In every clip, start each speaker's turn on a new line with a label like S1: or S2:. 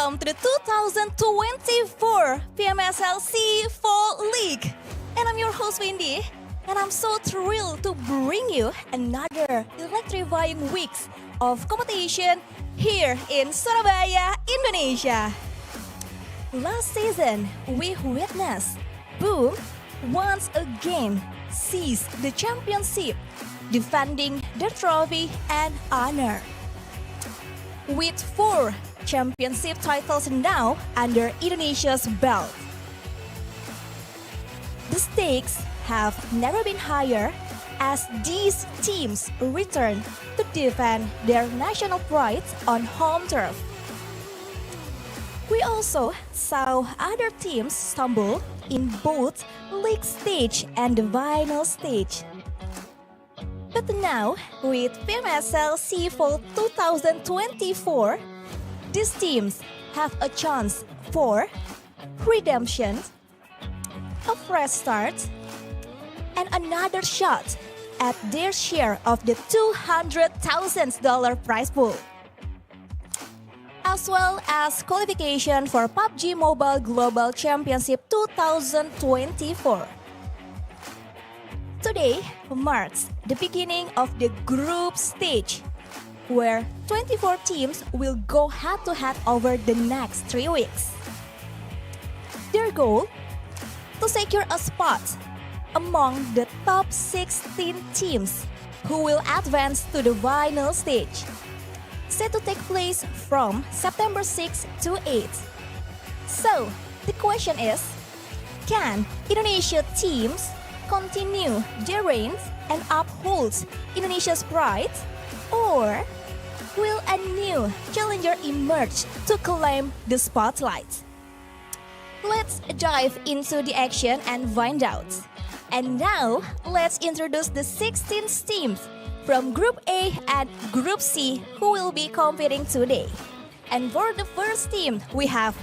S1: welcome to the 2024 PMSL SEA Fall League. And I'm your host Windy, and I'm so thrilled to bring you another electrifying weeks of competition here in Surabaya, Indonesia. Last season, we witnessed BOOM once again seize the championship, defending the trophy and honor. With 4 championship titles now under Indonesia's belt, the stakes have never been higher as these teams return to defend their national pride on home turf. We also saw other teams stumble in both league stage and the final stage. But now, with PMSL SEA Fall 2024, these teams have a chance for redemption, a fresh start, and another shot at their share of the $200,000 prize pool, as well as qualification for PUBG Mobile Global Championship 2024. Today marks the beginning of the group stage, where 24 teams will go head-to-head over the next 3 weeks. Their goal? To secure a spot among the top 16 teams who will advance to the final stage, set to take place from September 6 to 8. So, the question is, can Indonesia teams continue their reigns and uphold Indonesia's pride, or will a new challenger emerge to claim the spotlight? Let's dive into the action and find out. And now, let's introduce the 16 teams from Group A and Group C who will be competing today. And for the first team, we have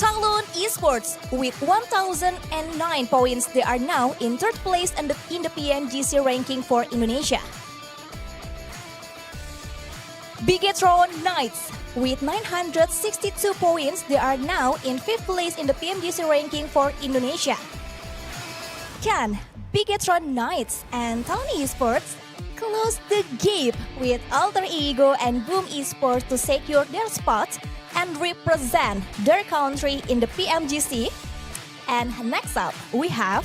S1: TALON Esports with 1,009 points. They are now in 3rd place in the PMGC ranking for Indonesia. BIGETRON Knights with 962 points. They are now in 5th place in the PMGC ranking for Indonesia. Can BIGETRON Knights and TALON Esports close the gap with Alter Ego and Boom Esports to secure their spot and represent their country in the PMGC? And next up, we have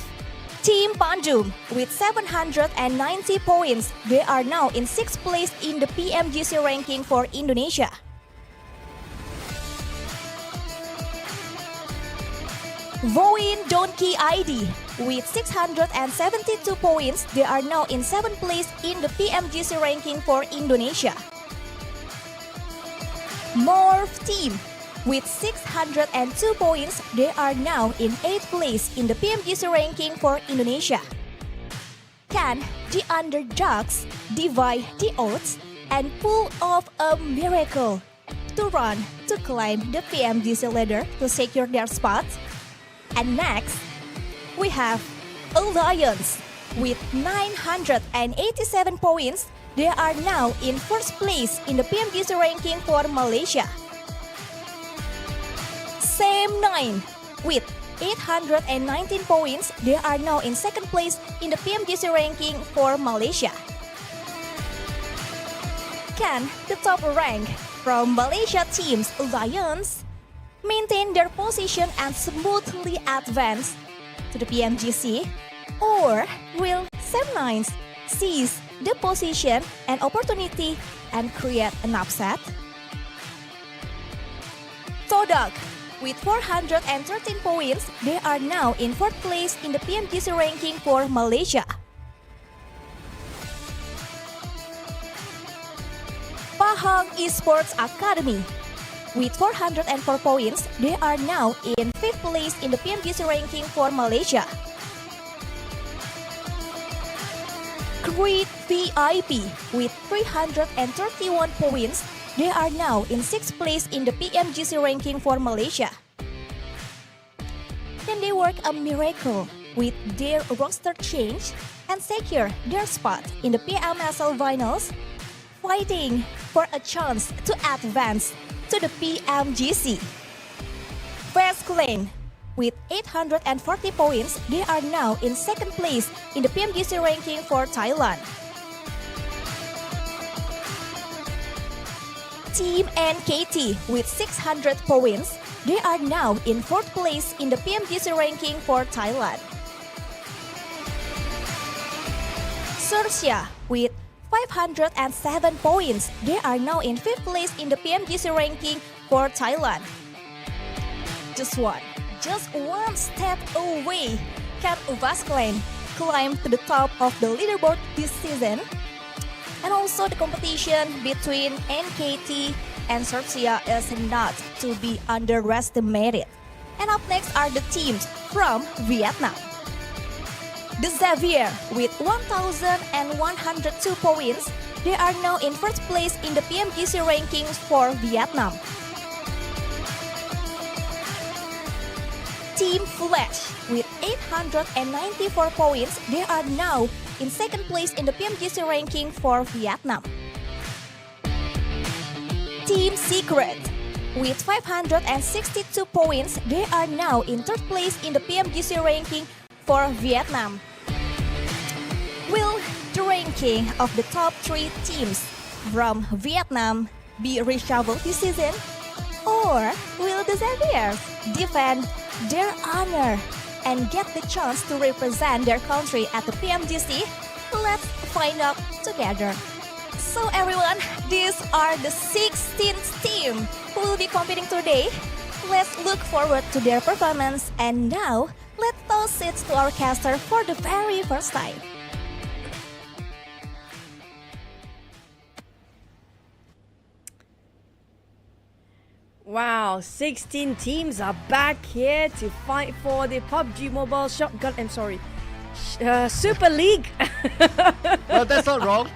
S1: Team PANDUM with 790 points. They are now in 6th place in the PMGC ranking for Indonesia. VOIN Donkey ID with 672 points. They are now in 7th place in the PMGC ranking for Indonesia. MORPH team with 602 points. They are now in 8th place in the PMGC ranking for Indonesia. Can the underdogs defy the odds and pull off a miracle to run to climb the PMGC ladder to secure their spot? And next, we have Alliance with 987 points. They are now in 1st place in the PMGC ranking for Malaysia. Same9 with 819 points. They are now in 2nd place in the PMGC ranking for Malaysia. Can the top rank from Malaysia teams Alliance maintain their position and smoothly advance to the PMGC, or will Same9 seize the position and opportunity and create an upset? TODAK with 413 points. They are now in 4th place in the PMGC ranking for Malaysia. Pahang Esports Academy with 404 points. They are now in 5th place in the PMGC ranking for Malaysia. Great VIP with 331 points. They are now in 6th place in the PMGC ranking for Malaysia. Can they work a miracle with their roster change and secure their spot in the PMSL Finals, fighting for a chance to advance to the PMGC? Uvaskulain. With 840 points, they are now in second place in the PMGC ranking for Thailand. Team NKT with 600 points, they are now in fourth place in the PMGC ranking for Thailand. XERXIA with 507 points, they are now in fifth place in the PMGC ranking for Thailand. Just one step away, can Uvaskulain climb to the top of the leaderboard this season? And also the competition between NKT and XERXIA is not to be underestimated. And up next are the teams from Vietnam. The Xavier with 1,102 points, they are now in first place in the PMGC rankings for Vietnam. Team Flash with 894 points, they are now in second place in the PMGC ranking for Vietnam. Team Secret with 562 points, they are now in third place in the PMGC ranking for Vietnam. Will the ranking of the top 3 teams from Vietnam be reshuffled this season? Or will the Xaviers defend their honor and get the chance to represent their country at the PMGC? Let's find out together. So everyone, these are the 16th team who will be competing today. Let's look forward to their performance, and now let's toss it to our caster for the very first time.
S2: Wow, 16 teams are back here to fight for the PUBG Mobile Shotgun, Super League.
S3: Well, that's not wrong.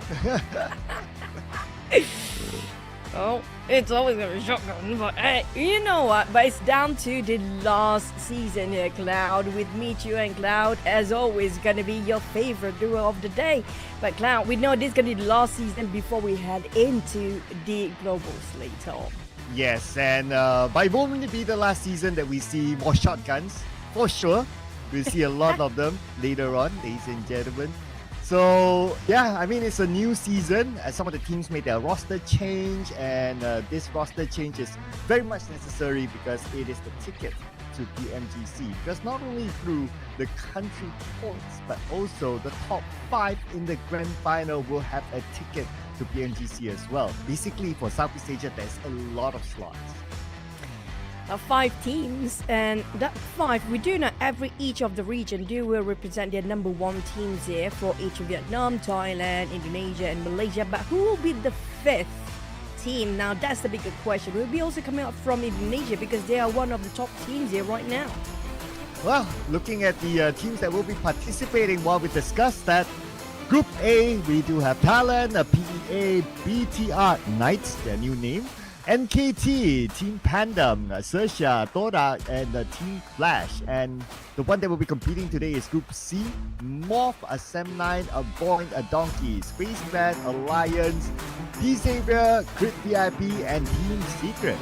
S2: Oh, it's always gonna be shotgun, but hey, you know what? But it's down to the last season here, Cloud. With me, Chu and Cloud, as always, gonna be your favorite duo of the day. But Cloud, we know this is gonna be the last season before we head into the globals later on.
S3: Yes, and but it won't really be the last season that we see more shotguns, for sure. We'll see a lot of them later on, ladies and gentlemen. So, yeah, I mean, it's a new season. Some of the teams made their roster change, and this roster change is very much necessary because it is the ticket to PMGC. Because not only through the country points, but also the top 5 in the grand final will have a ticket to PMGC as well. Basically, for Southeast Asia, there's a lot of slots.
S2: 5 teams, and that 5, we do know each of the region will represent their number 1 teams here for each of Vietnam, Thailand, Indonesia, and Malaysia. But who will be the 5th team? Now that's the bigger question. Will be also coming up from Indonesia because they are one of the top teams here right now.
S3: Well, looking at the teams that will be participating while we discuss that, Group A, we do have TALON, PEA, BTR Knights, their new name, NKT, Team PANDUM, XERXIA, TODAK, and Team Flash. And the one that will be competing today is Group C, MORPH, SEM9, VOIN, Donkey, Spaceman, Alliance, Xavier, Crit VIP, and Team Secret.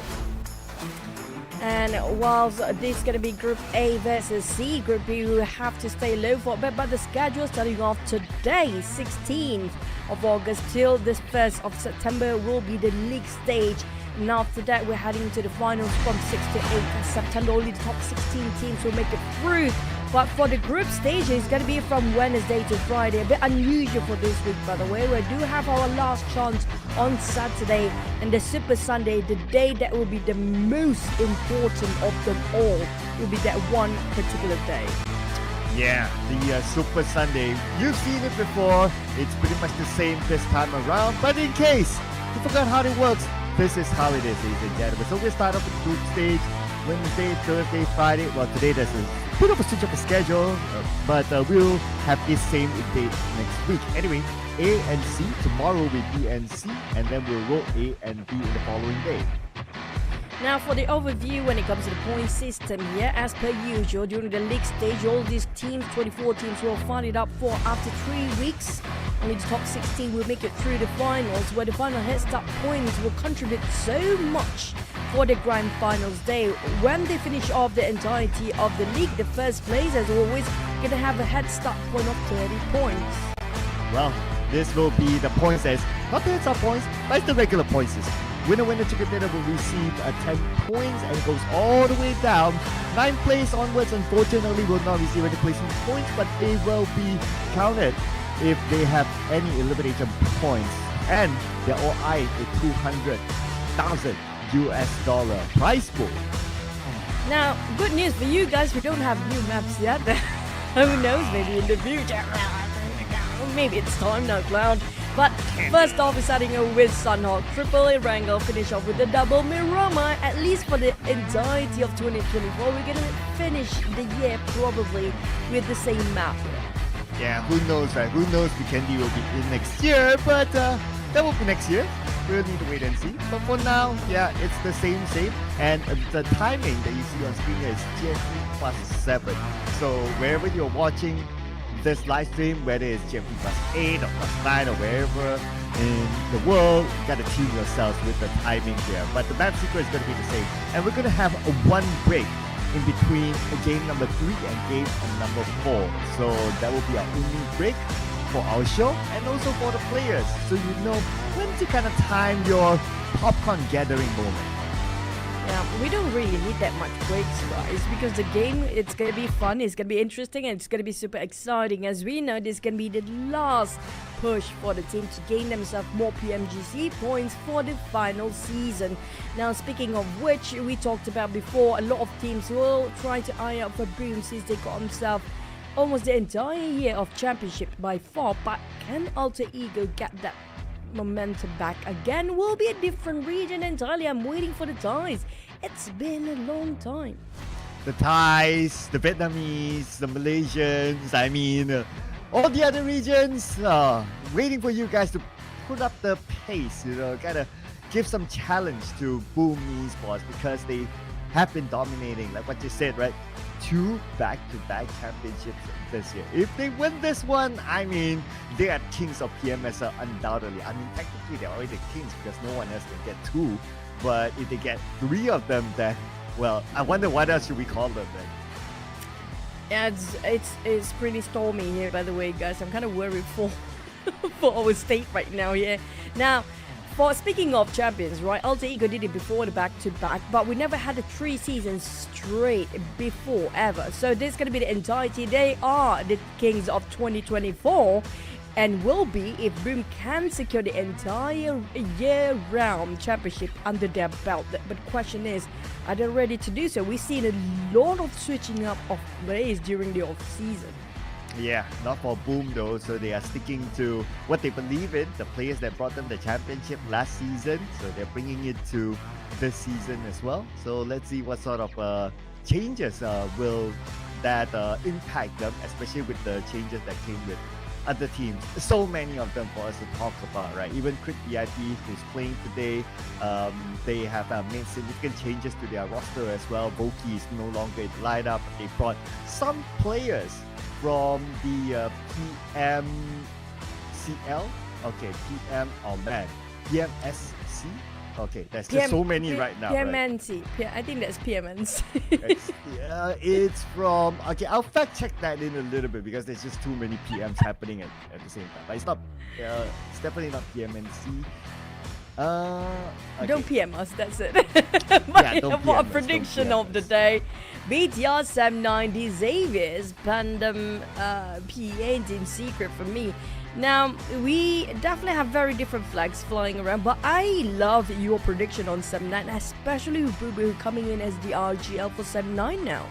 S2: And whilst this is going to be Group A versus C, Group B will have to stay low for a bit, but the schedule starting off today, 16th of August till this 1st of September will be the league stage. And after that, we're heading into the finals from 6 to 8 September. Only the top 16 teams will make it through. But for the group stage, it's going to be from Wednesday to Friday. A bit unusual for this week, by the way. We do have our last chance on Saturday and the Super Sunday, the day that will be the most important of them all. Will be that one particular day.
S3: Yeah, the Super Sunday. You've seen it before. It's pretty much the same this time around. But in case you forgot how it works, this is how it is, ladies and gentlemen. So we'll start off with the group stage. Wednesday, Thursday, Friday. Well, today there's a bit of a switch of the schedule, but we'll have this same date next week. Anyway, A and C, tomorrow will be B and C, and then we'll roll A and B in the following day.
S2: Now for the overview when it comes to the point system here, as per usual, during the league stage, all these teams, 24 teams, will fight it up for after 3 weeks. Only the top 16 will make it through the finals, where the final head start points will contribute so much for the grand finals day. When they finish off the entirety of the league, the first place, as always, gonna have a head start point of 30 points.
S3: Well, this will be the points as not the heads-up points, but it's the regular points system. Winner chicken dinner will receive 10 points and goes all the way down. 9th place onwards, unfortunately, will not receive any placement points, but they will be counted if they have any elimination points. And they're all eyeing a $200,000 US prize pool.
S2: Now, good news for you guys, we don't have new maps yet. Who knows, maybe in the future. Maybe it's time now, Cloud. But first off, we're starting with Sanhok. Triple Erangel finish off with the double Miramar. At least for the entirety of 2024, we're going to finish the year probably with the same map.
S3: Yeah, who knows, right? Who knows Vikendi will be in next year, but that will be next year. We'll need to wait and see. But for now, yeah, it's the same. And the timing that you see on screen here is GMT plus 7. So wherever you're watching this live stream, whether it's GMT plus 8 or plus 9 or wherever in the world, you gotta tune yourselves with the timing there. But the map secret is gonna be the same. And we're gonna have a 1 break in between game number 3 and game number 4. So that will be our only break for our show and also for the players. So you know when to kind of time your popcorn gathering moment.
S2: Yeah, we don't really need that much breaks, guys, because the game, it's going to be fun, it's going to be interesting, and it's going to be super exciting. As we know, this is going to be the last push for the team to gain themselves more PMGC points for the final season. Now, speaking of which, we talked about before, a lot of teams will try to eye out for Boom since they got themselves almost the entire year of championship by far. But can Alter Ego get that momentum back again? Will be a different region entirely. I'm waiting for the ties. It's been a long time.
S3: The Thais, the Vietnamese, the Malaysians, I mean, all the other regions, waiting for you guys to put up the pace, you know, kind of give some challenge to Boom Esports because they have been dominating, like what you said, right? 2 back-to-back championships this year. If they win this one, I mean, they are kings of PMSL undoubtedly. I mean, technically they're already the kings because no one else can get 2. But if they get 3 of them, then, well, I wonder what else should we call them then?
S2: Yeah, it's pretty stormy here, by the way, guys. I'm kind of worried for for our state right now here. Now, for speaking of champions, right? Alter Ego did it before the back-to-back, but we never had a 3 seasons straight before ever. So this is going to be the entirety. They are the kings of 2024 and will be if Boom can secure the entire year-round championship under their belt. But the question is, are they ready to do so? We've seen a lot of switching up of players during the off-season.
S3: Yeah, not for Boom though, so they are sticking to what they believe in, the players that brought them the championship last season, so they're bringing it to this season as well. So let's see what sort of changes will that impact them, especially with the changes that came with other teams. So many of them for us to talk about, right? Even Quick VIP, who's playing today, they have made significant changes to their roster as well. Boki is no longer in the lineup. They brought some players from the PMCL, okay, PMSC, okay, there's just so many right now.
S2: PMNC,
S3: right?
S2: I think that's PMNC.
S3: It's from, okay, I'll fact check that in a little bit because there's just too many PMs happening at the same time. But it's not, it's definitely not PMNC. Okay.
S2: Don't PM us, that's it.
S3: Yeah, don't
S2: what a
S3: PM us,
S2: prediction of the day. BTR Sam 90 Xavier's Pandum PA Team Secret for me. Now, we definitely have very different flags flying around, but I love your prediction on Sam 9, especially with Boo Boo coming in as the RGL for Sam 9 now.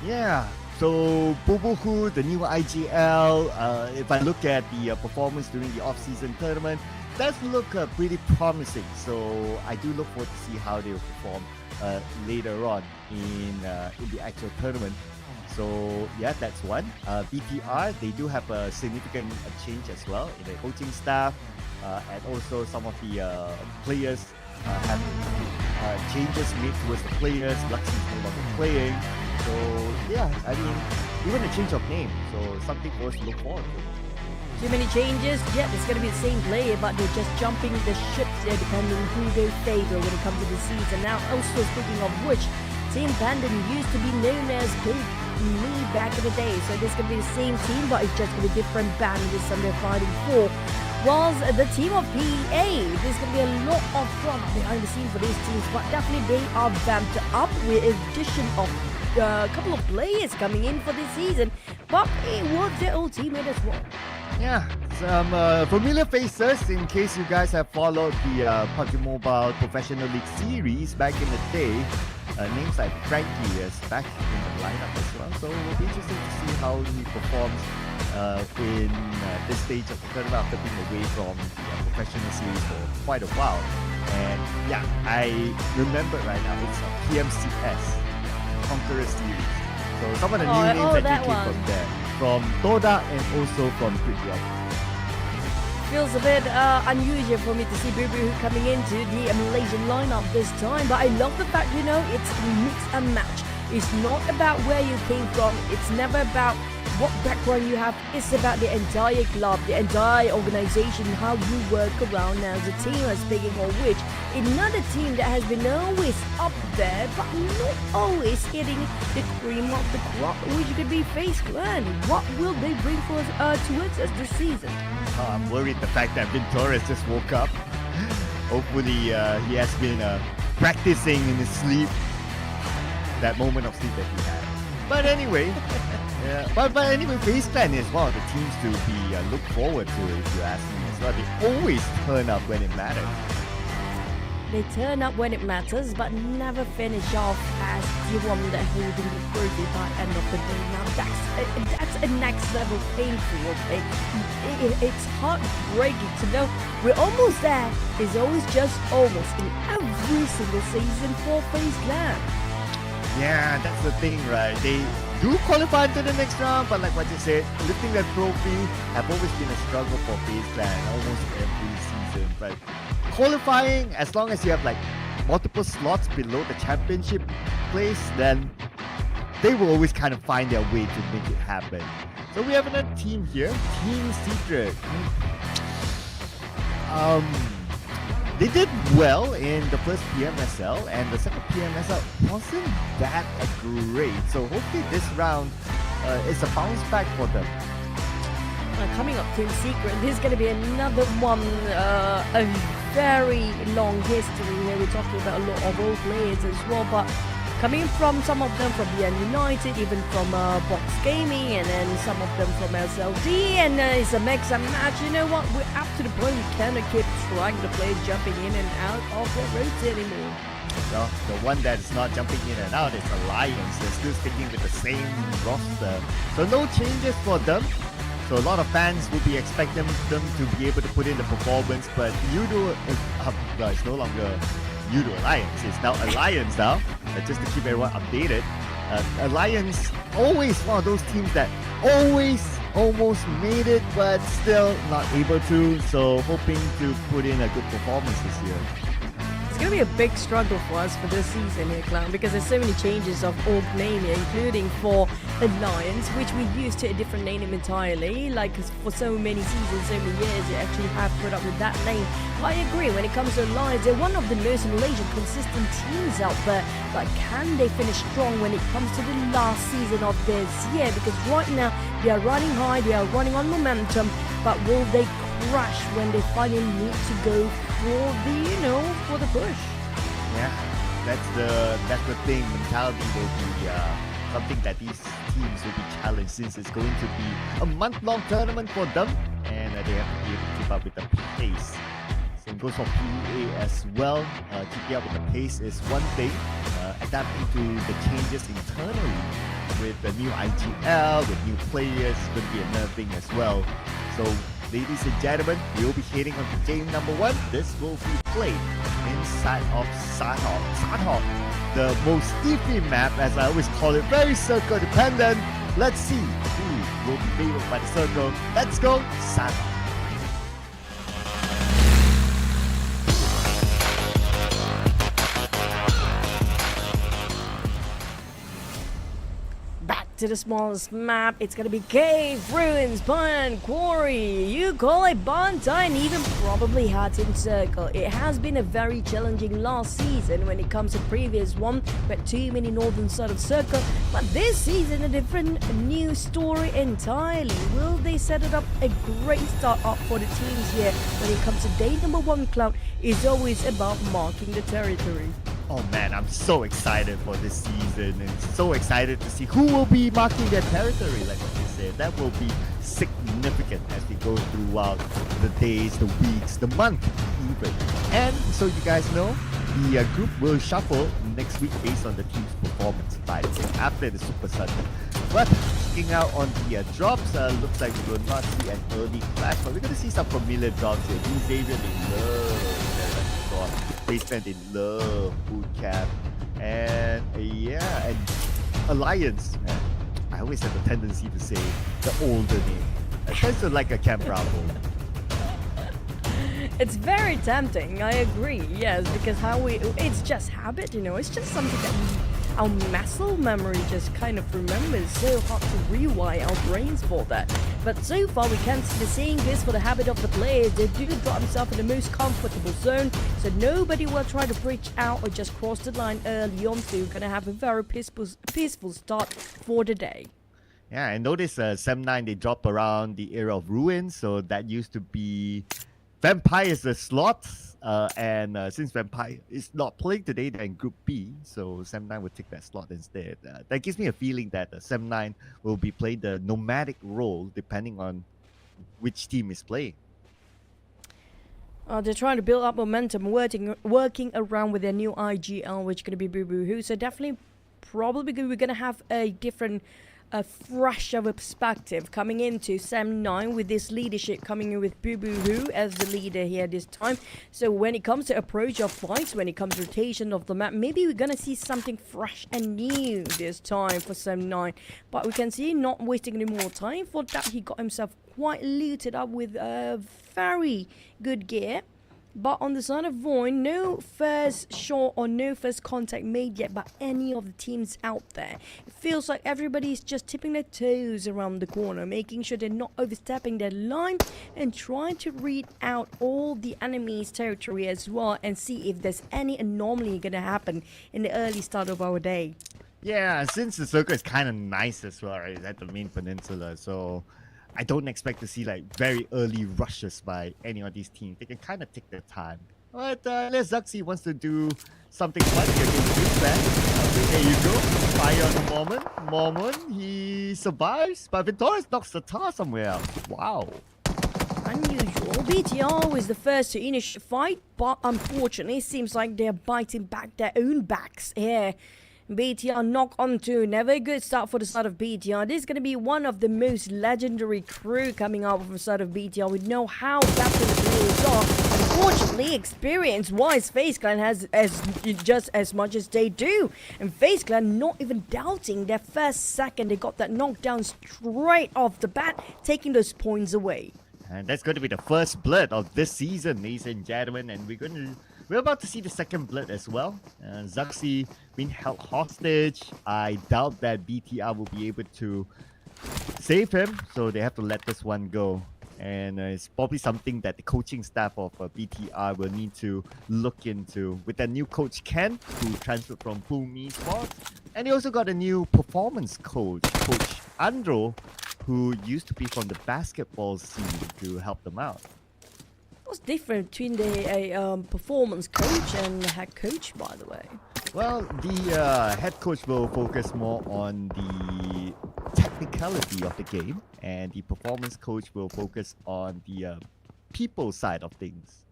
S3: Yeah, so Boo Boo Hoo, the new IGL, if I look at the performance during the off-season tournament, does look pretty promising. So I do look forward to see how they will perform later on in the actual tournament. So yeah, that's one. BTR, they do have a significant change as well in the coaching staff, and also some of the players have changes made towards the players. Luxy is no longer playing. So yeah, I mean, even a change of name. So something for us to look forward to.
S2: Too many changes, yeah, it's going to be the same player, but they're just jumping the ship depending who they favor when it comes to the season. Now, also speaking of which, Team PANDUM used to be known as Big Me back in the day. So this could be the same team, but it's just going to be different band this time they're fighting for. Whilst the team of PA, there's going to be a lot of drama behind the scenes for these teams, but definitely they are vamped up with addition of a couple of players coming in for this season, but it was their old teammate as well.
S3: Yeah, some familiar faces in case you guys have followed the PUBG Mobile Professional League series back in the day. Names like Frankie is back in the lineup as well, so it will be interesting to see how he performs in this stage of the tournament after being away from the professional series for quite a while. And yeah, I remember right now it's a PMCS Conqueror series. So some of the new names that came from there, from TODAK and also from Pripyat.
S2: Feels a bit unusual for me to see Boo coming into the Malaysian lineup this time, but I love the fact, it's mix and match. It's not about where you came from, it's never about what background you have, it's about the entire club, the entire organization, how you work around as a team. Speaking of which, another team that has been always up there, but not always hitting the cream of the crop, which could be FAZE Clan. What will they bring towards us this season?
S3: I'm worried the fact that Vin Torres just woke up. Hopefully he has been practicing in his sleep, that moment of sleep that he had. But anyway, but anyway, FaZe Clan is one of the teams to be looked forward to, if you ask me as well. They always turn up when it matters.
S2: They turn up when it matters, but never finish off as the one that holding the trophy by end of the day. Now that's a next level painful. It's heartbreaking to know we're almost there. It's always just almost in every single season for FaZe Clan.
S3: Yeah, that's the thing, right? They do qualify to the next round, but like what you said, lifting that trophy have always been a struggle for FaZe Clan almost every season. But qualifying, as long as you have like multiple slots below the championship place, then they will always kind of find their way to make it happen. So we have another team here, Team Secret. They did well in the first PMSL, and the second PMSL wasn't that great. So hopefully this round is a bounce back for them.
S2: Coming up, Team Secret, this is going to be another one, a very long history here. We're talking about a lot of old players as well, but coming from some of them from BN United, even from Box Gaming, and then some of them from SLD, and it's a mix and match. You know what? We're up to the point we cannot keep track the players jumping in and out of their routes anymore.
S3: No, the one that is not jumping in and out is Alliance. They're still sticking with the same roster. So no changes for them. So a lot of fans will be expecting them to be able to put in the performance, but it's no longer Alliance. It's now Alliance now, just to keep everyone updated. Alliance, always one of those teams that always almost made it, but still not able to. So hoping to put in a good performance this year.
S2: It's going to be a big struggle for us for this season here, Clown, because there's so many changes of org name here, including for Alliance, which we used to a different name entirely. Like for so many seasons, so many years, they actually have put up with that name. But I agree, when it comes to Alliance, they're one of the most Malaysian consistent teams out there. But can they finish strong when it comes to the last season of this year? Because right now, they are running high, they are running on momentum, but will they crash when they finally need to go for the push?
S3: Yeah, that's the thing. Mentality will be something that these teams will be challenged, since it's going to be a month-long tournament for them, and they have to be able to keep up with the pace. Same goes for PEA as well. Keeping up with the pace is one thing. Adapting to the changes internally with the new IGL, with new players, is going to be another thing as well. So, ladies and gentlemen, we'll be heading on to game number 1. This will be played inside of Sanhok. Sanhok, the most iffy map, as I always call it, very circle dependent. Let's see who will be favored by the circle. Let's go, Sanhok.
S2: Back to the smallest map. It's gonna be cave, ruins, barn, quarry. You call it Bonsai, and even probably Hatton Circle. It has been a very challenging last season when it comes to previous one, but too many northern side of circle. But this season, a different new story entirely. Will they set it up a great start up for the teams here when it comes to day number 1? Cloud is always about marking the territory.
S3: Oh man, I'm so excited for this season and so excited to see who will be marking their territory, like what you said. That will be significant as we go throughout the days, the weeks, the month even. And so you guys know, the group will shuffle next week based on the team's performance by the way, after the Super Sunday. But checking out on the drops, looks like we will not see an early clash, but we're going to see some familiar drops here. Xavier, they love Basement, they love Bootcamp, and yeah, and Alliance, man. I always have a tendency to say the older name. I tend to like a Camp Bravo.
S2: It's very tempting, I agree, yes, because it's just habit, you know, it's just something that our muscle memory just kind of remembers. So hard to rewire our brains for that. But so far we can't be seeing this for the habit of the players. They do got themselves in the most comfortable zone, so nobody will try to breach out or just cross the line early on, so you're gonna have a very peaceful start for the day.
S3: Yeah, I noticed Sem9, they drop around the era of Ruins, so that used to be Vampire is the slot, and since Vampire is not playing today, they're in Group B, so Sem9 will take that slot instead. That gives me a feeling that Sem9 will be playing the nomadic role depending on which team is playing.
S2: They're trying to build up momentum, working around with their new IGL, which is going to be Boo Boo Hoo. So definitely, probably we're going to have a different, fresh of a perspective coming into Sem9 with this leadership coming in with Boo Boo Hoo as the leader here this time. So when it comes to approach of fights, when it comes to rotation of the map, maybe we're gonna see something fresh and new this time for Sem9. But we can see, not wasting any more time for that, he got himself quite looted up with very good gear. But on the side of VOIN, no first shot or no first contact made yet by any of the teams out there. It feels like everybody's just tipping their toes around the corner, making sure they're not overstepping their line and trying to read out all the enemy's territory as well and see if there's any anomaly gonna happen in the early start of our day.
S3: Yeah, since the circle is kind of nice as well, right? It's at the main peninsula, so I don't expect to see like very early rushes by any of these teams. They can kind of take their time. But unless Zuxi wants to do something fun against this man. There you go. Fire on the Mormon, he survives, but Victorious knocks the tar somewhere else. Wow.
S2: Unusual. BTR was the first to initiate the fight, but unfortunately it seems like they're biting back their own backs here. BTR knock on 2. Never a good start for the side of BTR. This is going to be one of the most legendary crew coming out from the side of BTR. We know how captain the players are. Unfortunately, experience-wise, FaZe Clan has just as much as they do. And FaZe Clan not even doubting their first second. They got that knockdown straight off the bat, taking those points away.
S3: And that's going to be the first blood of this season, ladies and gentlemen. And we're about to see the second blood as well. Zuxi being held hostage. I doubt that BTR will be able to save him, so they have to let this one go. And it's probably something that the coaching staff of BTR will need to look into with their new coach Ken, who transferred from PUBG Esports. And they also got a new performance coach, Coach Andro, who used to be from the basketball scene, to help them out.
S2: What's different between the performance coach and head coach, by the way?
S3: Well, the head coach will focus more on the technicality of the game, and the performance coach will focus on the people side of things.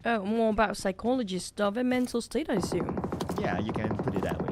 S2: Oh, more about psychology stuff and mental state, I assume.
S3: Yeah, you can put it that way.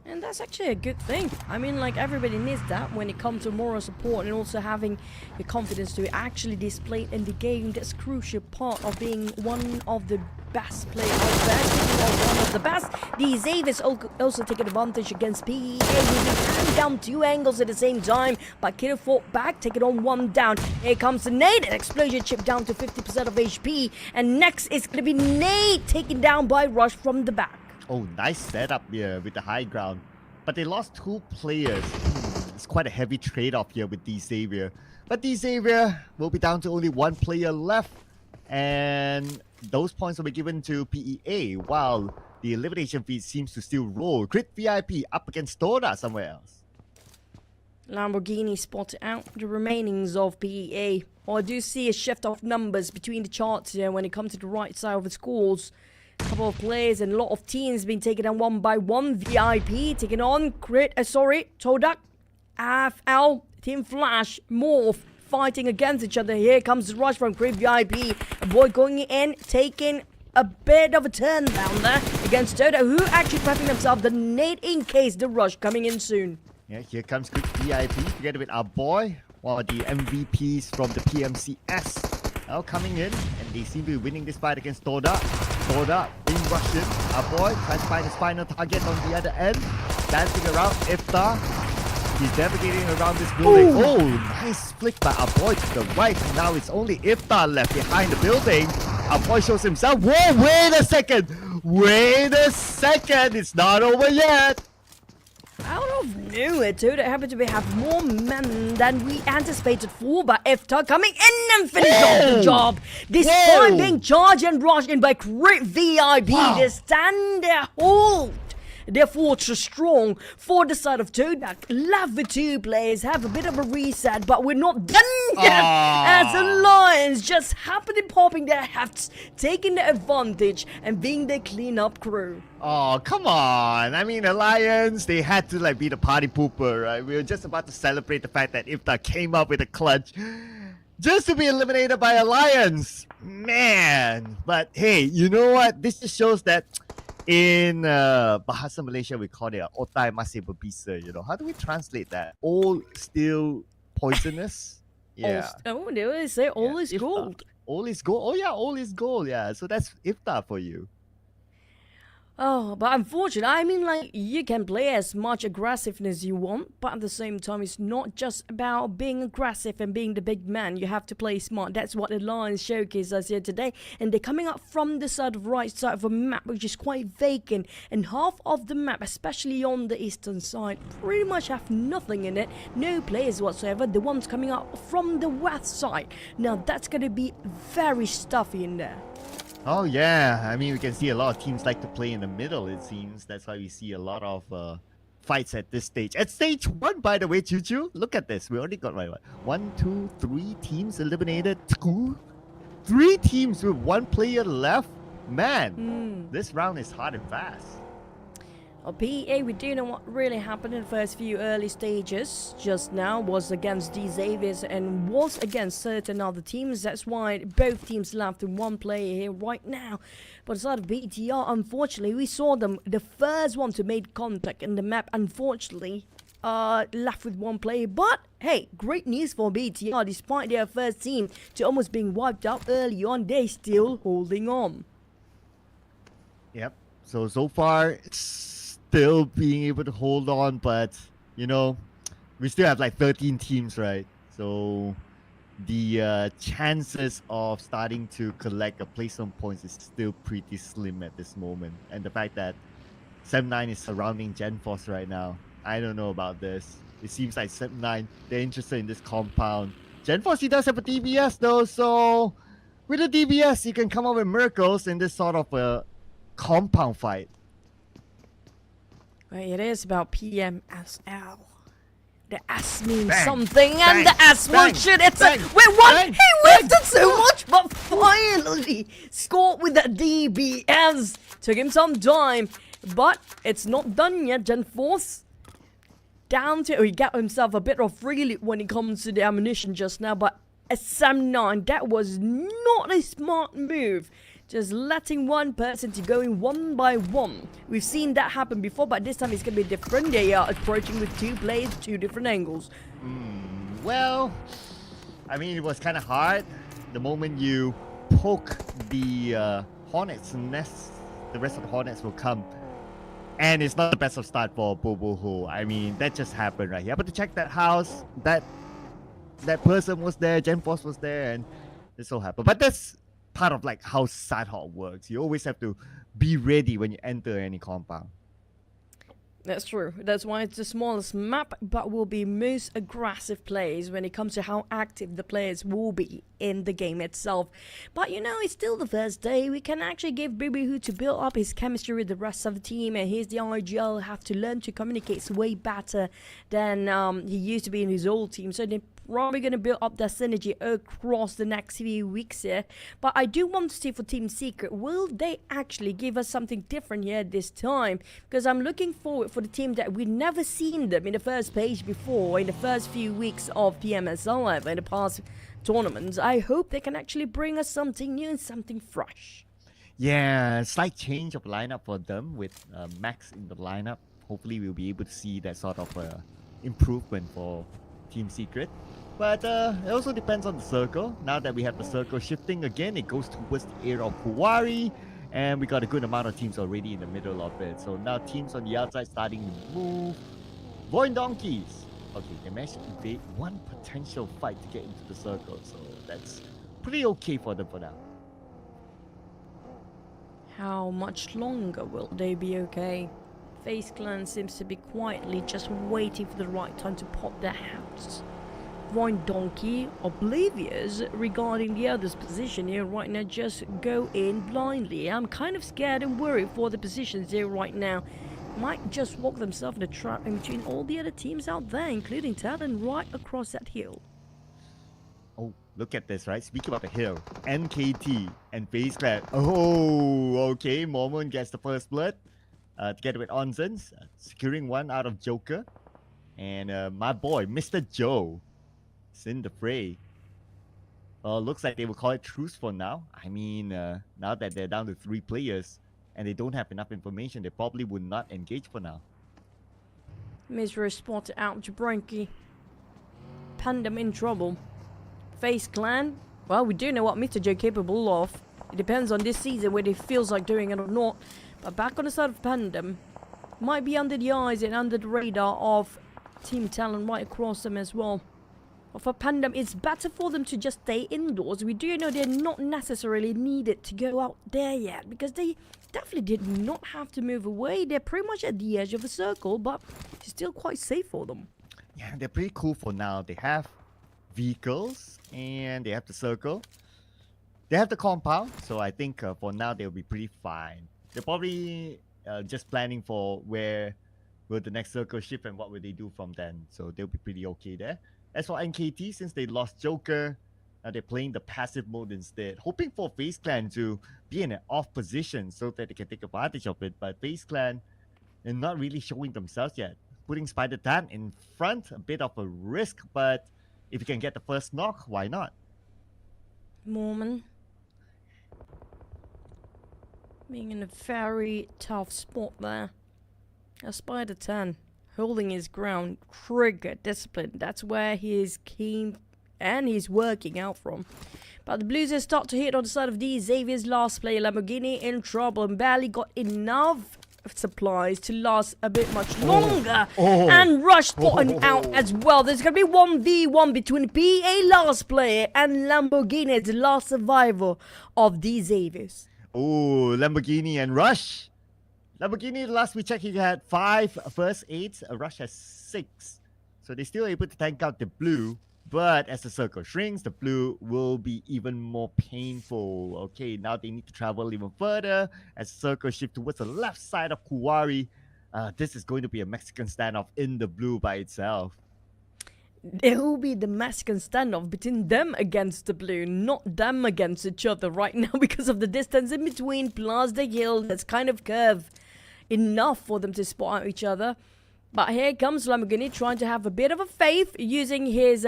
S2: And that's actually a good thing. I mean, like, everybody needs that when it comes to moral support and also having the confidence to actually display it in the game. That's a crucial part of being one of the best players out there. Speaking of one of the best, the Xavier's also taking advantage against PEA. Using down 2 angles at the same time, but Kiddo fought back, taking on 1 down. Here comes the nade, an explosion chip down to 50% of HP. And next is going to be nade taken down by Rush from the back.
S3: Oh, nice setup here with the high ground. but they lost 2 players. It's quite a heavy trade-off here with D-Xavier. But D-Xavier will be down to only 1 player left, and those points will be given to PEA, while the elimination feed seems to still roll. Crit VIP up against TODAK somewhere else.
S2: Lamborghini spotted out the remainings of PEA. I do see a shift of numbers between the charts here when it comes to the right side of the scores. A couple of players and a lot of teams being taken down one by one. VIP taking on TODAK, FL, Team Flash, MORPH fighting against each other. Here comes the rush from Crit VIP. A boy going in, taking a bit of a turn down there against TODAK, who actually prepping themselves the nade in case the rush coming in soon.
S3: Yeah, here comes Crit VIP together with our boy. One of the MVPs from the PMCS now coming in, and they seem to be winning this fight against TODAK. TODAK being rushed in. Our boy tries to find his final target on the other end. Dancing around Iftar. He's navigating around this building. Ooh. Oh, nice flick by our boy to the right. Now it's only Iftar left behind the building. Our boy shows himself. Whoa, wait a second. Wait a second. It's not over yet.
S2: Out of nowhere, TODAK happened to have more men than we anticipated for, but Iftar coming in and finishing off the job. Despite being charged and rushed in by Crit VIP, they stand their hold. Their fortress strong for the side of TODAK. Left with 2 players, have a bit of a reset, but we're not done yet. As the Lions just happen to popping their hats, taking the advantage and being the cleanup crew.
S3: Oh, come on. I mean, Alliance, they had to be the party pooper, right? We were just about to celebrate the fact that Iftar came up with a clutch just to be eliminated by Alliance. Man. But hey, you know what? This just shows that in Bahasa Malaysia, we call it otai masih berbisa, How do we translate that? All still poisonous? Yeah.
S2: Oh, they always say all is gold.
S3: All is gold. Oh, yeah, all is gold. Yeah. So that's Iftar for you.
S2: Oh, but unfortunately, I mean, you can play as much aggressiveness you want, but at the same time, it's not just about being aggressive and being the big man. You have to play smart. That's what the Lions showcase us here today. And they're coming up from the right side of a map, which is quite vacant. And half of the map, especially on the eastern side, pretty much have nothing in it. No players whatsoever. The ones coming up from the west side. Now, that's going to be very stuffy in there.
S3: Oh, yeah. I mean, we can see a lot of teams like to play in the middle, it seems. That's why we see a lot of fights at this stage. At stage 1, by the way, Choo-Choo, look at this. We already got, 1, 2, 3 teams eliminated. 2, 3 teams with 1 player left. Man, this round is hard and fast.
S2: PEA, we do know what really happened in the first few early stages just now was against D-Xaviers and was against certain other teams. That's why both teams left in 1 player here right now. But aside of BTR, unfortunately, we saw them, the first one to make contact in the map, unfortunately, left with 1 player. But hey, great news for BTR. Despite their first team to almost being wiped out early on, they still holding on.
S3: Yep. So far, still being able to hold on, but we still have 13 teams, right? So the chances of starting to collect a placement points is still pretty slim at this moment. And the fact that 7-9 is surrounding GenForce right now, I don't know about this. It seems like 7-9, they're interested in this compound. GenForce, he does have a DBS though, so with a DBS, you can come up with miracles in this sort of a compound fight.
S2: Well, it is about PMSL. The S means
S3: Bang,
S2: something,
S3: bang,
S2: and the S
S3: bang,
S2: one shit. It's
S3: bang,
S2: a wait. What?
S3: bang,
S2: He
S3: bang.
S2: wasted so much, but finally scored with the DBS. Took him some time, but it's not done yet. GenForce down to he got himself a bit of free loot when it comes to the ammunition just now, but a 7-9 that was not a smart move. Just letting one person to go in 1 by 1. We've seen that happen before, but this time it's going to be different. They are approaching with 2 players, 2 different angles.
S3: Well, I mean, it was kind of hard. The moment you poke the Hornets nest, the rest of the Hornets will come. And it's not the best of start for Boboho. I mean, that just happened right here. But to check that house, that person was there, GenForce was there, and this all happened. But that's part of how Sanhok works. You always have to be ready when you enter any compound.
S2: That's true. That's why it's the smallest map, but will be most aggressive plays when it comes to how active the players will be in the game itself. But you know, it's still the first day. We can actually give Bibihu to build up his chemistry with the rest of the team, and here's the RGL have to learn to communicate way better than he used to be in his old team. So they're probably going to build up that synergy across the next few weeks here. But I do want to see for Team Secret, will they actually give us something different here this time? Because I'm looking forward for the team that we've never seen them in the first page before, in the first few weeks of PMSL ever, in the past tournaments. I hope they can actually bring us something new and something fresh.
S3: Yeah, slight change of lineup for them with Max in the lineup. Hopefully we'll be able to see that sort of improvement for Team Secret. But it also depends on the circle. Now that we have the circle shifting again, it goes towards the area of Kuwari. And we got a good amount of teams already in the middle of it. So now teams on the outside starting to move. VOIN Donkeys. Okay, they managed to evade one potential fight to get into the circle. So that's pretty okay for them for now.
S2: How much longer will they be okay? FaZe Clan seems to be quietly just waiting for the right time to pop their house. VOIN Donkey, oblivious regarding the other's position here right now, just go in blindly. I'm kind of scared and worried for the positions here right now. Might just walk themselves in a trap in between all the other teams out there, including TALON right across that hill.
S3: Oh, look at this, right? Speaking about the hill, NKT and FaZe Clan. Oh, okay. Mormon gets the first blood together with Onsens, securing one out of Joker. And my boy, Mr. Joe, is in the fray. Looks like they will call it truce for now. I mean, now that they're down to 3 players and they don't have enough information, they probably would not engage for now.
S2: Misery spotted out Jabranki. PANDUM in trouble. FaZe Clan, well, we do know what Mr. Joe capable of. It depends on this season whether he feels like doing it or not. But back on the side of PANDUM, might be under the eyes and under the radar of Team TALON right across them as well. But for PANDUM, it's better for them to just stay indoors. We do know they're not necessarily needed to go out there yet, because they definitely did not have to move away. They're pretty much at the edge of a circle, but it's still quite safe for them.
S3: Yeah, they're pretty cool for now. They have vehicles and they have the circle. They have the compound, so I think for now they'll be pretty fine. They're probably just planning for where will the next circle shift and what will they do from then. So they'll be pretty okay there. As for NKT, since they lost Joker, they're playing the passive mode instead, hoping for FaZe Clan to be in an off position so that they can take advantage of it. But FaZe Clan are not really showing themselves yet. Putting Spider Tan in front, a bit of a risk, but if you can get the first knock, why not?
S2: Mormon being in a very tough spot there. A Spider 10 holding his ground, trigger, discipline. That's where he is keen and he's working out from. But the Blues start to hit on the side of D. Xavier's last player, Lamborghini, in trouble and barely got enough supplies to last a bit much longer. And Rush spotting out as well. There's going to be 1v1 between PA last player and Lamborghini, the last survivor of D. Xavier's.
S3: Oh, Lamborghini and Rush. Lamborghini, last we checked, he had 5 first aids. Rush has 6. So they're still able to tank out the blue. But as the circle shrinks, the blue will be even more painful. Okay, now they need to travel even further as the circle shifts towards the left side of Kuwari. This is going to be a Mexican standoff in the blue by itself.
S2: There will be the Mexican standoff between them against the blue, not them against each other right now because of the distance in between plus the hill that's kind of curved enough for them to spot out each other. But here comes Lamborghini trying to have a bit of a faith using his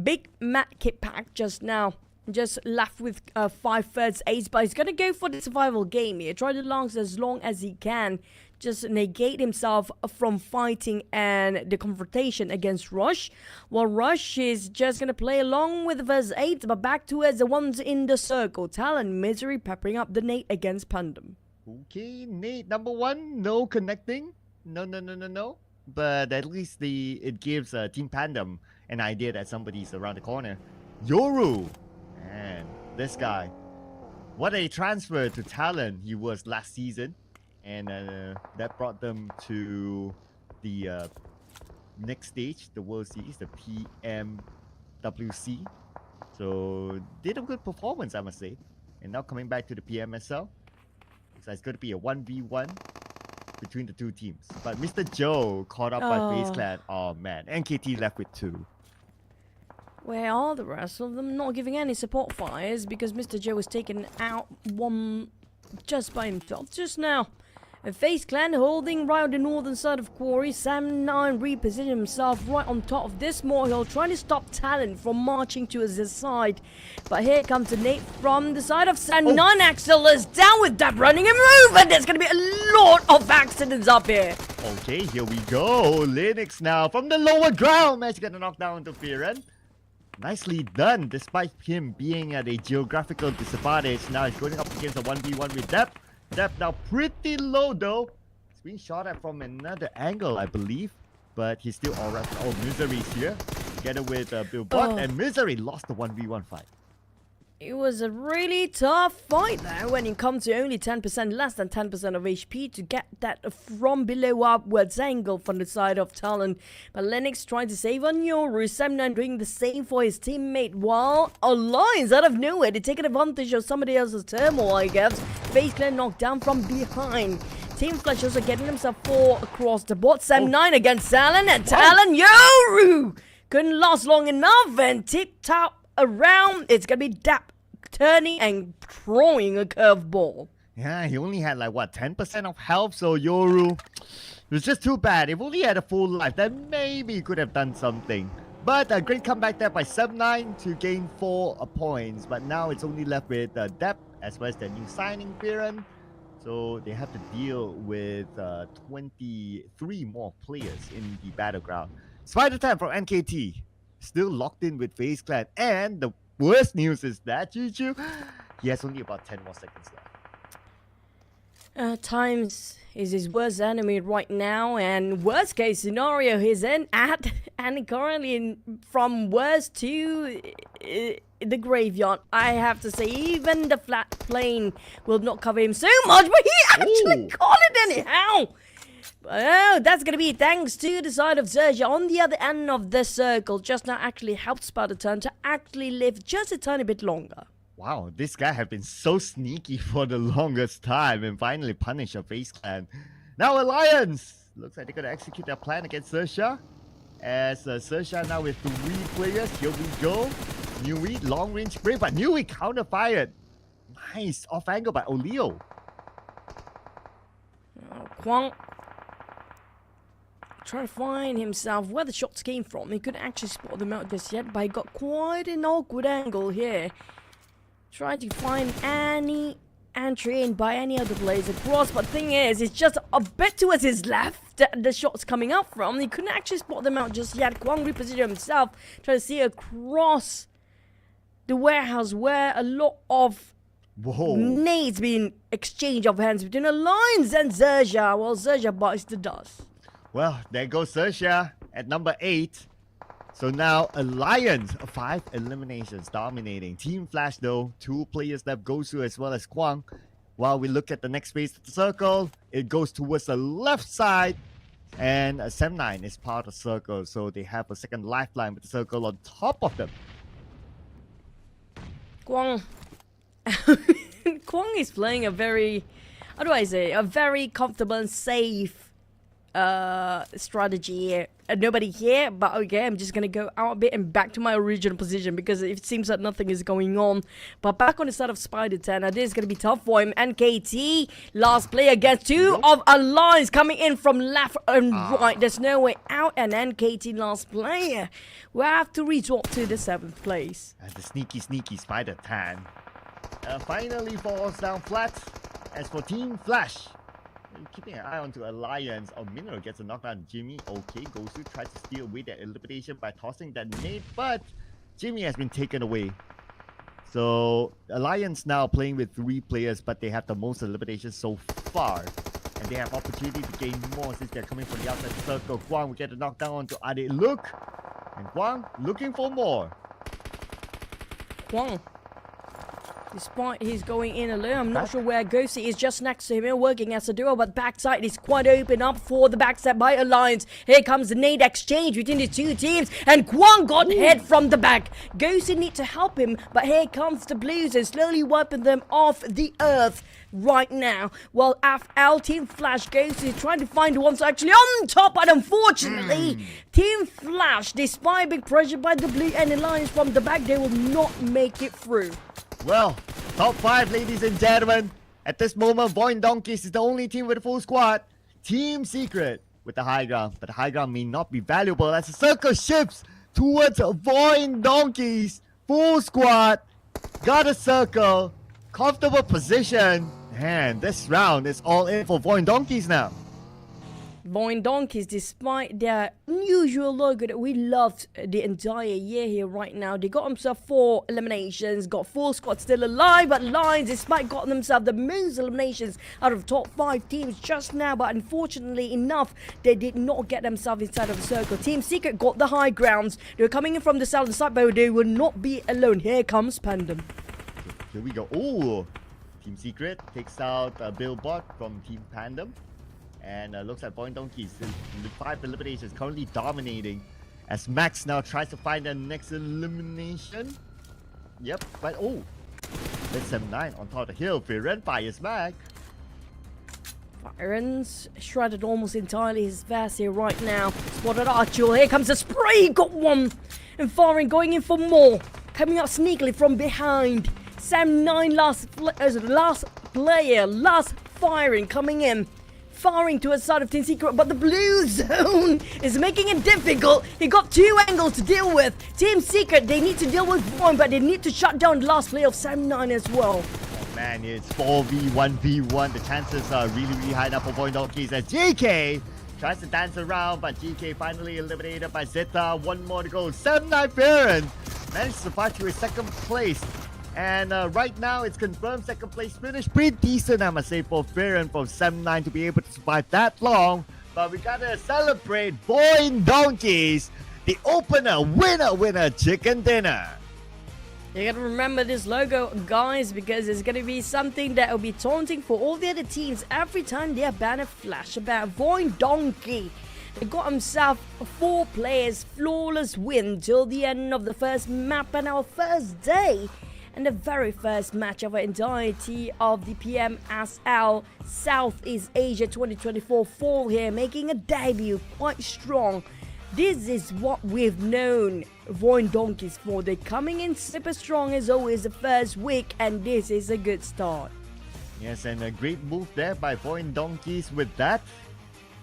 S2: big mat kit pack just now. Just left with 5 first aids, but he's going to go for the survival game here. Try to last as long as he can. Just negate himself from fighting and the confrontation against Rush. While Rush is just going to play along with the first aids, but back towards the ones in the circle. TALON Misery peppering up the nade against PANDUM.
S3: Okay, nade number 1, no connecting. No. But at least it gives Team PANDUM an idea that somebody's around the corner. Yoru! Man, this guy. What a transfer to TALON he was last season. And that brought them to the next stage, the World Series, the PMWC. So did a good performance, I must say. And now coming back to the PMSL, looks like it's going to be a 1v1 between the two teams. But Mr. Joe caught up by FaZe Clan. Oh man, NKT left with 2.
S2: Where are the rest of them? Not giving any support fires because Mr. Joe was taken out one just by himself just now. And FaZe Clan holding right on the northern side of Quarry. Sam9 repositioned himself right on top of this molehill, trying to stop TALON from marching to his side. But here comes a nade from the side of Sam9. Axel is down with that running him over. There's going to be a lot of accidents up here.
S3: Okay, here we go. Linux now from the lower ground. Managed to get a knockdown to Firen. Nicely done, despite him being at a geographical disadvantage. Now he's going up against a 1v1 with Dep. Dep now pretty low though. He's being shot at from another angle, I believe. But he's still alright. Oh, Misery's here. Together with Billbot. And Misery lost the 1v1 fight.
S2: It was a really tough fight there when it comes to only 10%, less than 10% of HP to get that from below upwards angle from the side of Talon. But Lennox trying to save on Yoru, Sam9 doing the same for his teammate, while Alliance out of nowhere, they're taking advantage of somebody else's turmoil, I guess. FaZe Clan knocked down from behind. Team Flash also getting himself 4 across the board. Sam9 against Talon, and Talon, Yoru couldn't last long enough and tip-top around. It's gonna be Dap turning and throwing a curveball.
S3: Yeah, he only had like what, 10% of health, so Yoru, it was just too bad. If only he had a full life, then maybe he could have done something. But a great comeback there by Sam9 to gain 4 points. But now it's only left with Dep as well as their new signing, Firen. So they have to deal with 23 more players in the battleground. Spider Time from NKT. Still locked in with FaZe Clan, and the worst news is that Choo, he has only about 10 more seconds left.
S2: Times is his worst enemy right now, and worst case scenario he's in at, and currently from worst to the graveyard. I have to say, even the flat plane will not cover him so much, but he actually got it anyhow. Oh, that's going to be thanks to the side of XERXIA on the other end of the circle. Just now actually helped Spider Turn to actually live just a tiny bit longer.
S3: Wow, this guy has been so sneaky for the longest time and finally punished a FaZe Clan. Now Alliance! Looks like they're going to execute their plan against XERXIA. As XERXIA now with 3 players. Here we go. Nui, long range spray, but Nui counter-fired. Nice, off angle by Oleo.
S2: Kwang trying to find himself where the shots came from. He couldn't actually spot them out just yet, but he got quite an awkward angle here. Trying to find any entry in by any other players across, but thing is, it's just a bit towards his left that the shots coming up from. He couldn't actually spot them out just yet. Kwang repositioned himself, trying to see across the warehouse where a lot of nades being exchanged of hands between Alliance and XERXIA. Well, XERXIA bites the dust.
S3: Well, there goes XERXIA at number 8. So now Alliance, 5 eliminations dominating. Team Flash though, 2 players left, Gosu as well as Kwang. While we look at the next phase of the circle, it goes towards the left side. And Sam9 is part of the circle, so they have a second lifeline with the circle on top of them.
S2: Kwang. Kwang is playing a very, how do I say, a very comfortable and safe strategy here. Nobody here, but okay, I'm just gonna go out a bit and back to my original position because it seems that nothing is going on. But back on the side of Spider 10, now this is gonna be tough for him. NKT, last play against 2 of Alliance coming in from left and right. There's no way out, and NKT last player will have to resort to the 7th place.
S3: And the sneaky Spider 10 finally falls down flat. As for Team Flash, keeping an eye onto Alliance. Mineral gets a knockdown. Jimmy, okay, Gosu tries to steal away that elimination by tossing that nade, but Jimmy has been taken away. So Alliance now playing with 3 players, but they have the most eliminations so far. And they have opportunity to gain more since they're coming from the outside circle. Kwang will get a knockdown onto Ade Look. And Kwang looking for more.
S2: Kwang Despite he's going in alone, I'm not sure where Ghosty is, just next to him. They're working as a duo, but backside is quite open up for the backside by Alliance. Here comes the nade exchange between the two teams, and Kwang got hit from the back. Ghosty need to help him, but here comes the Blues and slowly wiping them off the earth right now. Well, FL Team Flash Ghosty is trying to find the ones actually on top, but unfortunately, Team Flash, despite being pressured by the Blue and Alliance from the back, they will not make it through.
S3: Well, top 5, ladies and gentlemen. At this moment, VOIN Donkeys is the only team with a full squad. Team Secret with the high ground, but the high ground may not be valuable as the circle shifts towards VOIN Donkeys. Full squad, got a circle, comfortable position, and this round is all in for VOIN Donkeys now.
S2: VOIN Donkeys, despite their unusual logo that we loved the entire year here right now, they got themselves 4 eliminations, got 4 squads still alive, but Lions, despite got themselves the most eliminations out of top 5 teams just now, but unfortunately enough, they did not get themselves inside of the circle. Team Secret got the high grounds. They were coming in from the southern side, but they will not be alone. Here comes PANDUM.
S3: Here we go. Oh, Team Secret takes out Billboard from Team PANDUM. And looks like VOIN Donkeys in the 5 eliminations currently dominating as Max now tries to find the next elimination. Yep, but oh, that's M9 on top of the hill. Firen fires back.
S2: Firen's shredded almost entirely his vest here right now. Spotted Archel. Here comes the spray. Got one. And Firen going in for more. Coming up sneakily from behind. Sam9 last player. Last firing coming in. Firing to a side of Team Secret, but the blue zone is making it difficult. He got 2 angles to deal with. Team Secret, they need to deal with VOIN, but they need to shut down the last play of Sam9 as well.
S3: Oh man, it's 4v1v1. The chances are really high now for VOIN Donkeys as GK tries to dance around, but GK finally eliminated by Zeta. 1 more to go. Sam9 Firen managed to survive to a 2nd place. And right now, it's confirmed 2nd place finish. Pretty decent, I must say, for Firen from Sam9 to be able to survive that long. But we gotta celebrate VOIN Donkeys, the opener, winner, chicken dinner.
S2: You gotta remember this logo, guys, because it's gonna be something that will be taunting for all the other teams every time their banner flash about VOIN Donkey. They got himself 4 players, flawless win till the end of the first map and our first day. And the very first match of the entirety of the PMSL Southeast Asia 2024 Fall here, making a debut quite strong. This is what we've known VOIN Donkeys for. They're coming in super strong as always the first week, and this is a good start.
S3: Yes, and a great move there by VOIN Donkeys with that.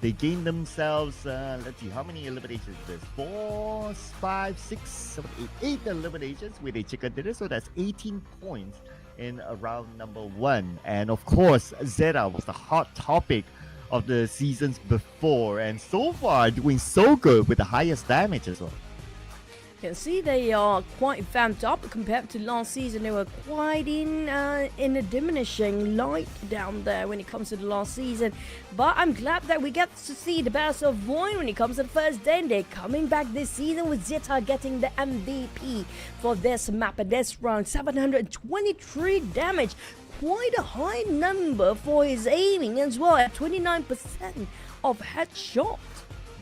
S3: They gained themselves, let's see, how many eliminations is this? 4, 5, 6, 7, 8 eliminations with a chicken dinner. So that's 18 points in round number 1. And of course, Zeta was the hot topic of the seasons before. And so far, doing so good with the highest damage as well.
S2: You can see they are quite vamped up compared to last season. They were quite in a diminishing light down there when it comes to the last season. But I'm glad that we get to see the best of VOIN when it comes to the first day. And they're coming back this season with Zeta getting the MVP for this map and this round. 723 damage. Quite a high number for his aiming as well at 29% of headshot.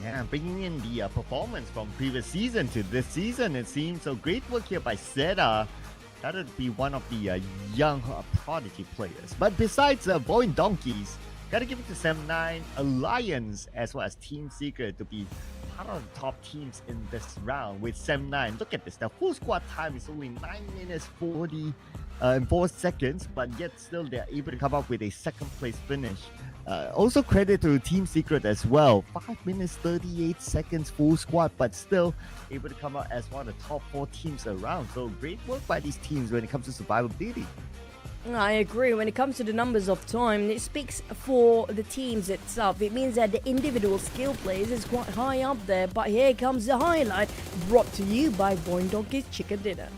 S3: Yeah, bringing in the performance from previous season to this season, it seems. So great work here by Zeta. That would be one of the young prodigy players. But besides VOIN Donkeys, gotta give it to Sam9 Alliance as well as Team Secret to be part of the top teams in this round with Sam9. Look at this, the full squad time is only 9 minutes 40 and 4 seconds, but yet still they're able to come up with a 2nd place finish. Also credit to Team Secret as well. 5 minutes 38 seconds full squad, but still able to come out as one of the top 4 teams around. So great work by these teams when it comes to survivability.
S2: I agree. When it comes to the numbers of time, it speaks for the teams itself. It means that the individual skill plays is quite high up there. But here comes the highlight, brought to you by VOIN Donkeys Chicken Dinner.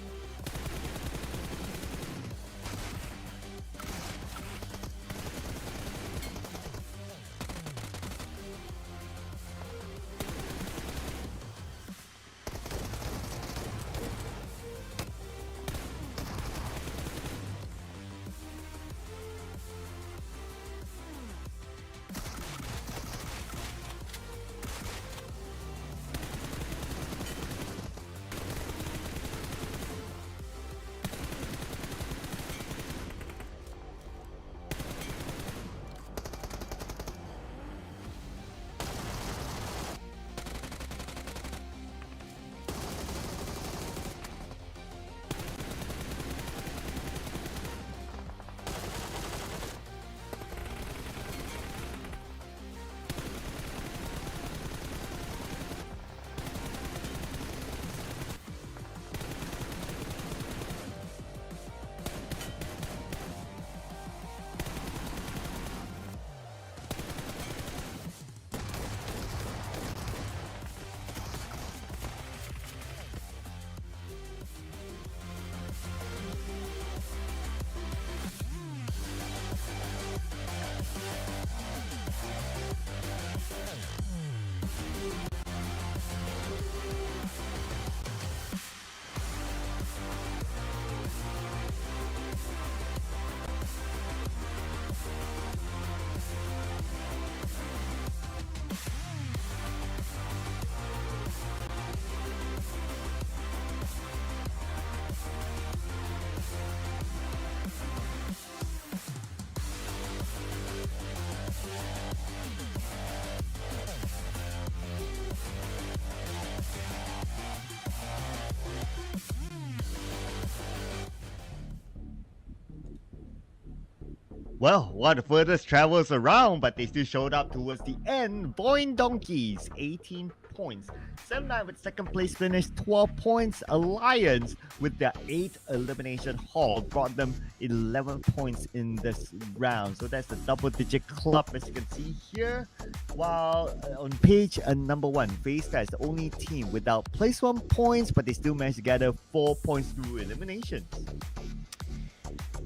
S3: Well, one of the furthest travels around, but they still showed up towards the end. VOIN Donkeys, 18 points. 7-9 with second place finish, 12 points. Alliance with their 8th elimination haul brought them 11 points in this round. So that's the double-digit club, as you can see here. While on page number 1, FAZE is the only team without place 1 points, but they still managed to gather 4 points through eliminations.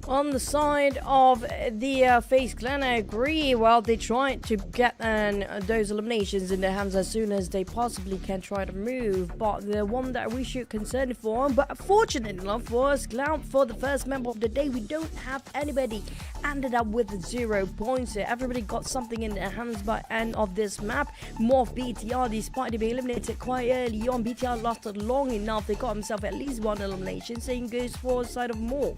S2: On the side of the FAZE clan, I agree. Well, they tried to get those eliminations in their hands as soon as they possibly can try to move. But the one that we should concern for, but fortunate enough for us, Cloud, for the first member of the day, we don't have anybody ended up with 0 points. Everybody got something in their hands by end of this map. MORPH BTR, despite being eliminated quite early on, BTR lasted long enough. They got himself at least 1 elimination. Same goes for the side of MORPH.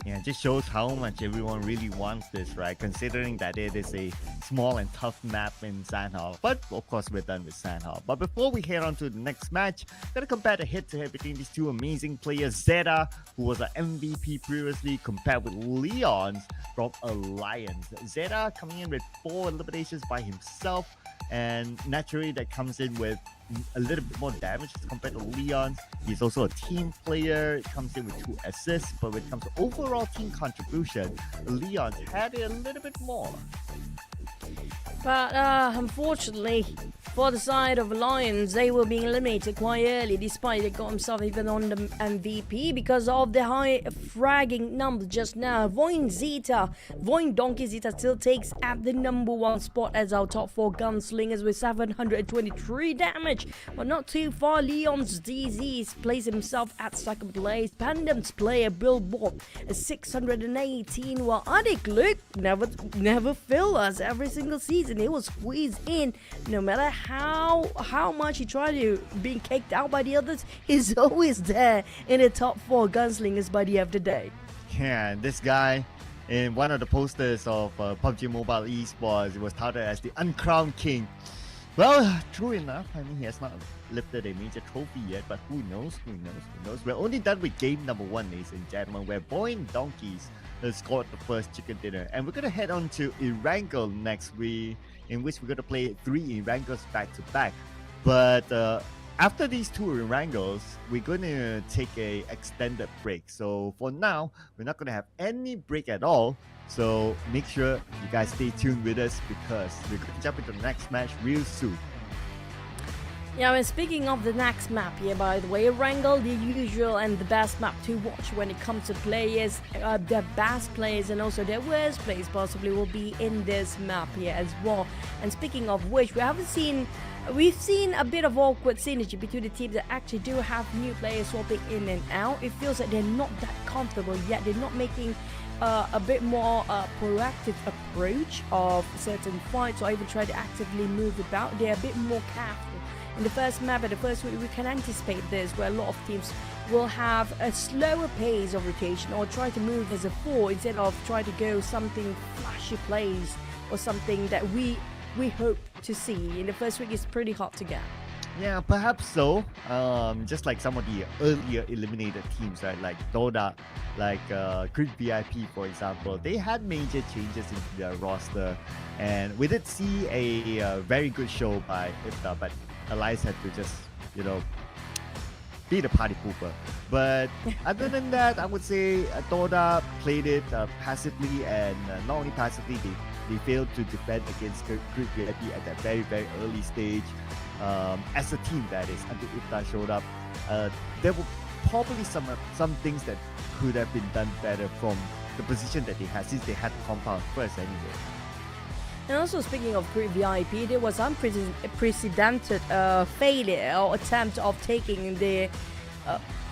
S3: Yeah, it just shows how much everyone really wants this, right? Considering that it is a small and tough map in Sanhok. But of course, we're done with Sanhok. But before we head on to the next match, gotta compare the head-to-head between these two amazing players. Zeta, who was an MVP previously, compared with Leons from Alliance. Zeta coming in with 4 eliminations by himself, and naturally that comes in with a little bit more damage as compared to Leon. He's also a team player, comes in with 2 assists, but when it comes to overall team contribution, Leon had it a little bit more.
S2: But unfortunately, for the side of Lions, they were being eliminated quite early, despite they got himself even on the MVP because of the high fragging number just now. VOIN Donkey Zeta still takes at the number 1 spot as our top 4 gunslingers with 723 damage, but not too far. Leon's DZ plays himself at second place. PANDUM's player Billboard is 618, while Adik Luke never fail us every single season. He will squeeze in no matter how much he tried to being kicked out by the others. He's always there in the top 4 gunslingers by the end of the day.
S3: Yeah, and this guy in one of the posters of PUBG Mobile Esports, it was touted as the uncrowned king. Well, true enough. I mean, he has not lifted a major trophy yet, but who knows? We're only done with game number 1, ladies and gentlemen, where VOIN Donkeys scored the first chicken dinner. And we're going to head on to Erangel next week, in which we're going to play 3 Erangels back to back. But after these 2 Erangels, we're going to take a extended break. So for now, we're not going to have any break at all. So make sure you guys stay tuned with us, because we're going to jump into the next match real soon.
S2: Yeah, and speaking of the next map here, by the way, Erangel, the usual and the best map to watch when it comes to players, their best players and also their worst players possibly will be in this map here as well. And speaking of which, we've seen a bit of awkward synergy between the teams that actually do have new players swapping in and out. It feels like they're not that comfortable yet. They're not making a bit more proactive approach of certain fights or even try to actively move about. They're a bit more careful. In the first map at the first week, we can anticipate this, where a lot of teams will have a slower pace of rotation or try to move as a 4 instead of try to go something flashy plays or something that we hope to see. In the first week, it's pretty hard to get.
S3: Yeah, perhaps so. Just like some of the earlier eliminated teams, right? Like TODAK, like GEEK VIP, for example. They had major changes into their roster, and we did see a very good show by IFTA, but Elias had to just, be the party pooper. But other than that, I would say TODAK played it passively, and not only passively, they failed to defend against GEEK VIP at that very, very early stage. As a team, that is, until IFTA showed up, there were probably some things that could have been done better from the position that they had, since they had the compound first anyway.
S2: And also, speaking of GEEK VIP, there was unprecedented failure or attempt of taking the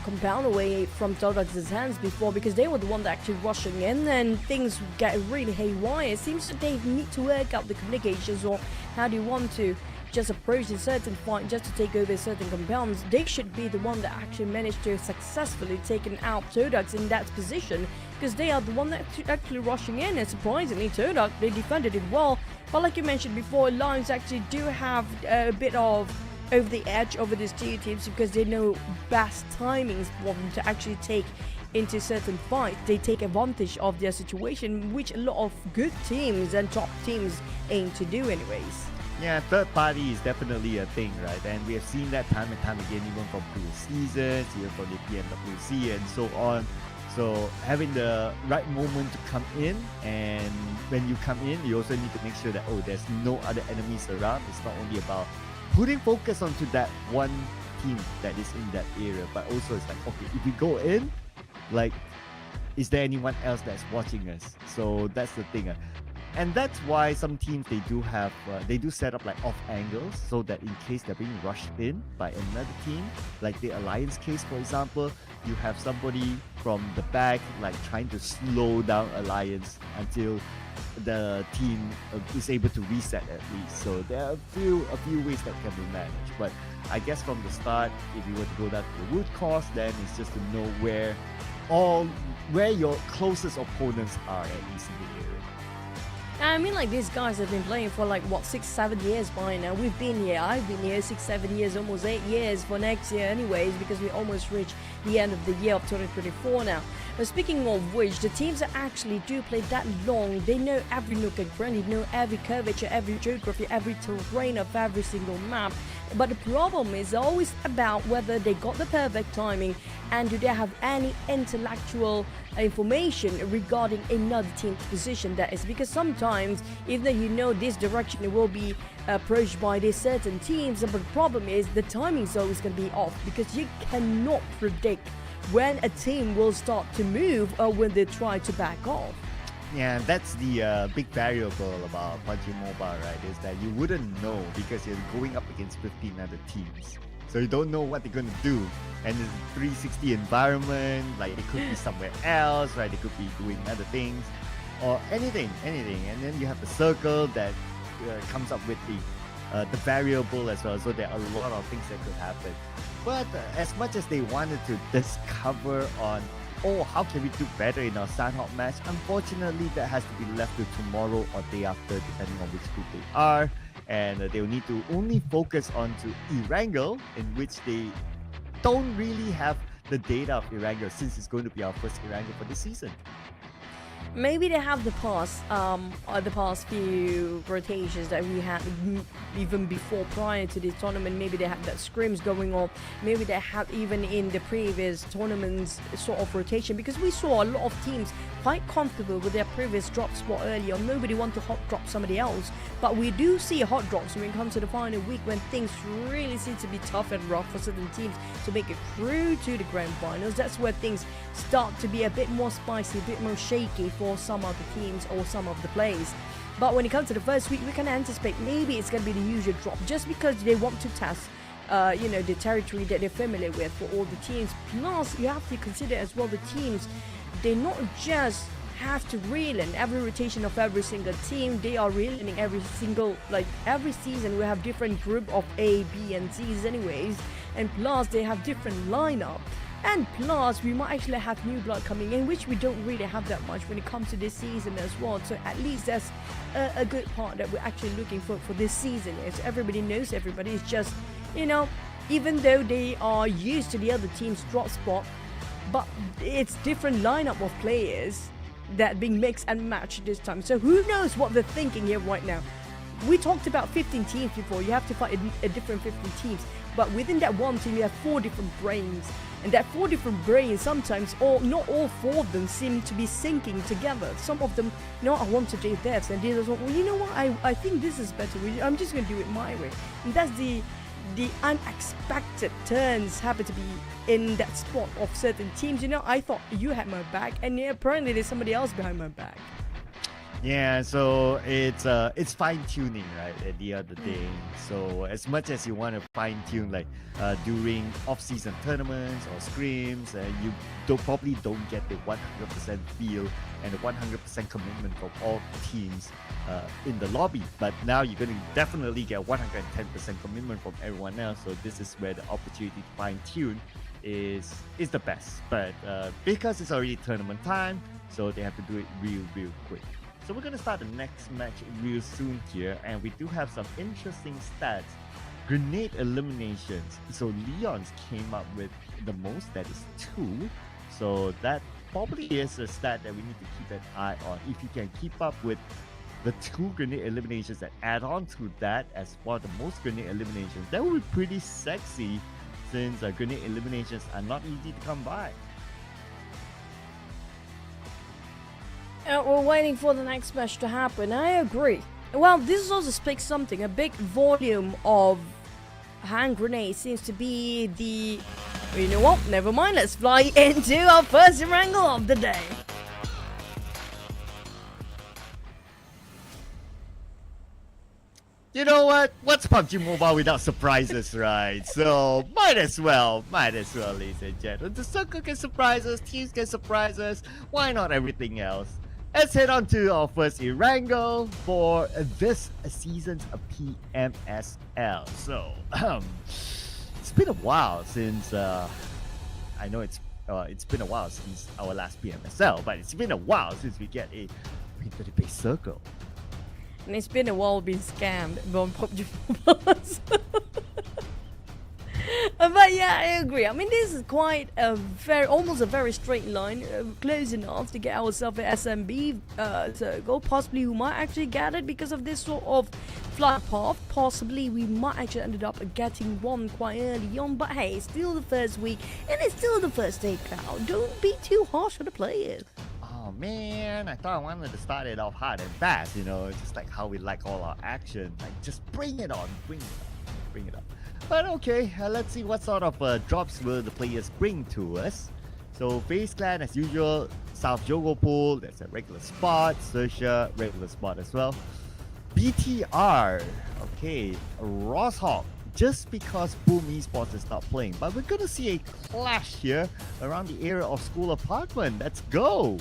S2: compound away from TODAK's hands before, because they were the one that actually rushing in and things get really haywire. It seems that they need to work out the communications or how do you want to just approach a certain fight just to take over certain compounds. They should be the one that actually managed to successfully taken out TODAK in that position, because they are the one that actually rushing in, and surprisingly TODAK, they defended it well. But like you mentioned before, Lions actually do have a bit of over the edge over these 2 teams, because they know best timings for them to actually take into certain fights, they take advantage of their situation, which a lot of good teams and top teams aim to do anyways.
S3: Yeah, third party is definitely a thing, right? And we have seen that time and time again, even from previous seasons, even from the PMWC and so on. So having the right moment to come in, and when you come in, you also need to make sure that, oh, there's no other enemies around. It's not only about putting focus onto that one team that is in that area, but also it's like, okay, if we go in, like, is there anyone else that's watching us? So that's the thing. And that's why some teams, they do set up like off angles, so that in case they're being rushed in by another team, like the Alliance case, for example, you have somebody from the back like trying to slow down Alliance until the team is able to reset at least. So there are a few ways that can be managed. But I guess from the start, if you were to go down to the root cause, then it's just to know where your closest opponents are at least in the area.
S2: I mean, like, these guys have been playing for like, what, 6-7 years by now. I've been here 6-7 years, almost 8 years for next year anyways, because we almost reached the end of the year of 2024 now. But speaking of which, the teams that actually do play that long, they know every nook and cranny, know every curvature, every geography, every terrain of every single map. But the problem is always about whether they got the perfect timing and do they have any intellectual information regarding another team's position. That is because sometimes, even though you know this direction will be approached by these certain teams, but the problem is the timing is always going to be off, because you cannot predict when a team will start to move or when they try to back off.
S3: Yeah, that's the big variable about PUBG Mobile, right? Is that you wouldn't know because you're going up against 15 other teams. So you don't know what they're going to do. And it's a 360 environment, like they could be somewhere else, right? They could be doing other things or anything. And then you have the circle that comes up with the variable as well. So there are a lot of things that could happen. But as much as they wanted to discover on, oh, how can we do better in our Sanhok match? Unfortunately, that has to be left to tomorrow or day after, depending on which group they are. And they'll need to only focus on to Erangel, in which they don't really have the data of Erangel, since it's going to be our first Erangel for this season.
S2: Maybe they have the past few rotations that we had even before, prior to this tournament. Maybe they have that scrims going on. Maybe they have even in the previous tournaments sort of rotation, because we saw a lot of teams quite comfortable with their previous drop spot earlier. Nobody wants to hot drop somebody else, but we do see hot drops when it comes to the final week, when things really seem to be tough and rough for certain teams to make it through to the grand finals. That's where things start to be a bit more spicy, a bit more shaky for some of the teams or some of the plays. But when it comes to the first week, we can anticipate maybe it's going to be the usual drop, just because they want to test the territory that they're familiar with for all the teams. Plus, you have to consider as well the teams, they not just have to relearn every rotation of every single team, they are relearning every season we have different group of A, B and C's anyways, and plus they have different lineup. And plus, we might actually have new blood coming in, which we don't really have that much when it comes to this season as well. So at least that's a good part that we're actually looking for this season. Is everybody knows everybody. It's just, even though they are used to the other team's drop spot, but it's different lineup of players that being mixed and matched this time. So who knows what they're thinking here right now. We talked about 15 teams before. You have to fight a different 15 teams. But within that one team, you have 4 different brains. And that 4 different brains, sometimes, not all 4 of them seem to be syncing together. Some of them, I want to do this. And the others, well, you know what, I think this is better. I'm just going to do it my way. And that's the unexpected turns happen to be in that spot of certain teams. I thought you had my back, and apparently there's somebody else behind my back.
S3: Yeah, so it's fine-tuning, right, at the other day. So as much as you want to fine-tune, like during off-season tournaments or scrims, you probably don't get the 100% feel and the 100% commitment from all teams in the lobby. But now you're going to definitely get 110% commitment from everyone else. So this is where the opportunity to fine-tune is the best. But because it's already tournament time, so they have to do it real quick. So we're going to start the next match real soon here, and we do have some interesting stats. Grenade eliminations. So Leon's came up with the most, that is 2. So that probably is a stat that we need to keep an eye on. If you can keep up with the 2 grenade eliminations that add on to that as one of the most grenade eliminations, that would be pretty sexy, since grenade eliminations are not easy to come by.
S2: We're waiting for the next match to happen. I agree. Well, this also speaks something. A big volume of hand grenades seems to be the... You know what? Never mind. Let's fly into our first Erangel of the day.
S3: You know what? What's PUBG Mobile without surprises, right? So, might as well, ladies and gentlemen. The circle can surprise us, teams can surprise us. Why not everything else? Let's head on to our first Erangel for this season's PMSL. So, it's been a while since, I know it's been a while since our last PMSL, but it's been a while since we get a base circle.
S2: And it's been a while being scammed on PUBG Mobiles. But yeah, I agree. I mean, this is quite almost a very straight line, close enough to get ourselves an SMB circle. Possibly we might actually get it because of this sort of flight path. Possibly we might actually ended up getting one quite early on. But hey, it's still the first week and it's still the first day, Cloud. Don't be too harsh on the players.
S3: Oh man, I thought I wanted to start it off hard and fast, you know, just like how we like all our action. Like, just bring it on, bring it on. But okay, let's see what sort of drops will the players bring to us. So FaZe Clan as usual, South Jogo Pool, that's a regular spot, XERXIA, regular spot as well. BTR, okay, Sanhok, just because Boom Esports is not playing. But we're gonna see a clash here around the area of school apartment. Let's go!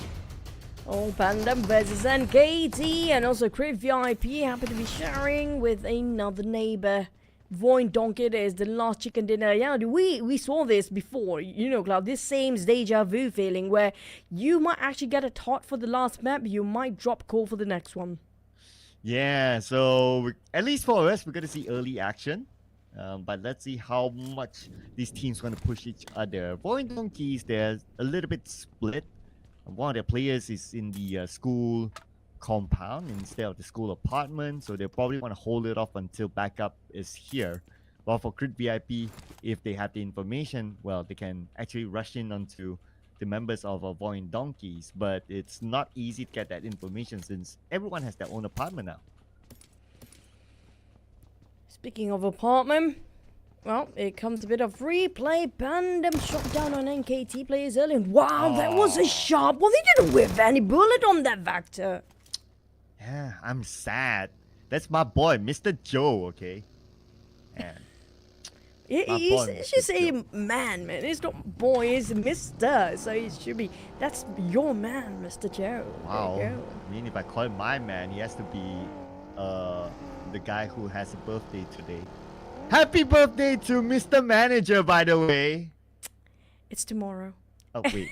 S2: Oh, PANDUM versus NKT, and also Crib VIP happen to be sharing with another neighbor. VOIN Donkey is the last chicken dinner. Yeah, we saw this before, you know, Cloud. This same deja vu feeling where you might actually get a tot for the last map, you might drop call for the next one.
S3: Yeah, so at least for us, we're gonna see early action. But let's see how much these teams want to push each other. VOIN Donkeys, they're a little bit split. One of their players is in the school compound instead of the school apartment, so they probably want to hold it off until backup is here. While for Crit VIP, if they have the information, well, they can actually rush in onto the members of VOIN Donkeys, but it's not easy to get that information since everyone has their own apartment now.
S2: Speaking of apartment, well, it comes a bit of replay. PANDUM shot down on NKT players early. Wow, that was a sharp one. They didn't whip any bullet on that Vector.
S3: Yeah, I'm sad. That's my boy, Mr. Joe, okay? And
S2: It's just a man. It's not boy, it's Mr. So it should be, that's your man, Mr. Joe.
S3: Wow.
S2: There you go.
S3: I mean, if I call him my man, he has to be the guy who has a birthday today. Happy birthday to Mr. Manager, by the way.
S2: It's tomorrow.
S3: Oh, wait.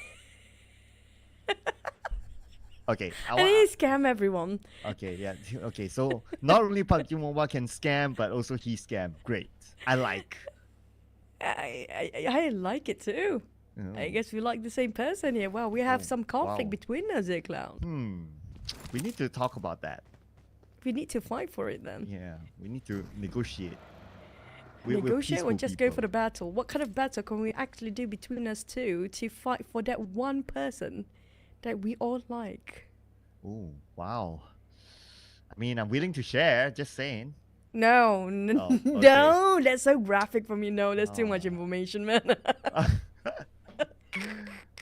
S3: Okay.
S2: And he scam everyone.
S3: Okay, yeah. Okay, so not only PUBG Mobile can scam, but also he scam. Great. I like.
S2: I like it too.
S3: Oh.
S2: I guess we like the same person here. Well, we have some conflict
S3: wow.
S2: between us here, Clown.
S3: We need to talk about that.
S2: We need to fight for it then.
S3: Yeah, we need to negotiate.
S2: Negotiate or
S3: peaceful
S2: just go
S3: people.
S2: for the battle? What kind of battle can we actually do between us two to fight for that one person that we all like?
S3: Oh, wow. I mean, I'm willing to share, just saying.
S2: No,
S3: Oh, okay.
S2: no, that's so graphic from you. No, that's too much information, man.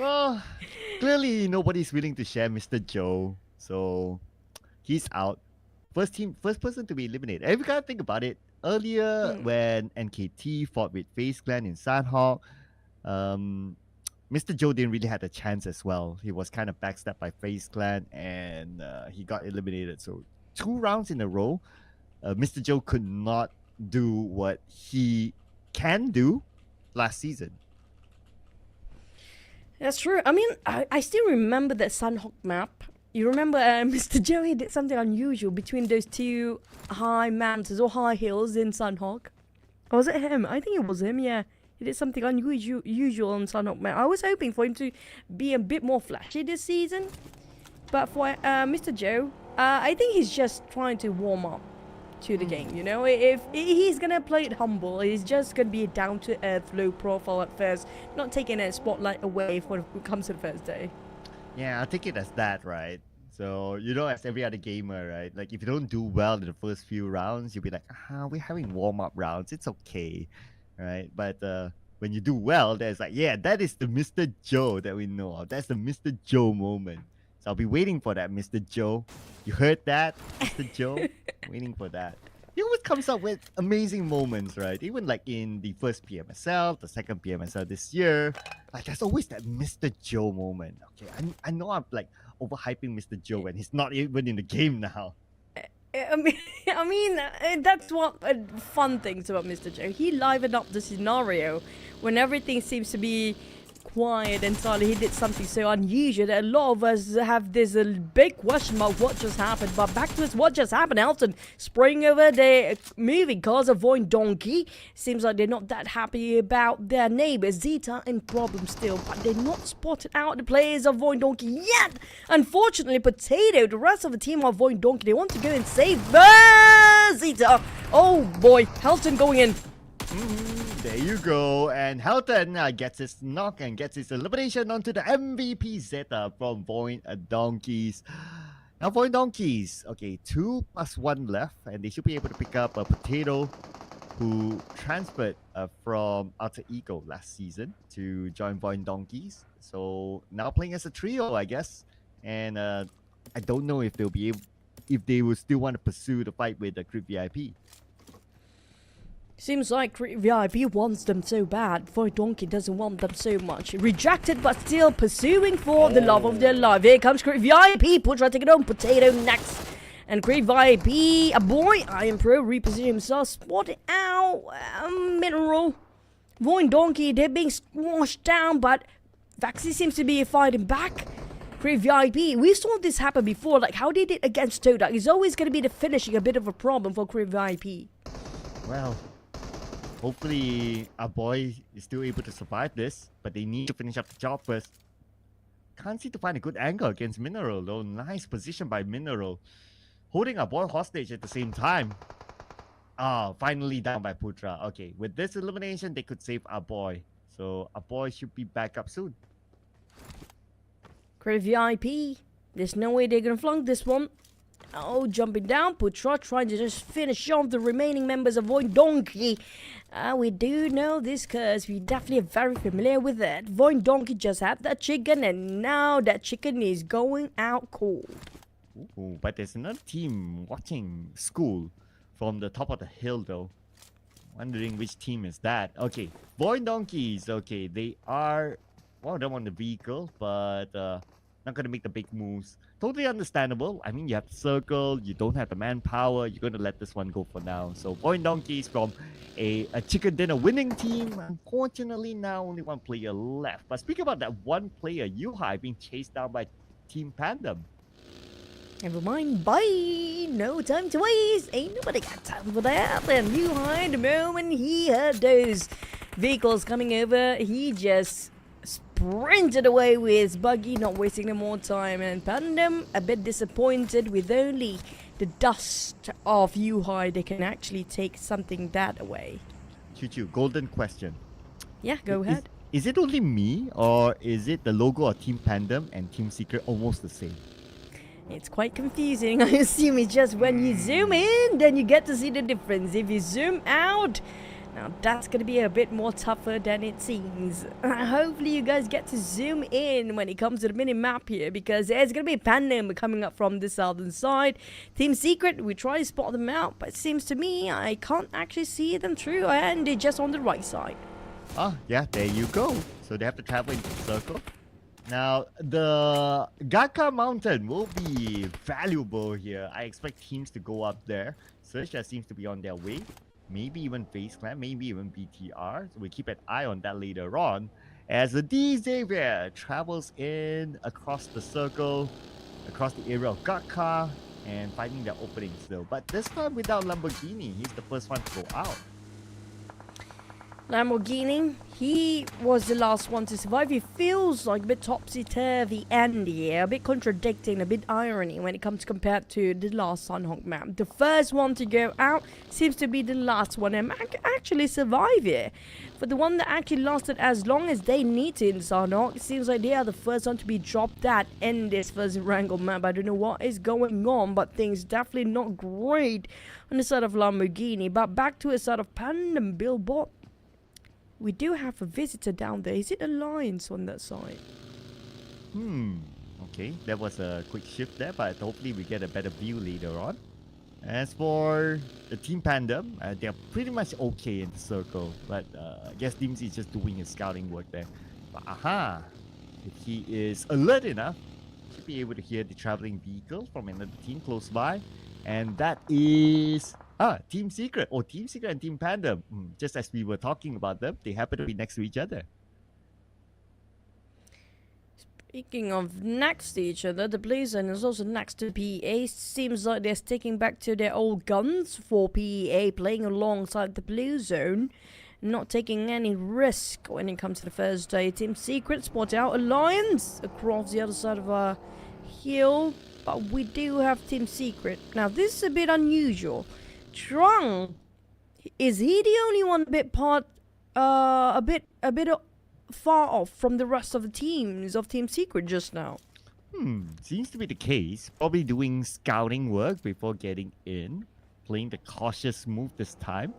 S3: Well, clearly nobody's willing to share Mr. Joe, so he's out. First person to be eliminated. And we gotta think about it. Earlier, when NKT fought with FaZe Clan in Sanhok, Mr. Joe didn't really have a chance as well. He was kind of backstabbed by FaZe Clan and he got eliminated. So 2 rounds in a row, Mr. Joe could not do what he can do last season.
S2: That's true. I mean, I still remember that Sanhok map. You remember Mr. Joey did something unusual between those 2 high mountains or high hills in Sanhok? Or was it him? I think it was him, yeah. He did something unusual on Sanhok, man. I was hoping for him to be a bit more flashy this season. But for Mr. Joe, I think he's just trying to warm up to the game, you know? If he's gonna play it humble, he's just gonna be a down-to-earth, low profile at first, not taking a spotlight away when it comes to the first day.
S3: Yeah, I'll take it as that, right? So, you know, as every other gamer, right? Like, if you don't do well in the first few rounds, you'll be like, we're having warm-up rounds. It's okay, right? But when you do well, there's like, yeah, that is the Mr. Joe that we know of. That's the Mr. Joe moment. So I'll be waiting for that, Mr. Joe. You heard that, Mr. Joe? Waiting for that. He always comes up with amazing moments, right? Even like in the first PMSL, the second PMSL this year, like there's always that Mr. Joe moment. Okay, I know I'm like overhyping Mr. Joe when he's not even in the game now.
S2: I mean, that's what fun things about Mr. Joe. He livened up the scenario when everything seems to be quiet and suddenly he did something so unusual that a lot of us have this big question mark what just happened. But back to us, what just happened? Elton spraying over the moving cars of VOIN Donkey. Seems like they're not that happy about their neighbors. Zeta in problem still, but they're not spotted out the players of VOIN Donkey yet. Unfortunately, Potato, the rest of the team of VOIN Donkey, they want to go and save Zeta. Oh boy, Helton going in.
S3: There you go, and Helton gets his knock and gets his elimination onto the MVP Zeta from VOIN Donkeys. Now VOIN Donkeys, okay, 2+1 left, and they should be able to pick up a Potato who transferred from Alter Ego last season to join VOIN Donkeys. So now playing as a trio, I guess, and I don't know if they'll be able, if they will still want to pursue the fight with the Crypt VIP.
S2: Seems like VIP wants them so bad. VOIN Donkey doesn't want them so much. Rejected, but still pursuing for the love of their life. Here comes Crypt VIP. Putra taking on Potato next. And Crypt VIP, a boy, Iron Pro, repositioning himself. Spotted out. Mineral. VOIN Donkey, they're being squashed down, but Vaxi seems to be fighting back. Crypt VIP, we saw this happen before. Like, how they did against TODAK. It's always going to be the finishing a bit of a problem for Crypt VIP.
S3: Well, hopefully our boy is still able to survive this, but they need to finish up the job first. Can't seem to find a good angle against Mineral though. Nice position by Mineral. Holding our boy hostage at the same time. Finally down by Putra. Okay, with this elimination, they could save our boy. So our boy should be back up soon.
S2: Crypt VIP, there's no way they're gonna flunk this one. Oh, jumping down, Putra trying to just finish off the remaining members of VOIN Donkey. We do know this because we definitely are very familiar with it. VOIN Donkey just had that chicken and now that chicken is going out cold.
S3: Ooh, but there's another team watching school from the top of the hill though. Wondering which team is that. Okay, VOIN Donkeys. Okay, they are one of them on the vehicle, but not gonna make the big moves. Totally understandable. I mean, you have the circle, you don't have the manpower, you're gonna let this one go for now. So VOIN Donkeys from a chicken dinner winning team. Unfortunately, now only one player left. But speaking about that one player, Yuhai being chased down by Team PANDUM.
S2: Never mind, bye. No time to waste. Ain't nobody got time for that. And Yuhai, the moment he heard those vehicles coming over, he just sprinted away with his buggy, not wasting no more time. And PANDUM a bit disappointed with only the dust of Yuhai. They can actually take something that away.
S3: Choo-choo, golden question.
S2: Yeah, go ahead.
S3: Is it only me, or is it the logo of Team PANDUM and Team Secret almost the same?
S2: It's quite confusing. I assume it's just when you zoom in, then you get to see the difference. If you zoom out, now that's going to be a bit more tougher than it seems. Hopefully you guys get to zoom in when it comes to the mini-map here, because there's going to be a PANDUM coming up from the southern side. Team Secret, we try to spot them out, but it seems to me I can't actually see them through, and they're just on the right side.
S3: Ah, yeah, there you go. So they have to travel into the circle. Now, the Gaka Mountain will be valuable here. I expect teams to go up there. XERXIA seems to be on their way. Maybe even FAZE Clan, maybe even BTR. So we keep an eye on that later on. As the D Xavier travels in across the circle, across the area of Gaka, and finding their openings though. But this time without Lamborghini, he's the first one to go out.
S2: Lamborghini, he was the last one to survive. He feels like a bit topsy-turvy end here, a bit contradicting, a bit irony when it comes compared to the last Sanhok map. The first one to go out seems to be the last one and actually survive here. For the one that actually lasted as long as they need to in Sanhok, it seems like they are the first one to be dropped at in this first Erangel map. I don't know what is going on, but things definitely not great on the side of Lamborghini. But back to a side of PANDUM Billboard. We do have a visitor down there. Is it Alliance on that side?
S3: Okay, that was a quick shift there, but hopefully we get a better view later on. As for the Team PANDUM, they're pretty much okay in the circle, but I guess Dimsy is just doing his scouting work there. But if he is alert enough, he should be able to hear the traveling vehicle from another team close by, and that is Team Secret, or Team Secret and Team PANDUM. Just as we were talking about them, they happen to be next to each other.
S2: Speaking of next to each other, the Blue Zone is also next to PEA. Seems like they're sticking back to their old guns for PEA, playing alongside the Blue Zone, not taking any risk when it comes to the first day. Team Secret spot out Alliance across the other side of a hill, but we do have Team Secret. Now this is a bit unusual. Trung, is he the only one a bit far off from the rest of the teams of Team Secret just now?
S3: Seems to be the case. Probably doing scouting work before getting in, playing the cautious move this time.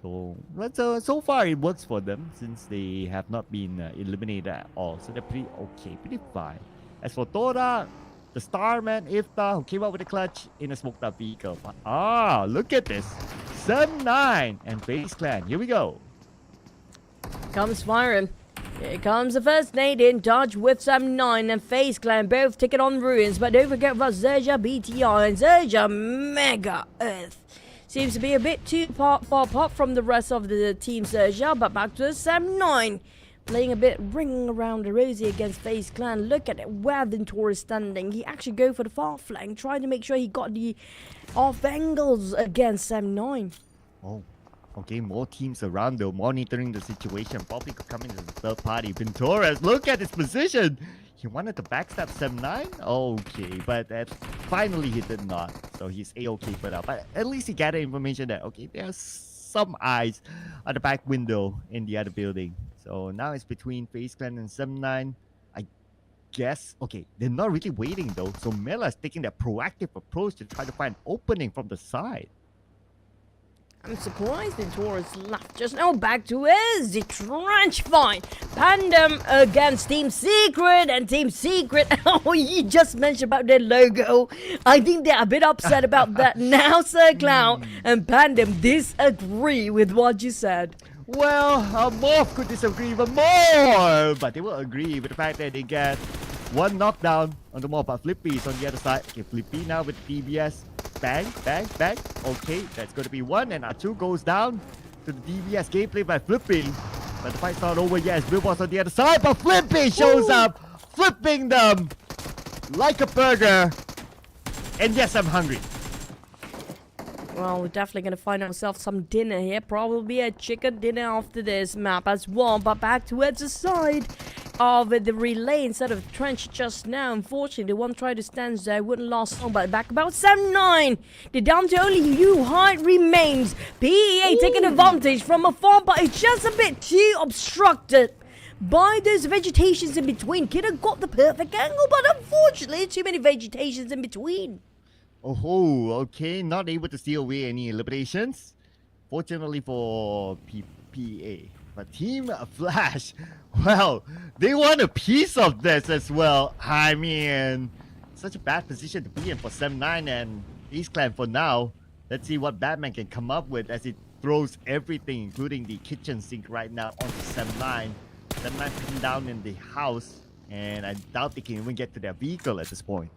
S3: So so far it works for them since they have not been eliminated at all. So they're pretty okay, pretty fine. As for TODAK, the Starman Ifta, who came up with a clutch in a smoked up vehicle. But, look at this. 7-9 and FaZe Clan. Here we go.
S2: Comes firing. Here comes the first nade in. Dodge with 7-9 and FaZe Clan both taking on Ruins. But don't forget about XERXIA BTR and XERXIA Mega Earth. Seems to be a bit too far apart from the rest of the team XERXIA. But back to the 7-9. Playing a bit ring around the rosy against FaZe Clan. Look at it, where Ventura is standing. He actually go for the far flank, trying to make sure he got the off angles against 7-9.
S3: Oh, okay, more teams around though, monitoring the situation. Probably could come in as a third party. Ventura, look at his position. He wanted to backstab 7-9? Okay, but finally he did not. So he's A-okay for now. But at least he gathered information that, okay, there's some eyes at the back window in the other building. So now it's between FaZe Clan and 7-9. I guess, okay, they're not really waiting though. So Mela is taking that proactive approach to try to find an opening from the side.
S2: I'm surprised Ventura's left just now. Back to his the trench fight. PANDUM against Team Secret, and Team Secret. Oh, you just mentioned about their logo. I think they're a bit upset about that now, Sir Cloud. And PANDUM disagree with what you said.
S3: Well, MORPH could disagree even more, but they will agree with the fact that they get one knockdown on the MORPH, but Flippy is on the other side. Okay, Flippy now with DBS. Bang, bang, bang. Okay, that's going to be one, and Achu goes down to the DBS gameplay by Flippy. But the fight's not over yet. Billboard's on the other side, but Flippy shows up, flipping them like a burger. And yes, I'm hungry.
S2: Well, we're definitely going to find ourselves some dinner here. Probably a chicken dinner after this map as well. But back towards the side of the relay instead of the trench just now. Unfortunately, the one tried to stand there. Wouldn't last long. But back about 7-9. They're down to only you. Height remains. PEA taking advantage from afar. But it's just a bit too obstructed by those vegetations in between. Could have got the perfect angle. But unfortunately, too many vegetations in between.
S3: Oh, okay. Not able to steal away any eliminations. Fortunately for PPA. But Team Flash, well, they want a piece of this as well. I mean, such a bad position to be in for 7-9 and FaZe Clan for now. Let's see what Batman can come up with as he throws everything, including the kitchen sink right now, onto 7-9. 7-9 pinned down in the house, and I doubt they can even get to their vehicle at this point.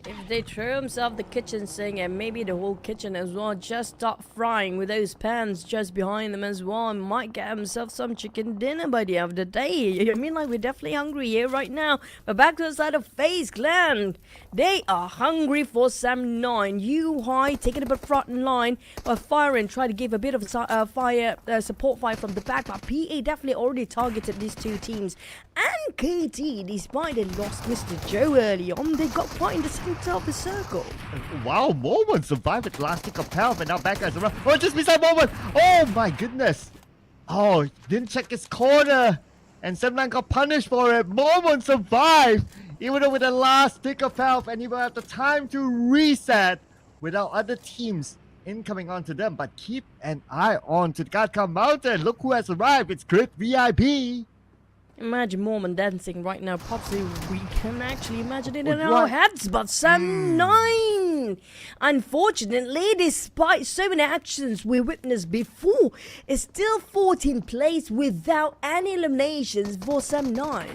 S2: If they throw themselves the kitchen sink and maybe the whole kitchen as well, just start frying with those pans just behind them as well, and might get themselves some chicken dinner by the end of the day. I mean, like, we're definitely hungry here right now. But back to the side of FaZe Clan, they are hungry for some 9. U-High taking up a front line by firing, try to give a bit of support fire from the back, but PA definitely already targeted these two teams. And KT, despite they lost Mr. Joe early on, they got quite in the center of the circle.
S3: Wow, Moment survived with last tick of health, and now back guys around. Oh, just beside Moment. Oh my goodness. Oh, didn't check his corner, and 7-9 got punished for it. Moment survived, even though with the last tick of health, and he will have the time to reset without other teams incoming onto them. But keep an eye on to the Gadka Mountain. Look who has arrived. It's Crit VIP.
S2: Imagine Mormon dancing right now. Possibly we can actually imagine it in our heads, but Sam 9! Unfortunately, despite so many actions we witnessed before, it's still 14th place without any eliminations for Sam 9.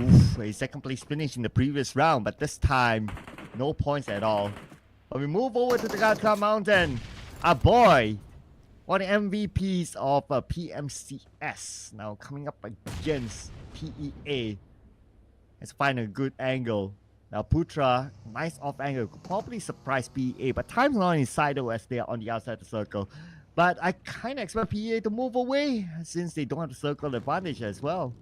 S3: Oof, a second place finish in the previous round, but this time, no points at all. But we move over to the Gadka Mountain. Our boy, one of the MVPs of PMCS, now coming up against PEA. Let's find a good angle. Now Putra, nice off angle, could probably surprise PEA, but time's not on his side though, as they are on the outside of the circle. But I kind of expect PEA to move away since they don't have the circle advantage as well.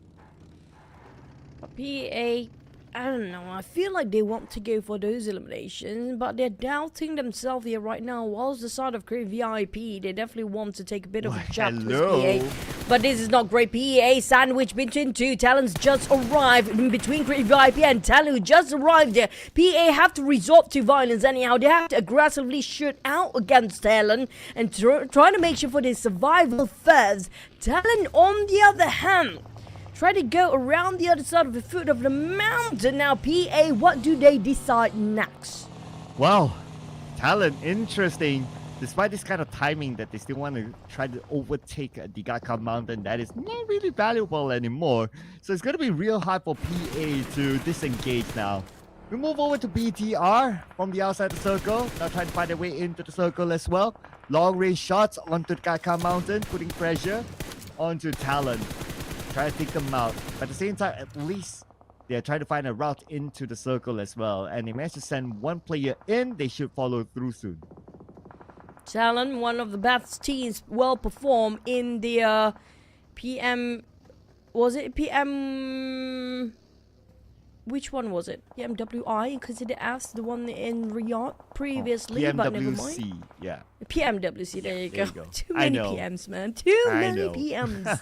S2: But PEA, I don't know, I feel like they want to go for those eliminations, but they're doubting themselves here right now. Whilst the side of Great VIP, they definitely want to take a bit of a jab with PEA. But this is not great. PEA sandwich between two talents just arrived in between Great VIP and Talon, who just arrived there. PEA have to resort to violence anyhow. They have to aggressively shoot out against Talon and trying to make sure for their survival first. Talon, on the other hand, try to go around the other side of the foot of the mountain. Now, PA, what do they decide next?
S3: Wow, Talon, interesting. Despite this kind of timing that they still want to try to overtake the Gadka Mountain, that is not really valuable anymore. So it's going to be real hard for PA to disengage now. We move over to BTR from the outside the circle. Now trying to find their way into the circle as well. Long range shots onto the Gadka Mountain, putting pressure onto Talon. Try to take them out, but at the same time, at least they're trying to find a route into the circle as well, and they managed to send one player in. They should follow through soon.
S2: Talon, one of the best teams, well performed in the PM. Was it PM? Which one was it? PMWI, considered as the one in Riyadh previously,
S3: PMWC,
S2: but never mind.
S3: Yeah.
S2: PMWC, there you go. Too many PMs, man. Too many PMs.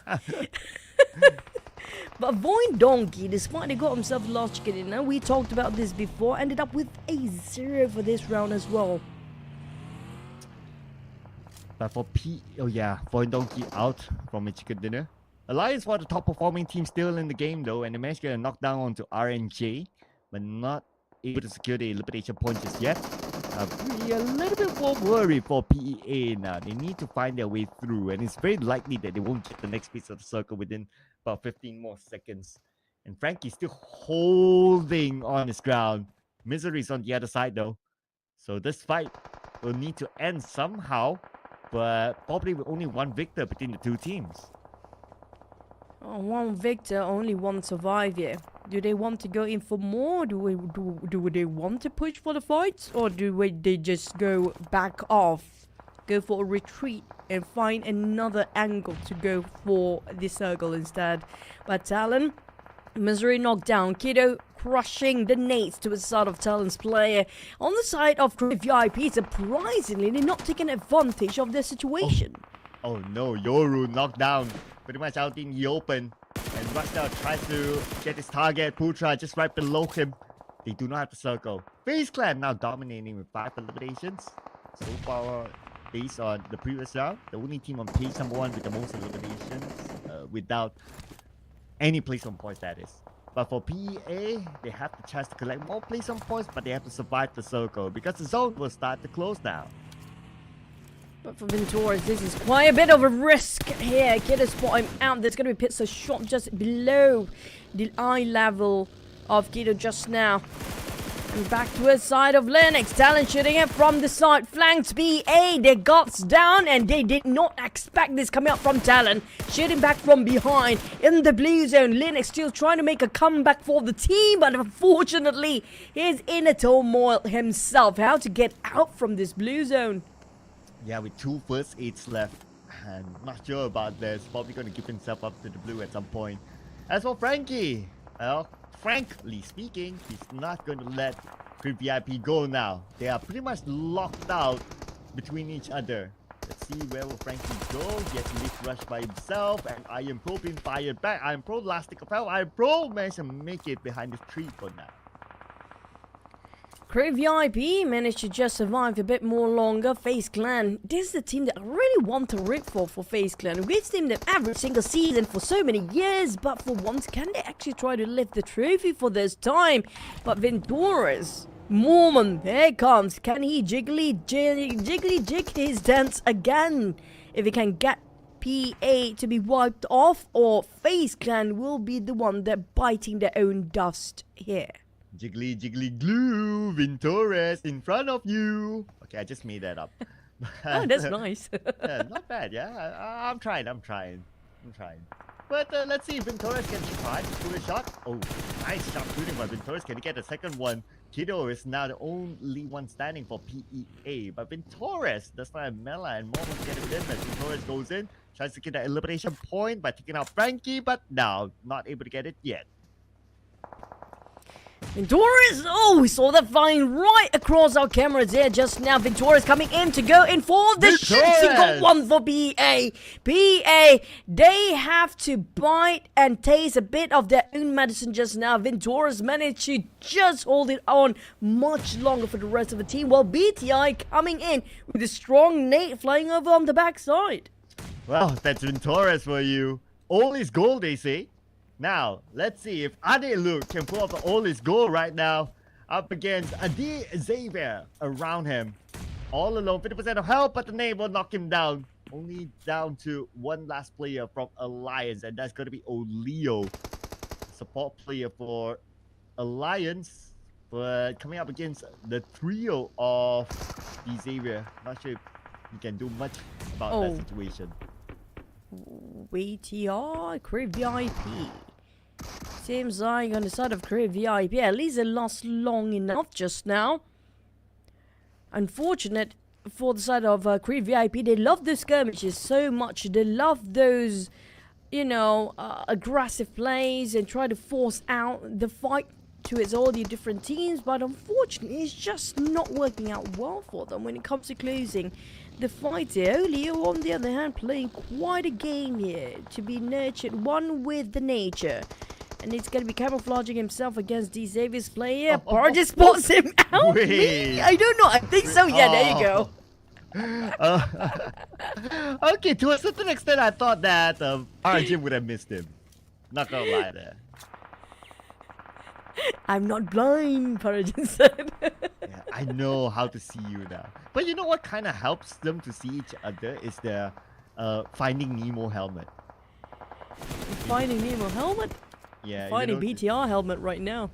S2: But VOIN Donkey, despite they got himself last chicken dinner, we talked about this before, ended up with a 0 for this round as well.
S3: But for VOIN Donkey out from a chicken dinner. Alliance was the top performing team still in the game though, and they managed to get a knockdown onto RNJ, but not able to secure the elimination point just yet. We're a little bit more worried for PEA now. They need to find their way through, and it's very likely that they won't get the next piece of the circle within about 15 more seconds. And Frankie's still holding on his ground. Misery's on the other side though. So this fight will need to end somehow, but probably with only one victor between the two teams.
S2: Oh, one victor, only one survivor. Do they want to go in for more? Do they want to push for the fights? Or they just go back off, go for a retreat and find another angle to go for the circle instead? But Talon, Misery knocked down. Kiddo crushing the nades to the side of Talon's player. On the side of VIP, surprisingly, they're not taking advantage of their situation.
S3: Oh no, Yoru knocked down, pretty much out in the open. And Rushdell tries to get his target, Putra just right below him. They do not have the circle. FaZe Clan now dominating with 5 eliminations. So far, based on the previous round, the only team on page number 1 with the most eliminations without any place on points, that is. But for PEA, they have the chance to collect more place on points, but they have to survive the circle because the zone will start to close now.
S2: But for Venturas, this is quite a bit of a risk here. Kiddo spot him out. There's going to be pits of shot just below the eye level of Kiddo just now. And back to the side of Linux. Talon shooting it from the side. Flanks BA. Their guards down. And they did not expect this coming up from Talon. Shooting back from behind. In the blue zone. Linux still trying to make a comeback for the team. But unfortunately, he's in a turmoil himself. How to get out from this blue zone?
S3: Yeah, with 2 first aids left. And not sure about this. Probably going to give himself up to the blue at some point. As for Frankie, well, frankly speaking, he's not going to let Crib VIP go now. They are pretty much locked out between each other. Let's see where will Frankie go. He has to leave rush by himself, and Iron Pro being fired back. Iron Pro last stick of hell. Iron Pro managed to make it behind the tree for now.
S2: Crib VIP managed to just survive a bit more longer. FaZe Clan, this is the team that I really want to root for FaZe Clan. We've seen them every single season for so many years, but for once, can they actually try to lift the trophy for this time? But Venturas, Mormon, there it comes. Can he jiggly jig his dance again? If he can get PA to be wiped off, or FaZe Clan will be the one that biting their own dust here.
S3: Jiggly, jiggly, glue, Ventores in front of you. Okay, I just made that up.
S2: Oh, that's nice.
S3: Yeah, not bad, yeah. I'm trying. But let's see if Ventores can try to shoot a shot. Oh, nice shot shooting by Ventores. Can he get the second one? Kiddo is now the only one standing for PEA. But Ventores does not have Mela, and Mormon get it in as Ventores goes in. Tries to get that elimination point by taking out Frankie, but now not able to get it yet.
S2: Venturas, oh, we saw that flying right across our cameras there just now. Venturas coming in to go in for the shots. He got one for BA. BA, they have to bite and taste a bit of their own medicine just now. Venturas managed to just hold it on much longer for the rest of the team, while BTI coming in with a strong nade flying over on the backside.
S3: Well, that's Venturas for you. All is gold, they say. Now, let's see if Ade Luke can pull off the oldest goal right now up against Adi Xavier around him. All alone, 50% of health, but the name will knock him down. Only down to one last player from Alliance, and that's going to be Oleo. Support player for Alliance, but coming up against the trio of Xavier. Not sure if he can do much about that situation.
S2: VTR, Crib VIP. Seems like on the side of Crib VIP, at least it lasts long enough just now. Unfortunate for the side of Crib VIP, they love those skirmishes so much. They love those, you know, aggressive plays and try to force out the fight towards all the different teams. But unfortunately, it's just not working out well for them when it comes to closing the fight here. Oleo, on the other hand, playing quite a game here to be nurtured, one with the nature. And he's going to be camouflaging himself against D. Xavier's player. Barges spots him out. I don't know. I think so. Yeah, there you go.
S3: Okay, to a certain extent, I thought that RJ would have missed him. Not gonna lie there.
S2: I'm not blind, Parajan said.
S3: Yeah, I know how to see you now. But you know what kind of helps them to see each other is the Finding Nemo helmet.
S2: Finding Nemo helmet?
S3: Yeah,
S2: Finding BTR helmet right now.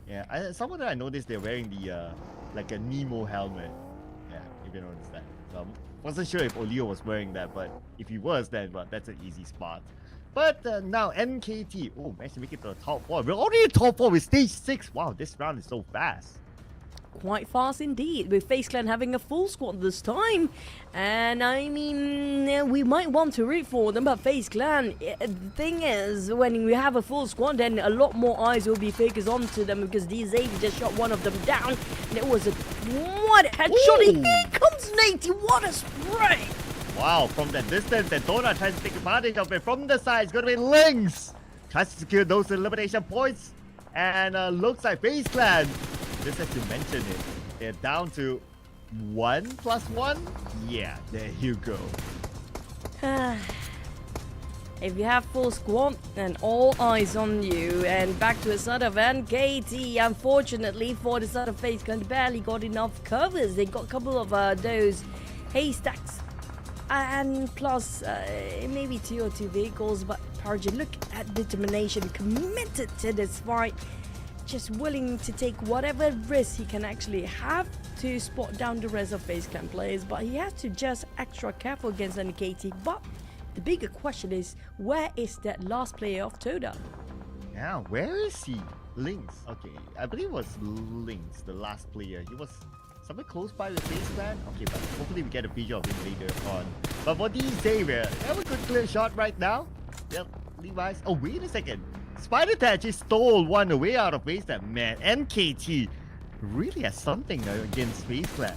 S3: Yeah, someone that I noticed they're wearing the like a Nemo helmet. Yeah, if you notice that. So I wasn't sure if Oleo was wearing that, but if he was, then well, that's an easy spot. But now NKT, oh, managed to make it to the top 4. We're already in top 4 with stage 6. Wow, this round is so fast.
S2: Quite fast indeed, with FaZe Clan having a full squad this time. And I mean, we might want to root for them, but FaZe Clan, the thing is, when we have a full squad, then a lot more eyes will be focused onto them, because DZAV just shot one of them down. And it was a what headshot. Here comes Nate, what a spray!
S3: Wow, from that distance, and TODAK tries to take advantage of it from the side. It's going to be Lynx. Tries to secure those elimination points. And looks like FaZe Clan, just as you mentioned it, they're down to 1+1. Yeah, there you go.
S2: If you have full squad, then all eyes on you. And back to the side of NKT. Unfortunately, for the side of FaZe Clan, they barely got enough covers. They got a couple of those haystacks. And plus, maybe 2 or 2 vehicles. But Parja, look at determination, committed to this fight. just willing to take whatever risk he can actually have to spot down the rest of FaZe Clan players, but he has to just extra careful against NKT. But the bigger question is, where is that last player of TODAK?
S3: Yeah, where is he? Lynx. Okay, I believe it was Lynx, the last player. He was somewhere close by the FaZe Clan. Okay, but hopefully we get a visual of him later on. But for these Xavier, have a good clear shot right now. Yep, Levi's. Oh, wait a second. Spider just stole one away out of FaZe Clan. Man, NKT really has something against FaZe Clan.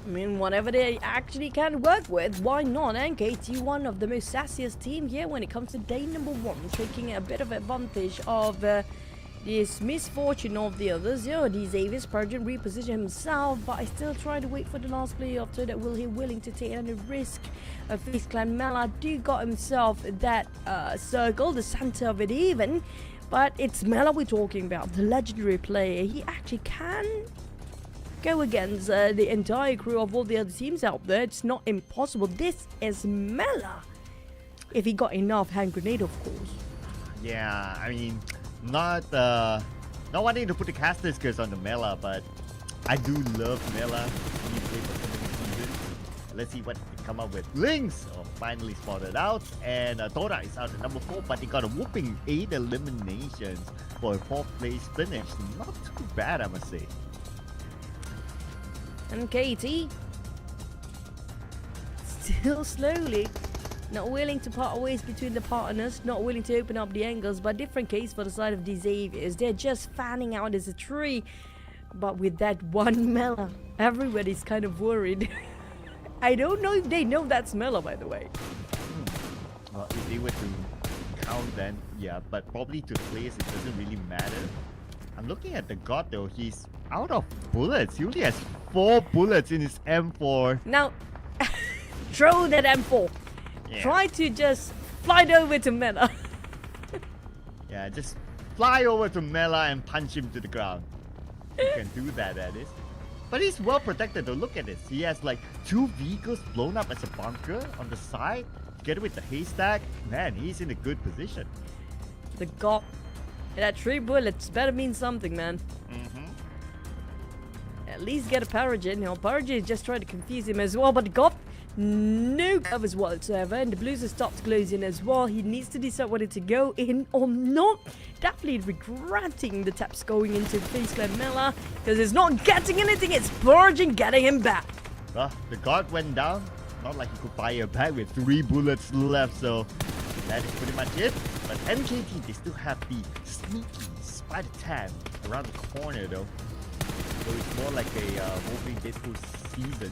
S2: I mean, whatever they actually can work with, why not? NKT, one of the most sassiest team here when it comes to day number 1, taking a bit of advantage of this misfortune of the others. Yeah, these Avis Purgeon reposition himself, but I still try to wait for the last player of TODAK. Will he willing to take any risk? FaZe Clan Mela do got himself that circle, the center of it even, but it's Mela we're talking about, the legendary player. He actually can go against the entire crew of all the other teams out there. It's not impossible. This is Mela, if he got enough hand grenade, of course.
S3: Yeah, I mean, not wanting to put the caster's curse on the Mela, but I do love Mela. He played for so many seasons. Let's see what they come up with. Lynx finally spotted out, and TODAK is out at number 4, but he got a whooping 8 eliminations for a 4th place finish. Not too bad, I must say.
S2: And KT still slowly not willing to part ways between the partners, not willing to open up the angles, but different case for the side of these Xaviers. They're just fanning out as a tree, but with that one Mela, everybody's kind of worried. I don't know if they know that's Mela, by the way.
S3: Well, if they were to count, then yeah, but probably to players it doesn't really matter. I'm looking at the God though, he's out of bullets. He only has 4 bullets in his M4.
S2: Now, throw that M4.
S3: Yeah.
S2: Try to just fly over to Mela.
S3: Yeah, just fly over to Mela and punch him to the ground. You can do that is. But he's well protected though, look at this. He has like 2 vehicles blown up as a bunker on the side. Together with the haystack, man, he's in a good position.
S2: The God. That 3 bullets better mean something, man. At least get a Paragen. You know, Paragen is just trying to confuse him as well, but got no covers whatsoever, and the Blues have stopped closing as well. He needs to decide whether to go in or not. Definitely regretting the taps going into FaZe Clan Mela, because it's not getting anything, it's Paragen getting him back.
S3: Well, the God went down. Not like he could fire back with 3 bullets left, so that is pretty much it. But NKT, they still have the sneaky Spider Tan around the corner though. So it's more like a Wolverine Deadpool season.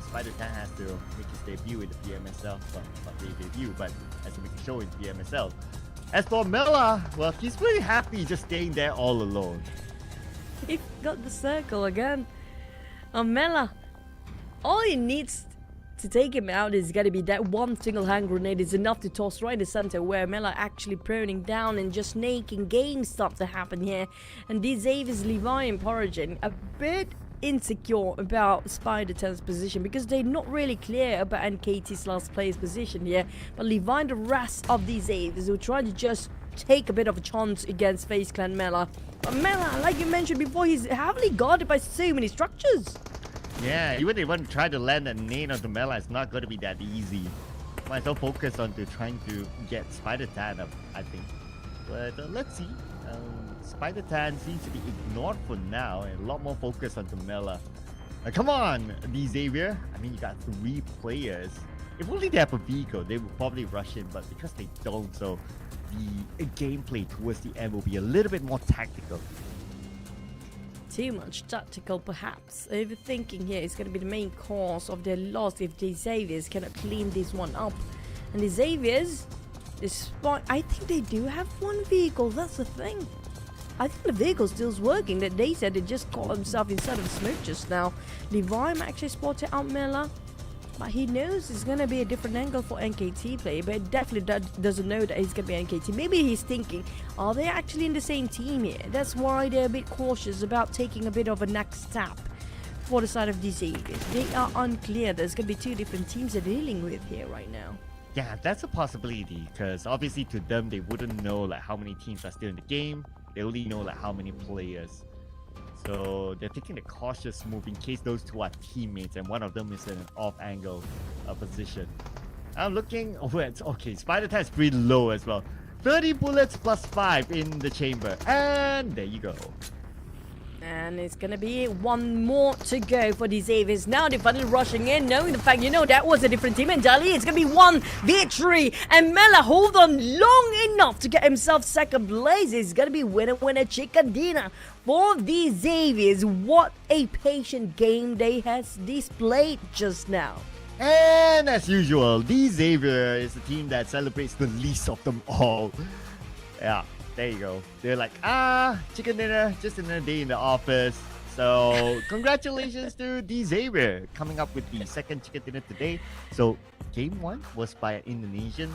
S3: Spider Tan has to make his debut in the PMSL. Well, not really debut, but has to make a show in PMSL. As for Mela, well, he's really happy just staying there all alone.
S2: He got the circle again. Mela, all he needs to take him out is gonna be that one single hand grenade is enough to toss right in the center, where Mela actually proning down and just making game stuff to happen here. And these Avis, Levi and Paragen a bit insecure about Spider-Tan's position, because they're not really clear about NKT's last player's position here. But Levi and the rest of these Avis will try to just take a bit of a chance against FaZe Clan Mela. But Mela, like you mentioned before, he's heavily guarded by so many structures.
S3: Yeah, even if you want to try to land a nade onto Mela, it's not going to be that easy. Might as well focus on to trying to get Spider-Tan up, I think. But let's see. Spider-Tan seems to be ignored for now, and a lot more focus onto Mela. Come on, D Xavier. I mean, you got 3 players. If only they have a vehicle, they would probably rush in, but because they don't, so the gameplay towards the end will be a little bit more tactical.
S2: Too much tactical, perhaps. Overthinking here is going to be the main cause of their loss if the Xaviers cannot clean this one up. And the Xaviers, despite, I think they do have 1 vehicle, that's the thing. I think the vehicle still's working. That they said they just caught himself inside of smoke just now. Levi actually spotted out Mela, but he knows it's gonna be a different angle for NKT play, but definitely doesn't know that he's gonna be NKT. Maybe he's thinking, are they actually in the same team here? That's why they're a bit cautious about taking a bit of a next step for the side of these Avis. They are unclear. There's gonna be 2 different teams they're dealing with here right now.
S3: Yeah, that's a possibility, because obviously to them they wouldn't know like how many teams are still in the game. They only know like how many players. So they're taking the cautious move in case those two are teammates and one of them is in an off-angle position. I'm looking over at, okay, Spider Tag's pretty low as well. 30 bullets plus 5 in the chamber. And there you go.
S2: And it's gonna be one more to go for the Xaviers. Now they're finally rushing in, knowing the fact, that was a different team entirely. It's gonna be one victory. And Mela hold on long enough to get himself second place. It's gonna be winner chicken dinner for the Xaviers. What a patient game they has displayed just now.
S3: And as usual, the Xavier is the team that celebrates the least of them all. Yeah. There you go. They're like, chicken dinner, just another day in the office. So, congratulations to the Xavier coming up with the second chicken dinner today. So, game 1 was by an Indonesian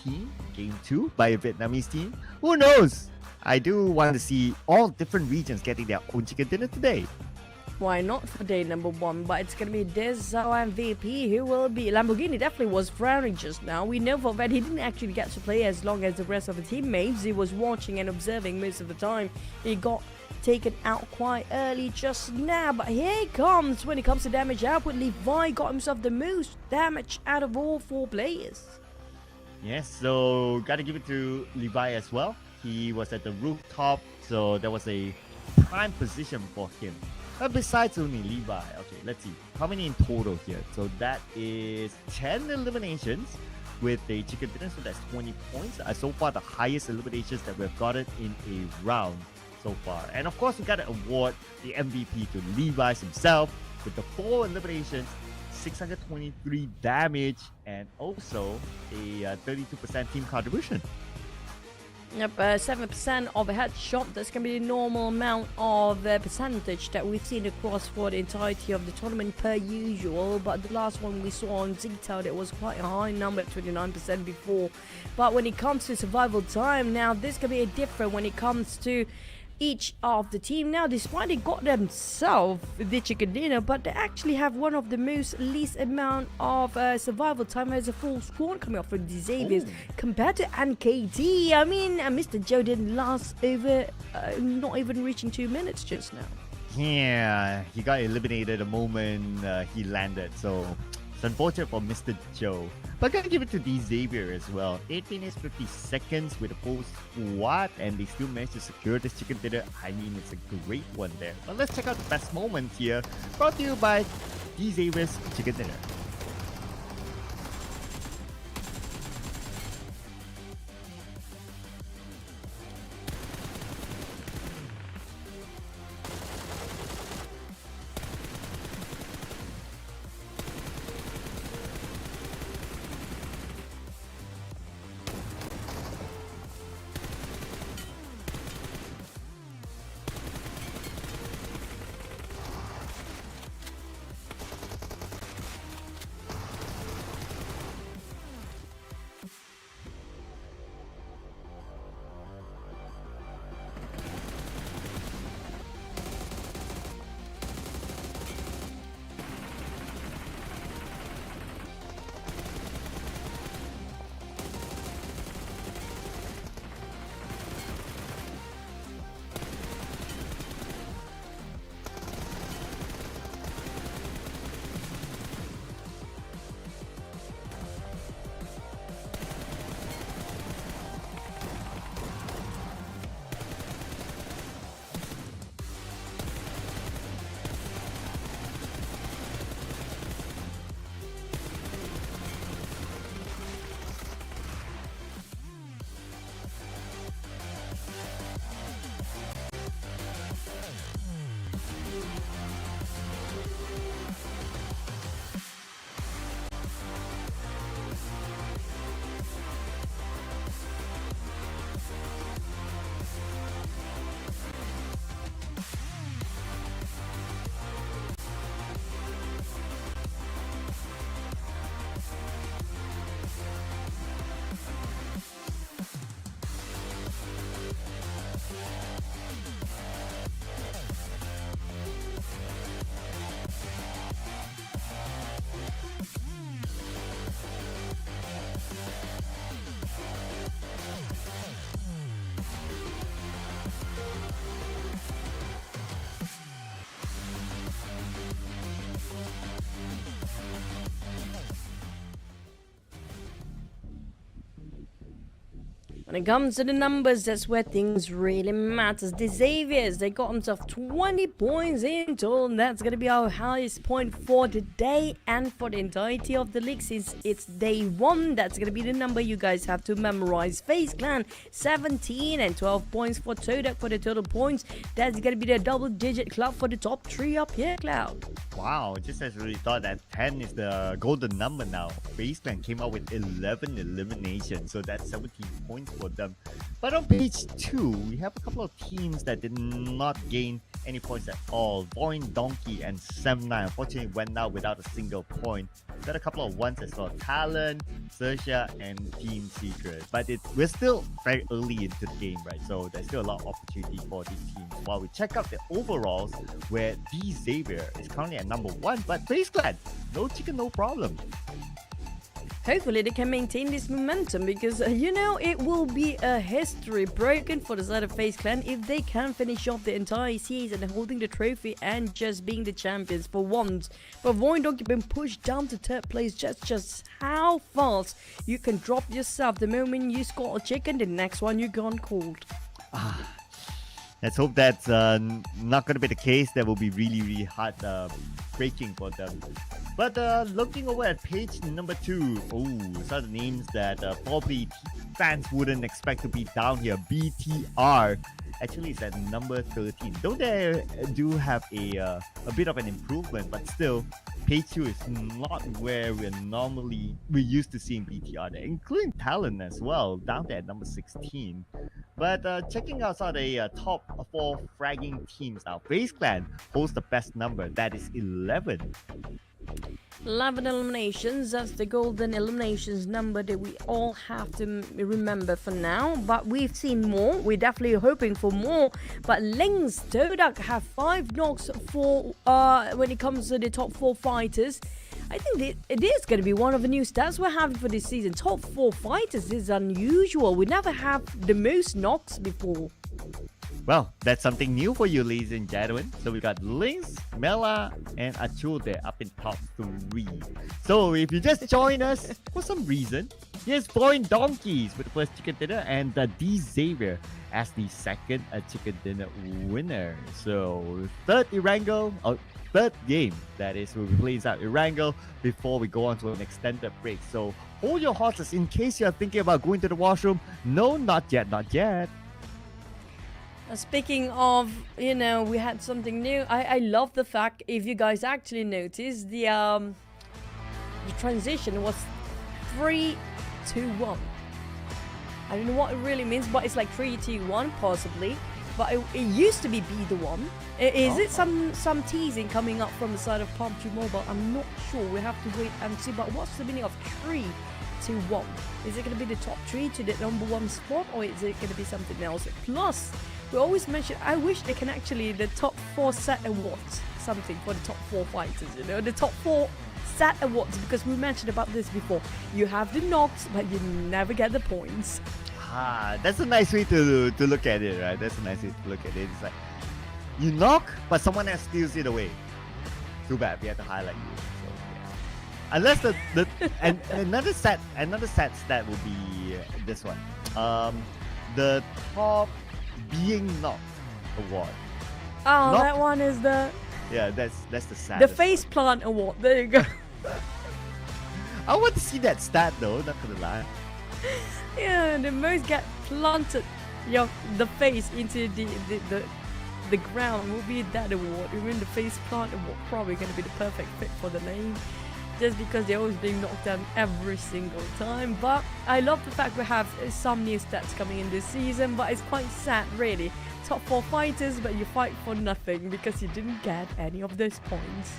S3: team. Game 2 by a Vietnamese team. Who knows? I do want to see all different regions getting their own chicken dinner today.
S2: Why not for day number 1? But it's going to be this MVP who will be... Lamborghini definitely was frowning just now. We know for that he didn't actually get to play as long as the rest of the teammates. He was watching and observing most of the time. He got taken out quite early just now. But here he comes. When it comes to damage output, Levi got himself the most damage out of all 4 players.
S3: Yes, so got to give it to Levi as well. He was at the rooftop, so there was a prime position for him. Besides only Levi, okay, let's see. How many in total here? So that is 10 eliminations with a chicken dinner, so that's 20 points. So far, the highest eliminations that we've gotten in a round so far. And of course, we got to award the MVP to Levi himself with the 4 eliminations, 623 damage, and also a 32% team contribution.
S2: Yep, 7% of a headshot. That's going to be the normal amount of percentage that we've seen across for the entirety of the tournament per usual. But the last one we saw on Zigtown, it was quite a high number, 29% before. But when it comes to survival time, now this can be a different when it comes to each of the team. Now, despite they got themselves the chicken dinner, but they actually have one of the most least amount of survival time as a full squad coming up from the Xaviers compared to NKT. I mean, Mr. Joe didn't last over, not even reaching 2 minutes just now.
S3: Yeah, he got eliminated the moment he landed, so it's unfortunate for Mr. Joe. But gotta give it to the Xavier as well. 8 minutes 50 seconds with a full squad, and they still managed to secure this chicken dinner. I mean, it's a great one there. But let's check out the best moment here, brought to you by the Xavier's chicken dinner.
S2: When it comes to the numbers, that's where things really matters. The Xaviers, they got themselves 20 points in total, and that's going to be our highest point for the day and for the entirety of the league since it's day one. That's going to be the number you guys have to memorize. FaZe Clan, 17 and 12 points for TODAK for the total points. That's going to be the double-digit club for the top 3 up here, Cloud.
S3: Wow, just as we thought that 10 is the golden number now. FaZe Clan came out with 11 eliminations, so that's 17 points for them. But on page 2, we have a couple of teams that did not gain any points at all. VOIN, Donkey, and Semna unfortunately went out without a single point. Got a couple of ones as well. TALON, XERXIA, and Team Secret. But we're still very early into the game, right? So there's still a lot of opportunity for these teams. While we check out the overalls, where the Xavier is currently at number 1, but FaZe Clan, no chicken, no problem.
S2: Hopefully they can maintain this momentum because, you know, it will be a history broken for the side of FaZe Clan if they can finish off the entire season holding the trophy and just being the champions for once. But VOIN Donkey been pushed down to 3rd place. Just how fast you can drop yourself the moment you score a chicken, the next one you're gone cold.
S3: Let's hope that's not going to be the case. That will be really, really hard breaking for them. But looking over at page number 2, some of the names that probably fans wouldn't expect to be down here. BTR actually is at number 13. Though they do have a bit of an improvement, but still, page 2 is not where we used to seeing BTR there, including TALON as well, down there at number 16. But checking out some of the top 4 fragging teams now, FaZe Clan holds the best number, that is 11.
S2: 11 eliminations, that's the golden eliminations number that we all have to remember for now. But we've seen more, we're definitely hoping for more. But Lynx, TODAK have 5 knocks for when it comes to the top 4 fighters. I think it is going to be one of the new stats we're having for this season. Top 4 fighters is unusual. We never have the most knocks before.
S3: Well, that's something new for you, ladies and gentlemen. So we got Lynx, Mela, and Achul there up in top 3. So if you just join us for some reason, here's VOIN Donkeys with the first chicken dinner and the D Xavier as the second chicken dinner winner. So third game, that is, we'll be playing out Erangel before we go on to an extended break. So hold your horses in case you're thinking about going to the washroom. No, not yet, not yet.
S2: Speaking of, you know, we had something new. I love the fact, if you guys actually noticed, the transition was 3, 2, 1. I don't know what it really means, but it's like 3, 2, 1 possibly. But it used to be the one. Is it some teasing coming up from the side of PUBG Mobile? I'm not sure. We have to wait and see. But what's the meaning of 3, 2, 1? Is it going to be the top 3 to the number 1 spot, or is it going to be something else? Plus, we always mention, I wish they can actually, the top 4 set awards, something for the top 4 fighters, you know, the top 4 set awards, because we mentioned about this before. You have the knocks, but you never get the points.
S3: That's a nice way to look at it, right? That's a nice way to look at it. It's like, you knock, but someone else steals it away. Too bad, we have to highlight you. So, yeah. Unless and another set stat will be this one. The top being knocked award.
S2: Oh, that one is the...
S3: Yeah, that's the stat.
S2: The face plant award. There you go.
S3: I want to see that stat though, not gonna lie.
S2: Yeah, the most get planted, the face into the ground will be that award. Even the face plant award probably going to be the perfect fit for the name, just because they're always being knocked down every single time. But I love the fact we have some new stats coming in this season, but it's quite sad really. Top 4 fighters, but you fight for nothing because you didn't get any of those points.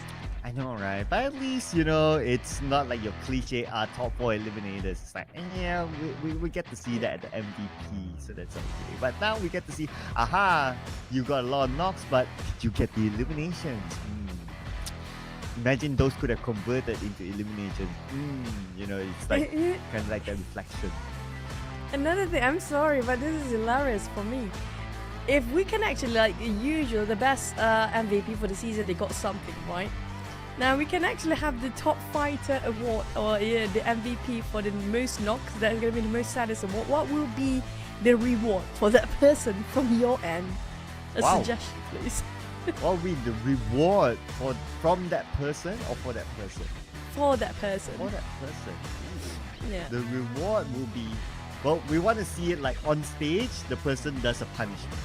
S3: I know, right? But at least, you know, it's not like your cliche top 4 eliminators. It's like, yeah, we get to see that at the MVP, so that's okay. But now we get to see, you got a lot of knocks, but did you get the eliminations? Imagine those could have converted into eliminations. You know, it's like kind of like a reflection.
S2: Another thing, I'm sorry, but this is hilarious for me. If we can actually, like usual, the best MVP for the season, they got something, right? Now we can actually have the top fighter award, or the MVP for the most knocks. That's going to be the most saddest award. What will be the reward for that person from your end? A
S3: Wow.
S2: suggestion, please.
S3: What will be the reward from that person or for that person?
S2: For that person.
S3: For that person.
S2: Yeah.
S3: The reward will be, well, we want to see it like on stage, the person does a punishment.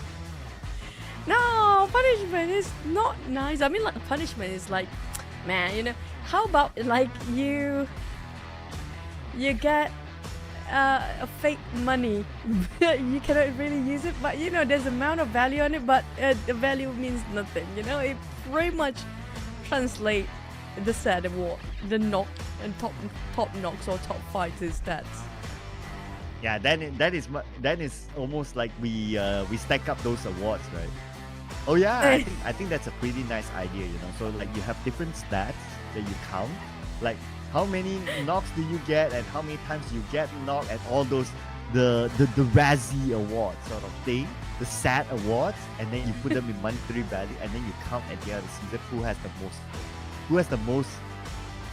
S2: No, punishment is not nice. I mean, like, punishment is like, man, you know, how about like you get a fake money. You cannot really use it, but you know, there's amount of value on it, but the value means nothing. You know, it pretty much translate the sad award, the knock and top knocks or top fighters stats.
S3: Yeah, that is almost like we stack up those awards, right? Oh yeah, I think that's a pretty nice idea, you know. So like you have different stats that you count, like how many knocks do you get and how many times you get knocked, and all those the Razzie awards sort of thing, the sad awards, and then you put them in monetary value, and then you count at the end of the season who has the most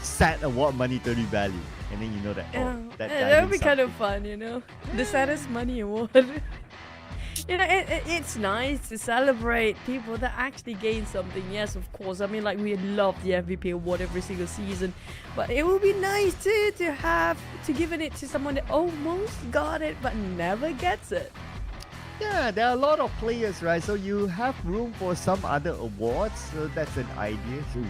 S3: sad award monetary value, and then you know that
S2: that would be kind of fun, you know. The saddest money award. You know, it's nice to celebrate people that actually gain something. Yes, of course. I mean, like, we love the MVP award every single season, but it would be nice too to give it to someone that almost got it but never gets it.
S3: Yeah, there are a lot of players, right? So you have room for some other awards. So that's an idea too.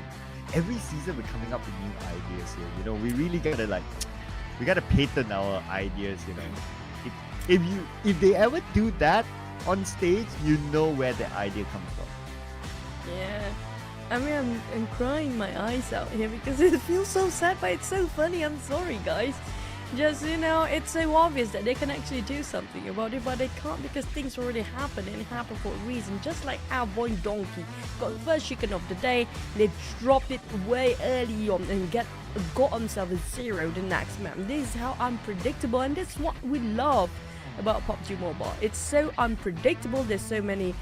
S3: Every season we're coming up with new ideas here. You know, we really gotta patent our ideas. You know, if they ever do that on stage, you know where the idea comes from.
S2: Yeah, I mean, I'm crying my eyes out here because it feels so sad, but it's so funny. I'm sorry, guys. Just, you know, it's so obvious that they can actually do something about it, but they can't because things already happened, and it happened for a reason. Just like our boy Donkey got the first chicken of the day, they dropped it way early on and got himself a 0 the next map. This is how unpredictable, and that's what we love about PUBG Mobile. It's so unpredictable. There's so many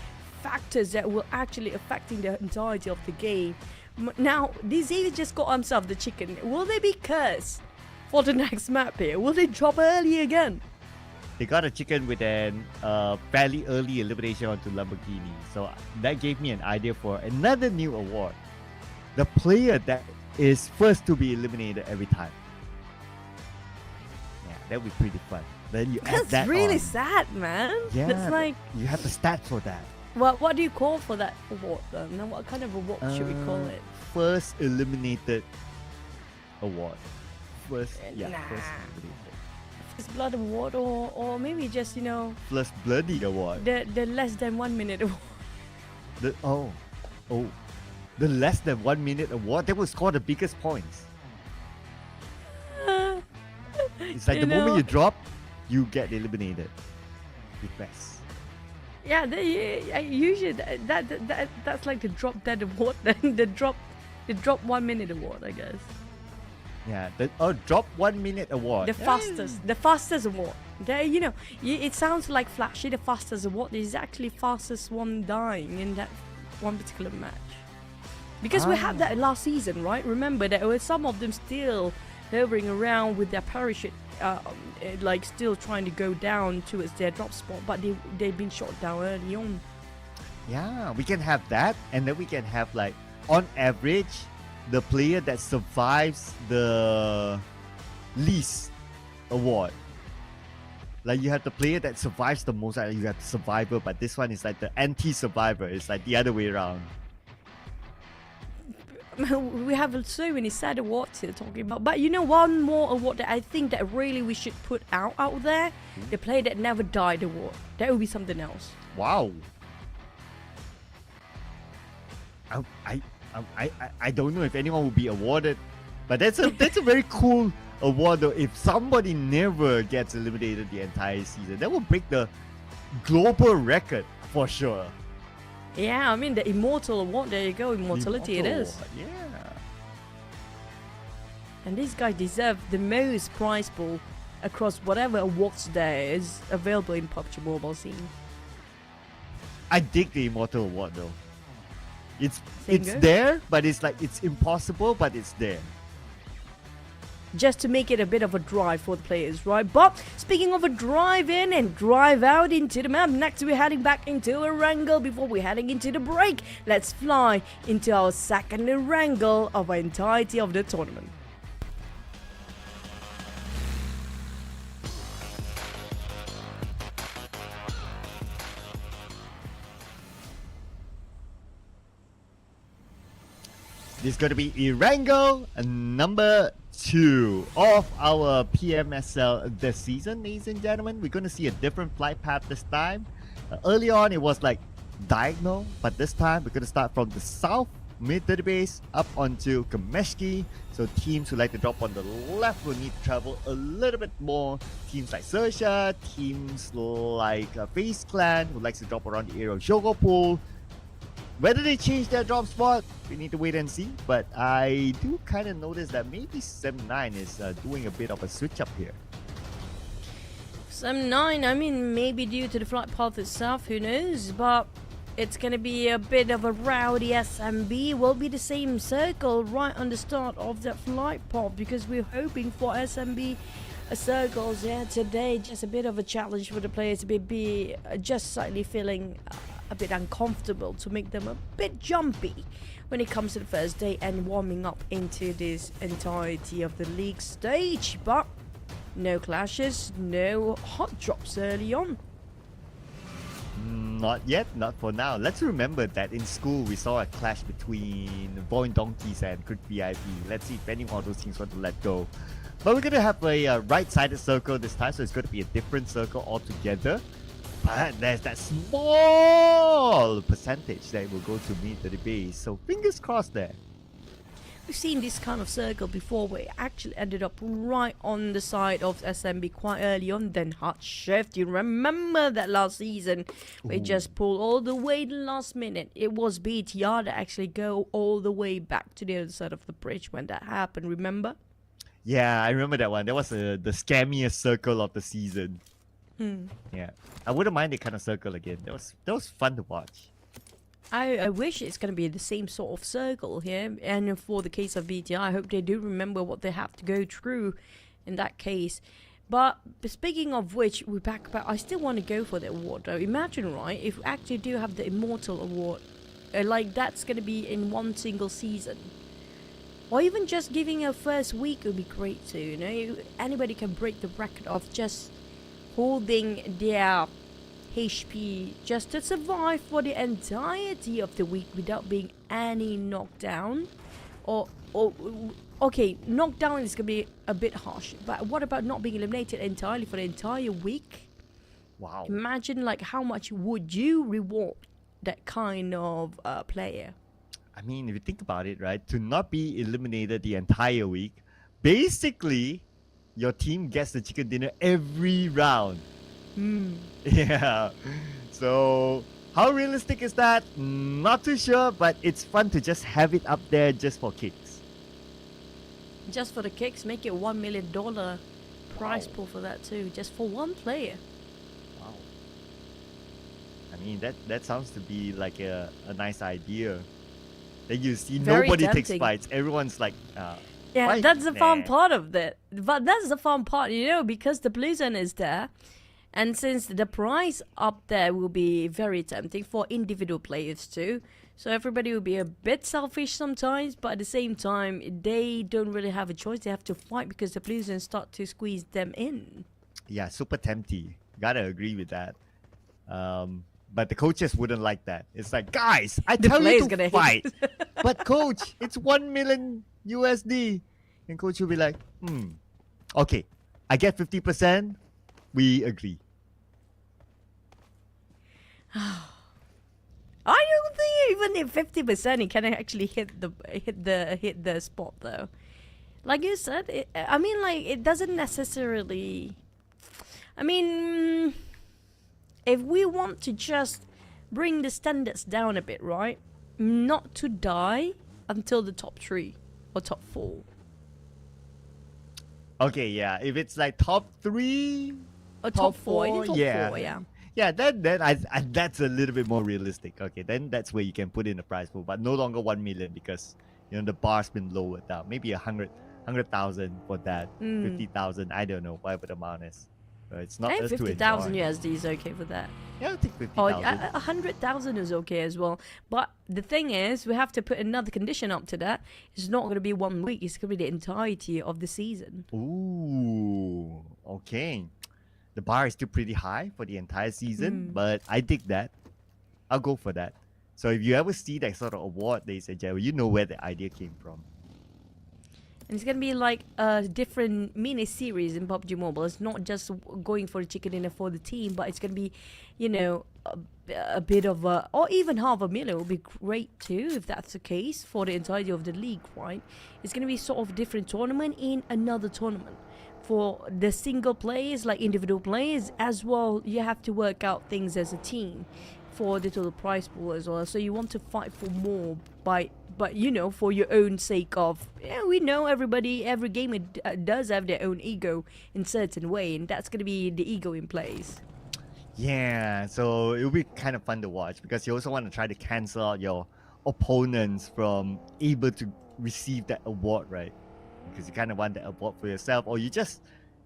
S2: factors that will actually affecting the entirety of the game. Now, this he just got himself the chicken. Will they be cursed for the next map here? Will they drop early again?
S3: They got a chicken with an fairly early elimination onto Lamborghini. So that gave me an idea for another new award. The player that is first to be eliminated every time. Yeah, that would be pretty fun. Then you add
S2: That's
S3: that
S2: really
S3: on.
S2: sad, man.
S3: Yeah,
S2: That's like,
S3: you have the stats for that.
S2: what do you call for that award then? Now, what kind of award should we call it?
S3: First eliminated award. First
S2: Nah.
S3: eliminated.
S2: First blood award, or maybe just, you know,
S3: First bloody award.
S2: the less than 1 minute award.
S3: The less than 1 minute award that will score the biggest points. It's like
S2: You
S3: the moment
S2: know-
S3: you drop, you get eliminated. Request.
S2: Yeah, usually that's like the drop dead award. Then the drop 1 minute award, I guess.
S3: Yeah, drop 1 minute award.
S2: The fastest award. There, you know, it sounds like flashy. The fastest award is actually fastest one dying in that one particular match. Because we had that last season, right? Remember, there were some of them still hovering around with their parachute, like still trying to go down towards their drop spot, but they've been shot down early on.
S3: Yeah, we can have that, and then we can have, like, on average, the player that survives the least award. Like, you have the player that survives the most, like you have the survivor, but this one is like the anti-survivor. It's like the other way around.
S2: We have so many sad awards here talking about, but you know, one more award that I think that really we should put out there, the player that never died award. That would be something else.
S3: Wow. I don't know if anyone will be awarded, but that's a very cool award though. If somebody never gets eliminated the entire season, that will break the global record for sure.
S2: Yeah, I mean, the Immortal Award, there you go, Immortality it is.
S3: Award, yeah.
S2: And these guys deserve the most prize pool across whatever awards there is available in PUBG Mobile scene.
S3: I dig the Immortal Award though. It's
S2: Singer?
S3: there, but it's like it's impossible, but it's there.
S2: Just to make it a bit of a drive for the players, right? But speaking of a drive in and drive out into the map, next we're heading back into Erangel before we're heading into the break. Let's fly into our second Erangel of the entirety of the tournament.
S3: This is going to be Erangel, number 2 of our PMSL this season, ladies and gentlemen. We're going to see a different flight path this time. Early on, it was like diagonal, but this time we're going to start from the south, mid to the base, up onto Kameshki. So teams who like to drop on the left will need to travel a little bit more. Teams like XERXIA, teams like FAZE Clan who likes to drop around the area of Jogopol. Whether they change their drop spot, we need to wait and see. But I do kind of notice that maybe Sem9 is doing a bit of a switch up here.
S2: Sem9, I mean, maybe due to the flight path itself, who knows? But it's going to be a bit of a rowdy SMB. Will be the same circle right on the start of that flight path, because we're hoping for SMB circles. Yeah, today just a bit of a challenge for the players to be just slightly feeling a bit uncomfortable, to make them a bit jumpy when it comes to the first day and warming up into this entirety of the league stage. But no clashes, no hot drops early on.
S3: Not yet, not for now. Let's remember that in school we saw a clash between VOIN Donkeys and Crit VIP. Let's see if any one of those things want to let go. But we're going to have a right-sided circle this time, so it's going to be a different circle altogether. But there's that small percentage that will go to mid to the base, so fingers crossed there.
S2: We've seen this kind of circle before, where it actually ended up right on the side of SMB quite early on, then hard shift. You remember that last season? We just pulled all the way the last minute. It was BTR that actually go all the way back to the other side of the bridge when that happened, remember?
S3: Yeah, I remember that one. That was the scammiest circle of the season. Yeah, I wouldn't mind that kind of circle again. That was fun to watch.
S2: I wish it's going to be the same sort of circle here. And for the case of BTR, I hope they do remember what they have to go through in that case. But speaking of which, we're back. But I still want to go for the award though. Imagine, right, if we actually do have the Immortal Award, like that's going to be in one single season. Or even just giving a first week would be great too, you know? Anybody can break the record of just holding their HP just to survive for the entirety of the week without being any knockdown. Or okay, knockdown is gonna be a bit harsh, but what about not being eliminated entirely for the entire week?
S3: Wow.
S2: Imagine like how much would you reward that kind of player?
S3: I mean, if you think about it, right, to not be eliminated the entire week, basically your team gets the chicken dinner every round. Yeah. So how realistic is that? Not too sure, but it's fun to just have it up there just for kicks.
S2: Just for the kicks, make it $1 million prize pool for that too, just for one player.
S3: Wow. I mean, that sounds to be like a nice idea. Then you see
S2: Very
S3: nobody
S2: tempting.
S3: takes fights. Everyone's like,
S2: Yeah,
S3: fight?
S2: that's the fun
S3: Nah.
S2: part of it. But that's the fun part, you know, because the blue zone is there. And since the prize up there will be very tempting for individual players too. So everybody will be a bit selfish sometimes, but at the same time, they don't really have a choice. They have to fight because the blue zone start to squeeze them in.
S3: Yeah, super tempting. Gotta agree with that. But the coaches wouldn't like that. It's like, guys, I
S2: The
S3: tell you
S2: player's
S3: to
S2: gonna
S3: fight. But coach, it's 1 million USD. And coach will be like, okay, I get 50%. We agree.
S2: I don't think even if 50% he can actually hit the spot though. Like you said, I mean, like it doesn't necessarily. I mean, if we want to just bring the standards down a bit, right? Not to die until the top 3 or top 4.
S3: Okay, yeah. If it's like top 3
S2: Or top 4, I think top 4, yeah.
S3: Yeah, then I that's a little bit more realistic. Okay, then that's where you can put in a prize pool, but no longer 1 million because the bar's been lowered down. Maybe 100,000 for that, 50,000. I don't know whatever the amount is. It's not
S2: Hey,
S3: us to
S2: 50,000
S3: enjoy.
S2: USD is okay for that.
S3: Yeah, I'll take
S2: Or
S3: 50,000.
S2: 100,000 is okay as well. But the thing is, we have to put another condition up to that. It's not going to be 1 week. It's going to be the entirety of the season.
S3: Ooh, okay. The bar is still pretty high for the entire season, but I dig that. I'll go for that. So if you ever see that sort of award, ladies and gentlemen, you know where the idea came from.
S2: And it's going to be like a different mini series in PUBG Mobile. It's not just going for a chicken dinner for the team, but it's going to be, a bit of a, or even half a million would be great too, if that's the case, for the entirety of the league, right? It's going to be sort of different tournament in another tournament. For the single players, like individual players, as well, you have to work out things as a team for the total prize pool as well. So you want to fight for more but for your own sake of, we know every gamer does have their own ego in certain way, and that's going to be the ego in place.
S3: Yeah, so it'll be kind of fun to watch because you also want to try to cancel out your opponents from able to receive that award, right? Because you kind of want that award for yourself, or you just,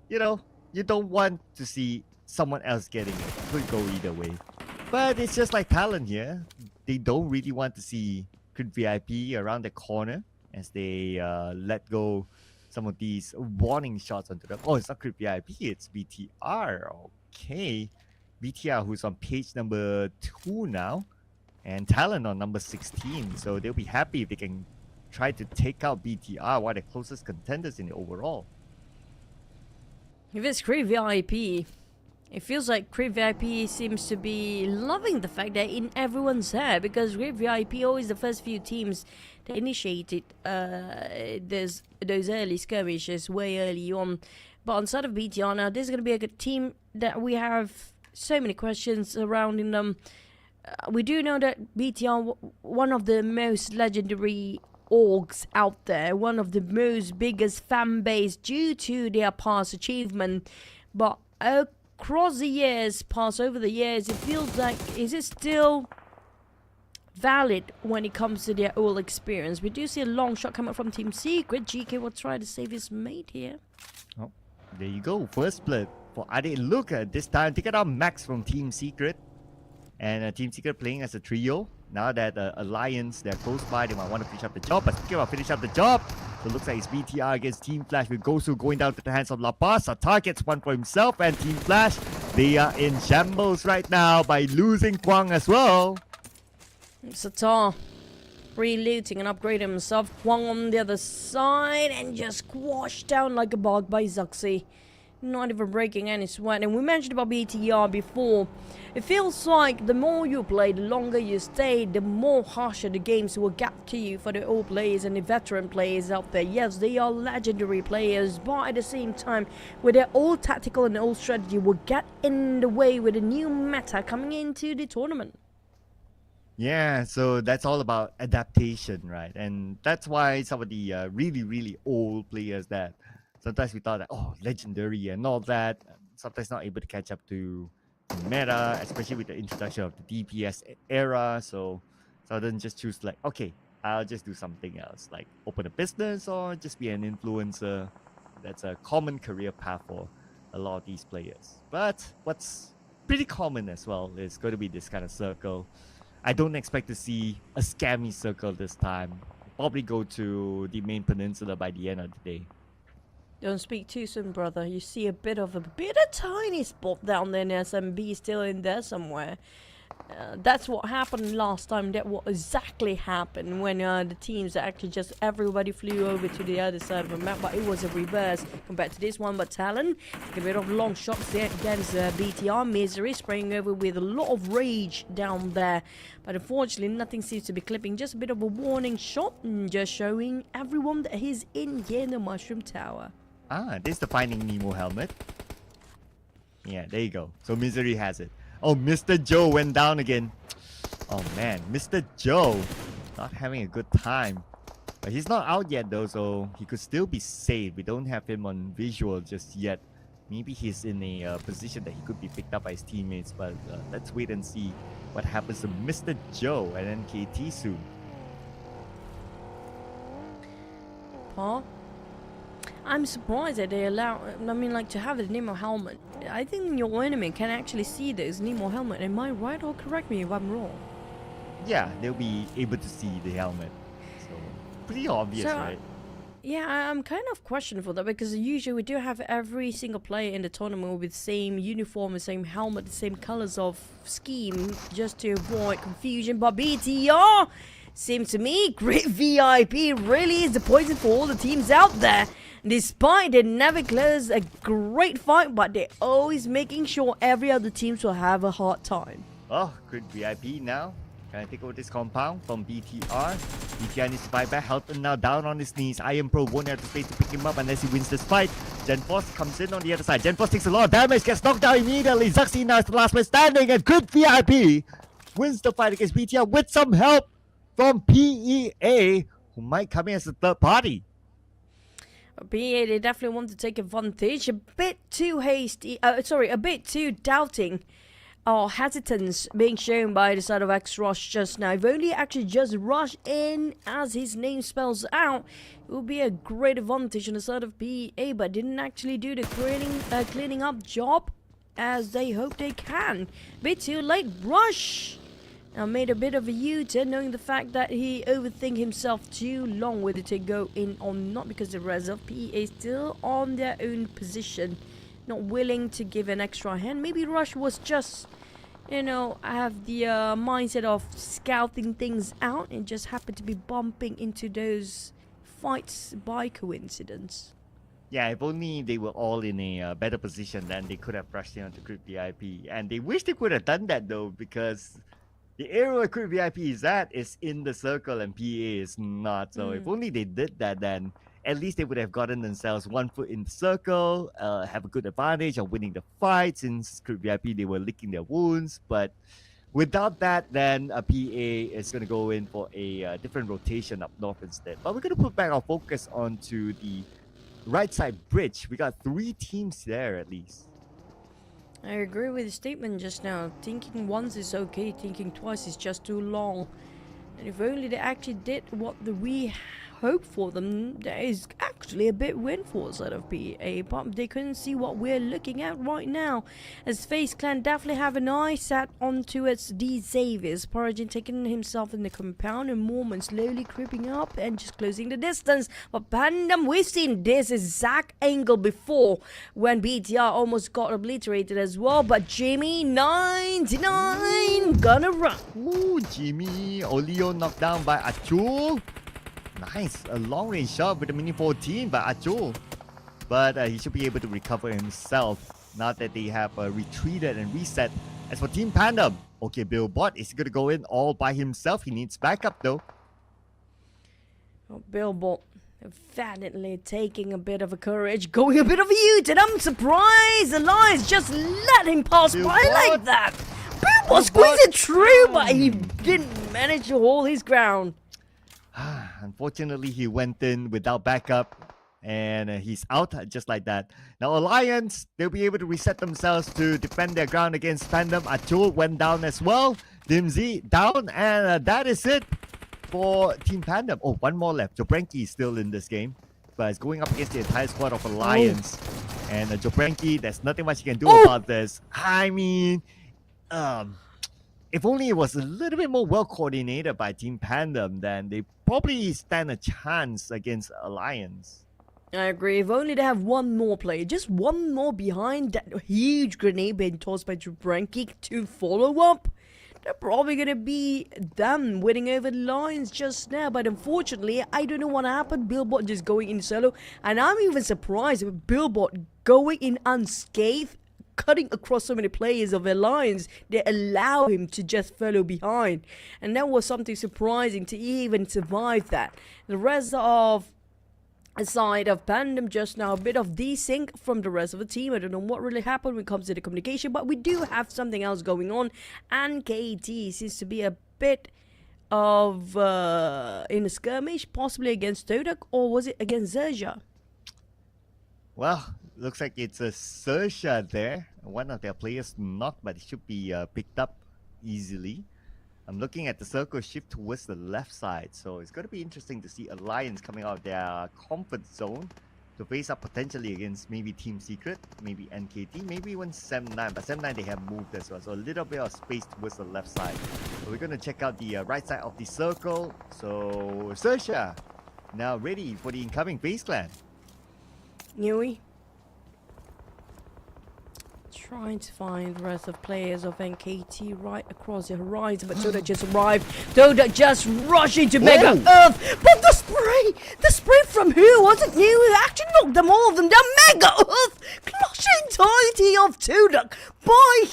S3: you don't want to see someone else getting it. Could go either way. But it's just like Talon here. They don't really want to see Crit VIP around the corner as they let go some of these warning shots onto them. Oh, it's not Crit VIP, it's BTR. Okay. BTR, who's on page number 2 now, and Talon on number 16. So they'll be happy if they can try to take out BTR, one of the closest contenders in the overall.
S2: If it's Crit VIP, it feels like Crit VIP seems to be loving the fact that in everyone's head, because Crit VIP always the first few teams that initiated those early skirmishes way early on. But on side of BTR now, this is going to be a good team that we have so many questions surrounding them. We do know that BTR, one of the most legendary orgs out there, one of the most biggest fan base due to their past achievement, but across the years, over the years, it feels like, is it still valid when it comes to their old experience? We do see a long shot coming from Team Secret. GEEK will try to save his mate here.
S3: Oh, there you go. First split for Ade. Look at this time. Take it out Max from Team Secret. And Team Secret playing as a trio. Now that Alliance, they're close by, they might want to finish up the job. But speaking about finish up the job, so it looks like it's BTR against Team Flash with Gosu going down to the hands of La Paz. Targets one for himself, and Team Flash, they are in shambles right now by losing Kwang as well.
S2: Satar re-looting and upgrading himself. Kwang on the other side and just squashed down like a bug by Zuxi. Not even breaking any sweat. And we mentioned about BTR before. It feels like the more you play, the longer you stay, the more harsher the games will get to you for the old players and the veteran players out there. Yes, they are legendary players, but at the same time, with their old tactical and old strategy will get in the way with the new meta coming into the tournament.
S3: Yeah, so that's all about adaptation, right? And that's why some of the really, really old players that sometimes we thought that, legendary and all that, sometimes not able to catch up to meta, especially with the introduction of the DPS era. So then just choose like, okay, I'll just do something else, like open a business or just be an influencer. That's a common career path for a lot of these players. But what's pretty common as well is going to be this kind of circle. I don't expect to see a scammy circle this time. Probably go to the main peninsula by the end of the day.
S2: Don't speak too soon, brother. You see a tiny spot down there in SMB still in there somewhere. That's what happened last time. That what exactly happened when the teams actually just everybody flew over to the other side of the map, but it was a reverse compared to this one. But Talon, a bit of long shots there against BTR. Misery spraying over with a lot of rage down there, but unfortunately nothing seems to be clipping. Just a bit of a warning shot, just showing everyone that he's in here in the Mushroom Tower.
S3: Ah, this is the Finding Nemo helmet. Yeah, there you go. So Misery has it. Oh, Mr. Joe went down again. Oh man, Mr. Joe not having a good time. But he's not out yet though, so he could still be saved. We don't have him on visual just yet. maybe he's in a position that he could be picked up by his teammates. But let's wait and see what happens to Mr. Joe and then KT soon.
S2: Paul? I'm surprised that they allow, I mean, like, to have the Nemo helmet. I think your enemy can actually see this Nemo helmet. Am I right, or correct me if I'm wrong?
S3: Yeah, they'll be able to see the helmet. So, pretty obvious, right?
S2: Yeah, I'm kind of questionable that, because usually we do have every single player in the tournament with the same uniform, the same helmet, the same colors of scheme, just to avoid confusion. But BTR, seems to me, Great VIP really is the poison for all the teams out there. Despite they never close a great fight, but they're always making sure every other teams will have a hard time.
S3: Oh, good VIP now. Can I take over this compound from BTR? BTR needs to fight back. Helton now down on his knees. Iron Pro won't have the space to pick him up unless he wins this fight. Gen Force comes in on the other side. Gen Force takes a lot of damage, gets knocked down immediately. Zaxi now is the last man standing, and good VIP wins the fight against BTR with some help from PEA, who might come in as a third party.
S2: PEA, they definitely want to take advantage. A bit too hasty, a bit too doubting or hesitance being shown by the side of X-Rush just now. If only actually just rush in as his name spells out, it would be a great advantage on the side of PEA, but didn't actually do the cleaning up job as they hope they can. Bit too late. Rush now made a bit of a U-turn, knowing the fact that he overthink himself too long whether to go in or not, because the rest of PEA still on their own position, not willing to give an extra hand. Maybe Rush was just, you know, have the mindset of scouting things out and just happened to be bumping into those fights by coincidence.
S3: Yeah, if only they were all in a better position, then they could have rushed in onto Group VIP. And they wish they could have done that though, because the area where Group VIP is at is in the circle and PA is not. So if only they did that, then at least they would have gotten themselves 1 foot in the circle, have a good advantage of winning the fight. Since Group VIP, they were licking their wounds. But without that, then PA is going to go in for a different rotation up north instead. But we're going to put back our focus onto the right side bridge. We got 3 teams there at least.
S2: I agree with the statement just now. Thinking once is okay, thinking twice is just too long. And if only they actually did what we hope for them, there is actually a bit win for the side of PA, but they couldn't see what we're looking at right now, as FaZe Clan definitely have an eye set onto its D Xaviers. Paragin taking himself in the compound and Mormon slowly creeping up and just closing the distance. But PANDUM, we've seen this exact angle before when BTR almost got obliterated as well, but Jimmy 99 gonna run.
S3: Ooh, Jimmy Olio knocked down by Achul. Nice, a long range shot with the mini 14 by Achul. But he should be able to recover himself now that they have retreated and reset. As for Team PANDUM, okay, Billboard is going to go in all by himself. He needs backup though.
S2: Oh, Billboard definitely taking a bit of a courage, going a bit of a U-turn. I'm surprised Elias just let him pass by like that. Billboard squeezed it through, but he didn't manage to hold his ground.
S3: Unfortunately, he went in without backup, and he's out just like that. Now, Alliance, they'll be able to reset themselves to defend their ground against PANDUM. Achul went down as well. Dimzy down, and that is it for Team PANDUM. Oh, one more left. Jobranki is still in this game, but it's going up against the entire squad of Alliance. And Jobranki, there's nothing much he can do about this. I mean, if only it was a little bit more well coordinated by Team PANDUM, then they probably stand a chance against Alliance.
S2: I agree. If only they have one more player, just one more behind that huge grenade being tossed by Jabranki to follow up, they're probably going to be them winning over the Lions just now. But unfortunately, I don't know what happened. Billboard just going in solo. And I'm even surprised with Billboard going in unscathed, cutting across so many players of Alliance. They allow him to just follow behind, and that was something surprising to even survive that. The rest of the side of PANDUM just now, a bit of desync from the rest of the team. I don't know what really happened when it comes to the communication, but we do have something else going on, and KT seems to be a bit of in a skirmish, possibly against TODAK, or was it against XERXIA?
S3: Well, looks like it's a XERXIA there. One of their players knocked, but it should be picked up easily. I'm looking at the circle shift towards the left side, so it's going to be interesting to see Alliance coming out of their comfort zone to face up potentially against maybe Team Secret, maybe NKT, maybe even 7-9, but 7-9 they have moved as well, so a little bit of space towards the left side. So we're going to check out the right side of the circle. So XERXIA now ready for the incoming FaZe clan.
S2: Nui. Trying to find the rest of players of NKT right across the horizon, but TODAK just arrived. TODAK just rushing to Mega Earth, but the spray from who? Wasn't new? It actually knocked them all of them down. Mega Earth, clutch the entirety of TODAK by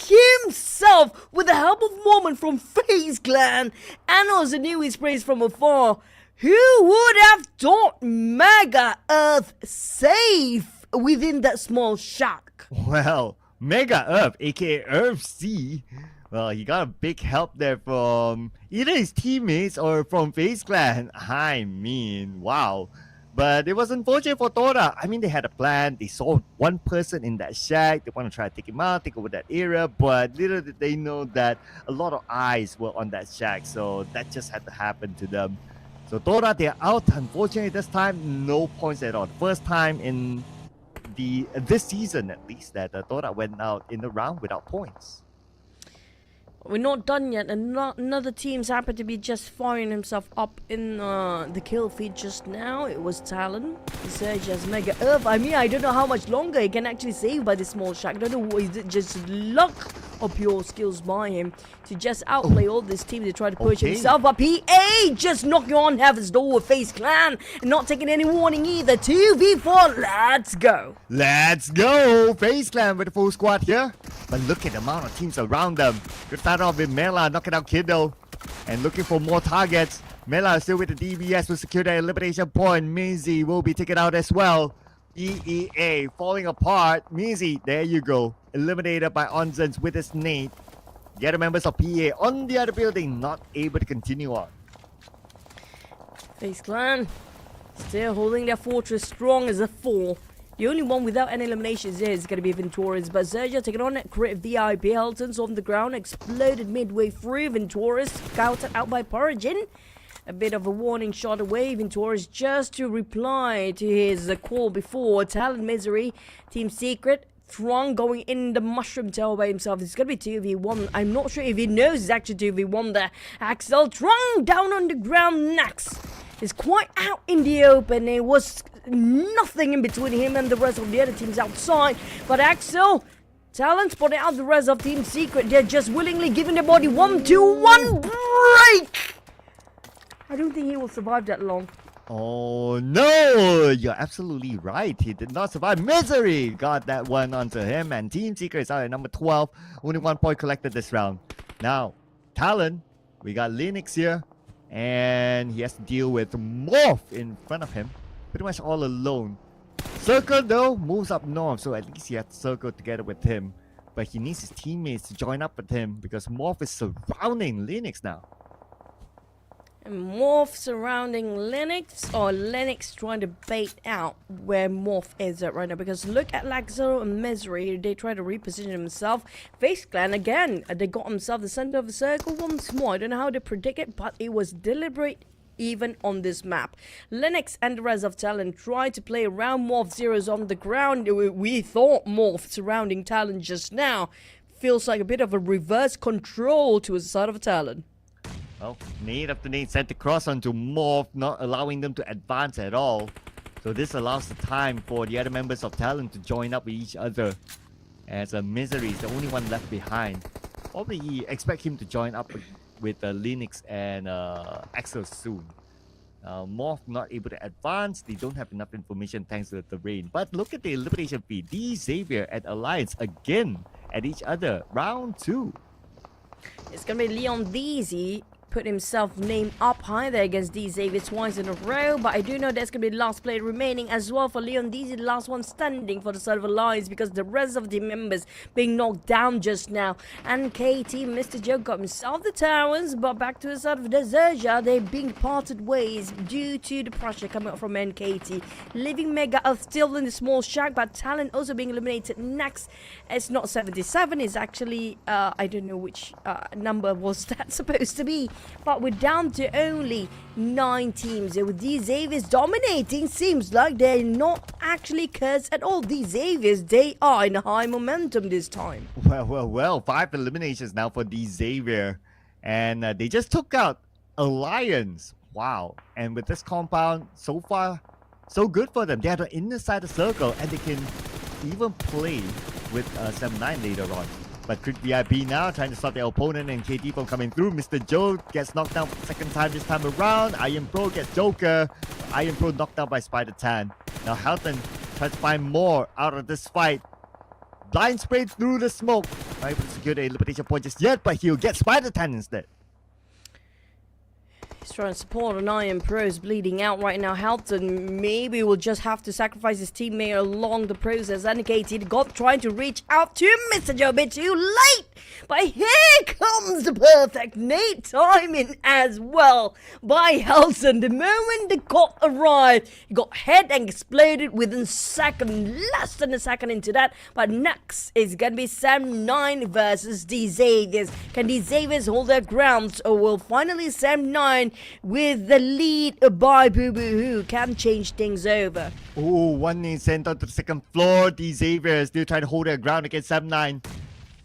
S2: himself with the help of Mormon from FaZe Clan and also Nui sprays from afar. Who would have thought Mega Earth safe within that small shack?
S3: Well, Mega Earth, aka Earth C, well, he got a big help there from either his teammates or from FaZe Clan. I mean, wow. But it was unfortunate for TODAK. I mean, they had a plan. They saw one person in that shack. They want to try to take him out, take over that area. But little did they know that a lot of eyes were on that shack. So that just had to happen to them. So TODAK, they're out. Unfortunately, this time, no points at all. First time in this season, at least, that TODAK went out in the round without points.
S2: We're not done yet, and another team's happened to be just firing himself up in the kill feed just now. It was TALON. XERXIA's Mega Earth. I mean, I don't know how much longer he can actually save by this small shack. I don't know, is it just luck or pure skills by him to just outplay all this team to try to push himself up. PA just knocking on Heaven's Door with FaZe Clan and not taking any warning either. 2v4, let's go.
S3: Let's go! FaZe Clan with the full squad here. But look at the amount of teams around them. Good start off with Mela knocking out Kiddo and looking for more targets. Mela is still with the DBS will secure the elimination point. Mizi will be taken out as well. EEA falling apart. Mizi, there you go. Eliminated by Onzens with his nade. The other members of PA on the other building not able to continue on.
S2: FaZe Clan still holding their fortress strong as a 4. The only one without any eliminations is going to be Venturis, but XERXIA taking on that crit VIP. Helton's on the ground, exploded midway through. Venturis scouted out by Purgin. A bit of a warning shot away. Venturis just to reply to his call before. Talon Misery, Team Secret. Throng going in the mushroom tower by himself. It's going to be 2v1. I'm not sure if he knows it's actually 2v1 there. Axel Throng down on the ground next. Is quite out in the open. There was nothing in between him and the rest of the other teams outside. But Axel, Talon spotted out the rest of Team Secret. They're just willingly giving their body 1-2-1 break. I don't think he will survive that long.
S3: Oh no, you're absolutely right. He did not survive. Misery got that one onto him, and Team Secret is out at number 12. Only 1 point collected this round. Now, Talon, we got Linux here, and he has to deal with MORPH in front of him. Pretty much all alone. Circle though moves up north, so at least he has to circle together with him. But he needs his teammates to join up with him because MORPH is surrounding Linux now.
S2: And MORPH surrounding Linux, or Linux trying to bait out where MORPH is at right now. Because look at Laxo and Misery, they try to reposition himself. FaZe Clan again, they got himself the center of the circle once more. I don't know how to predict it, but it was deliberate even on this map. Linux and the rest of Talon tried to play around MORPH zeros on the ground. We thought MORPH surrounding Talon just now feels like a bit of a reverse control to the side of Talon.
S3: Well, nade after nade sent across onto MORPH, not allowing them to advance at all. So this allows the time for the other members of Talon to join up with each other. As Misery is the only one left behind. Probably expect him to join up with Linux and Axel soon. MORPH not able to advance. They don't have enough information thanks to the rain. But look at the elimination feed. D Xavier and Alliance again at each other. Round 2.
S2: It's going to be Leon Deasy put himself name up high there against D Xavier twice in a row. But I do know there's going to be the last player remaining as well for Leon. These are the last one standing for the Silver Lions because the rest of the members being knocked down just now. And KT, Mr. Joe got himself the towers, but back to the side of the XERXIA, they're being parted ways due to the pressure coming up from NKT. Living Mega are still in the small shack, but Talon also being eliminated next. It's not 77, it's actually, I don't know which number was that supposed to be. But we're down to only 9 teams. With these Xaviers dominating, seems like they're not actually cursed at all. These Xaviers, they are in high momentum this time.
S3: Well, 5 eliminations now for D Xavier. And they just took out Alliance. Wow. And with this compound, so far, so good for them. They are the inner side of the circle, and they can even play with 7-9 later on. But Crit VIP now trying to stop their opponent and KT from coming through. Mr. Joe gets knocked down for the second time this time around. Iron Pro gets Joker. Iron Pro knocked down by Spider Tan. Now Helton tries to find more out of this fight. Blind spray through the smoke. Not able to secure the elimination point just yet, but he'll get Spider Tan instead.
S2: He's trying to support an Iron Pro is bleeding out right now. Helton maybe will just have to sacrifice his teammate along the process. Indicated got trying to reach out to Mr. Joe a bit too late. But here comes the perfect Nate timing as well by Helton. The moment the cop arrived, he got head and exploded within second, less than a second into that. But next is gonna be Sam 9 versus D Xaviers. Can D Xaviers hold their grounds, or will finally Sam 9 with the lead by Boo Boo who can change things over?
S3: Oh, one is sent onto the second floor. D Xavier still trying to hold their ground against 7-9.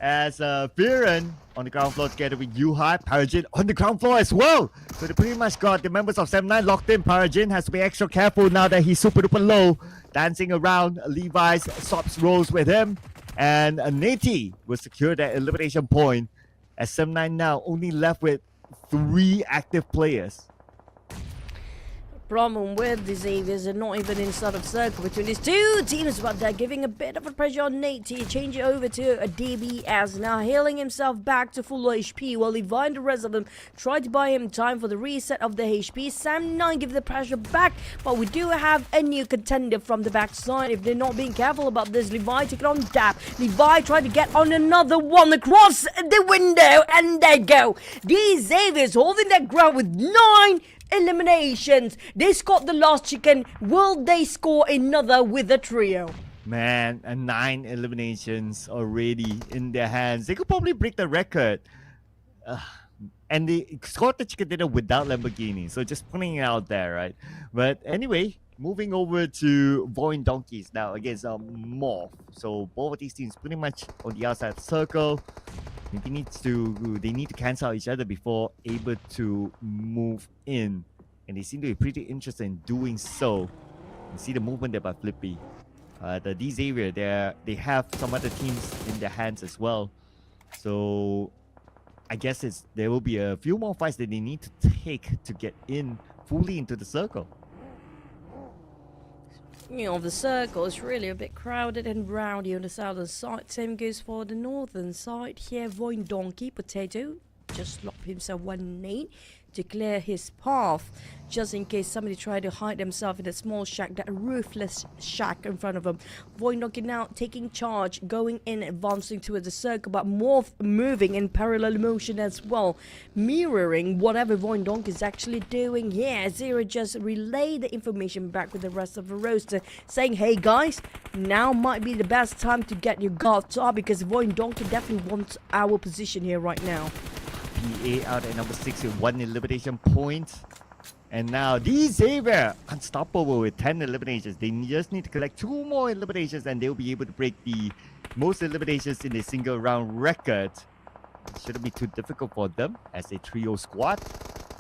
S3: As Viren on the ground floor together with Yuhai, Parajin on the ground floor as well. So they pretty much got the members of 7-9 locked in. Parajin has to be extra careful now that he's super duper low. Dancing around, Levi's swaps roles with him. And Nati will secure that elimination point. As 7-9 now only left with 3 active players.
S2: Problem with the Xaviers are not even inside of circle between these two teams, but they're giving a bit of a pressure on Nate to change it over to a DBS. Now healing himself back to full HP while Levi and the rest of them try to buy him time for the reset of the HP. Sam 9 give the pressure back, but we do have a new contender from the backside. If they're not being careful about this, Levi take it on Dap. Levi tried to get on another one across the window, and they go. These Xaviers holding their ground with 9 eliminations. They scored the last chicken. Will they score another with a trio?
S3: Man, 9 eliminations already in their hands. They could probably break the record. And they scored the chicken dinner without Lamborghini. So just putting it out there, right? But anyway, moving over to VOIN Donkeys now against MORPH. So both of these teams pretty much on the outside circle. They need to cancel out each other before able to move in, and they seem to be pretty interested in doing so. You see the movement there by Flippy. The D Xavier, they have some other teams in their hands as well. So I guess there will be a few more fights that they need to take to get in fully into the circle.
S2: You know, the circle is really a bit crowded and rowdy on the southern side. Same goes for the northern side. Here, VOIN Donkey Potato just locked himself 1 nade to clear his path, just in case somebody tried to hide themselves in a small shack, that roofless shack in front of them. VOIN Donkey now taking charge, going in, advancing towards the circle, but MORPH moving in parallel motion as well, mirroring whatever VOIN Donkey is actually doing here. Zero just relay the information back with the rest of the roster, saying, hey guys, now might be the best time to get your guards up, because VOIN Donkey definitely wants our position here right now.
S3: PA out at number 6 with 1 elimination point. And now D Xavier unstoppable with 10 eliminations. They just need to collect 2 more eliminations and they'll be able to break the most eliminations in a single round record. It shouldn't be too difficult for them as a trio squad.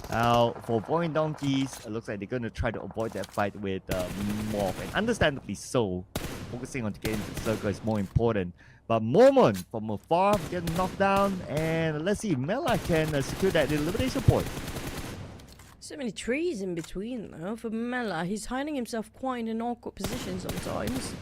S3: Now for VOIN Donkeys, it looks like they're going to try to avoid that fight with MORPH, and understandably so. Focusing on getting into the circle is more important. But Momon from afar getting knocked down, and let's see if Mela can secure that elimination point.
S2: So many trees in between though for Mela. He's hiding himself quite in an awkward position sometimes.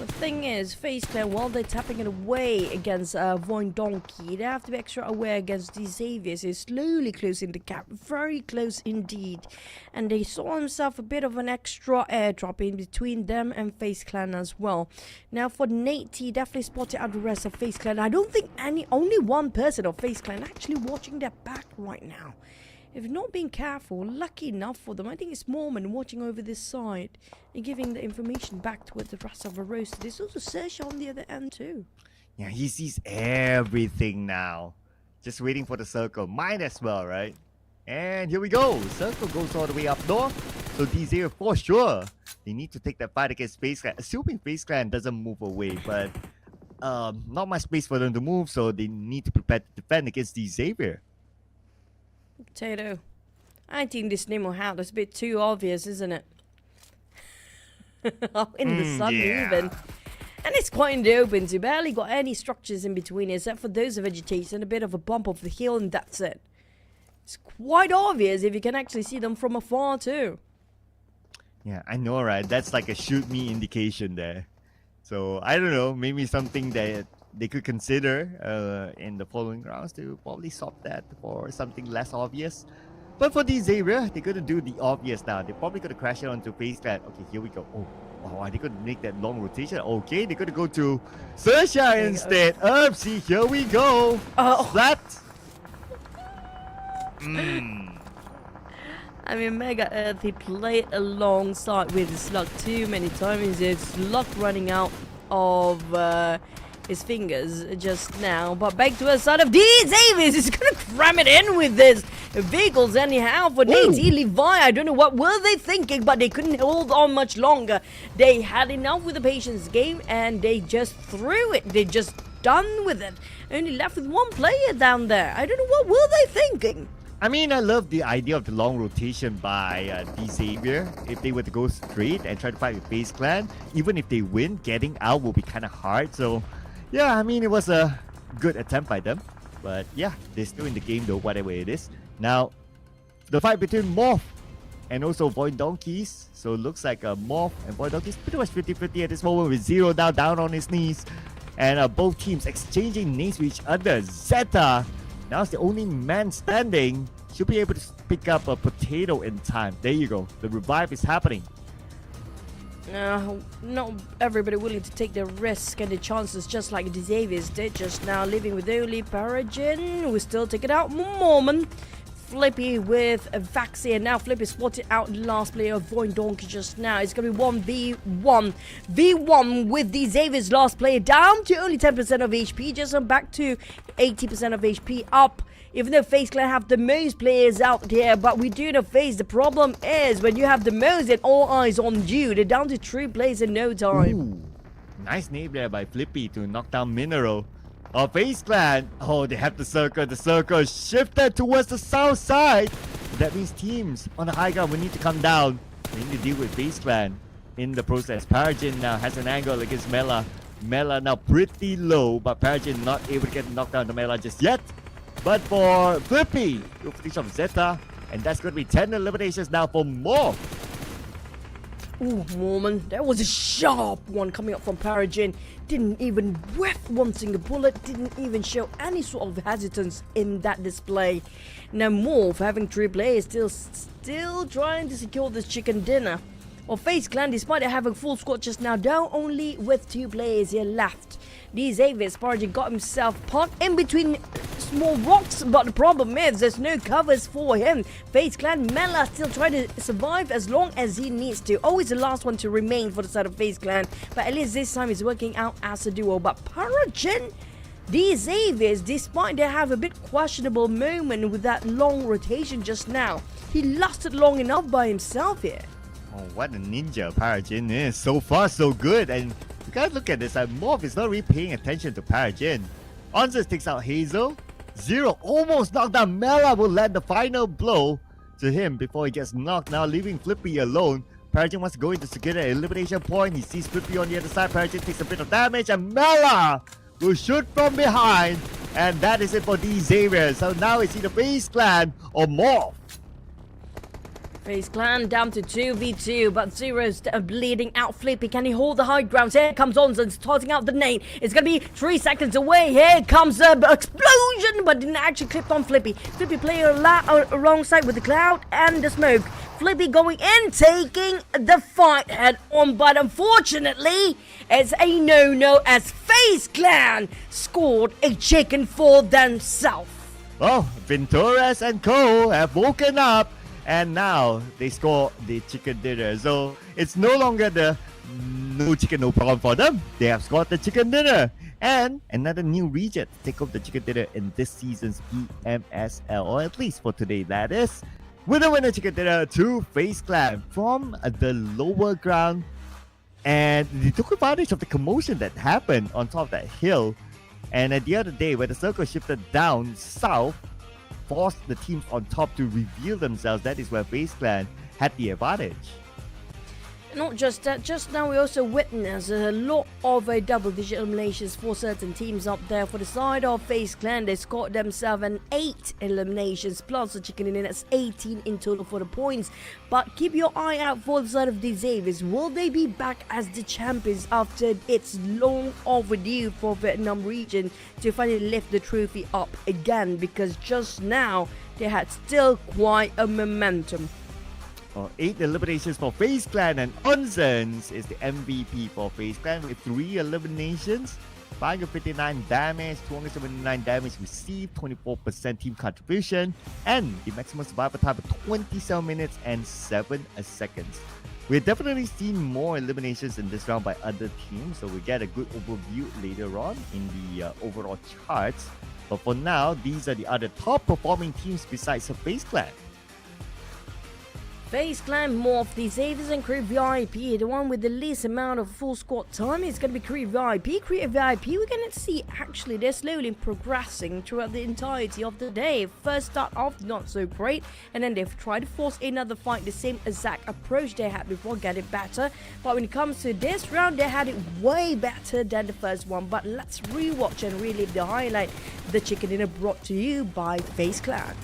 S2: The thing is, FaZe Clan, while they're tapping it away against VOIN Donkey, they have to be extra aware against these Xaviers. They're slowly closing the gap, very close indeed. And they saw himself a bit of an extra airdrop in between them and FaZe Clan as well. Now for Nate, he definitely spotted out the rest of FaZe Clan. I don't think only one person of FaZe Clan actually watching their back right now. If not being careful, lucky enough for them, I think it's Mormon watching over this side and giving the information back to the rest of BARUZ. There's also SERXIA on the other end too.
S3: Yeah, he sees everything now. Just waiting for the circle. Might as well, right? And here we go. Circle goes all the way up north. So these here, for sure, they need to take that fight against FaZe Clan. Assuming FaZe Clan doesn't move away, but not much space for them to move, so they need to prepare to defend against these Xavier.
S2: Potato, I think this Nemo hat is a bit too obvious, isn't it? In the sun even. And it's quite in the open too. Barely got any structures in between except for those of vegetation, a bit of a bump of the hill, and that's it. It's quite obvious if you can actually see them from afar too.
S3: Yeah, I know, right? That's like a shoot me indication there. So I don't know, maybe something that they could consider in the following rounds to probably swap that for something less obvious. But for these Xavier, they're going to do the obvious now. They're probably going to crash it onto FaZe Clan. Okay, here we go. Oh, wow, are they going to make that long rotation? Okay, they're going to go to SERXIA instead. See, here we go.
S2: Oh.
S3: Flat.
S2: I mean, Mega Earth, he played alongside with his luck too many times. His luck running out of his fingers just now. But back to the side of these Xaviers. He's going to cram it in with this vehicles anyhow for Nate Levi. I don't know what were they thinking, but they couldn't hold on much longer. They had enough with the patience game and they just threw it. They just done with it. Only left with one player down there. I don't know what were they thinking.
S3: I mean, I love the idea of the long rotation by the Xavier. If they were to go straight and try to fight with FaZe Clan, even if they win, getting out will be kind of hard. So, yeah, I mean, it was a good attempt by them. But yeah, they're still in the game though, whatever it is. Now, the fight between MORPH and also VOIN Donkeys. So it looks like MORPH and VOIN Donkeys pretty much 50-50 at this moment with Zero now down on his knees. And both teams exchanging nades with each other. Zeta, now it's the only man standing. Should be able to pick up a potato in time. There you go. The revive is happening.
S2: Not everybody willing to take the risk and the chances just like the Xaviers did just now, living with only Paragin. We still take it out Mormon. Flippy with a Vaxi, and now Flippy spotted out the last player of VOIN Donkey just now. It's going to be 1v1. V1 with the Xavier's last player down to only 10% of HP, just back to 80% of HP up. Even though FaZe Clan have the most players out here, but we do know FaZe. The problem is when you have the most and all eyes on you, they're down to 3 players in no time.
S3: Ooh, nice name there by Flippy to knock down Mineral. FaZe Clan, oh, they have the circle. The circle is shifted towards the south side. That means teams on the high ground will need to come down. They need to deal with FaZe Clan in the process. Paragin now has an angle against Mela. Mela now pretty low, but Paragin not able to get knocked down to Mela just yet. But for Flippy, he'll finish off Zeta, and that's going to be 10 eliminations now for MORPH.
S2: Ooh, Mormon, that was a sharp one coming up from Paragin. Didn't even whiff one single bullet, didn't even show any sort of hesitance in that display. Now MORPH, having 3 players, still trying to secure this chicken dinner. Or FaZe Clan, despite having full squad just now, down only with 2 players here left. These Xaviers, Paragin got himself caught in between small rocks, but the problem is there's no covers for him. FaZe Clan, Mela still trying to survive as long as he needs to. Always the last one to remain for the side of FaZe Clan, but at least this time he's working out as a duo. But Paragin, these Xaviers, despite they have a bit questionable moment with that long rotation just now, he lasted long enough by himself here.
S3: Oh, what a ninja Paragin is. So far, so good. And you guys look at this. MORPH is not really paying attention to Paragin. Onzus takes out Hazel. Zero almost knocked down. Mela will land the final blow to him before he gets knocked. Now leaving Flippy alone. Paragin wants to go in to secure the elimination point. He sees Flippy on the other side. Paragin takes a bit of damage. And Mela will shoot from behind. And that is it for these Xaviers. So now it's either FaZe Clan or MORPH.
S2: FaZe Clan down to 2v2, but Zero's bleeding out Flippy. Can he hold the high ground? Here comes Onzen starting out the nade. It's gonna be 3 seconds away. Here comes an explosion, but didn't actually clip on Flippy. Flippy playing wrong side with the cloud and the smoke. Flippy going in, taking the fight head on, but unfortunately, it's a no-no as FaZe Clan scored a chicken for themselves.
S3: Well, Ventures and co have woken up and now they score the chicken dinner. So it's no longer the no chicken, no problem for them. They have scored the chicken dinner. And another new region to take over the chicken dinner in this season's PMSL, or at least for today, that is. With a winner chicken dinner to FaZe Clan from the lower ground. And they took advantage of the commotion that happened on top of that hill. And at the other day, when the circle shifted down south, forced the teams on top to reveal themselves. That is where FaZe Clan had the advantage.
S2: Not just that, just now we also witnessed a lot of double-digit eliminations for certain teams up there. For the side of FaZe Clan, they scored themselves an 8 eliminations, plus the chicken in it. That's 18 in total for the points. But keep your eye out for the side of the Xaviers. Will they be back as the champions after it's long overdue for Vietnam region to finally lift the trophy up again? Because just now, they had still quite a momentum.
S3: 8 eliminations for FaZe Clan, and Onzens is the MVP for FaZe Clan with 3 eliminations, 559 damage, 279 damage received, 24% team contribution, and the maximum survival time of 27 minutes and 7 seconds. We've definitely seen more eliminations in this round by other teams, so we get a good overview later on in the overall charts. But for now, these are the other top performing teams besides FaZe Clan.
S2: FaZe Clan, MORPH, the Xaviers and Crew VIP. The one with the least amount of full squad time is going to be Crew VIP. Crew VIP, we're going to see actually they're slowly progressing throughout the entirety of the day. First start off not so great, and then they've tried to force another fight, the same exact approach they had before, get it better. But when it comes to this round, they had it way better than the first one. But let's rewatch and relive the highlight. The chicken dinner brought to you by FaZe Clan.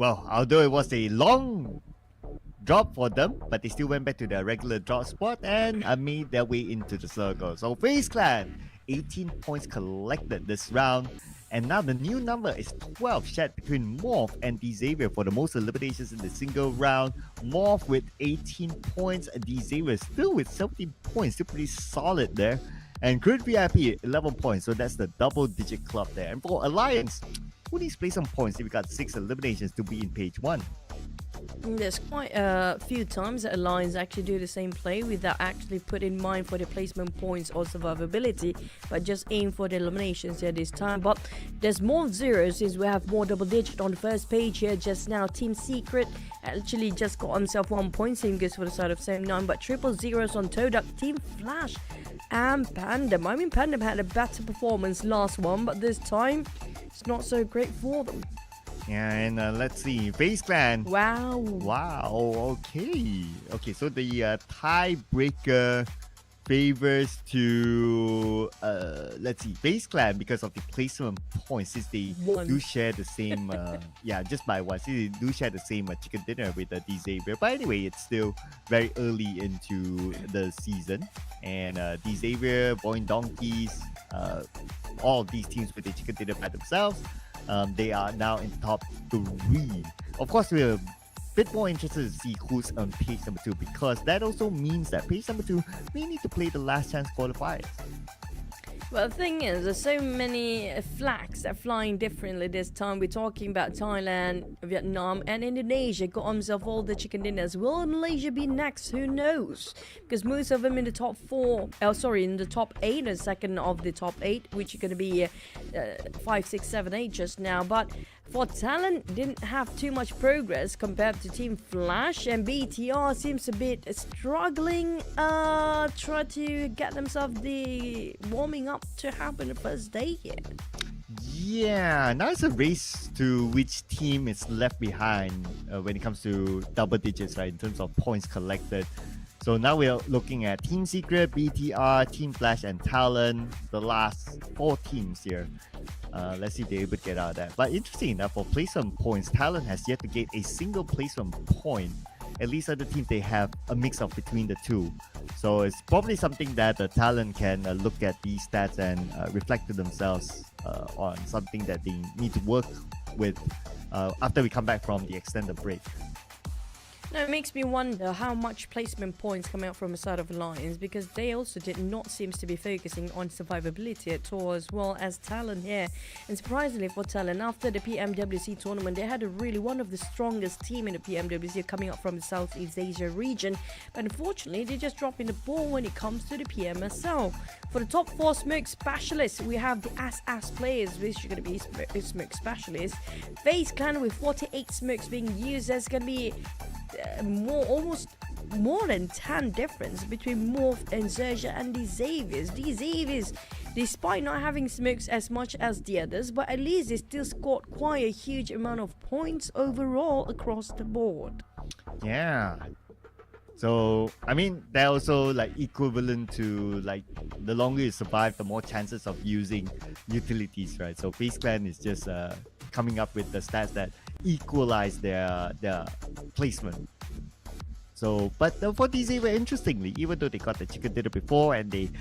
S3: Well, although it was a long drop for them, but they still went back to their regular drop spot and made their way into the circle. So FaZe Clan, 18 points collected this round. And now the new number is 12, shared between MORPH and Xavier for the most eliminations in the single round. MORPH with 18 points, and Xavier still with 17 points, still pretty solid there. And Grid VIP 11 points, so that's the double-digit club there. And for Alliance, who needs to play some points if we got 6 eliminations to be in page 1?
S2: There's quite a few times that Alliance actually do the same play without actually put in mind for the placement points or survivability, but just aim for the eliminations here this time. But there's more zeros since we have more double digit on the first page here just now. Team Secret actually just got himself 1 point, same goes for the side of same 9, but triple zeros on TODAK, Team Flash and PANDUM. I mean, PANDUM had a better performance last one, but this time it's not so great for them.
S3: Yeah, and let's see, FaZe Clan.
S2: Wow.
S3: Okay, so the tiebreaker favors to let's see, FaZe Clan because of the placement points, since they do share the same just by one, since they do share the same chicken dinner with the Xavier. But anyway, it's still very early into the season, and Xavier, VOIN Donkeys, all of these teams with the chicken dinner by themselves, they are now in top 3. Of course, we're a bit more interested to see who's on page number 2, because that also means that page number 2 may need to play the last chance qualifiers.
S2: Well, the thing is, there's so many flags that are flying differently this time. We're talking about Thailand, Vietnam, and Indonesia got themselves all the chicken dinners. Will Malaysia be next? Who knows? Because most of them in the top 8, and second of the top 8, which are going to be 5, 6, 7, 8 just now. But for TALON, didn't have too much progress compared to Team Flash, and BTR seems a bit struggling. Try to get themselves the warming up to happen the first day here.
S3: Yeah, now it's a race to which team is left behind when it comes to double digits, right, in terms of points collected. So now we're looking at Team Secret, BTR, Team Flash, and TALON, the last 4 teams here. Let's see if they're able to get out of that. But interesting enough, for placement points, TALON has yet to get a single placement point. At least other teams, they have a mix of between the two. So it's probably something that the TALON can look at these stats and reflect to themselves on something that they need to work with after we come back from the extended break.
S2: Now, it makes me wonder how much placement points come out from the side of Alliance, because they also did not seem to be focusing on survivability at all, as well as TALON here. And surprisingly for TALON, after the PMWC tournament, they had one of the strongest team in the PMWC coming up from the Southeast Asia region. But unfortunately, they just dropping the ball when it comes to the PMSL. For the top 4 smoke specialists, we have the ass players, which are going to be smoke specialists. FaZe Clan with 48 smokes being used. There's going to be almost more than 10 difference between MORPH and XERXIA and the Xaviers, despite not having smokes as much as the others, but at least they still scored quite a huge amount of points overall across the board.
S3: Yeah. So, I mean, they're also like equivalent to like the longer you survive, the more chances of using utilities, right? So FaZe Clan is just coming up with the stats that equalize their placement. So, but for Xavier, interestingly, even though they got the chicken dinner before and they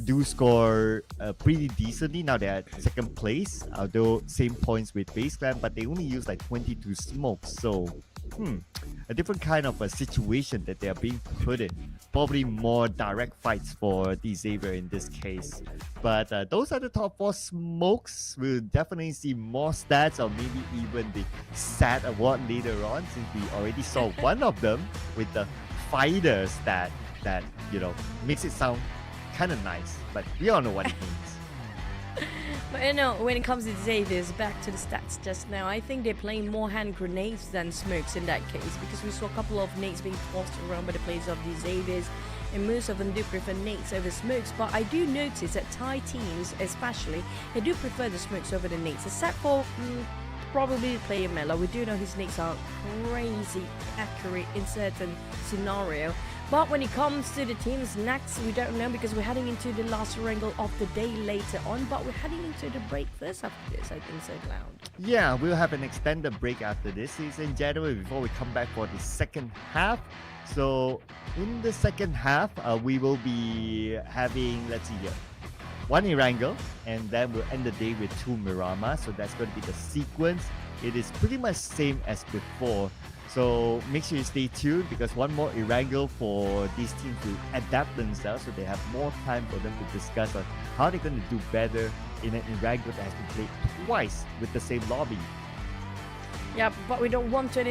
S3: do score pretty decently, now they're at second place, although same points with FaZe Clan, but they only use like 22 smokes. So, a different kind of a situation that they are being put in. Probably more direct fights for Xavier in this case. But those are the top 4 smokes. We'll definitely see more stats, or maybe even the SAT award later on, since we already saw one of them with the fighter stat that, you know, makes it sound kind of nice. But we all know what it means.
S2: But you know, when it comes to Xavier's, back to the stats just now, I think they're playing more hand grenades than smokes in that case, because we saw a couple of nades being tossed around by the players of the Xaviers, and most of them do prefer nades over smokes. But I do notice that Thai teams especially, they do prefer the smokes over the nades, except for probably player Mello. We do know his nades are crazy accurate in certain scenario. But when it comes to the teams next, we don't know, because we're heading into the last Erangel of the day later on. But we're heading into the break first after this, I think so, Cloud.
S3: Yeah, we'll have an extended break after this. It's in January before we come back for the second half. So in the second half, we will be having, let's see here, one Erangel, and then we'll end the day with 2 Miramar. So that's going to be the sequence. It is pretty much same as before. So make sure you stay tuned because one more Erangel for these teams to adapt themselves so they have more time for them to discuss on how they're going to do better in an Erangel that has been played twice with the same lobby.
S2: Yeah, but we don't want to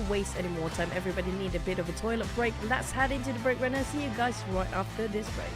S2: waste any more time. Everybody need a bit of a toilet break. Let's head into the break right now. See you guys right after this break.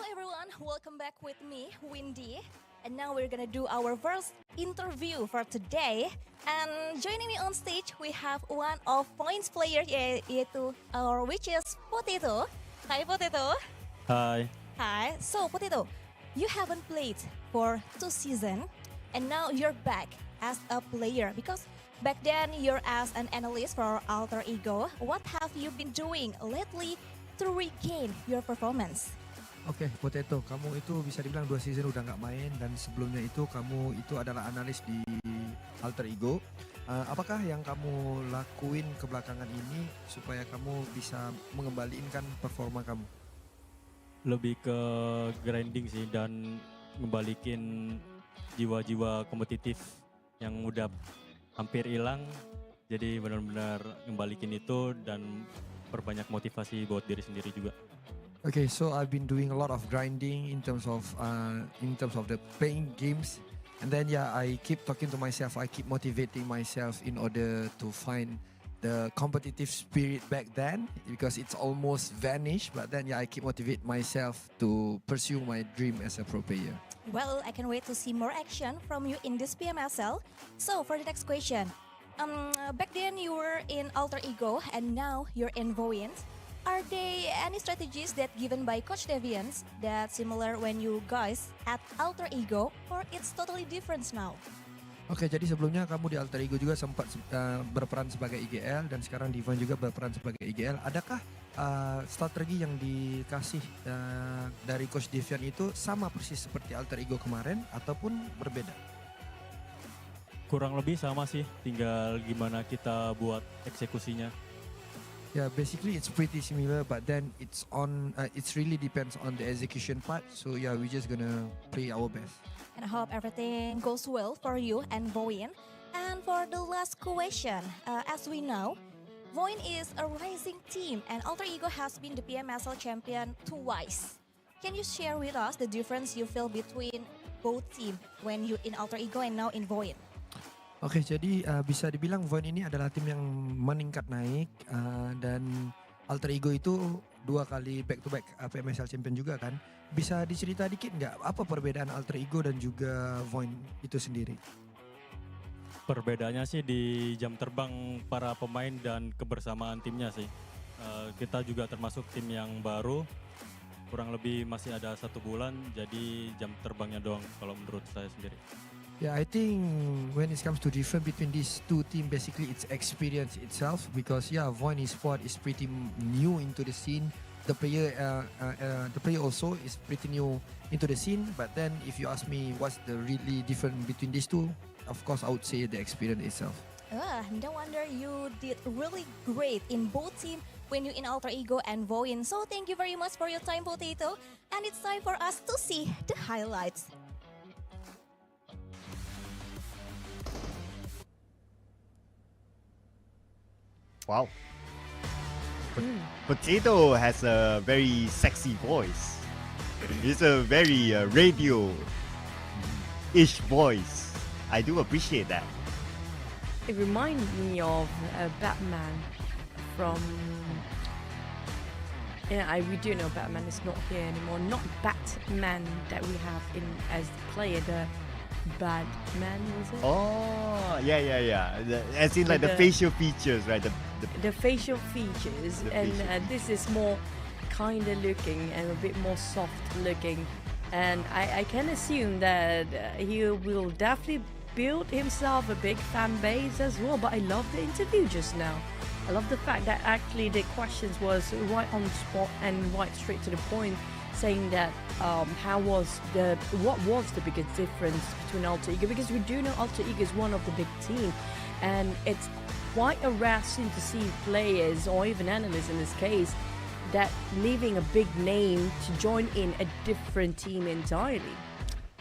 S1: everyone, welcome back with me, Windy. And now we're gonna do our first interview for today. And joining me on stage, we have one of VOIN's player, which is Potato. Hi, Potato.
S4: Hi.
S1: Hi. So, Potato, you haven't played for 2 seasons, and now you're back as a player because back then you're as an analyst for Alter Ego. What have you been doing lately to regain your performance?
S5: Oke, Potato, kamu itu bisa dibilang 2 season udah nggak main dan sebelumnya itu kamu itu adalah analis di Alter Ego. Apakah yang kamu lakuin kebelakangan ini supaya kamu bisa mengembalikan performa kamu?
S4: Lebih ke grinding sih dan ngembalikin jiwa-jiwa kompetitif yang udah hampir hilang. Jadi benar-benar ngembalikin itu dan perbanyak motivasi buat diri sendiri juga.
S5: Okay, so I've been doing a lot of grinding in terms of the playing games, and then I keep talking to myself. I keep motivating myself in order to find the competitive spirit back then because it's almost vanished. But then I keep motivate myself to pursue my dream as a pro player.
S1: Well, I can wait to see more action from you in this PMSL. So for the next question, back then you were in Alter Ego and now you're in VOIN. Are there any strategies that given by Coach Devians that similar when you guys at Alter Ego, or it's totally different now?
S5: Oke, jadi sebelumnya kamu di Alter Ego juga sempat berperan sebagai IGL dan sekarang di VOIN juga berperan sebagai IGL. Adakah strategi yang dikasih dari Coach Devian itu sama persis seperti Alter Ego kemarin ataupun berbeda?
S4: Kurang lebih sama sih, tinggal gimana kita buat eksekusinya.
S5: Yeah, basically it's pretty similar, but then it's really depends on the execution part. So yeah, we're just gonna play our best.
S1: And I hope everything goes well for you and VOIN. And for the last question, as we know, VOIN is a rising team and Alter Ego has been the PMSL champion twice. Can you share with us the difference you feel between both team when you in Alter Ego and now in VOIN?
S5: Oke, jadi bisa dibilang VOIN ini adalah tim yang meningkat naik dan Alter Ego itu 2 kali back to back PMSL Champion juga kan. Bisa dicerita dikit nggak apa perbedaan Alter Ego dan juga VOIN itu sendiri?
S4: Perbedaannya sih di jam terbang para pemain dan kebersamaan timnya sih. Kita juga termasuk tim yang baru, kurang lebih masih ada 1 bulan, jadi jam terbangnya doang kalau menurut saya sendiri.
S5: Yeah, I think when it comes to difference between these 2 teams, basically it's experience itself because VOIN Esports is pretty new into the scene. The player also is pretty new into the scene. But then, if you ask me, what's the really difference between these 2? Of course, I would say the experience itself.
S1: No wonder you did really great in both teams when you in Alter Ego and VOIN. So thank you very much for your time, Potato. And it's time for us to see the highlights.
S3: Wow. Potato has a very sexy voice. It's a very radio-ish voice. I do appreciate that.
S2: It reminds me of Batman from... we do know Batman is not here anymore. Not Batman that we have in as the player, the Batman, was it?
S3: Oh, yeah. As in like the facial features, right?
S2: The facial features, this is more kinder looking and a bit more soft looking. And I can assume that he will definitely build himself a big fan base as well. But I love the interview just now. I love the fact that actually the questions was right on the spot and right straight to the point, saying that what was the biggest difference between Alter Ego, because we do know Alter Ego is one of the big team, and it's quite a rare scene to see players or even analysts in this case that leaving a big name to join in a different team entirely.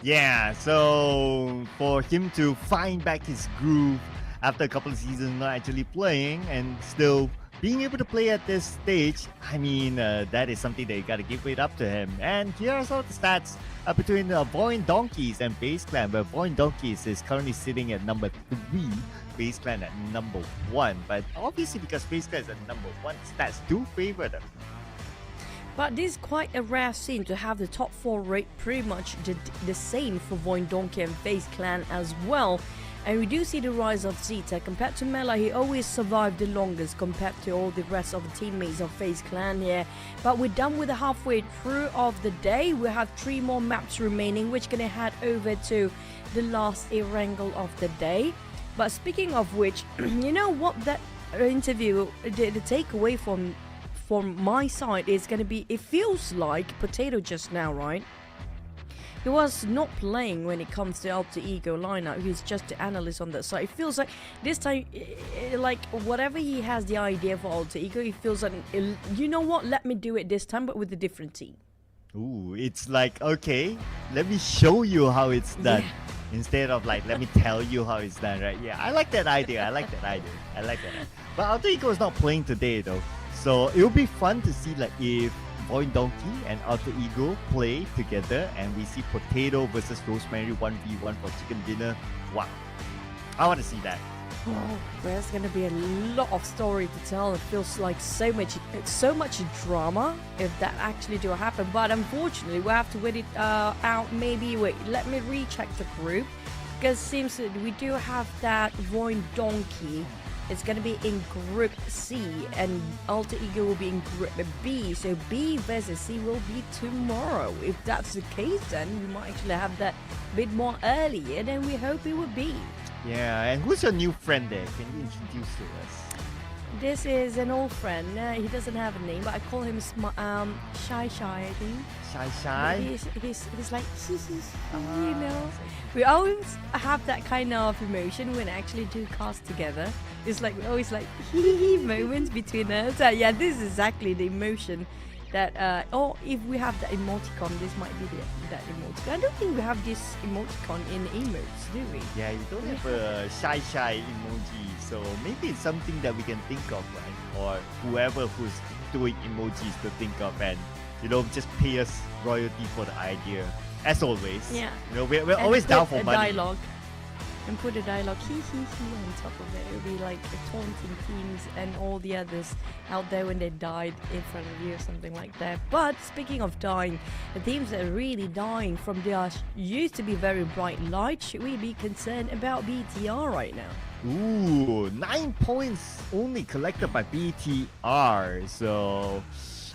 S3: Yeah, so for him to find back his groove after a couple of seasons not actually playing and still being able to play at this stage, I mean, that is something that you gotta give it up to him. And here are some of the stats between VOIN Donkeys and FaZe Clan, where VOIN Donkeys is currently sitting at number 3, FaZe Clan at number 1. But obviously, because FaZe Clan is at number 1, stats do favor them.
S2: But this is quite a rare scene to have the top 4 rate pretty much the same for VOIN, Donkey and FaZe Clan as well. And we do see the rise of Zeta. Compared to Mela, he always survived the longest compared to all the rest of the teammates of FaZe Clan here. But we're done with the halfway through of the day. We have 3 more maps remaining, which gonna head over to the last Erangel of the day. But speaking of which, you know what, that interview, the takeaway from my side is going to be, it feels like Potato just now, right? He was not playing when it comes to Alter Ego lineup. He's just the analyst on that side. It feels like this time, like whatever he has the idea for Alter Ego, he feels like, you know what, let me do it this time, but with a different team.
S3: Ooh, it's like, okay, let me show you how it's done.
S2: Yeah.
S3: Instead of like, let me tell you how it's done, right? Yeah, I like that idea. I like that idea. But Alter Ego is not playing today though. So it will be fun to see like if VOIN Donkey and Alter Ego play together and we see Potato versus Rosemary 1v1 for chicken dinner. Wow. I want to see that.
S2: Oh, there's gonna be a lot of story to tell. It feels like so much drama if that actually do happen. But unfortunately, we have to wait it out. Maybe wait. Let me recheck the group because it seems that we do have that VOIN Donkey. It's gonna be in Group C, and Alter Ego will be in Group B. So B versus C will be tomorrow. If that's the case, then we might actually have that a bit more earlier than we hope it would be.
S3: Yeah, and who's your new friend there? Can you introduce to us?
S2: This is an old friend. He doesn't have a name, but I call him Shy, I think.
S3: Shy?
S2: He's like, you know. We always have that kind of emotion when I actually do cast together. It's like, we always like, moments between us. Yeah, this is exactly the emotion that, or if we have that emoticon, this might be that emoticon. I don't think we have this emoticon in emotes, do we?
S3: Yeah, you don't have a shy emoji, so maybe it's something that we can think of, right? Or whoever who's doing emojis to think of, and you know, just pay us royalty for the idea. As always,
S2: Yeah.
S3: You know, we're always down for money.
S2: Dialogue. And put a dialogue on top of it. It would be like taunting teams and all the others out there when they died in front of you or something like that. But speaking of dying, the teams that are really dying from their used to be very bright light, should we be concerned about BTR right now?
S3: Ooh, 9 points only collected by BTR. So,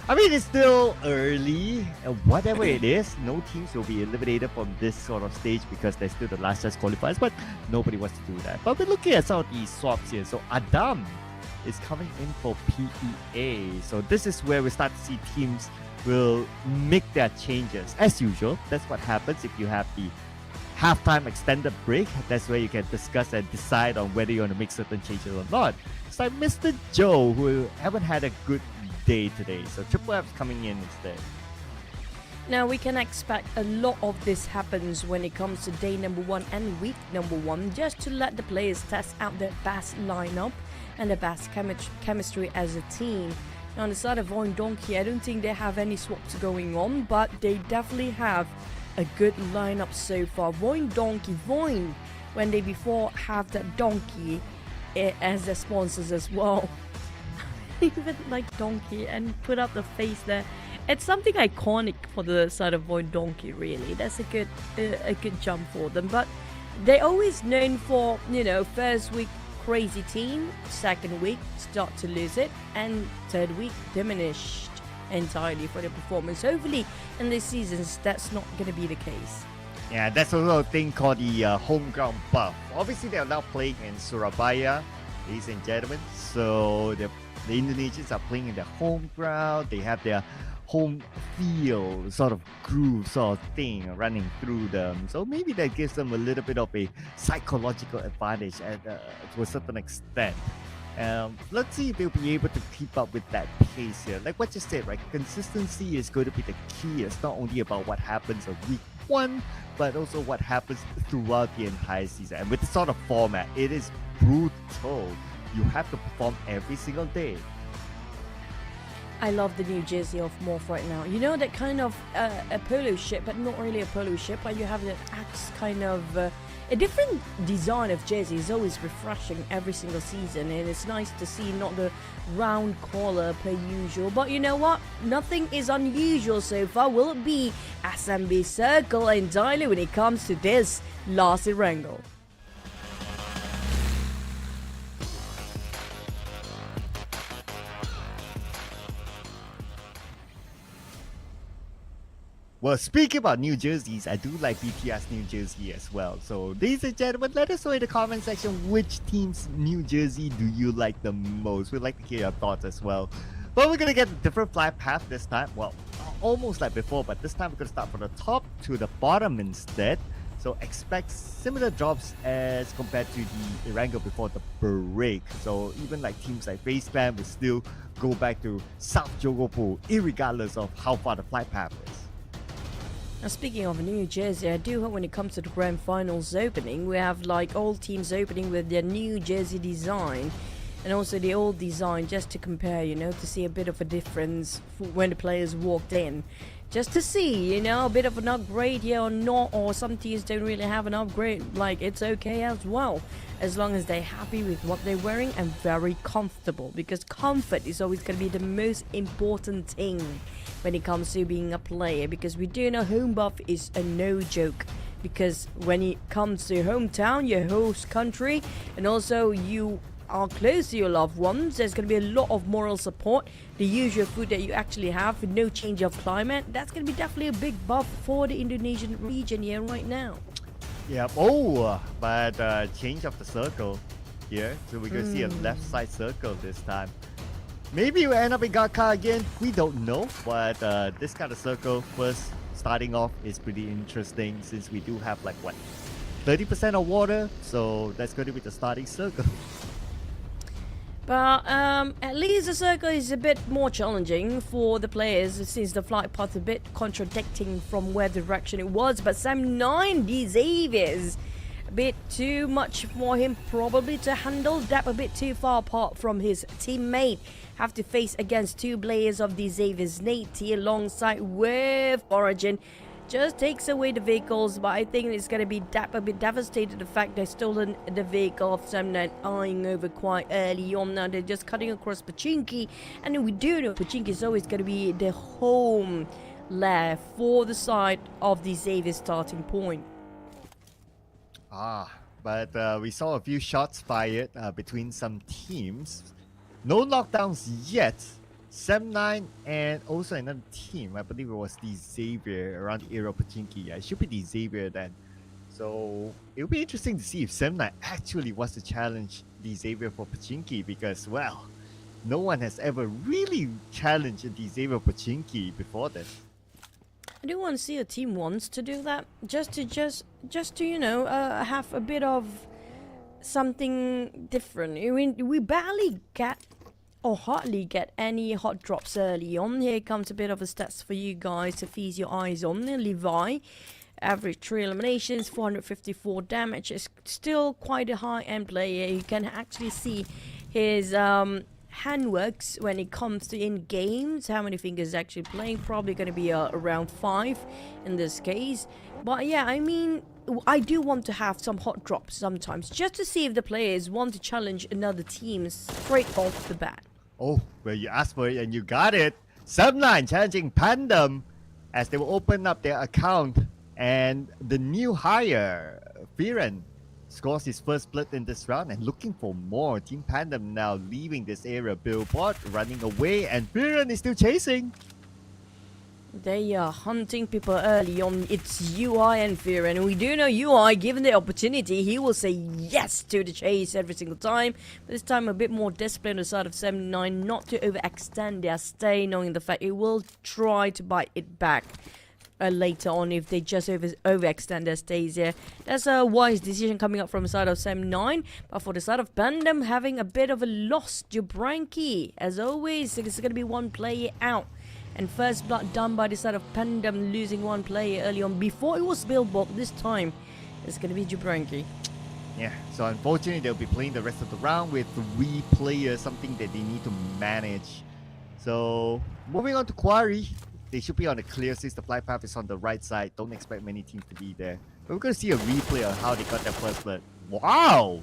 S3: I mean, it's still early. Whatever it is, no teams will be eliminated from this sort of stage because they're still the last chance qualifiers, but nobody wants to do that. But we're looking at some of these swaps here. So, Adam is coming in for PEA. So, this is where we start to see teams will make their changes. As usual, that's what happens if you have the halftime extended break. That's where you can discuss and decide on whether you want to make certain changes or not. It's like Mr. Joe, who haven't had a good day today, so Triple F's coming in instead.
S2: Now we can expect a lot of this happens when it comes to day number 1 and week number 1, just to let the players test out their best lineup and their best chemistry as a team. Now on the side of VOIN Donkey, I don't think they have any swaps going on, but they definitely have a good lineup so far. VOIN Donkey, VOIN, when they before have that donkey as their sponsors as well. Even like donkey and put up the face there. It's something iconic for the side of VOIN Donkey, really. That's a good jump for them. But they're always known for, you know, first week crazy team, second week start to lose it, and third week diminished entirely for the performance. Hopefully in these seasons that's not going to be the case.
S3: Yeah, that's also a thing called the home ground buff. Obviously, they are now playing in Surabaya, ladies and gentlemen. So the Indonesians are playing in their home ground. They have their home feel, sort of groove sort of thing running through them. So maybe that gives them a little bit of a psychological advantage to a certain extent. Let's see if they'll be able to keep up with that pace here. Like what you said, right? Consistency is going to be the key. It's not only about what happens on week 1, but also what happens throughout the entire season. And with this sort of format, it is brutal. You have to perform every single day.
S2: I love the new jersey of MORPH right now. You know, that kind of a polo ship, but not really a polo ship. But you have the axe kind of a different design of jersey is always refreshing every single season, and it's nice to see not the round collar per usual. But you know what? Nothing is unusual so far. Will it be SMB Circle entirely when it comes to this last Erangel?
S3: Well, speaking about new jerseys, I do like BTS new jersey as well. So, ladies and gentlemen, let us know in the comment section which team's new jersey do you like the most. We'd like to hear your thoughts as well. But we're gonna get a different flight path this time. Well, almost like before, but this time we're gonna start from the top to the bottom instead. So expect similar drops as compared to the Erangel before the break. So even like teams like FAZE will still go back to South Jogopo, irregardless of how far the flight path is.
S2: Now, speaking of New Jersey, I do hope when it comes to the Grand Finals opening, we have like all teams opening with their new jersey design and also the old design, just to compare, you know, to see a bit of a difference when the players walked in. Just to see, you know, a bit of an upgrade here or not, or some teams don't really have an upgrade, like it's okay as well, as long as they're happy with what they're wearing and very comfortable, because comfort is always going to be the most important thing when it comes to being a player, because we do know home buff is a no joke, because when it comes to hometown, your host country, and also you are close to your loved ones, there's going to be a lot of moral support. The usual food that you actually have with no change of climate, that's going to be definitely a big buff for the Indonesian region here right now.
S3: Yeah, but change of the circle here. So we're going to see a left side circle this time. Maybe we'll end up in Gaka again, we don't know. But this kind of circle, first starting off, is pretty interesting since we do have like, what, 30% of water? So that's going to be the starting circle.
S2: But at least the circle is a bit more challenging for the players since the flight path a bit contradicting from where direction it was. But Sam9, Xavier's a bit too much for him probably to handle. That a bit too far apart from his teammate. Have to face against two players of the Xavier's Nate alongside with Origin. Just takes away the vehicles, but I think it's going to be a bit devastated the fact they've stolen the vehicle of Sam9 eyeing over quite early on. Now they're just cutting across Pachinki, and we do know Pachinki is always going to be the home lair for the side of the Xavier starting point.
S3: But we saw a few shots fired between some teams. No knockdowns yet. Sam9 and also another team, I believe it was the Xavier around the area of Pachinki. Yeah, it should be the Xavier then. So it'll be interesting to see if Sam9 actually wants to challenge the Xavier for Pachinki, because, well, no one has ever really challenged the Xavier Pachinki before this.
S2: I do want to see a team wants to do that, just to you know, have a bit of something different. I mean, we barely get or hardly get any hot drops early on. Here comes a bit of a stats for you guys to feast your eyes on. Levi, average 3 eliminations, 454 damage, is still quite a high-end player. You can actually see his handworks when it comes to in games, how many fingers actually playing. Probably going to be around 5 in this case. But yeah, I mean, I do want to have some hot drops sometimes, just to see if the players want to challenge another team straight off the bat.
S3: Oh, well, you asked for it and you got it. Sam9 challenging PANDUM as they will open up their account, and the new hire, Firen, scores his first blood in this round and looking for more. Team PANDUM now leaving this area. Billboard running away, and Firen is still chasing.
S2: They are hunting people early on. It's UI and Fear, and we do know UI, given the opportunity, he will say yes to the chase every single time. But this time a bit more discipline on the side of 79, not to overextend their stay, knowing the fact it will try to bite it back later on if they just overextend their stays here. That's a wise decision coming up from the side of 79. But for the side of PANDUM, having a bit of a loss, Jubranki, as always, it's going to be one player out. And first blood done by the side of PANDUM, losing one player early on. Before it was Billboard, this time it's going to be Jubranki.
S3: Yeah, so unfortunately they'll be playing the rest of the round with 3 players, something that they need to manage. So moving on to Quarry, they should be on the clear since the flight path is on the right side. Don't expect many teams to be there. We're going to see a replay on how they got their first blood. Wow!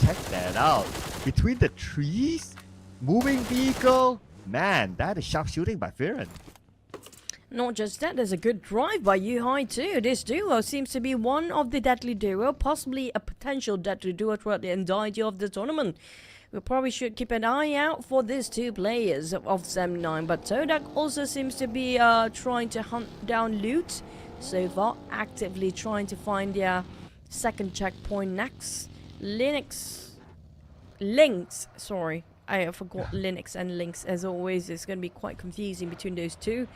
S3: Check that out. Between the trees, moving vehicle. Man, that is sharp shooting by Viren.
S2: Not just that, there's a good drive by Yuhai too. This duo seems to be one of the deadly duo, possibly a potential deadly duo throughout the entirety of the tournament. We probably should keep an eye out for these two players of SEM9, but TODAK also seems to be trying to hunt down loot so far, actively trying to find their second checkpoint next. Lynx, sorry, I forgot Linux and Lynx as always. It's going to be quite confusing between those two.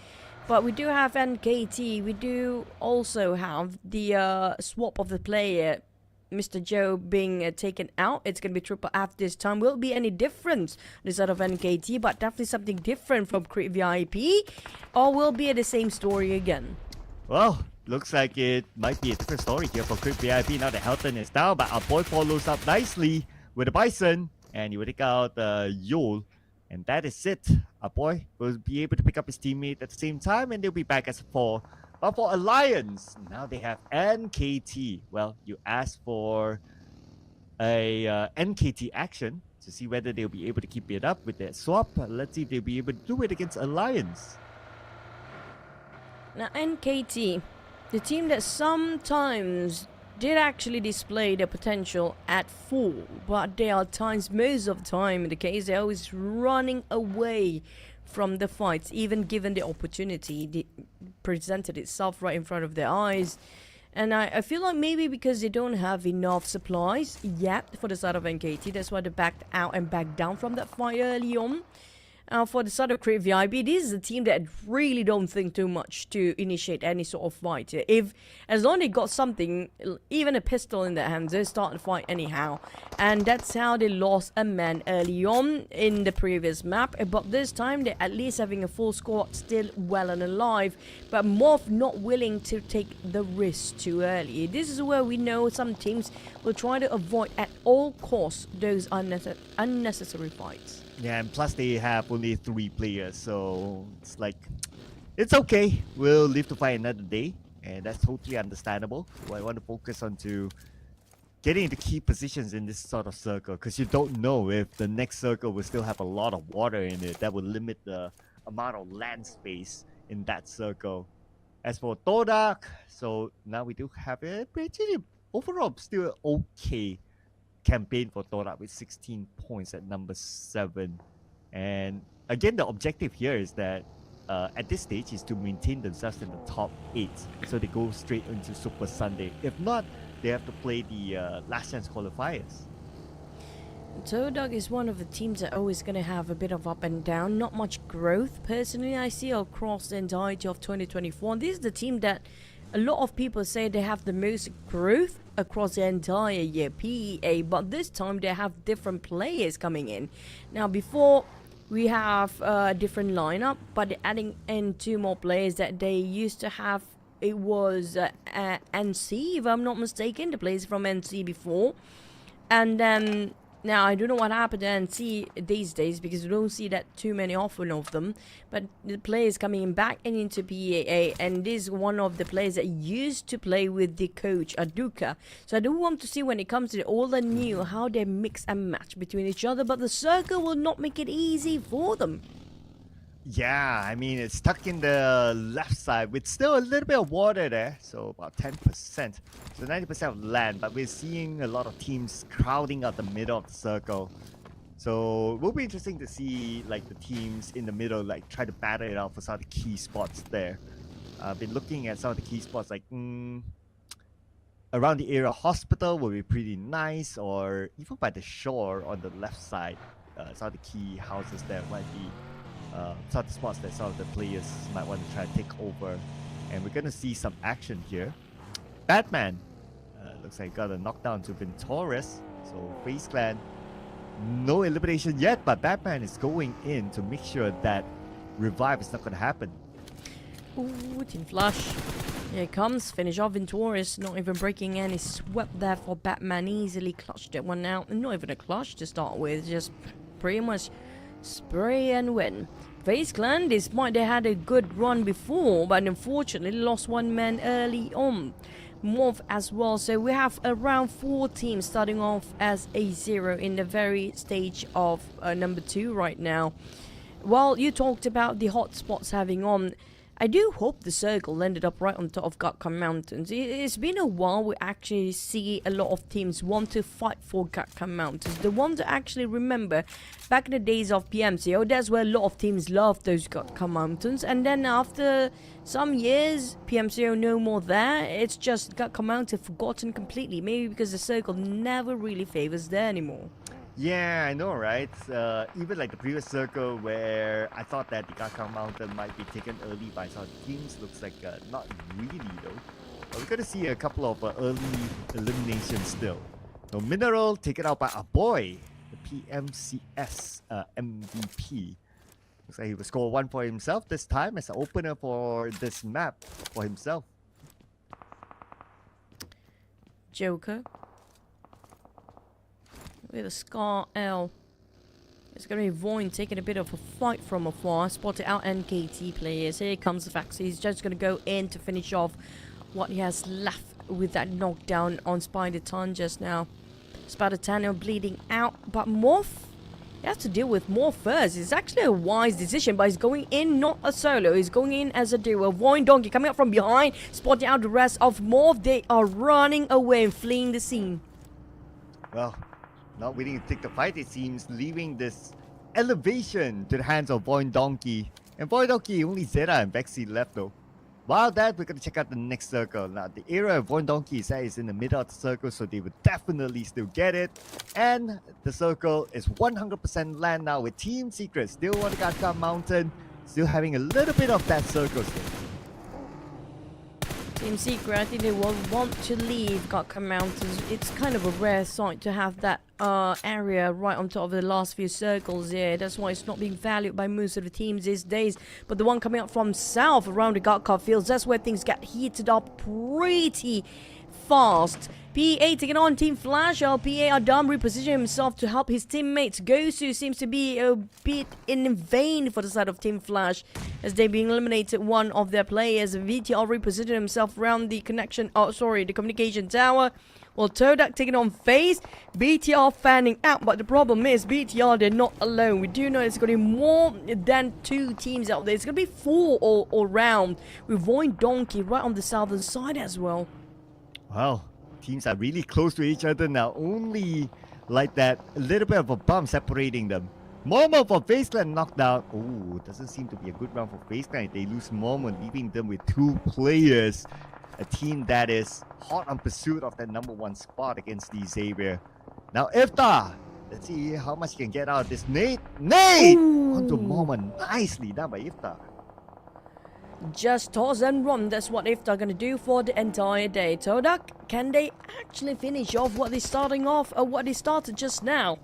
S2: But we do have NKT. We do also have the swap of the player, Mr. Joe, being taken out. It's going to be Triple F this time. Will it be any difference instead of NKT? But definitely something different from Creep VIP. Or will it be the same story again?
S3: Well, looks like it might be a different story here for Crypt VIP now that Helton is down, but our boy follows up nicely with a Bison, and he will take out Yol, and that is it. Our boy will be able to pick up his teammate at the same time, and they'll be back as 4. But for Alliance, now they have NKT. Well, you asked for a NKT action to see whether they'll be able to keep it up with that swap. Let's see if they'll be able to do it against Alliance.
S2: Now NKT, the team that sometimes did actually display their potential at full, but there are times, most of the time in the case, they're always running away from the fights, even given the opportunity that presented itself right in front of their eyes. And I feel like maybe because they don't have enough supplies yet for the side of NKT, that's why they backed out and backed down from that fight early on. For the side of Create VIP, this is a team that really don't think too much to initiate any sort of fight. As long as they got something, even a pistol in their hands, they start the fight anyhow. And that's how they lost a man early on in the previous map. But this time, they're at least having a full squad, still well and alive. But MORPH not willing to take the risk too early. This is where we know some teams will try to avoid at all costs those unnecessary fights.
S3: Yeah, and plus they have only 3 players, so it's like, it's okay. We'll live to fight another day, and that's totally understandable. What I want to focus on to getting into key positions in this sort of circle, because you don't know if the next circle will still have a lot of water in it. That will limit the amount of land space in that circle. As for TODAK, so now we do have a pretty overall still okay campaign for TODAK with 16 points at number 7. And again, the objective here is that at this stage is to maintain themselves in the top 8, so they go straight into Super Sunday. If not, they have to play the last chance qualifiers.
S2: TODAK is one of the teams that are always going to have a bit of up and down, not much growth. Personally, I see across the entirety of 2024. And this is the team that a lot of people say they have the most growth across the entire year, PEA, but this time they have different players coming in. Now, before we have a different lineup, but they're adding in 2 more players that they used to have. It was NC, if I'm not mistaken, the players from NC before. And then now I don't know what happened to NC these days, because we don't see that too many often of them. But the players coming back into PAA, and this is one of the players that used to play with the coach Aduka. So I do want to see when it comes to the old and new how they mix and match between each other. But the circle will not make it easy for them.
S3: Yeah, I mean, it's stuck in the left side with still a little bit of water there, so about 10%. So 90% of land, but we're seeing a lot of teams crowding out the middle of the circle. So it will be interesting to see like the teams in the middle like try to battle it out for some of the key spots there. I've been looking at some of the key spots like around the area hospital will be pretty nice, or even by the shore on the left side. Some of the key houses there might be some of the spots that some of the players might want to try to take over. And we're going to see some action here. Batman looks like got a knockdown to Ventorus. So FaZe Clan, no elimination yet, but Batman is going in to make sure that revive is not going to happen.
S2: Ooh, team flush. Here it comes. Finish off Ventorus. Not even breaking any swept there for Batman. Easily clutched that one out. Not even a clutch to start with. Just pretty much spray and win. FaZe Clan, despite they had a good run before, but unfortunately lost one man early on. MORPH as well, so we have around 4 teams starting off as a 0 in the very stage of number 2 right now. Well, you talked about the hotspots having on. I do hope the circle ended up right on top of Gatka Mountains. It's been a while we actually see a lot of teams want to fight for Gatka Mountains. The one to actually remember, back in the days of PMCO, that's where a lot of teams loved those Gatka Mountains. And then after some years, PMCO no more there. It's just Gatka Mountain forgotten completely. Maybe because the circle never really favors there anymore.
S3: Yeah, I know, right? Even like the previous circle where I thought that the Gatka Mountain might be taken early by some teams, looks like not really though. But we're going to see a couple of early eliminations still. So Mineral taken out by a boy, the PMCS MVP. Looks like he will score 1 for himself this time as an opener for this map for himself.
S2: Joker with a Scar L. It's going to be VOIN taking a bit of a fight from afar. Spotted out NKT players. Here comes the fax. He's just going to go in to finish off what he has left with that knockdown on Spider-Tan just now. Spider-Tan bleeding out, but MORPH, he has to deal with MORPH first. It's actually a wise decision, but he's going in not a solo. He's going in as a duo. VOIN Donkey coming up from behind, spotting out the rest of MORPH. They are running away and fleeing the scene.
S3: Well, not willing to take the fight, it seems, leaving this elevation to the hands of VOIN Donkey. And VOIN Donkey, only Zeta and Vexy left though. While that, we're going to check out the next circle. Now, the area of VOIN Donkey is in the middle of the circle, so they would definitely still get it. And the circle is 100% land now with Team Secret still on the Gatka Mountain, still having a little bit of that circle still.
S2: Team Secret, I think they will want to leave Gatka Mountains. It's kind of a rare sight to have that area right on top of the last few circles here. That's why it's not being valued by most of the teams these days. But the one coming up from south around the Gatka fields, that's where things get heated up pretty fast. PA taking on Team Flash. PA Adam repositioning himself to help his teammates. Gosu seems to be a bit in vain for the side of Team Flash as they've been eliminated one of their players. VTR repositioning himself around the the communication tower. Well, TODAK taking on FAZE. BTR fanning out, but the problem is BTR, they're not alone. We do know it's going to be more than 2 teams out there. It's going to be 4 all round with VOIN Donkey right on the southern side as well.
S3: Wow, teams are really close to each other now. Only like that, a little bit of a bump separating them. Momo for FaZe Clan knocked out. Oh, doesn't seem to be a good round for FaZe Clan. They lose Momo, leaving them with 2 players. A team that is hot on pursuit of that #1 spot against the Xavier. Now Iftar, let's see how much he can get out of this. Nate onto Momo, nicely done by Iftar.
S2: Just toss and run, that's what Iftar gonna do for the entire day. TODAK, can they actually finish off what they started just now?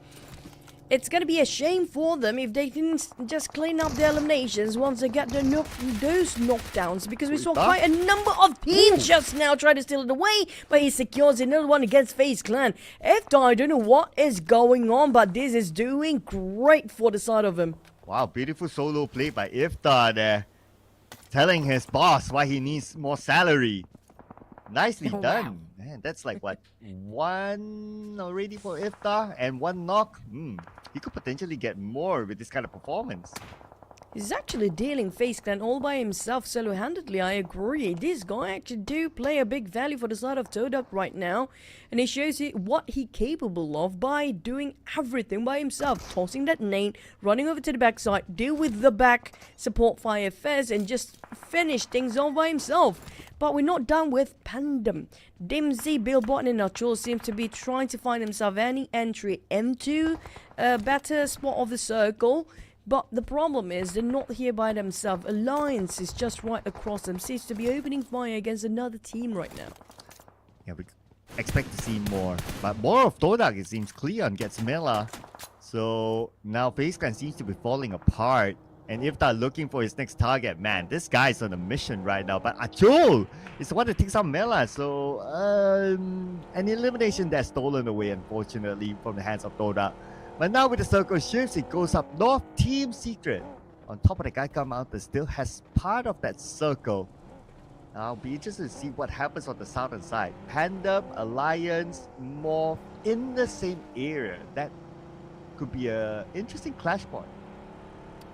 S2: It's gonna be a shame for them if they didn't just clean up their eliminations once they get those knockdowns, because we saw quite a number of teams just now try to steal it away, but he secures another one against FaZe Clan. Iftar, I don't know what is going on, but this is doing great for the side of him.
S3: Wow, beautiful solo play by Iftar there. Telling his boss why he needs more salary. Nicely done.
S2: Wow.
S3: Man, that's like what? 1 already for Iftar and 1 knock. He could potentially get more with this kind of performance.
S2: He's actually dealing FaZe Clan all by himself, solo-handedly. I agree. This guy actually do play a big value for the side of TODAK right now. And he shows you what he's capable of by doing everything by himself. Tossing that nade, running over to the backside, deal with the back, support fire FaZe, and just finish things off by himself. But we're not done with PANDUM. Dimsy, Billbot, and Nacho seems to be trying to find himself any entry into a better spot of the circle. But the problem is they're not here by themselves. Alliance is just right across them. Seems to be opening fire against another team right now.
S3: Yeah, we expect to see more. But more of TODAK, it seems. Cleon gets Mela. So now FaZe Clan seems to be falling apart. And if they're looking for his next target, man, this guy's on a mission right now. But Achol is the one that takes out Mela. So an elimination that's stolen away, unfortunately, from the hands of TODAK. But now with the circle shifts, it goes up north. Team Secret on top of the Geiger Mountain still has part of that circle. I'll be interested to see what happens on the southern side. PANDUM, Alliance, MORPH in the same area. That could be an interesting clash point.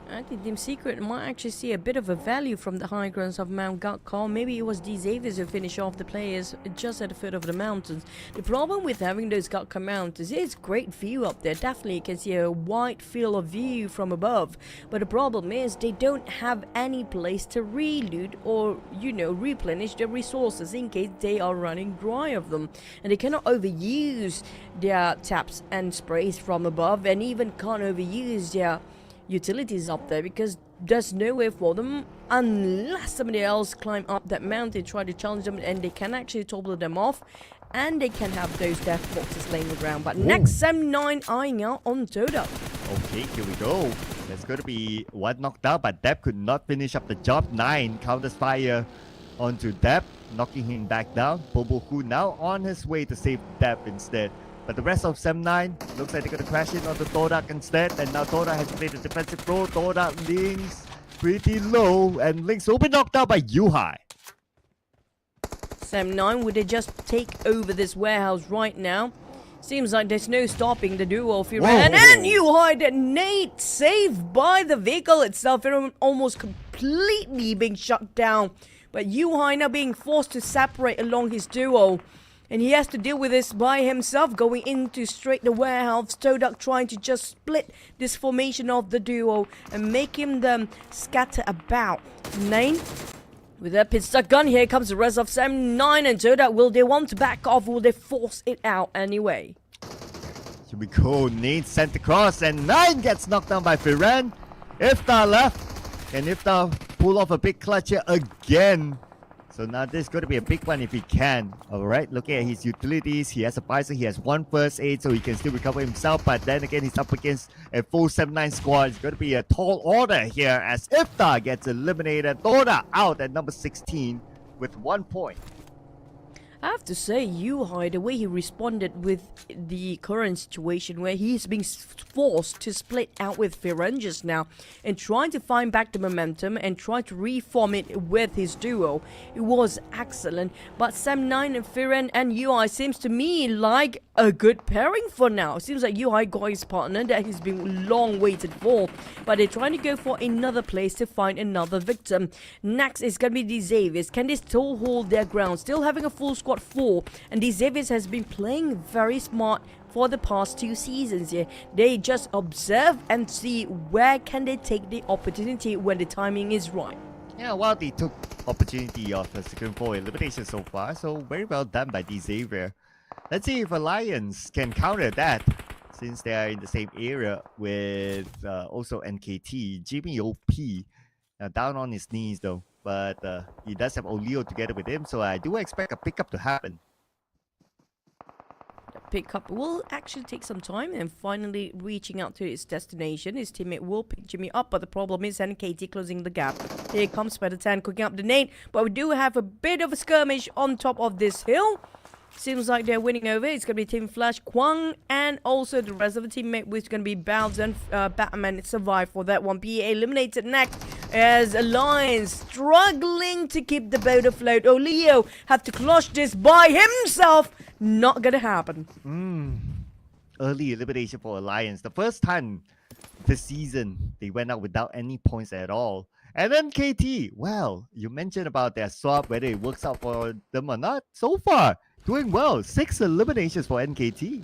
S2: I think Team Secret might actually see a bit of a value from the high grounds of Mount Gakko. Maybe it was these Xaviers who finish off the players just at the foot of the mountains. The problem with having those Gakko mountains is great view up there. Definitely you can see a wide field of view from above. But the problem is they don't have any place to reload or, you know, replenish their resources in case they are running dry of them. And they cannot overuse their taps and sprays from above, and even can't overuse their utilities up there because there's nowhere for them unless somebody else climb up that mountain, try to challenge them, and they can actually topple them off, and they can have those death boxes laying around. But next, Sem9 eyeing out on TODAK.
S3: Okay, here we go. There's going to be one knockdown, but Deb could not finish up the job. 9 counters fire onto Deb, knocking him back down. Bobohu now on his way to save Deb instead. But the rest of Sem9 looks like they're going to crash in onto TODAK instead. And now TODAK has played the defensive role. TODAK links pretty low. And links will be knocked out by Yuhai.
S2: Sem9, would they just take over this warehouse right now? Seems like there's no stopping the duo. And Yuhai, that Nate saved by the vehicle itself. Almost completely being shut down. But Yuhai now being forced to separate along his duo. And he has to deal with this by himself, going into straight the warehouse. TODAK trying to just split this formation of the duo and making them scatter about. 9 with a pit stuck gun. Here comes the rest of Sem9 and TODAK. Will they want to back off? Will they force it out anyway?
S3: Here we go. Nate sent across and 9 gets knocked down by Firan. Iftar left. And Iftar pull off a big clutch here again. So now this is going to be a big one if he can. Alright, looking at his utilities, he has a visor, he has 1 first aid, so he can still recover himself. But then again, he's up against a full Sem9 squad. It's going to be a tall order here as Iftar gets eliminated. TODAK out at number 16 with 1 point.
S2: I have to say, Yuhai, the way he responded with the current situation where he's being forced to split out with Firan just now and trying to find back the momentum and try to reform it with his duo, it was excellent. But Sem9 and Firan and Yuhai seems to me like a good pairing for now. It seems like Yuhai got his partner that he's been long waited for, but they're trying to go for another place to find another victim. Next is going to be the Xaviers. Can they still hold their ground? Still having a full squad 4, and the Xaviers has been playing very smart for the past 2 seasons here. They just observe and see where can they take the opportunity when the timing is right.
S3: Yeah, well, they took opportunity of the second 4 elimination so far, so very well done by the Xavier. Let's see if Alliance can counter that, since they are in the same area with also NKT. Jimmy OP down on his knees though, but he does have Olio together with him, so I do expect a pickup to happen.
S2: Pickup will actually take some time and finally reaching out to its destination. His teammate will pick Jimmy up, but the problem is NKT closing the gap. Here comes Spider-10 cooking up the nade, but we do have a bit of a skirmish on top of this hill. Seems like they're winning over. It's going to be Team Flash, Kwang, and also the rest of the teammate, which is going to be Bounce and Batman survive for that one. PA eliminated next as Alliance struggling to keep the boat afloat. Olio have to clutch this by himself. Not going to happen.
S3: Early elimination for Alliance. The first time this season they went out without any points at all. And then KT, well, you mentioned about their swap, whether it works out for them or not. So far, doing well. 6 eliminations for NKT.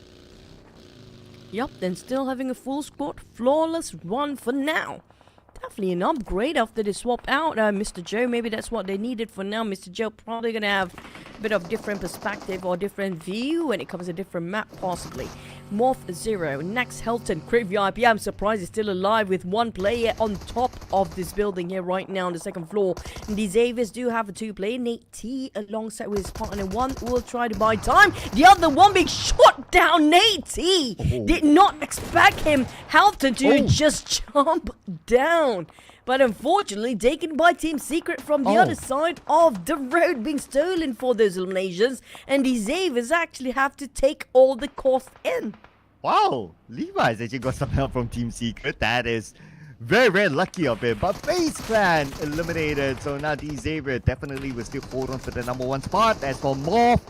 S2: Yup, then still having a full squad, flawless run for now. Definitely an upgrade after they swap out Mr. Joe. Maybe that's what they needed for now. Mr. Joe probably going to have a bit of different perspective or different view when it comes to different map possibly. Morph 0. Next, Helton. Crave VIP. I'm surprised he's still alive with 1 player on top of this building here right now on the 2nd floor. And the Xaviers do have a 2-player. Nate T alongside with his partner. One will try to buy time. The other one being shot down. Nate T did not expect him, Helton, to just jump down. But unfortunately, taken by Team Secret from the other side of the road, being stolen for those eliminations. And the Xaviers actually have to take all the cost in.
S3: Wow, Levi's actually got some help from Team Secret. That is very, very lucky of him. But FaZe Clan eliminated. So now D Xavier definitely will still hold on to the #1 spot. As for MORPH,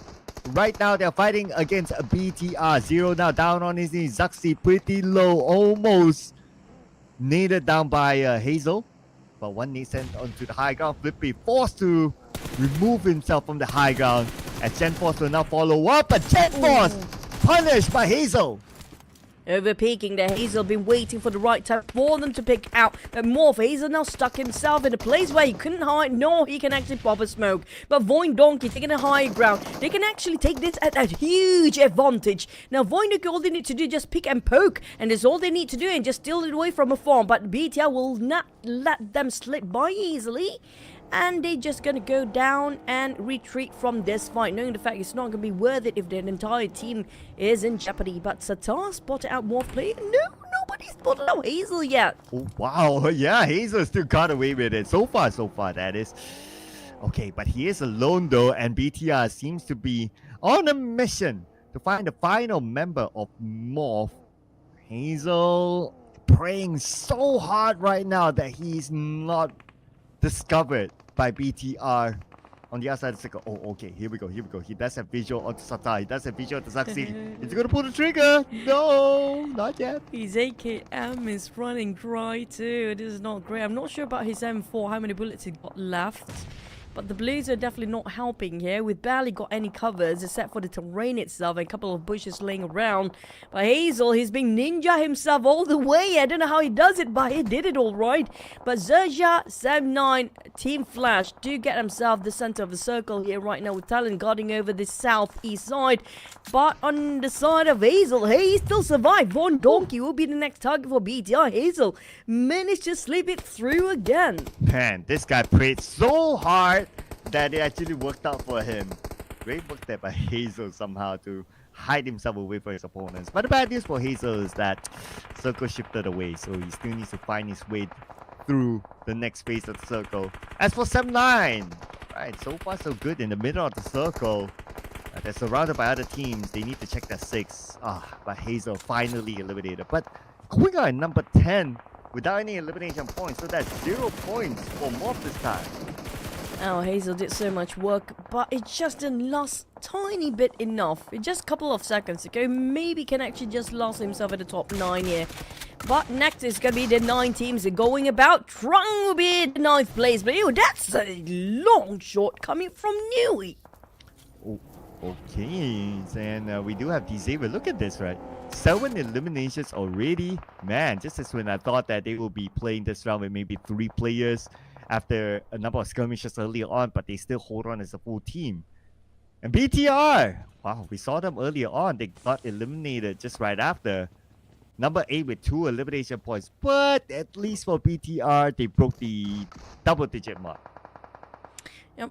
S3: right now they're fighting against BTR. Zero now down on his knees. Zuxi pretty low, almost naded down by Hazel. But one knee sent onto the high ground. Flippy forced to remove himself from the high ground. As Gen Force will now follow up. But Gen Force punished by Hazel.
S2: Overpeaking the Hazel, been waiting for the right time for them to pick out. But MORPH Hazel now stuck himself in a place where he couldn't hide, nor he can actually pop a smoke. But VOIN Donkey taking a high ground. They can actually take this at a huge advantage. Now VOIN Donkey, all they need to do is just pick and poke, and that's all they need to do, and just steal it away from afar. But BTR will not let them slip by easily. And they're just gonna go down and retreat from this fight, knowing the fact it's not gonna be worth it if their entire team is in jeopardy. But Satar spotted out MORPH player. No, nobody spotted out Hazel yet.
S3: Oh, wow, yeah, Hazel still got away with it. So far, that is. Okay, but he is alone though, and BTR seems to be on a mission to find the final member of MORPH. Hazel praying so hard right now that he's not discovered by BTR on the outside of the circle. Oh, okay, here we go. He does have visual on Satar. He does have visual to Zaxi. Is he gonna pull the trigger? No, not yet.
S2: His AKM is running dry too. This is not great. I'm not sure about his M4, how many bullets he got left. But the Blues are definitely not helping here. We've barely got any covers except for the terrain itself and a couple of bushes laying around. But Hazel, he's being ninja himself all the way. I don't know how he does it, but he did it all right. But XERXIA, Sam9, Team Flash do get himself the center of the circle here right now with TALON guarding over the southeast side. But on the side of Hazel, hey, he still survived. VOIN Donkey will be the next target for BTR. Hazel managed to slip it through again.
S3: Man, this guy prayed so hard that it actually worked out for him. Great work there by Hazel somehow to hide himself away from his opponents. But the bad news for Hazel is that circle shifted away, so he still needs to find his way through the next phase of the circle. As for Sam9, right, so far so good in the middle of the circle. They're surrounded by other teams. They need to check their 6. But Hazel finally eliminated. But going on number 10 without any elimination points, so that's 0 points for MORPH this time.
S2: Oh, Hazel did so much work, but it just didn't last tiny bit enough. In just a couple of seconds ago, maybe can actually just last himself at the top 9 here. But next is going to be the 9 teams going about. Trung will be in the 9th place, but ew, that's a long shot coming from Nui.
S3: Oh, okay, and we do have D Xavier. Look at this, right? 7 eliminations already. Man, just as when I thought that they will be playing this round with maybe 3 players after a number of skirmishes earlier on, but they still hold on as a full team. And BTR, wow, we saw them earlier on. They got eliminated just right after. Number 8 with 2 elimination points, but at least for BTR, they broke the double-digit mark.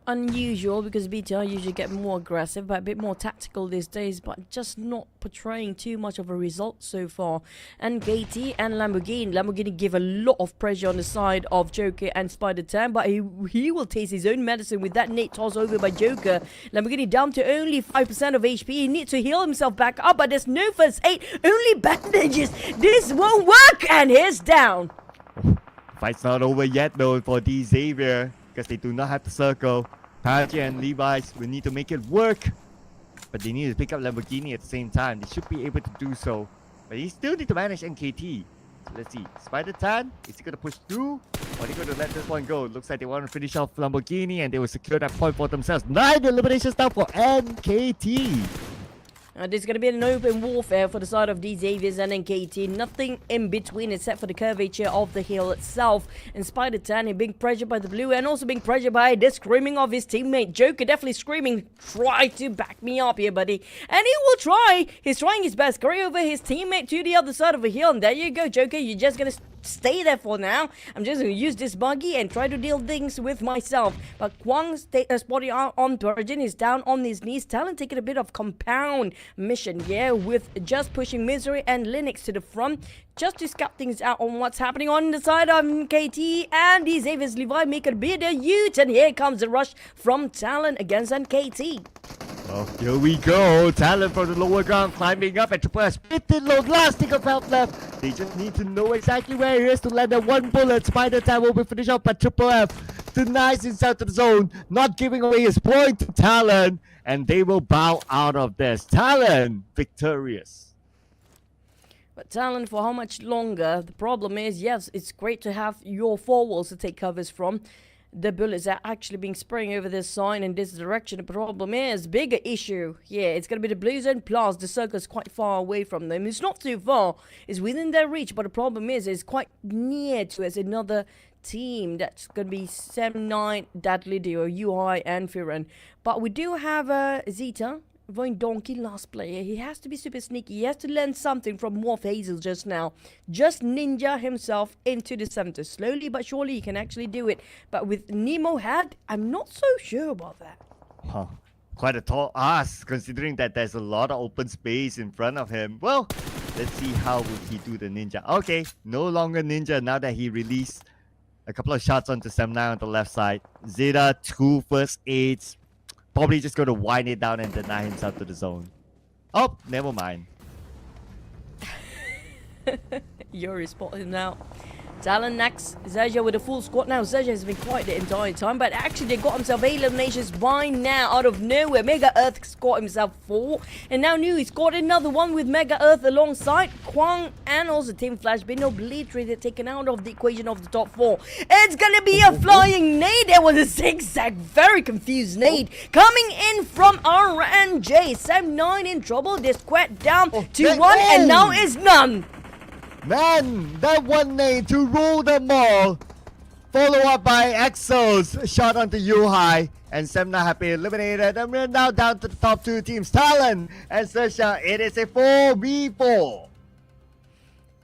S2: Unusual because BTR usually get more aggressive, but a bit more tactical these days, but just not portraying too much of a result so far. And KT and Lamborghini give a lot of pressure on the side of Joker and Spider-Tan, but he will taste his own medicine with that Nate toss over by Joker. Lamborghini down to only 5% of HP. He needs to heal himself back up, but there's no first aid, only bandages. This won't work, and he's down.
S3: Fight's not over yet though for D Xavier, because they do not have the circle. PUBG and Levi's will need to make it work, but they need to pick up Lamborghini at the same time. They should be able to do so, but he still need to manage NKT. So let's see, Spider-Tan, is he going to push through, or are they going to let this one go? Looks like they want to finish off Lamborghini and they will secure that point for themselves. 9 eliminations now for NKT.
S2: This is going to be an open warfare for the side of D Xaviers and NKT. Nothing in between except for the curvature of the hill itself. And Spider-Tan being pressured by the blue and also being pressured by the screaming of his teammate. Joker definitely screaming, try to back me up here, buddy. And he will try. He's trying his best. Carry over his teammate to the other side of the hill. And there you go, Joker. You're just going to stay there for now. I'm just going to use this buggy and try to deal things with myself. But Kwang spotting out on Virgin is down on his knees. TALON taking a bit of compound mission here with just pushing Misery and Linux to the front just to scout things out on what's happening on the side of KT. And the Xavier's Levi make a bit of U-turn. Here comes the rush from TALON against NKT.
S3: Oh, here we go. Talon from the lower ground climbing up, and Triple F spitting low, last stick of health left. They just need to know exactly where he is to land that one bullet. Spider Time will be finished off, but Triple F denies himself to the zone, not giving away his point to Talon, and they will bow out of this. Talon victorious.
S2: But Talon, for how much longer? The problem is, yes, it's great to have your four walls to take covers from. The bullets are actually being spraying over this side in this direction. The problem is, bigger issue. Yeah, it's going to be the blue zone plus the circle's quite far away from them. It's not too far. It's within their reach, but the problem is, it's quite near to us. Another team that's going to be 7-9, Deadly Duo, UI and Firen. But we do have Zeta. VOIN Donkey, last player. He has to be super sneaky. He has to learn something from MORPH Hazel just now. Just ninja himself into the center. Slowly but surely he can actually do it. But with Nemo Head, I'm not so sure about that.
S3: Huh. Quite a tall ask, considering that there's a lot of open space in front of him. Well, let's see how will he do the ninja. Okay, no longer ninja now that he released a couple of shots onto 7-9 on the left side. Zeta, 2 first aids. Probably just going to wind it down and deny himself to the zone. Oh, never mind.
S2: Yuri spotted him now. Talon next. XERXIA with a full squad now. XERXIA has been quiet the entire time, but actually they got himself eliminations by now out of nowhere. Mega Earth scored himself 4, and now New he's got another one with Mega Earth alongside Kwang and also Team Flash been obliterated, taken out of the equation of the top 4. It's gonna be a flying nade. There was a zigzag, very confused nade coming in from RNJ. 7-9 in trouble. They squat down to 1, and now is none.
S3: Man, that one nade to rule them all. Follow up by Exo's shot onto U-High. And 7-9 have been eliminated. And we're now down to the top 2 teams. Talon and XERXIA. It is a 4v4.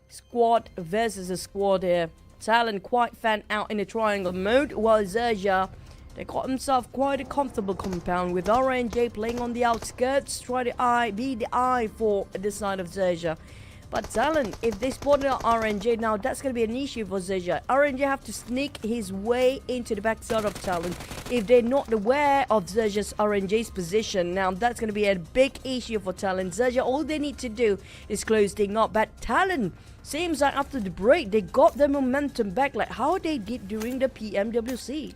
S2: Squad versus a squad here. Talon quite fan out in a triangle mode, while XERXIA, they got himself quite a comfortable compound with RNJ playing on the outskirts, try to be the eye for the side of XERXIA. But Talon, if they spotted RNJ now, that's going to be an issue for XERXIA. RNJ have to sneak his way into the backside of Talon if they're not aware of XERXIA's RNJ's position. Now, that's going to be a big issue for Talon. XERXIA, all they need to do is close things up. But Talon, seems like after the break, they got their momentum back, like how they did during the PMWC.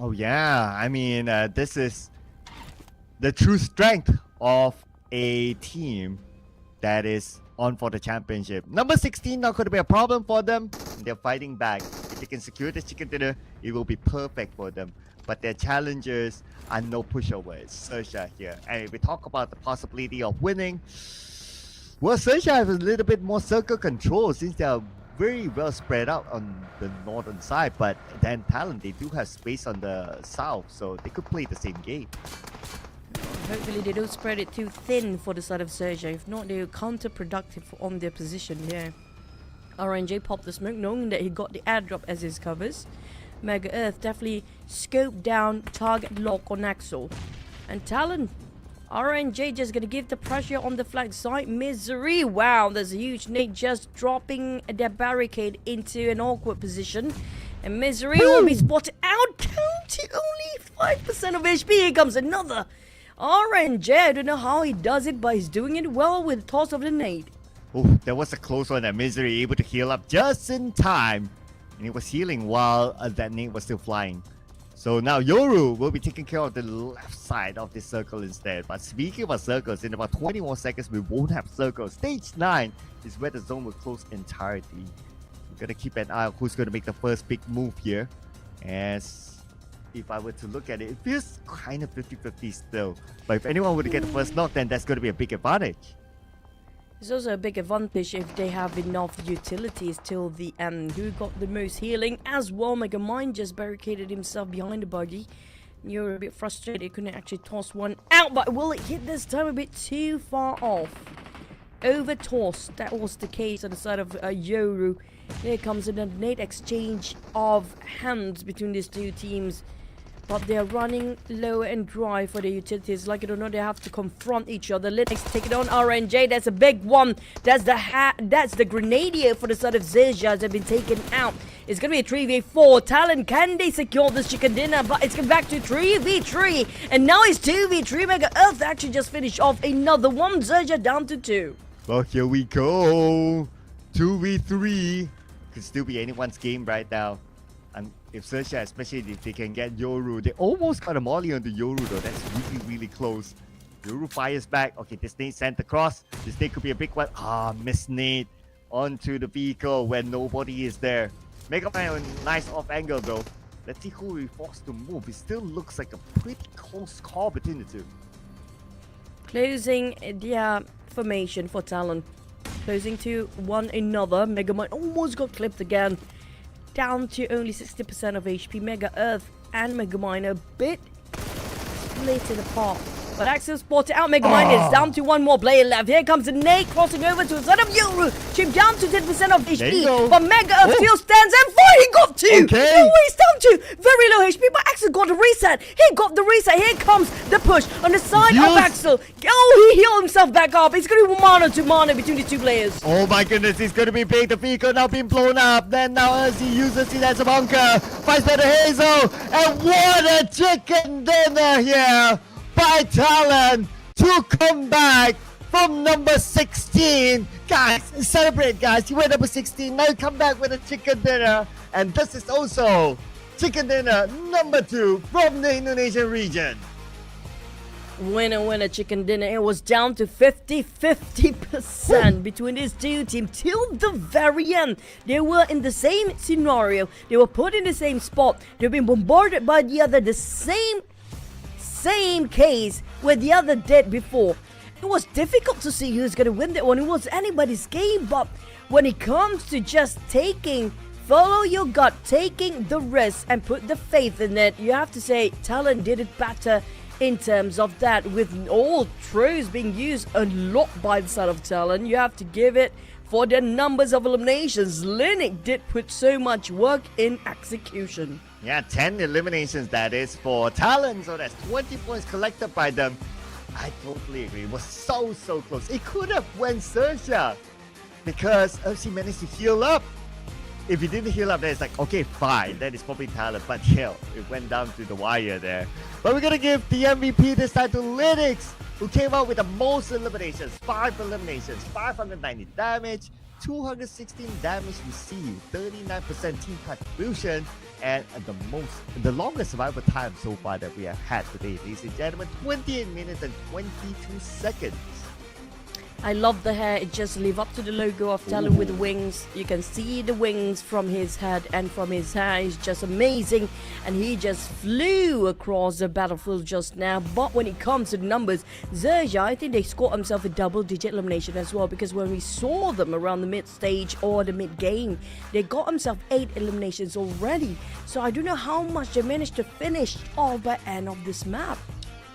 S3: Oh yeah, I mean, this is the true strength of a team that is on for the championship. Number 16 not going to be a problem for them. They're fighting back. If they can secure this chicken dinner, it will be perfect for them. But their challengers are no pushovers. XERXIA here. And if we talk about the possibility of winning, well, XERXIA has a little bit more circle control since they are very well spread out on the northern side. But then Talon, they do have space on the south, so they could play the same game.
S2: Hopefully they don't spread it too thin for the side of XERXIA. If not, they're counterproductive on their position. Yeah. RNJ popped the smoke knowing that he got the airdrop as his covers. Mega Earth definitely scoped down target lock on Axel. And Talon, RNJ just gonna give the pressure on the flag side. Misery. Wow, there's a huge nade just dropping their barricade into an awkward position. And Misery will be spotted out down to only 5% of HP. Here comes another. RNJ, I don't know how he does it, but he's doing it well with the toss of the nade.
S3: Oh, that was a close one. That Misery able to heal up just in time. And he was healing while that nade was still flying. So now Yoru will be taking care of the left side of this circle instead. But speaking about circles, in about 20 more seconds, we won't have circles. Stage 9 is where the zone will close entirely. We're going to keep an eye on who's going to make the first big move here. As if I were to look at it, it feels kind of 50-50 still. But if anyone were to get the first knock, then that's going to be a big advantage.
S2: It's also a big advantage if they have enough utilities till the end. Who got the most healing as well? Megamind just barricaded himself behind the buggy. You're a bit frustrated, couldn't actually toss one out, but will it hit this time a bit too far off? Over toss, that was the case on the side of Yoru. Here comes a nade exchange of hands between these two teams. but they're running low and dry for the utilities. Like it or not, they have to confront each other. Linux taking on RNJ. That's a big one. That's the Grenadier for the side of XERXIA have been taken out. It's gonna be a 3v4. TALON, can they secure this chicken dinner? But it's come back to 3v3, and now it's 2v3. Mega Earth actually just finished off another one. XERXIA down to 2.
S3: Well, here we go. 2v3. Could still be anyone's game right now. And if XERXIA, especially if they can get Yoru, they almost got a molly on the Yoru though. That's really, really close. Yoru fires back. Okay, this nade sent across. This nade could be a big one. Miss nade onto the vehicle when nobody is there. Mega Man, nice off angle though. Let's see who we forced to move. It still looks like a pretty close call between the two.
S2: Closing their formation for TALON. Closing to one another. Mega Man almost got clipped again. Down to only 60% of HP. Mega Earth and Mega Mine a bit split apart. But Axel spotted out Mega Mine. It's down to one more player left. Here comes the nade crossing over to the side of Yoru. Chip down to 10% of HP. But Mega Earth still stands and fire. He got 2.
S3: Okay.
S2: No, he's down to very low HP. But Axel got the reset. He got the reset. Here comes the push on the side of Axel. Oh, he healed himself back up. It's going to be mano to mano between the two players.
S3: Oh my goodness, he's going to be big. The vehicle now being blown up. Then now as he uses it as a bunker. Fights by the Hazel. And what a chicken dinner here by TALON to come back from number 16. Guys, celebrate guys. You went number 16. Now you come back with a chicken dinner. And this is also chicken dinner number 2 from the Indonesian region.
S2: Winner chicken dinner. It was down to 50% between these two teams till the very end. They were in the same scenario. They were put in the same spot. They've been bombarded by the other. The same case where the other did before. It was difficult to see who's going to win that one. It was anybody's game, but when it comes to just follow your gut, taking the risk and put the faith in it, you have to say TALON did it better in terms of that, with all throws being used a lot by the side of TALON. You have to give it for the numbers of eliminations. Linux did put so much work in execution.
S3: Yeah, 10 eliminations that is for TALON, so that's 20 points collected by them. I totally agree. It was so close. It could have went XERXIA because FC managed to heal up. If he didn't heal up, then it's like, okay, fine, that is probably TALON, but hell, it went down to the wire there. But we're gonna give the MVP this time to Linux, who came out with the most eliminations. 5 eliminations, 590 damage, 216 damage received, 39% team contribution, and the longest survival time so far that we have had today, ladies and gentlemen, 28 minutes and 22 seconds.
S2: I love the hair. It just live up to the logo of TALON with the wings. You can see the wings from his head and from his hair. It's just amazing. And he just flew across the battlefield just now. But when it comes to the numbers, XERXIA, I think they scored himself a double-digit elimination as well. Because when we saw them around the mid-stage or the mid-game, they got themselves 8 eliminations already. So I don't know how much they managed to finish off by the end of this map.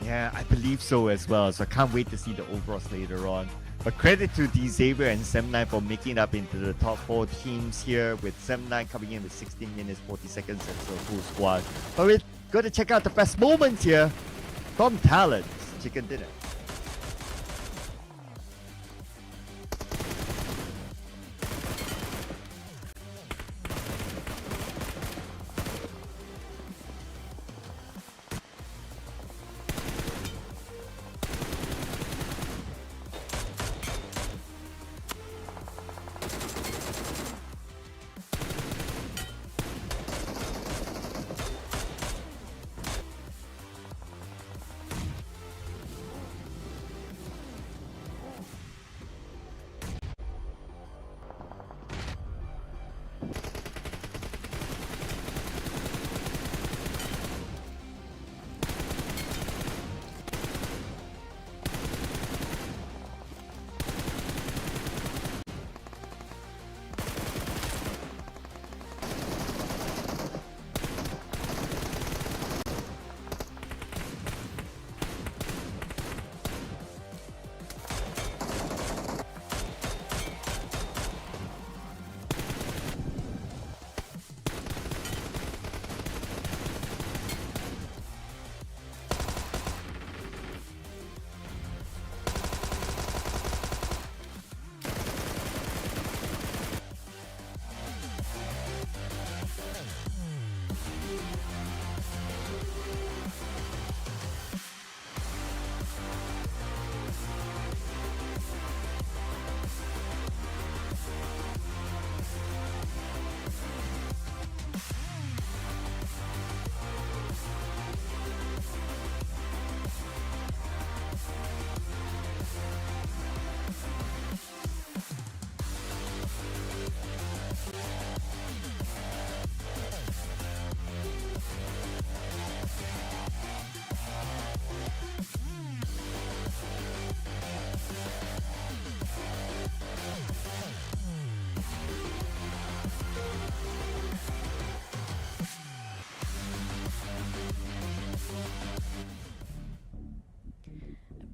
S3: Yeah, I believe so as well. So I can't wait to see the overalls later on. But credit to Xavier and Sem9 for making it up into the top 4 teams here, with Sem9 coming in with 16 minutes, 40 seconds as a full squad. But we're going to check out the best moments here from TALON's chicken dinner.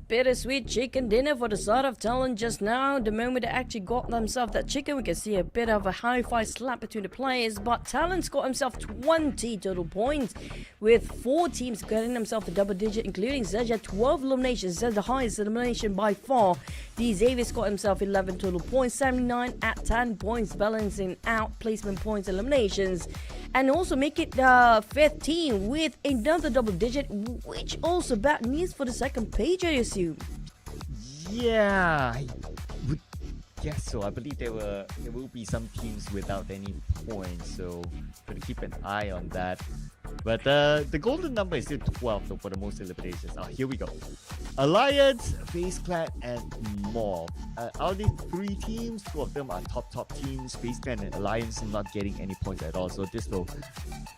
S2: bittersweet chicken dinner for the side of Talon just now. The moment they actually got themselves that chicken, we can see a bit of a hi-fi slap between the players, but Talon's got himself 20 total points, with 4 teams getting themselves a double digit, including XERXIA 12 eliminations. That's the highest elimination by far. The Xavier's got himself 11 total points, 79 at 10 points, balancing out placement points eliminations, and also make it the 5th team with another double digit, which also bad news for the second page, I assume.
S3: Yeah, I would guess so. I believe there will be some teams without any points, so gotta keep an eye on that. But the golden number is still 12 though for the most eliminations. Here we go. Alliance, FaZe Clan, and MORPH. Out of the 3 teams, 2 of them are top teams. FaZe Clan and Alliance not getting any points at all. So this will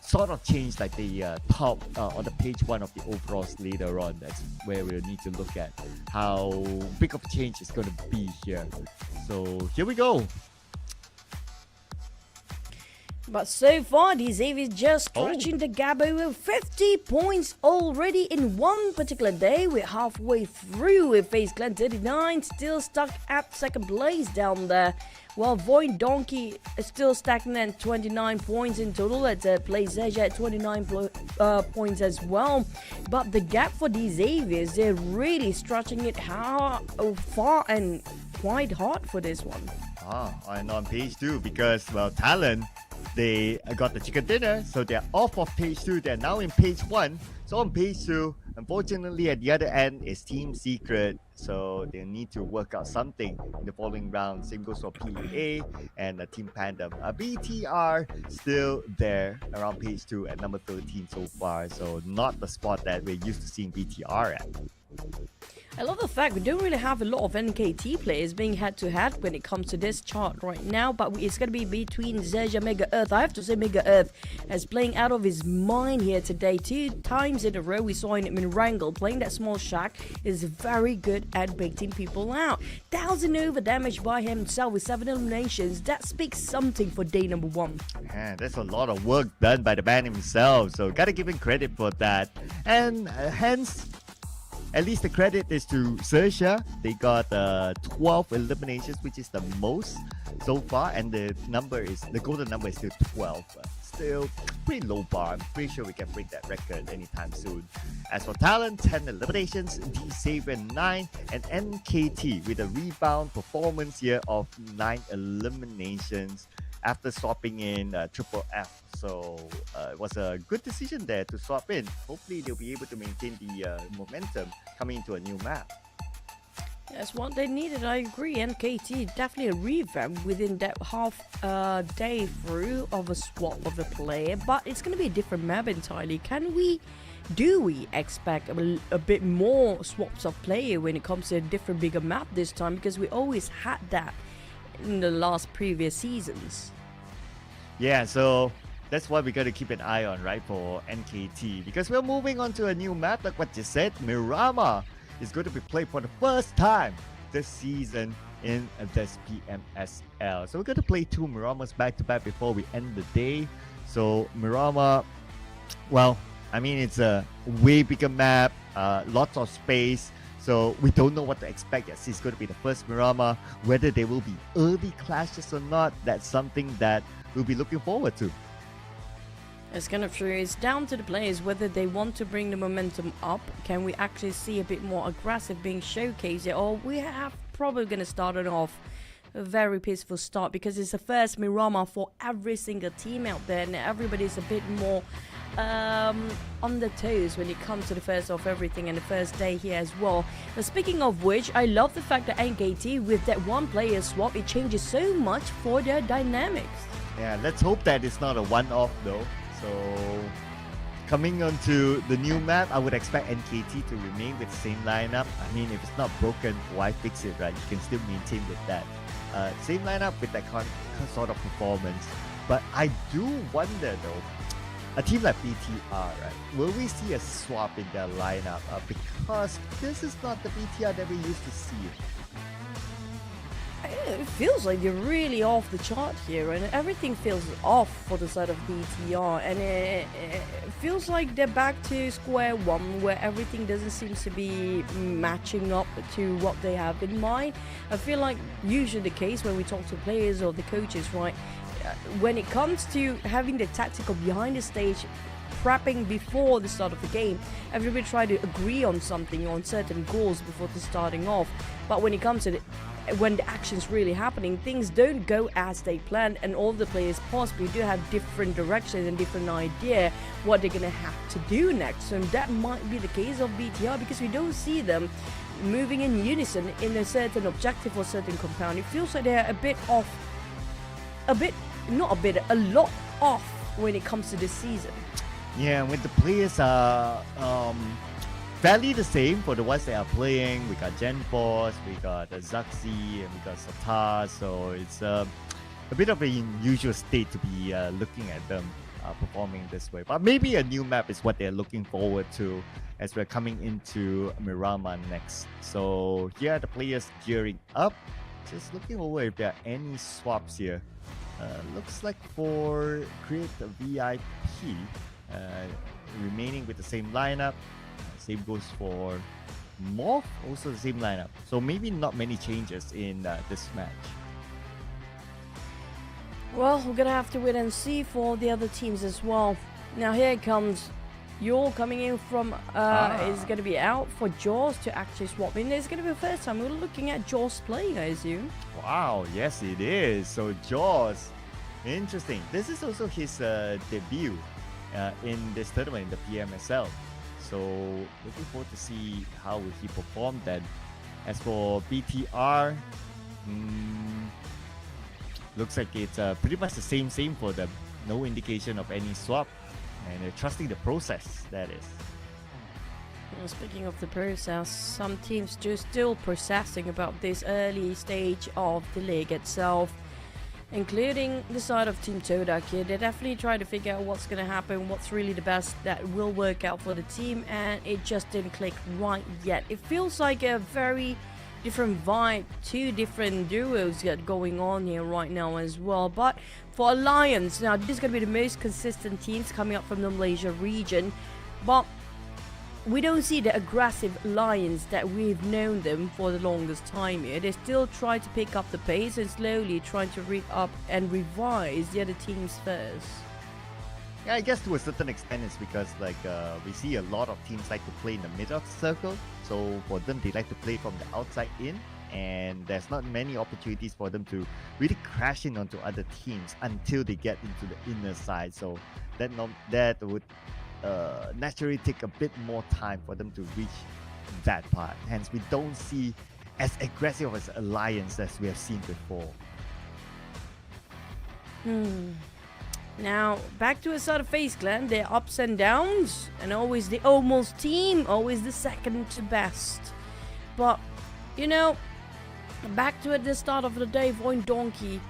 S3: sort of change like the top on the page 1 of the overalls later on. That's where we'll need to look at how big of a change it's going to be here. So here we go.
S2: But so far, the Xavier's just stretching the gap over 50 points already in one particular day. We're halfway through with FaZe Clan 39, still stuck at second place down there. While VOIN Donkey is still stagnant at 29 points in total. At place XERXIA at 29 points as well. But the gap for the Xaviers, they're really stretching it far and quite hard for this one.
S3: And on page 2, because, well, Talon, they got the chicken dinner, so they're off of page 2. They're now in page 1. So on page 2, unfortunately, at the other end is Team Secret. So they need to work out something in the following round. Same goes for PEA and Team PANDUM. BTR still there around page 2 at number 13 so far. So not the spot that we're used to seeing BTR at.
S2: I love the fact we don't really have a lot of NKT players being head-to-head when it comes to this chart right now, but it's going to be between XERXIA, Mega Earth. I have to say Mega Earth is playing out of his mind here today. 2 times in a row we saw him in Erangel playing that small shack. Is very good at baiting people out. 1,000 over damage by himself with 7 eliminations. That speaks something for day number 1.
S3: Man, that's a lot of work done by the man himself, so gotta give him credit for that. And hence, at least the credit is to XERXIA. They got 12 eliminations, which is the most so far, and the golden number is still 12. Still pretty low bar. I'm pretty sure we can break that record anytime soon. As for Talon, 10 eliminations, D-Saver 9, and NKT with a rebound performance here of 9 eliminations after swapping in Triple F. So it was a good decision there to swap in. Hopefully they'll be able to maintain the momentum coming into a new map.
S2: That's what they needed, I agree. NKT definitely a revamp within that half day through of a swap of the player, but it's going to be a different map entirely. Do we expect a bit more swaps of player when it comes to a different bigger map this time? Because we always had that in the last previous seasons.
S3: Yeah, so that's what we got to keep an eye on, right, for NKT, because we're moving on to a new map, like what you said. Miramar is going to be played for the first time this season in this PMSL. So we're going to play 2 Miramars back to back before we end the day. So Miramar, well, I mean, it's a way bigger map, lots of space. So we don't know what to expect. Yes, it's going to be the first Miramar. Whether there will be early clashes or not, that's something that we'll be looking forward to.
S2: It's kind of true. It's down to the players whether they want to bring the momentum up. Can we actually see a bit more aggressive being showcased, or we have probably going to start it off a very peaceful start, because it's the first Miramar for every single team out there, and everybody's a bit more on the toes when it comes to the first of everything and the first day here as well. Now, speaking of which, I love the fact that NKT, with that one player swap, it changes so much for their dynamics.
S3: Yeah, let's hope that it's not a one-off though. So coming onto the new map, I would expect NKT to remain with the same lineup. I mean, if it's not broken, why fix it, right? You can still maintain with that same lineup with that sort of performance. But I do wonder though, a team like BTR, right? Will we see a swap in their lineup? Because this is not the BTR that we used to see.
S2: It feels like they're really off the chart here, and everything feels off for the side of BTR, and it feels like they're back to square one, where everything doesn't seem to be matching up to what they have in mind. I feel like usually the case when we talk to players or the coaches, right, when it comes to having the tactical behind the stage, prepping before the start of the game, everybody try to agree on something, on certain goals before the starting off. But when it comes to when the action's really happening, things don't go as they planned, and all the players possibly do have different directions and different idea what they're gonna have to do next. And that might be the case of BTR, because we don't see them moving in unison in a certain objective or certain compound. It feels like they're a bit off, a lot off when it comes to this season.
S3: Yeah, when the players are fairly the same for the ones that are playing. We got Gen Force, we got Zaxi, and we got Satar. So it's a bit of an unusual state to be looking at them performing this way. But maybe a new map is what they're looking forward to as we're coming into Miramar next. So here are the players gearing up. Just looking over if there are any swaps here. Looks like for Create a VIP, remaining with the same lineup. Same goes for MORPH, also the same lineup. So maybe not many changes in this match.
S2: Well, we're gonna have to wait and see for the other teams as well. Now here it comes. You're coming in from is gonna be out for Jaws to actually swap in. It's gonna be the first time we're looking at Jaws playing, I assume.
S3: Wow, yes it is. So Jaws, interesting. This is also his debut in this tournament in the PMSL. So looking forward to see how will he perform then. As for BTR, looks like it's pretty much the same for them. No indication of any swap, and they're trusting the process, that is.
S2: Well, speaking of the process, some teams just still processing about this early stage of the league itself, including the side of Team TODAK here. They definitely try to figure out what's going to happen, what's really the best that will work out for the team, and it just didn't click right yet. It feels like a very different vibe, two different duos going on here right now as well. But for Alliance, now this is going to be the most consistent teams coming up from the Malaysia region, but we don't see the aggressive Lions that we've known them for the longest time here. They still try to pick up the pace and slowly trying to read up and revise the other teams first.
S3: Yeah, I guess to a certain extent it's because we see a lot of teams like to play in the middle of the circle. So for them, they like to play from the outside in, and there's not many opportunities for them to really crash in onto other teams until they get into the inner side. So that would naturally take a bit more time for them to reach that part. Hence, we don't see as aggressive as Alliance as we have seen before.
S2: Now, back to a sort of FaZe clan, their ups and downs, and always the almost team, always the second to best. But, you know, back to at the start of the day, VOIN Donkey,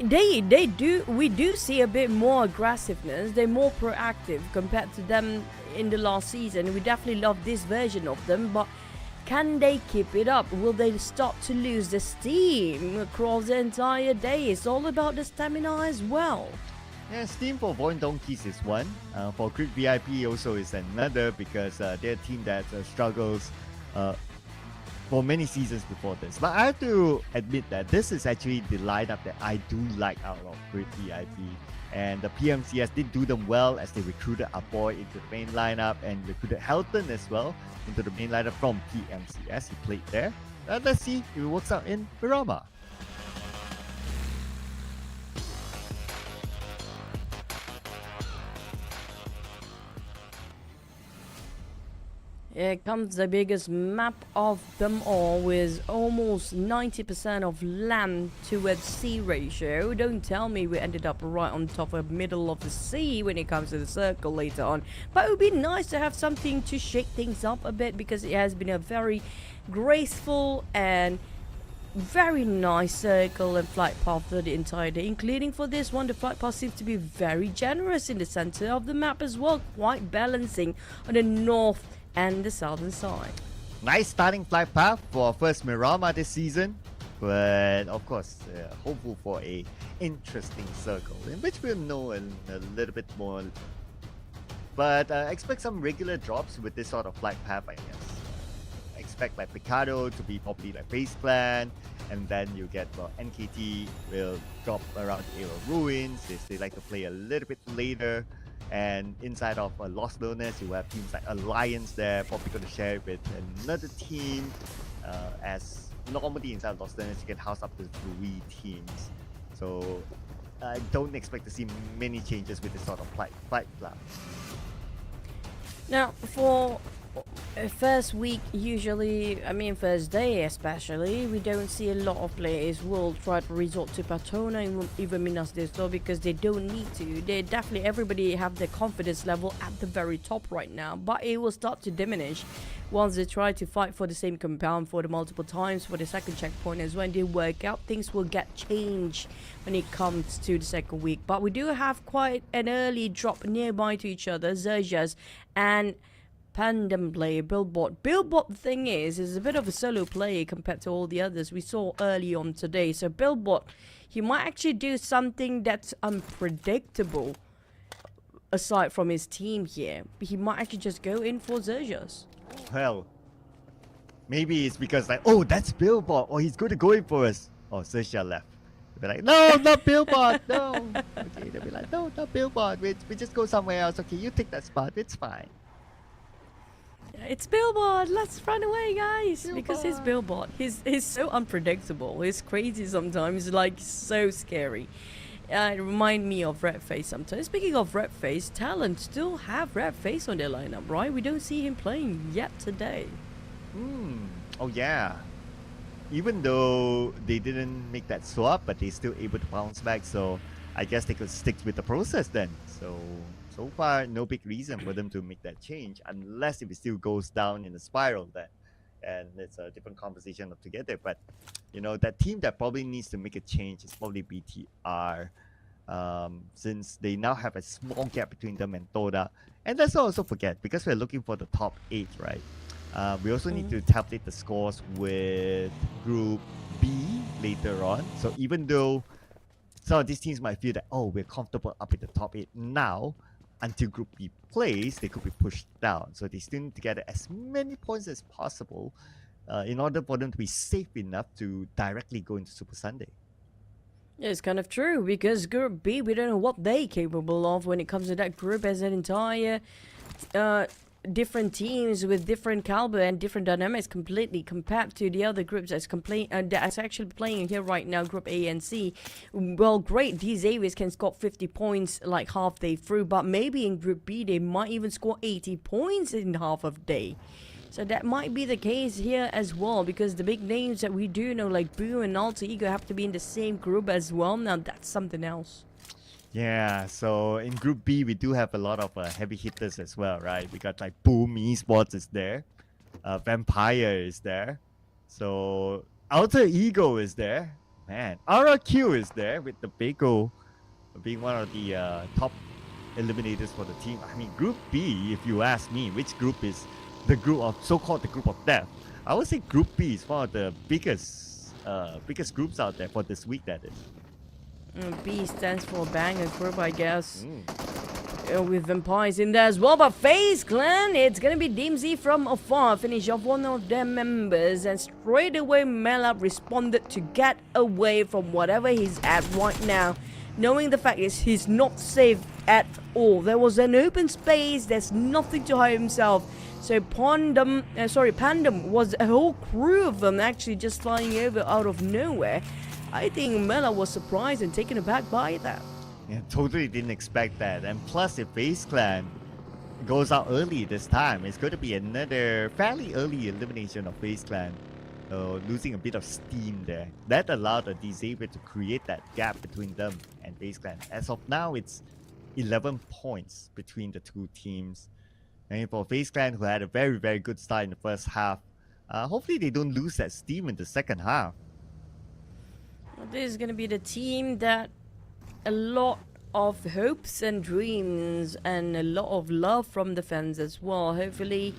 S2: we do see a bit more aggressiveness. They're more proactive compared to them in the last season. We definitely love this version of them, but can they keep it up? Will they start to lose the steam across the entire day? It's all about the stamina as well.
S3: Yeah, steam for VOIN Donkeys is one. For Creek VIP also is another, because they're a team that struggles for many seasons before this. But I have to admit that this is actually the lineup that I do like out of Great VIP. And the PMCS did do them well as they recruited Apoy into the main lineup and recruited Helton as well into the main lineup from PMCS. He played there. Let's see if it works out in Miramar.
S2: Here comes the biggest map of them all, with almost 90% of land towards sea ratio. Don't tell me we ended up right on top of the middle of the sea when it comes to the circle later on. But it would be nice to have something to shake things up a bit, because it has been a very graceful and very nice circle and flight path for the entire day, including for this one. The flight path seems to be very generous in the center of the map as well, quite balancing on the north and the southern side.
S3: Nice starting flight path for our first Miramar this season. But of course, hopeful for a interesting circle, in which we'll know a little bit more. But expect some regular drops with this sort of flight path, I guess. Expect like Picado to be probably like FaZe Clan, and then you get NKT will drop around the Era Ruins if they like to play a little bit later. And inside of Lost Learners, you have teams like Alliance there, probably going to share it with another team. As normally inside Lost Learners, you can house up to 3 teams. So I don't expect to see many changes with this sort of flight plan.
S2: Now, for first week, usually, I mean first day especially, we don't see a lot of players will try to resort to Patona and even Minas Desto because they don't need to. They definitely, everybody have their confidence level at the very top right now, but it will start to diminish once they try to fight for the same compound for the multiple times for the second checkpoint. As when they work out, things will get changed when it comes to the second week. But we do have quite an early drop nearby to each other, XERXIA and PANDUM player Billboard. Billboard, the thing is a bit of a solo player compared to all the others we saw early on today. So Billboard, he might actually do something that's unpredictable aside from his team here. He might actually just go in for XERXIA.
S3: Well, maybe it's because like, oh, that's Billboard, or he's going to go in for us. Oh, XERXIA left. They'll be like, no, not Billboard, no. Okay, they'll be like, no, not Billboard. We just go somewhere else. Okay, you take that spot. It's fine.
S2: It's Billboard, let's run away, guys.
S3: Billboard.
S2: Because he's Billboard. He's so unpredictable. He's crazy sometimes, like so scary. It remind me of Red Face sometimes. Speaking of Red Face, TALON still have Red Face on their lineup, right? We don't see him playing yet today.
S3: Oh yeah. Even though they didn't make that swap, but they still able to bounce back. So I guess they could stick with the process then. So far, no big reason for them to make that change, unless if it still goes down in a spiral then. And it's a different conversation altogether. But, you know, that team that probably needs to make a change is probably BTR. Since they now have a small gap between them and TODAK. And let's not also forget, because we're looking for the top 8, right? We also need to tabulate the scores with Group B later on. So even though some of these teams might feel that, oh, we're comfortable up in the top 8 now, until Group B plays, they could be pushed down. So they still need to get as many points as possible in order for them to be safe enough to directly go into Super Sunday.
S2: Yeah, it's kind of true, because Group B, we don't know what they're capable of when it comes to that group as an entire different teams with different caliber and different dynamics completely compared to the other groups that's actually playing here right now, Group A and C. Well, great, these Aries can score 50 points like halfway through, but maybe in Group B they might even score 80 points in half of day. So that might be the case here as well, because the big names that we do know like Boo and Alter Ego have to be in the same group as well. Now that's something else.
S3: Yeah, so in Group B, we do have a lot of heavy hitters as well, right? We got like Boom Esports is there. Vampire is there. So Alter Ego is there. Man, RRQ is there with the POCO being one of the top eliminators for the team. I mean, Group B, if you ask me, which group is the group of so-called the group of death? I would say Group B is one of the biggest groups out there for this week, that is.
S2: B stands for banger group, I guess. With vampires in there as well. But FaZe Clan, it's gonna be DMZ from afar. Finish off one of their members. And straight away, Mela responded to get away from whatever he's at right now. Knowing the fact is he's not safe at all. There was an open space. There's nothing to hide himself. So PANDUM was a whole crew of them actually just flying over out of nowhere. I think Mela was surprised and taken aback by that.
S3: Yeah, totally didn't expect that. And plus, if FaZe Clan goes out early this time, it's going to be another fairly early elimination of FaZe Clan. Losing a bit of steam there. That allowed the Disabled to create that gap between them and FaZe Clan. As of now, it's 11 points between the two teams. And for FaZe Clan, who had a very, very good start in the first half, hopefully they don't lose that steam in the second half.
S2: This is going to be the team that a lot of hopes and dreams and a lot of love from the fans as well. Hopefully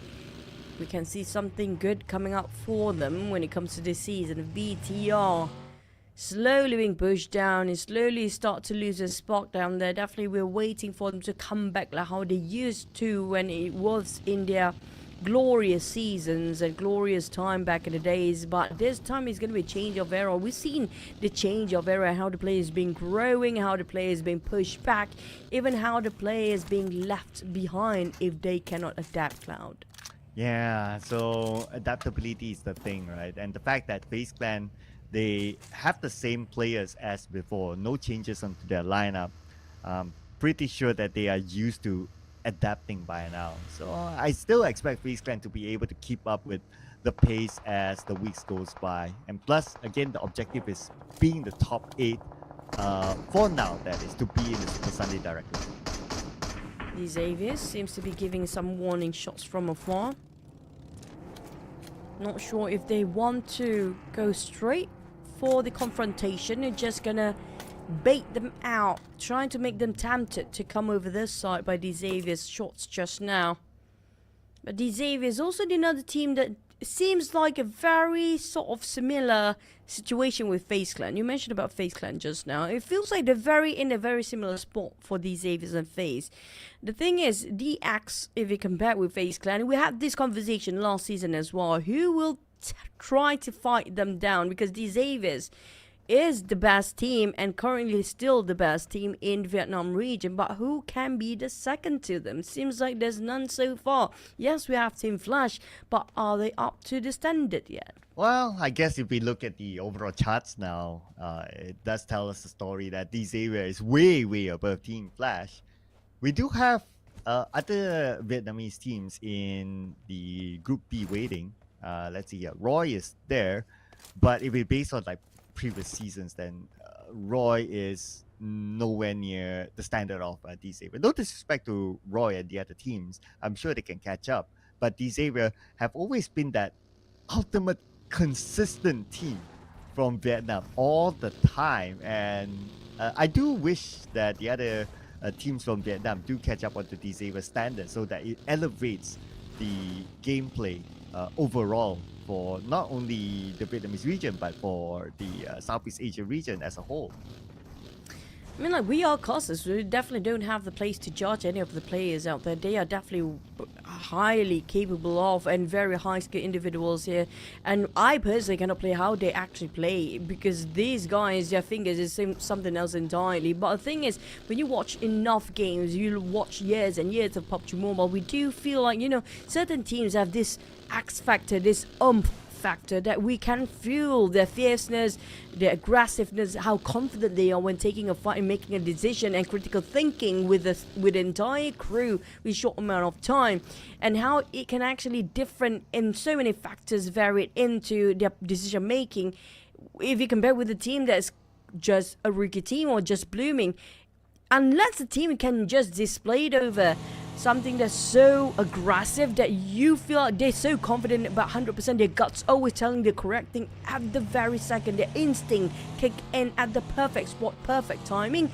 S2: we can see something good coming up for them when it comes to this season. BTR slowly being pushed down and slowly start to lose their spark down there. Definitely we're waiting for them to come back like how they used to when it was in their glorious seasons and glorious time back in the days. But this time is going to be a change of era. We've seen the change of era, how the player is being growing, how the player is being pushed back, even how the player is being left behind if they cannot adapt, Cloud.
S3: Yeah, so adaptability is the thing, right? And the fact that FaZe Clan, they have the same players as before, no changes onto their lineup. Pretty sure that they are used to adapting by now. So I still expect FaZe Clan to be able to keep up with the pace as the weeks goes by. And plus, again, the objective is being the top 8 for now, that is, to be in the Super Sunday directly.
S2: The Xavier seems to be giving some warning shots from afar. Not sure if they want to go straight for the confrontation. They're just gonna bait them out, trying to make them tempted to come over this side by the Xavier's shots just now. But the Xavier is also another team that seems like a very sort of similar situation with FaZe Clan. You mentioned about FaZe Clan just now. It feels like they're in a very similar spot for the Xaviers and FaZe. The thing is, the Axe, if you compare with FaZe Clan, we had this conversation last season as well. Who will try to fight them down? Because the Xaviers is the best team and currently still the best team in Vietnam region, but who can be the second to them? Seems like there's none so far. Yes, we have Team Flash, but are they up to the standard yet?
S3: Well, I guess if we look at the overall charts now, it does tell us the story that this area is way, way above Team Flash. We do have other Vietnamese teams in the Group B waiting. Let's see here. Roy is there, but if we base on like previous seasons, then Roy is nowhere near the standard of D-Saber. No disrespect to Roy and the other teams, I'm sure they can catch up, but D-Saber have always been that ultimate consistent team from Vietnam all the time, and I do wish that the other teams from Vietnam do catch up onto D-Saber standards so that it elevates the gameplay overall for not only the Vietnamese region but for the Southeast Asia region as a whole.
S2: I mean, like, we are casters. We definitely don't have the place to judge any of the players out there. They are definitely highly capable of and very high skill individuals here. And I personally cannot play how they actually play, because these guys, their fingers is something else entirely. But the thing is, when you watch enough games, you watch years and years of PUBG Mobile, we do feel like, you know, certain teams have this X factor, this factor, that we can feel their fierceness, their aggressiveness, how confident they are when taking a fight and making a decision, and critical thinking with the entire crew with short amount of time, and how it can actually different in so many factors varied into their decision making. If you compare with a team that's just a rookie team or just blooming, unless the team can just display it over something that's so aggressive that you feel like they're so confident about 100%, their guts always telling the correct thing at the very second, their instinct kick in at the perfect spot, perfect timing.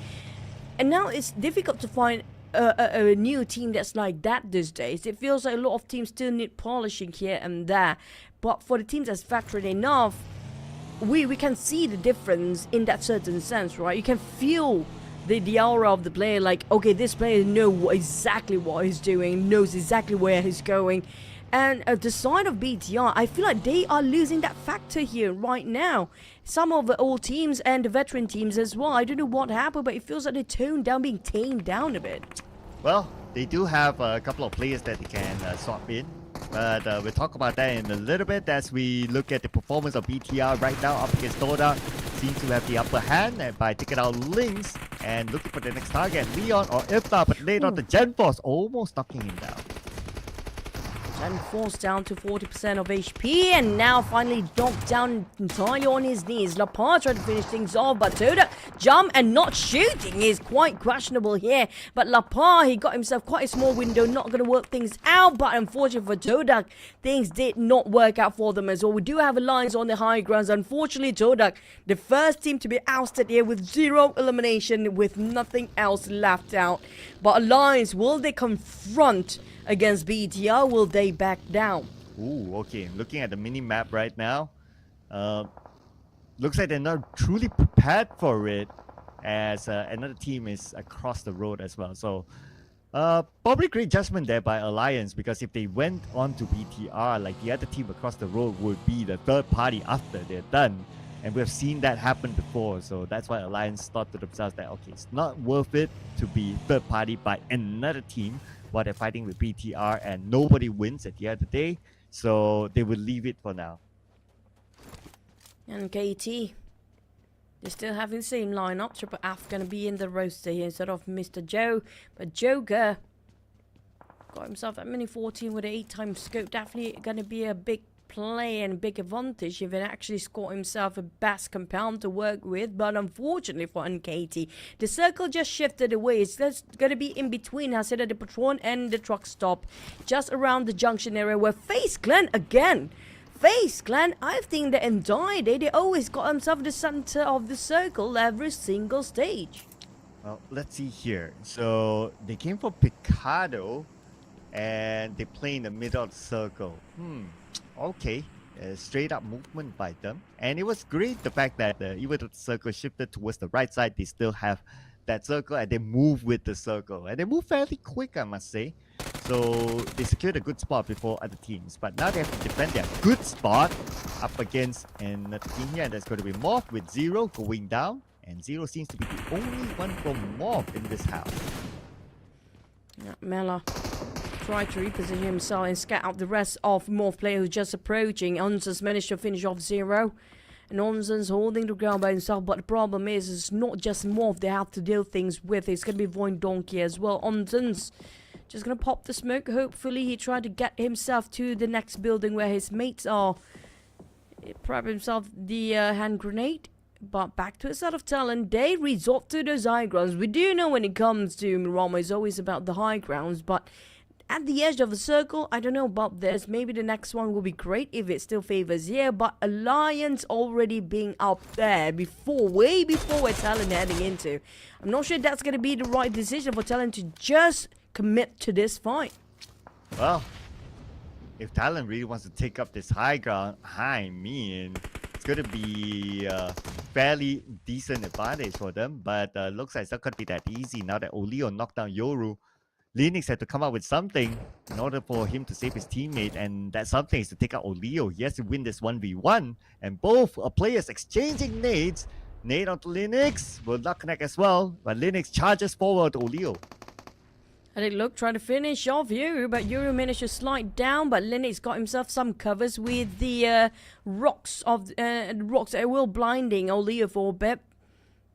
S2: And now it's difficult to find a new team that's like that these days. It feels like a lot of teams still need polishing here and there, but for the teams that's veteran enough, we can see the difference in that certain sense, right? You can feel the aura of the player, like, okay, this player knows exactly what he's doing, knows exactly where he's going. And the side of BTR, I feel like they are losing that factor here right now. Some of the old teams and the veteran teams as well, I don't know what happened, but it feels like they're toned down, being tamed down a bit.
S3: Well, they do have a couple of players that they can swap in, but we'll talk about that in a little bit as we look at the performance of BTR right now up against TODAK. Seems to have the upper hand and by taking out Lynx and looking for the next target, Leon or Ifta, but late on the Gen Force, almost knocking him down.
S2: Gen Force down to 40% of HP, and now finally knocked down entirely on his knees. Lapar tried to finish things off, but TODAK jump and not shooting is quite questionable here. But Lapar, he got himself quite a small window, not going to work things out, but unfortunately for TODAK, things did not work out for them as well. We do have Alliance on the high grounds. Unfortunately, TODAK, the first team to be ousted here with 0 elimination, with nothing else left out. But Alliance, will they confront against BTR? Will they back down?
S3: Ooh, okay. Looking at the mini map right now, looks like they're not truly prepared for it, as another team is across the road as well. So, probably great judgment there by Alliance, because if they went on to BTR, like the other team across the road would be the third party after they're done. And we've seen that happen before. So that's why Alliance thought to themselves that, okay, it's not worth it to be third party by another team while they're fighting with BTR and nobody wins at the end of the day. So they will leave it for now.
S2: And KT, they're still having the same lineup. Triple F going to be in the roster here instead of Mr. Joe. But Joker got himself at mini 14 with an 8-time scope. Definitely going to be a big play and big advantage if it actually scored himself a best compound to work with. But unfortunately for NKT, the circle just shifted away. It's just going to be in between Hasida the Patron and the truck stop, just around the junction area where FaZe Clan again. FaZe Clan, I think the entire day they always got themselves the center of the circle every single stage.
S3: Well, let's see here. So they came from Picado and they play in the middle of the circle. Okay, straight up movement by them. And it was great the fact that even though the circle shifted towards the right side, they still have that circle and they move with the circle. And they move fairly quick, I must say. So they secured a good spot before other teams. But now they have to defend their good spot up against another team here. And that's going to be MORPH with Zero going down. And Zero seems to be the only one from MORPH in this house.
S2: Yeah, Mela tried to reposition himself and scat out the rest of MORPH players just approaching. Onsen's managed to finish off Zero. And Onsen's holding the ground by himself. But the problem is, it's not just MORPH they have to deal things with. It's going to be VOIN Donkey as well. Onsen's just going to pop the smoke. Hopefully he tried to get himself to the next building where his mates are. He prepped himself the hand grenade. But back to a set of talent, they resort to those high grounds. We do know when it comes to Miramar, it's always about the high grounds. But at the edge of the circle, I don't know about this. Maybe the next one will be great if it still favors here. But Alliance already being up there way before where Talon heading into. I'm not sure that's going to be the right decision for Talon to just commit to this fight.
S3: Well, if Talon really wants to take up this high ground, I mean, it's going to be a fairly decent advantage for them. But looks like it's not going to be that easy now that Oleo knocked down Yoru. Linux had to come up with something in order for him to save his teammate, and that something is to take out Oleo. He has to win this 1v1, and both players exchanging nades. Nade onto Linux, will not connect as well, but Linux charges forward to Oleo.
S2: And it looked trying to finish off Yoru, but Yoru managed to slide down, but Linux got himself some covers with the rocks that will blinding Oleo for a bit.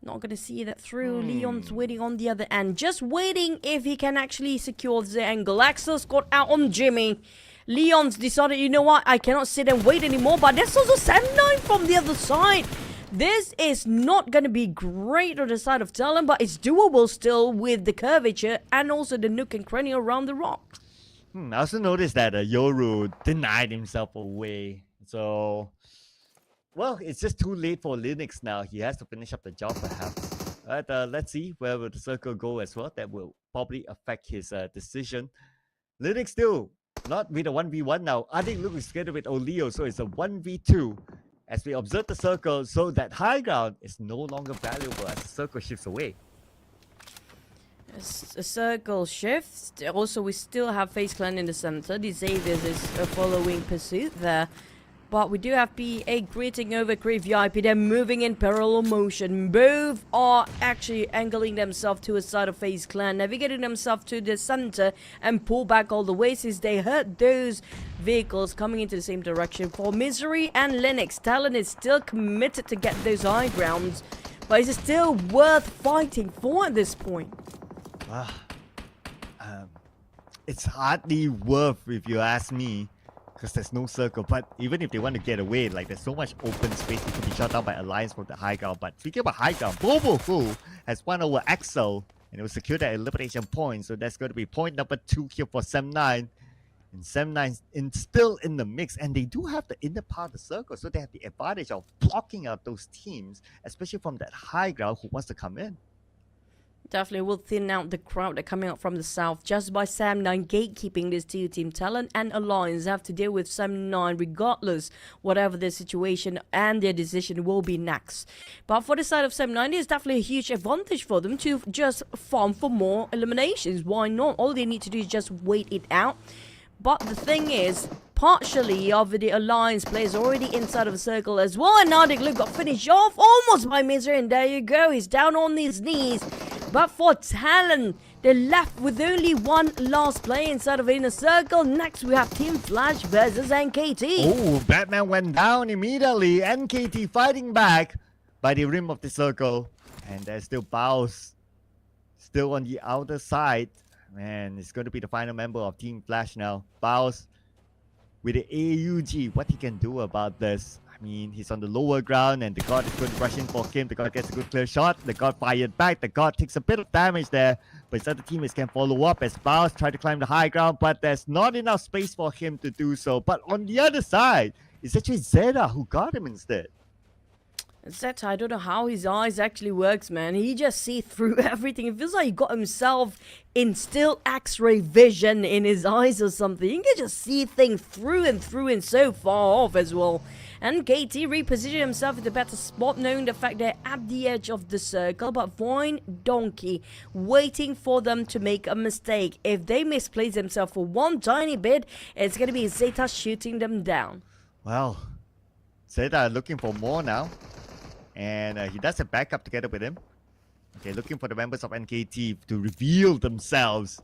S2: Not going to see that through. Leon's waiting on the other end. Just waiting if he can actually secure the angle. Axel's got out on Jimmy. Leon's decided, you know what? I cannot sit and wait anymore. But there's also 7-9 from the other side. This is not going to be great on the side of Talon, but it's doable still with the curvature and also the nook and cranny around the rock.
S3: I also noticed that Yoru denied himself away. So, well, it's just too late for Linux now. He has to finish up the job perhaps. But let's see where will the circle go as well. That will probably affect his decision. Linux still not with a 1v1 now. I think looks together with Oleo, so it's a 1v2. As we observe the circle, so that high ground is no longer valuable as the circle shifts away.
S2: As a circle shifts, also we still have FaZe Clan in the center. The Xaviers is following pursuit there. But we do have PA greeting over Great VIP. They're moving in parallel motion. Both are actually angling themselves to a side of FaZe Clan, navigating themselves to the center and pull back all the way since they heard those vehicles coming into the same direction. For Misery and Linux, Talon is still committed to get those high grounds, but is it still worth fighting for at this point?
S3: It's hardly worth if you ask me. Because there's no circle, but even if they want to get away, like there's so much open space that could be shot down by Alliance from the high ground. But speaking about high ground, Bobo has won over Axel and it was secured at elimination point. So that's going to be point number 2 here for Sem9. And Sem9 is still in the mix, and they do have the inner part of the circle, so they have the advantage of blocking out those teams, especially from that high ground who wants to come in.
S2: Definitely will thin out the crowd that are coming out from the south just by Sam9 gatekeeping this two team. Talon and Alliance have to deal with Sam9 regardless whatever their situation and their decision will be next. But for the side of Sam9, there's definitely a huge advantage for them to just farm for more eliminations. Why not? All they need to do is just wait it out. But the thing is, partially of the Alliance players already inside of the circle as well. And Nardic Luke got finished off almost by Misery. And there you go. He's down on his knees. But for Talon, they're left with only one last player inside of Inner Circle. Next, we have Team Flash versus NKT.
S3: Oh, Batman went down immediately. NKT fighting back by the rim of the circle. And there's still BARUZ still on the outer side. Man, it's going to be the final member of Team Flash now. BARUZ with the AUG. What he can do about this? I mean, he's on the lower ground and the God is going to rush in for him. The God gets a good clear shot. The God fired back. The God takes a bit of damage there. But his other teammates can follow up as BARUZ try to climb the high ground. But there's not enough space for him to do so. But on the other side, it's actually Zeta who got him instead.
S2: Zeta, I don't know how his eyes actually works, man. He just sees through everything. It feels like he got himself in still X-ray vision in his eyes or something. You can just see things through and so far off as well. And KT repositioned himself in the better spot, knowing the fact they're at the edge of the circle. But VOIN, Donkey, waiting for them to make a mistake. If they misplace themselves for one tiny bit, it's going to be Zeta shooting them down.
S3: Well, Zeta looking for more now. And he does a backup together with him. Okay, looking for the members of NKT to reveal themselves.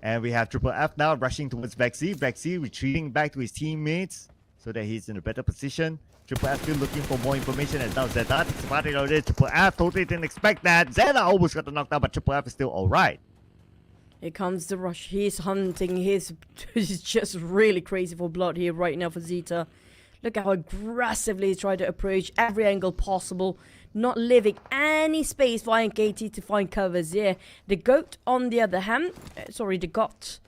S3: And we have Triple F now rushing towards Vexy. Vexy retreating back to his teammates so that he's in a better position. Triple F still looking for more information as now Zeta takes advantage of this. Triple F totally didn't expect that. Zeta almost got the knockdown, but Triple F is still alright.
S2: Here comes the rush. He's hunting. He's just really crazy for blood here right now for Zeta. Look at how aggressively he's trying to approach every angle possible, not leaving any space for NKT to find covers here. The GOAT, on the other hand, the GOT,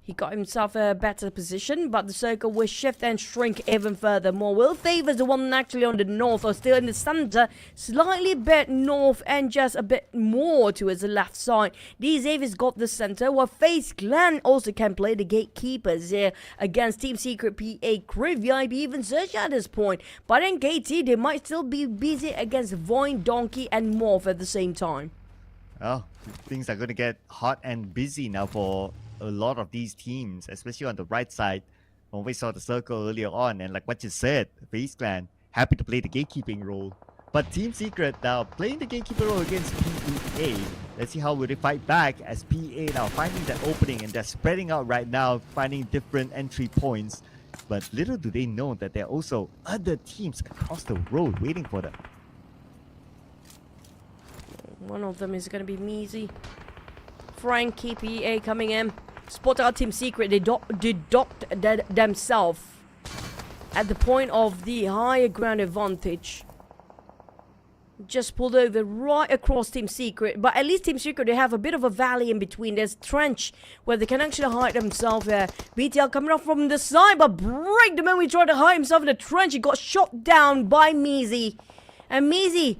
S2: he got himself a better position, but the circle will shift and shrink even further more. Will favors the one actually on the north or still in the center, slightly bit north and just a bit more towards the left side. These Avis got the center, while FaZe Clan also can play the gatekeepers here against Team Secret PA, Crib, VIP, even XERXIA at this point. But NKT, they might still be busy against VOIN, Donkey, and MORPH at the same time.
S3: Well, things are going to get hot and busy now for a lot of these teams, especially on the right side. When we saw the circle earlier on, and like what you said, FaZe Clan happy to play the gatekeeping role. But Team Secret now playing the gatekeeper role against PA. Let's see how will they fight back as PA now finding that opening, and they're spreading out right now, finding different entry points. But little do they know that there are also other teams across the road waiting for them.
S2: One of them is going to be Measy. Frankie PA coming in. Spot out Team Secret. They docked themselves at the point of the higher ground advantage. Just pulled over right across Team Secret. But at least Team Secret, they have a bit of a valley in between. There's trench where they can actually hide themselves there. BTL coming off from the side, but break the moment he tried to hide himself in the trench. He got shot down by Measy. And Measy,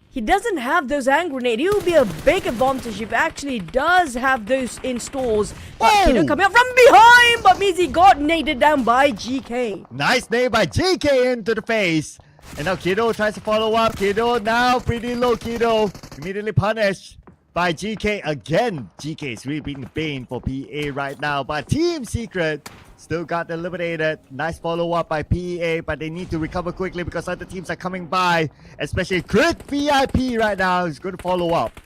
S2: he doesn't have those hand grenades. It will be a big advantage if he actually does have those in stores. But Kiddo coming up from behind, but Measy got naded down by GK.
S3: Nice nade by GK into the face. And now Kiddo tries to follow up. Kiddo now pretty low. Kiddo immediately punished by GK again. GK is really being pain for PA right now. But Team Secret still got eliminated. Nice follow up by PA, but they need to recover quickly because other teams are coming by. Especially Crit VIP right now is going to follow up.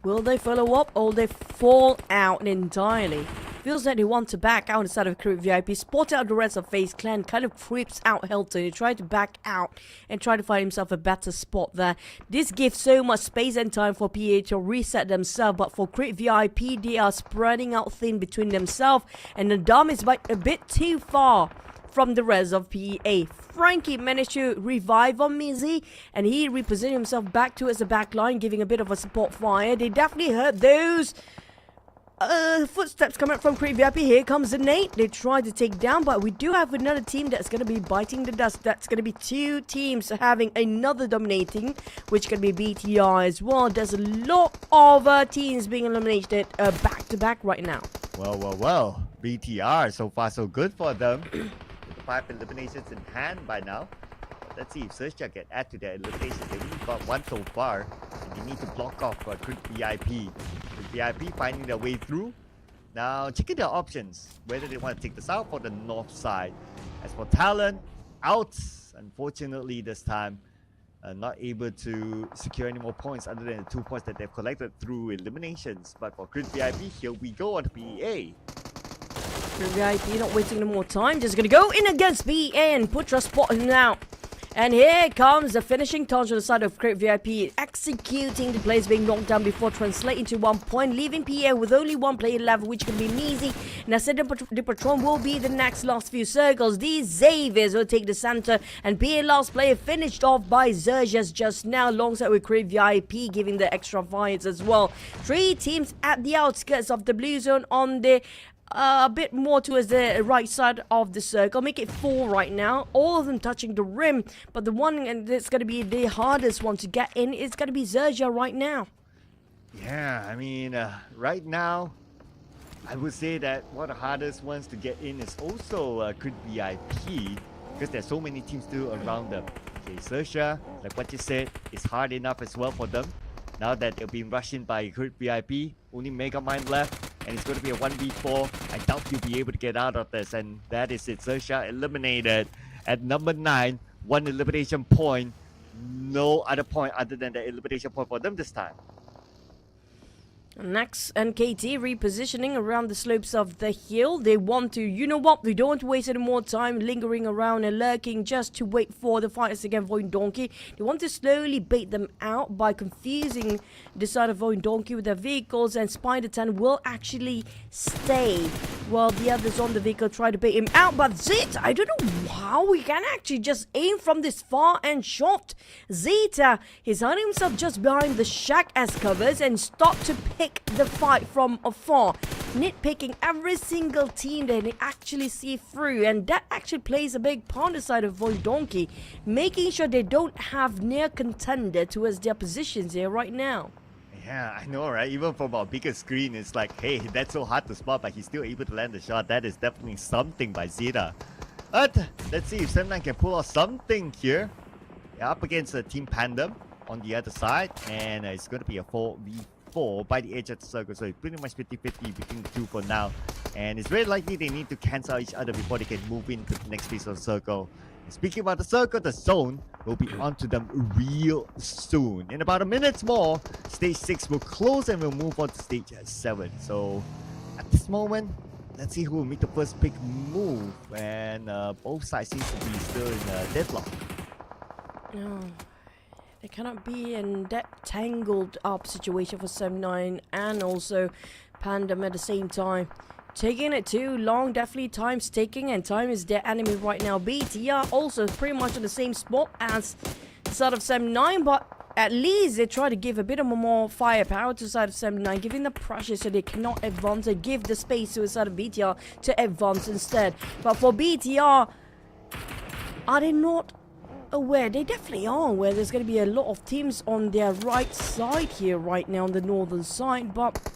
S2: Will they follow up or they fall out entirely? Feels like they want to back out instead of Crit VIP. Spot out the rest of FaZe Clan. Kind of creeps out Helton. He tried to back out and try to find himself a better spot there. This gives so much space and time for PA to reset themselves. But for Crit VIP, they are spreading out thin between themselves. And the Dom is by a bit too far from the rest of PA. Frankie managed to revive on Mizzy, and he repositioned himself back towards the back line, giving a bit of a support fire. They definitely heard those footsteps coming up from Create VIP. Here comes the Nate. They try to take down, but we do have another team that's going to be biting the dust. That's going to be two teams having another dominating, which can be BTR as well. There's a lot of teams being eliminated back to back right now.
S3: Well. BTR, so far so good for them. With 5 eliminations in hand by now. Let's see if XERXIA can add to their eliminations. They only got 1 so far. And they need to block off Quick VIP. Quick VIP finding their way through. Now checking their options. Whether they want to take the south or the north side. As for TALON, out. Unfortunately this time. Not able to secure any more points other than the 2 points that they've collected through eliminations. But for Quick VIP, here we go on the PEA.
S2: VIP not wasting no more time, just gonna go in against BA and put your spot now. And here comes the finishing touch on the side of Create VIP, executing the plays being knocked down before translating to 1 point, leaving PA with only 1 player left, which can be easy. Now, said the Patron will be the next last few circles. These Xaviers will take the center, and PA last player finished off by XERXIA just now, alongside with Create VIP, giving the extra fights as well. 3 teams at the outskirts of the blue zone on the a bit more towards the right side of the circle. Make it 4 right now. All of them touching the rim. But the one that's going to be the hardest one to get in is going to be XERXIA right now.
S3: Yeah, I mean, right now, I would say that one of the hardest ones to get in is also Quick VIP. Because there's so many teams still around them. Okay, XERXIA, like what you said, is hard enough as well for them. Now that they're being rushed in by Quick VIP, only Megamind left. And it's going to be a 1v4. I doubt you'll be able to get out of this. And that is it. XERXIA eliminated at number 9. 1 elimination point. No other point other than the elimination point for them this time.
S2: Next, NKT repositioning around the slopes of the hill. They want to, you know what, they don't want to waste any more time lingering around and lurking just to wait for the fighters against VOIN Donkey. They want to slowly bait them out by confusing the side of VOIN Donkey with their vehicles, and Spider 10 will actually stay while the others on the vehicle try to bait him out. But Zeta, I don't know how we can actually just aim from this far and shot. Zeta, he's hiding himself just behind the shack as covers and start to pick the fight from afar, nitpicking every single team that they actually see through, and that actually plays a big part on the side of VOIN Donkey, making sure they don't have near contender towards their positions here right now.
S3: Yeah, I know, right? Even from our bigger screen, it's like, hey, that's so hard to spot, but he's still able to land the shot. That is definitely something by Zeta. But let's see if SEPT can pull off something here. Yeah, up against Team PANDUM on the other side, and it's going to be a 4v4 by the edge of the circle, so it's pretty much 50-50 between the two for now. And it's very likely they need to cancel each other before they can move into the next phase of the circle. And speaking about the circle, the zone will be onto them real soon. In about a minute more, stage 6 will close and we'll move on to stage 7. So at this moment, let's see who will make the first big move. And both sides seem to be still in deadlock.
S2: No. It cannot be in that tangled up situation for 7-9 and also PANDUM at the same time. Taking it too long, definitely time's ticking, and time is their enemy right now. BTR also pretty much in the same spot as the side of 7-9, but at least they try to give a bit of more firepower to the side of 7-9, giving the pressure so they cannot advance and give the space to the side of BTR to advance instead. But for BTR, are they not aware? They definitely are aware there's going to be a lot of teams on their right side here right now on the northern side, but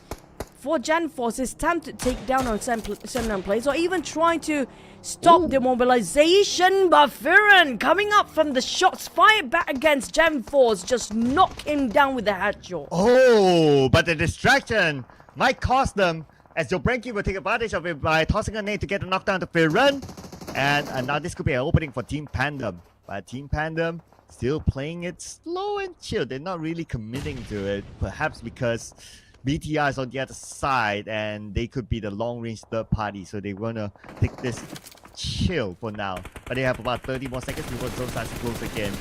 S2: for Gen Force, it's time to take down on 7-9 players or even try to stop the mobilization. But Firen coming up from the shots fired back against Gen Force, just knock him down with the headshot.
S3: Oh, but the distraction might cost them, as Jobranki will take advantage of it by tossing a nade to get a knockdown to Firen. And now this could be an opening for Team PANDUM. But Team PANDUM still playing it slow and chill. They're not really committing to it, perhaps because BTR is on the other side and they could be the long-range third party, so they want to take this chill for now. But they have about 30 more seconds before the zone starts to close again.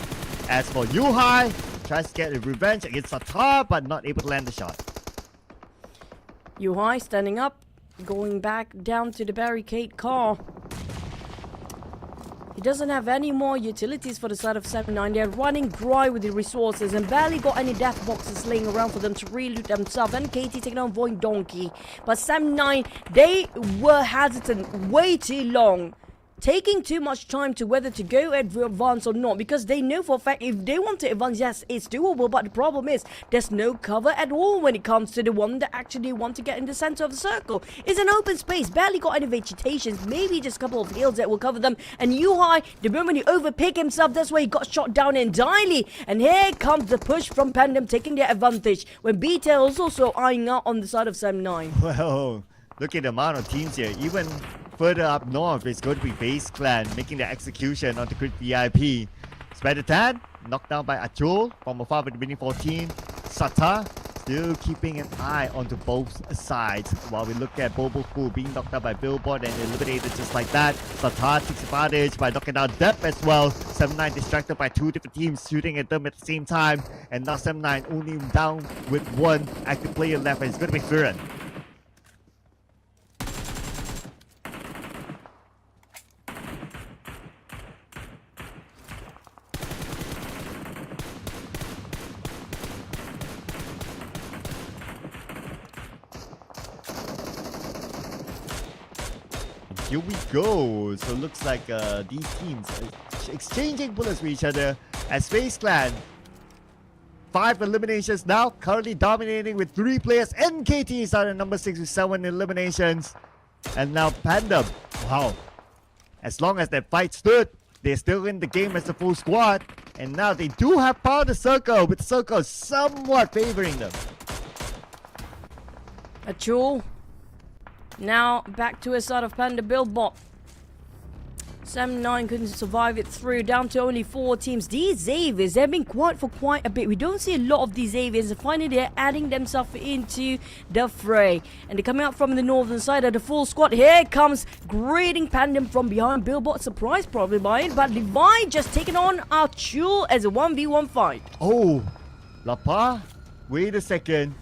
S3: As for Yuhai, tries to get a revenge against Satar, but not able to land the shot.
S2: Yuhai standing up, going back down to the barricade car. He doesn't have any more utilities for the side of 7-9. They're running dry with the resources and barely got any death boxes laying around for them to reloot themselves. And KT taking on VOIN Donkey. But 7-9, they were hesitant way too long, taking too much time to whether to go advance or not, because they know for a fact if they want to advance, yes, it's doable, but the problem is there's no cover at all when it comes to the one that actually want to get in the center of the circle. It's an open space, barely got any vegetations, maybe just a couple of hills that will cover them. And Yuhai, the moment he overpicked himself, that's why he got shot down entirely. And here comes the push from PANDUM taking their advantage, when BTL is also eyeing out on the side of 7-9.
S3: Well, look at the amount of teams here. Even further up north, it's going to be FaZe Clan making the execution on the Crit VIP. Spider-Tan knocked down by Achul from afar with the winning 14. Sata still keeping an eye onto both sides while we look at Bobo Fu being knocked out by Billboard and eliminated just like that. Sata takes advantage by knocking down Depp as well. 7-9 distracted by two different teams shooting at them at the same time, and now 7-9 only down with one active player left, and it's going to be Firen. Here we go. So it looks like these teams are exchanging bullets with each other as FaZe Clan. 5 eliminations now, currently dominating with 3 players. NKT are at number 6 with 7 eliminations. And now PANDUM. Wow. As long as that fight stood, they're still in the game as a full squad. And now they do have power of the circle, with the circle somewhat favoring them.
S2: Achul. Now back to a side of Panda Billbot. 7-9 couldn't survive it through, down to only 4 teams. These Xaviers, they've been quiet for quite a bit. We don't see a lot of these Xaviers, and finally they're adding themselves into the fray. And they're coming out from the northern side of the full squad. Here comes greeting PANDUM from behind. Billbot, surprised probably by it, but Levi just taking on Achul as a 1v1 fight.
S3: Oh, Lapa, wait a second.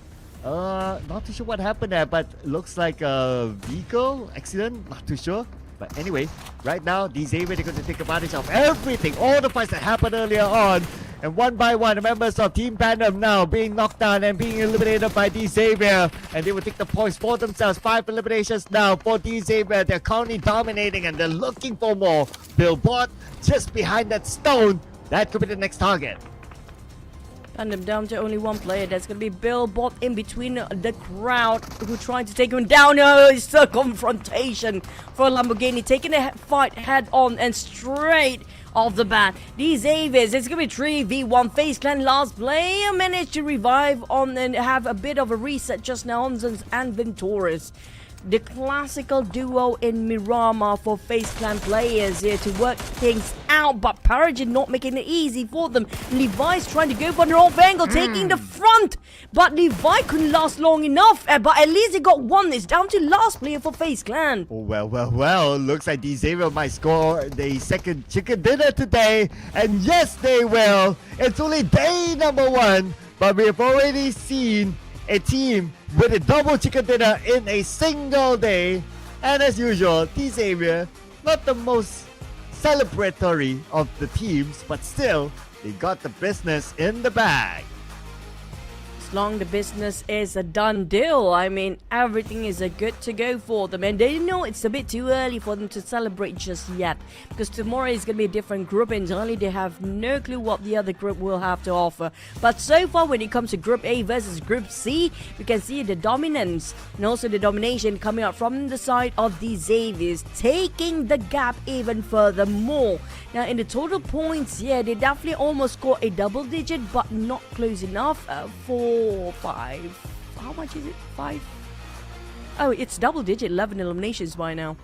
S3: Not too sure what happened there, but looks like a vehicle accident. Not too sure. But anyway, right now, these Xavier are going to take advantage of everything, all the fights that happened earlier on. And one by one, the members of Team PANDUM now being knocked down and being eliminated by these Xavier. And they will take the points for themselves. 5 eliminations now for these Xavier. They're currently dominating and they're looking for more. Billboard just behind that stone. That could be the next target.
S2: PANDUM down to only 1 player. That's going to be Billbot in between the crowd who trying to take him down. Oh, it's a confrontation for Lamborghini, taking the fight head on and straight off the bat. These Xaviers, it's going to be 3v1. FaZe Clan last player managed to revive on and have a bit of a reset just now. Onsens and Venturis. The classical duo in Miramar for FaZe Clan players here to work things out, but Paragin not making it easy for them. Levi's trying to go for an off angle, taking the front, but Levi couldn't last long enough, but at least he got one. It's down to last player for FaZe Clan.
S3: Oh, well, looks like these Xavier might score the second chicken dinner today, and yes, they will. It's only day number 1, but we have already seen a team with a double chicken dinner in a single day. And as usual, these Xavier, not the most celebratory of the teams, but still, they got the business in the bag.
S2: As long the business is a done deal, I mean, everything is a good to go for them. And they know it's a bit too early for them to celebrate just yet, because tomorrow is going to be a different group entirely. They have no clue what the other group will have to offer. But so far, when it comes to Group A versus Group C, we can see the dominance and also the domination coming out from the side of the Xaviers, taking the gap even further more. Now, in the total points, yeah, they definitely almost scored a double digit, but not close enough. 4, 5. How much is it? 5? Oh, it's double digit, 11 eliminations by now.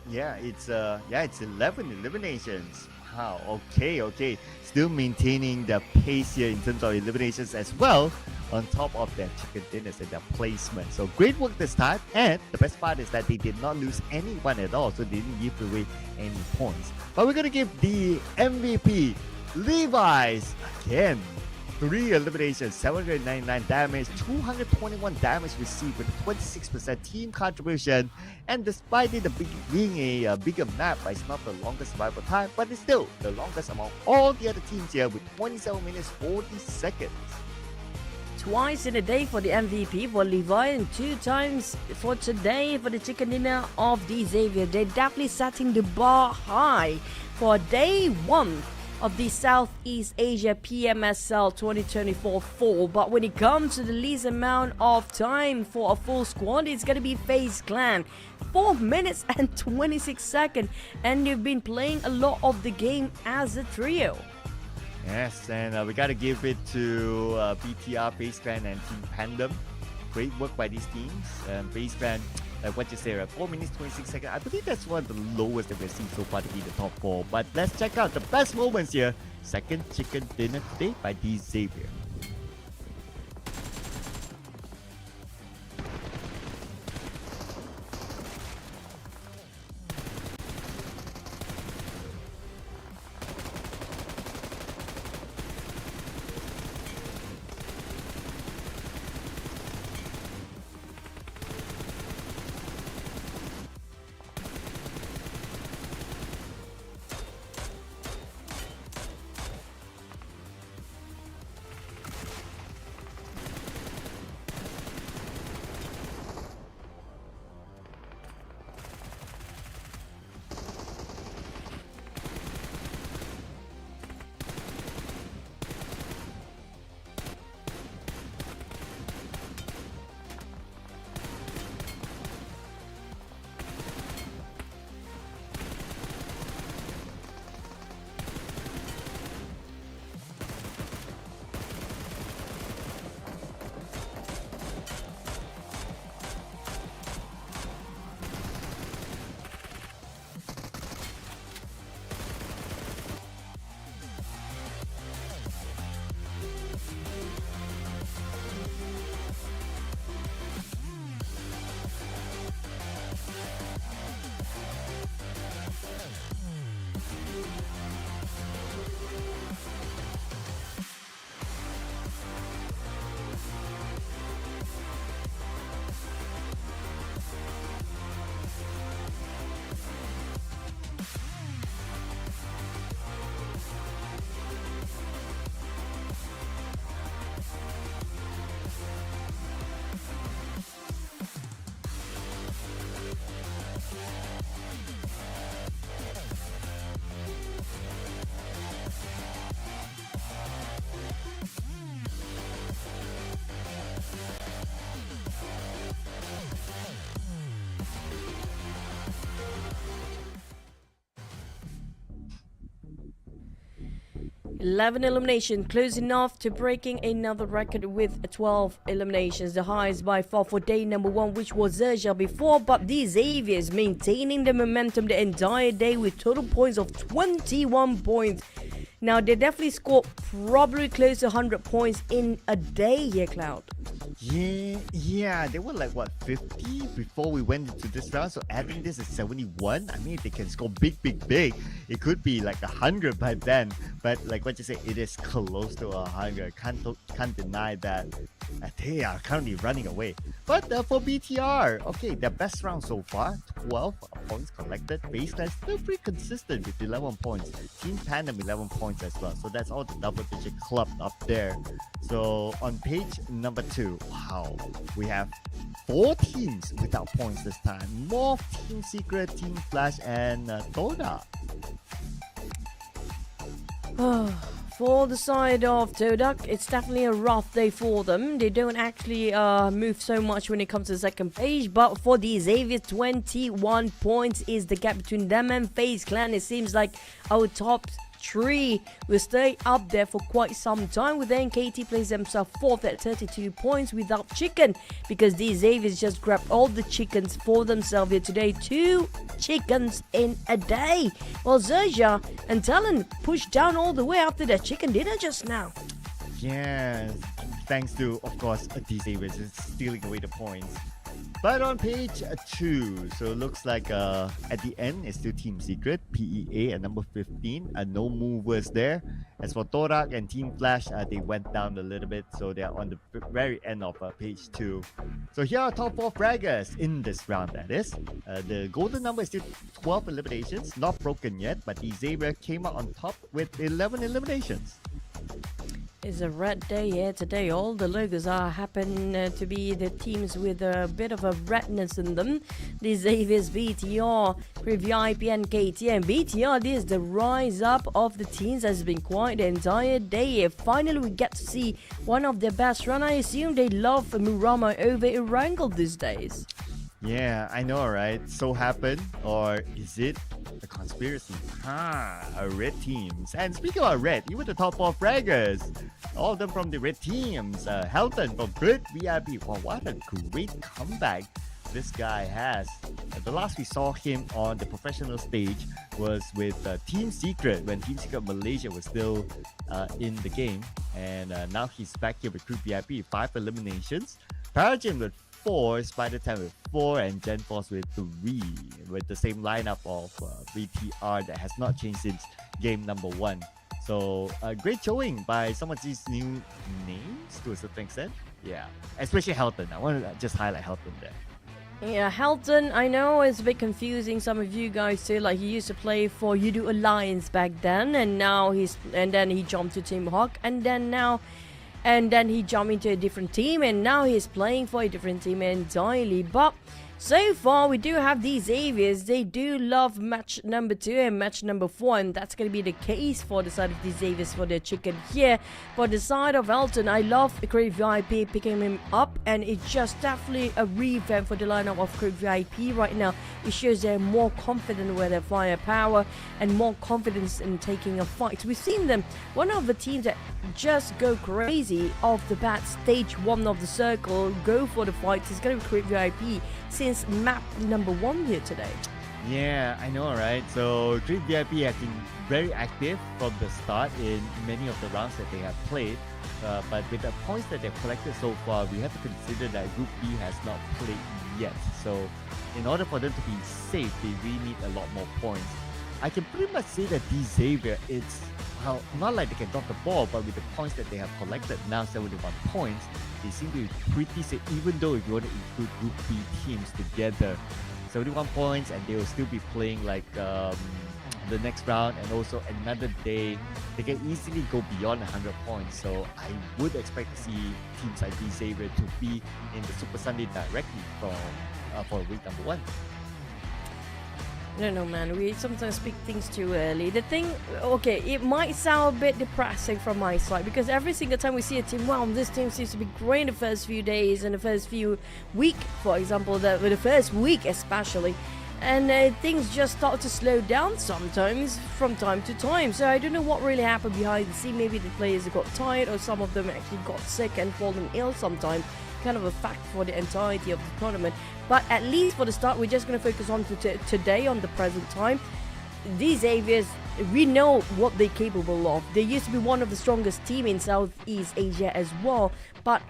S3: Yeah, it's 11 eliminations. Wow, okay. Still maintaining the pace here in terms of eliminations as well, on top of their chicken dinners and their placement. So great work this time, and the best part is that they did not lose anyone at all, so they didn't give away any points. But we're gonna give the MVP, Levi's, again. 3 eliminations, 799 damage, 221 damage received with a 26% team contribution. And despite it being a bigger map, it's not the longest survival time, but it's still the longest among all the other teams here with 27 minutes 40 seconds.
S2: Twice in a day for the MVP for Levi and 2 times for today for the chicken dinner of the Xavier. They're definitely setting the bar high for day 1 of the Southeast Asia PMSL 2024 Fall. But when it comes to the least amount of time for a full squad, it's going to be FaZe Clan. 4 minutes and 26 seconds, and they've been playing a lot of the game as a trio.
S3: Yes, and we got to give it to BTR, FaZe Clan, and Team PANDUM. Great work by these teams. FaZe Clan, what you say, 4 minutes 26 seconds. I believe that's one of the lowest that we've seen so far to be the top 4. But let's check out the best moments here. Second chicken dinner today by the Xavier.
S2: Eleven elimination, close enough to breaking another record with 12 eliminations, the highest by far for day number 1, which was XERXIA before. But the Xaviers maintaining the momentum the entire day with total points of 21 points. Now they definitely scored probably close to 100 points in a day here, Cloud.
S3: Yeah, they were like what, 50 before we went into this round. So adding this is 71. I mean, if they can score big, it could be like 100 by then. But like what you say, it is close to 100. Can't deny that. They are currently running away. But for BTR, okay, their best round so far, 12 points collected. FaZe Clan still pretty consistent with 11 points. Team PANDUM 11 points as well. So that's all the double-digit club up there. So on page number 2, wow, we have 4 teams without points this time. MORPH, Team Secret, Team Flash, and TODAK.
S2: For the side of TODAK, it's definitely a rough day for them. They don't actually move so much when it comes to the second page. But for the Xavier, 21 points is the gap between them and FaZe Clan. It seems like our top 3 will stay up there for quite some time, with NKT plays themselves 4th at 32 points without chicken, because the Xaviers just grabbed all the chickens for themselves here today. 2 chickens in a day, while XERXIA and TALON pushed down all the way after their chicken dinner just now.
S3: Yeah, thanks to, of course, these Xaviers is stealing away the points. But on page 2, so it looks like at the end it's still Team Secret, PEA at number 15, no movers there. As for TODAK and Team Flash, they went down a little bit, so they're on the very end of page 2. So here are top 4 fraggers in this round, that is. The golden number is still 12 eliminations, not broken yet, but Xavier came out on top with 11 eliminations.
S2: It's a red day here today. All the logos are happen to be the teams with a bit of a redness in them. The Xavier's BTR, VIP and KTM. BTR, this is the rise up of the teams. Has been quite the entire day. Finally, we get to see one of their best run. I assume they love Miramar over Erangel these days.
S3: Yeah, I know, right? So happened, or is it a conspiracy? Red teams. And speaking of red, even the top 4 fraggers, all of them from the red teams. Helton from Good VIP. Wow, what a great comeback this guy has. The last we saw him on the professional stage was with Team Secret, when Team Secret Malaysia was still in the game. And now he's back here with Group VIP, 5 eliminations. Paragon with 4, Spider Time with 4, and Gen Force with 3, with the same lineup of VTR that has not changed since game number 1. So great showing by some of these new names to a certain extent. Yeah, especially Helton. I want to just highlight Helton there.
S2: Yeah, Helton, I know it's a bit confusing. Some of you guys say like he used to play for Udo Alliance back then, and now then he jumped to Team Hawk, and then he jumped into a different team, and now he's playing for a different team entirely. But so far, we do have these Xaviers. They do love match number 2 and match number 4, and that's going to be the case for the side of these Xaviers for their chicken here. For the side of Elton, I love Great VIP picking him up, and it's just definitely a revamp for the lineup of Great VIP right now. It shows they're more confident with their firepower and more confidence in taking a fight. We've seen them, one of the teams that just go crazy off the bat, stage 1 of the circle, go for the fights. It's going to be Great VIP since map number 1 here today.
S3: Yeah, I know, right? So Dream VIP has been very active from the start in many of the rounds that they have played. But with the points that they've collected so far, we have to consider that Group B has not played yet. So in order for them to be safe, they really need a lot more points. I can pretty much say that the Xavier, it's, well, not like they can drop the ball, but with the points that they have collected now, 71 points, they seem to be pretty safe, even though if you want to include Group B teams together. 71 points, and they will still be playing like the next round, and also another day they can easily go beyond 100 points. So I would expect to see teams like the Xavier to be in the Super Sunday directly for week number 1.
S2: No, man, we sometimes speak things too early. The thing, okay, it might sound a bit depressing from my side, because every single time we see a team, wow, this team seems to be great in the first few days and the first few week, for example, the first week especially, and things just start to slow down sometimes from time to time. So I don't know what really happened behind the scene. Maybe the players got tired, or some of them actually got sick and fallen ill sometime. Kind of a fact for the entirety of the tournament. But at least for the start, we're just going to focus on today, on the present time. These Xaviers, we know what they're capable of. They used to be one of the strongest teams in Southeast Asia as well. But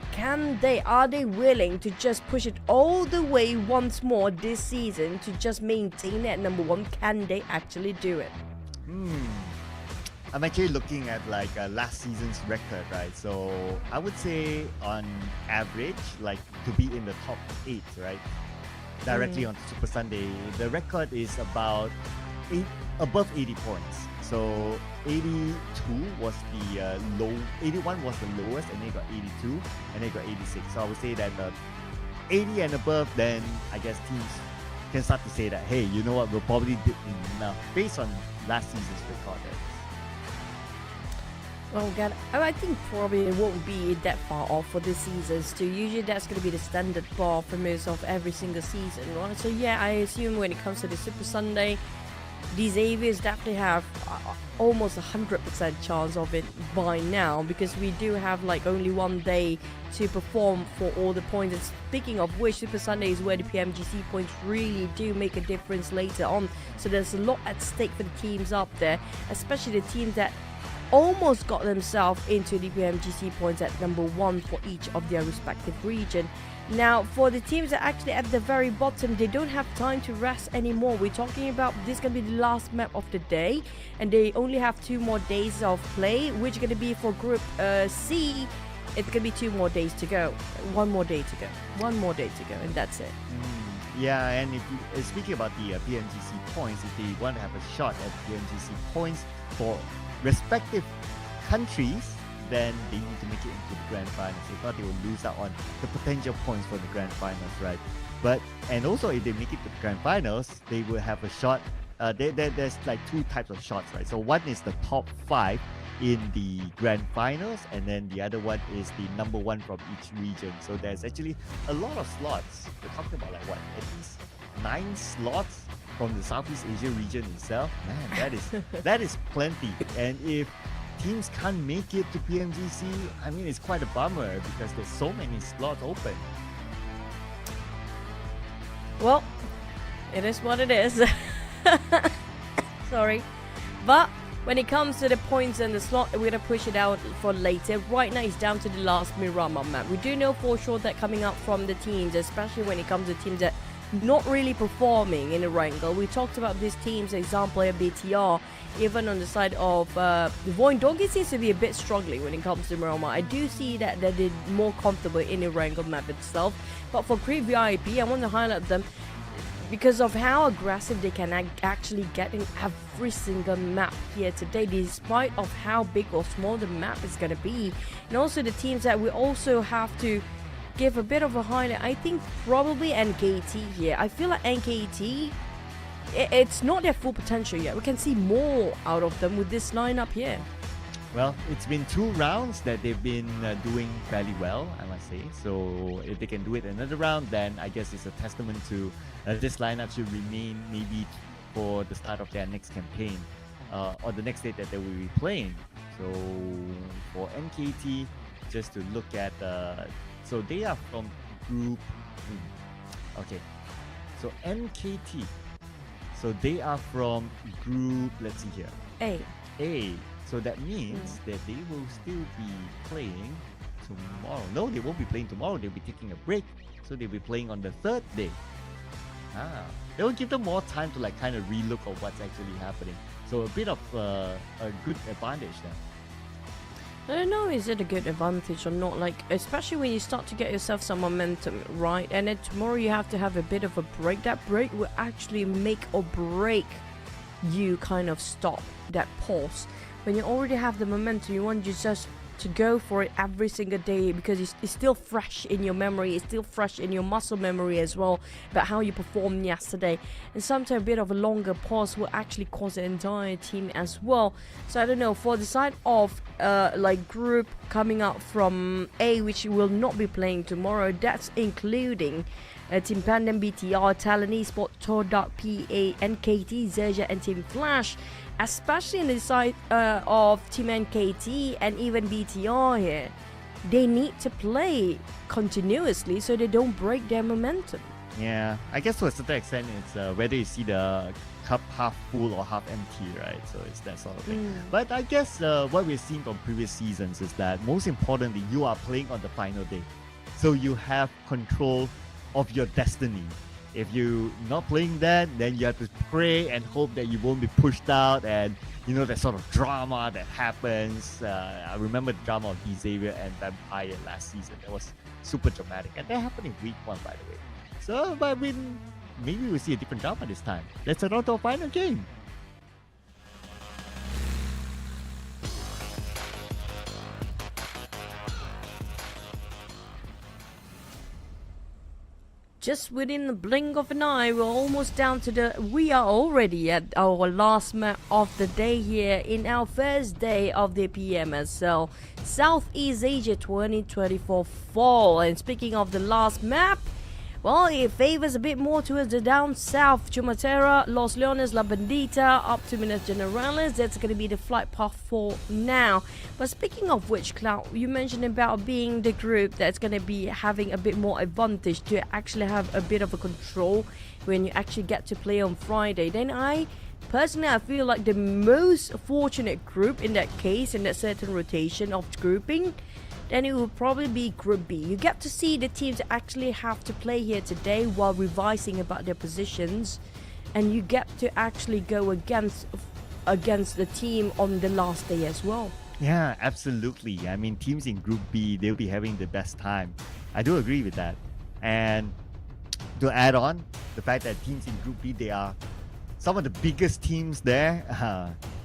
S2: are they willing to just push it all the way once more this season to just maintain it at number 1? Can they actually do it?
S3: I'm actually looking at like last season's record, right? So I would say on average, like to be in the top 8, right? Directly on Super Sunday, the record is about above 80 points. So 82 was the 81 was the lowest, and they got 82, and they got 86. So I would say that 80 and above, then I guess teams can start to say that, hey, you know what, we'll probably did enough based on last season's record.
S2: Well, God, I think probably it won't be that far off for this season's too. Usually that's going to be the standard bar for most of every single season, right? So yeah, I assume when it comes to the Super Sunday, these Xaviers definitely have almost 100% chance of it by now, because we do have like only 1 day to perform for all the points. And speaking of which, Super Sunday is where the PMGC points really do make a difference later on. So there's a lot at stake for the teams up there, especially the teams that almost got themselves into the PMGC points at number 1 for each of their respective region. Now, for the teams that actually at the very bottom, they don't have time to rest anymore. We're talking about this going to be the last map of the day, and they only have 2 more days of play, which is going to be for Group C. It's going to be 2 more days to go. 1 more day to go. 1 more day to go, and that's it.
S3: Yeah, and if you, speaking about the PMGC points, if they want to have a shot at PMGC points for respective countries, then they need to make it into the grand finals. If not, they will lose out on the potential points for the grand finals, right? But and also if they make it to the grand finals, they will have a shot. There's like 2 types of shots, right? So one is the top 5 in the grand finals, and then the other one is the number 1 from each region. So there's actually a lot of slots. We're talking about like what, at least 9 slots from the Southeast Asia region itself. Man, that is plenty. And if teams can't make it to PMGC, I mean, it's quite a bummer because there's so many slots open.
S2: Well, it is what it is. Sorry. But when it comes to the points and the slot, we're going to push it out for later. Right now, it's down to the last Miramar map. We do know for sure that coming up from the teams, especially when it comes to teams that not really performing in Erangel. We talked about these teams, example here, BTR, even on the side of the VOIN. Doggy seems to be a bit struggling when it comes to Miramar. I do see that they're more comfortable in the Erangel map itself. But for Greek VIP, I want to highlight them because of how aggressive they can actually get in every single map here today, despite of how big or small the map is going to be. And also the teams that we also have to give a bit of a highlight, I think probably NKT here. I feel like NKT, it's not their full potential yet. We can see more out of them with this lineup here.
S3: Well, it's been 2 rounds that they've been doing fairly well, I must say. So if they can do it another round, then I guess it's a testament to this lineup should remain maybe for the start of their next campaign or the next date that they will be playing. So for NKT, just to look at, so they are from group, okay, so NKT, so they are from group, let's see here, A. So that means that they will still be playing tomorrow. No, they won't be playing tomorrow. They'll be taking a break. So they'll be playing on the 3rd day. They will give them more time to like kind of relook at what's actually happening. So a bit of a good advantage there.
S2: I don't know, is it a good advantage or not? Like, especially when you start to get yourself some momentum, right? And then tomorrow you have to have a bit of a break. That break will actually make or break you kind of stop that pause. When you already have the momentum, you want you just to go for it every single day because it's still fresh in your memory, it's still fresh in your muscle memory as well about how you performed yesterday. And sometimes a bit of a longer pause will actually cause the entire team as well. So I don't know, for the side of like group coming out from A, which will not be playing tomorrow, that's including Team PANDUM, BTR, TALON, Esports, TODAK, PA, NKT, XERXIA and Team Flash. Especially in the side of Team NKT and even BTR here, they need to play continuously so they don't break their momentum.
S3: Yeah, I guess to a certain extent, it's whether you see the cup half full or half empty, right? So it's that sort of thing. But I guess what we've seen from previous seasons is that most importantly, you are playing on the final day. So you have control of your destiny. If you're not playing that, then you have to pray and hope that you won't be pushed out, and you know that sort of drama that happens. I remember the drama of Xavier and Vampire last season. That was super dramatic, and that happened in week 1, by the way. So, but I mean, maybe we'll see a different drama this time. Let's head on to our final game.
S2: Just within the blink of an eye, we're almost down to we are already at our last map of the day here in our first day of the PMSL Southeast Asia 2024 Fall. And speaking of the last map, Well, it favors a bit more towards the down south. Chumatera, Los Leones, La Bendita, up to Minas Generales. That's going to be the flight path for now. But speaking of which, Cloud, you mentioned about being the group that's going to be having a bit more advantage to actually have a bit of a control when you actually get to play on Friday. Then I feel like the most fortunate group in that case, in that certain rotation of grouping, then it will probably be Group B. You get to see the teams that actually have to play here today while revising about their positions, and you get to actually go against the team on the last day as well.
S3: Yeah, absolutely. I mean, teams in Group B, they'll be having the best time. I do agree with that. And to add on, the fact that teams in Group B, they are some of the biggest teams there.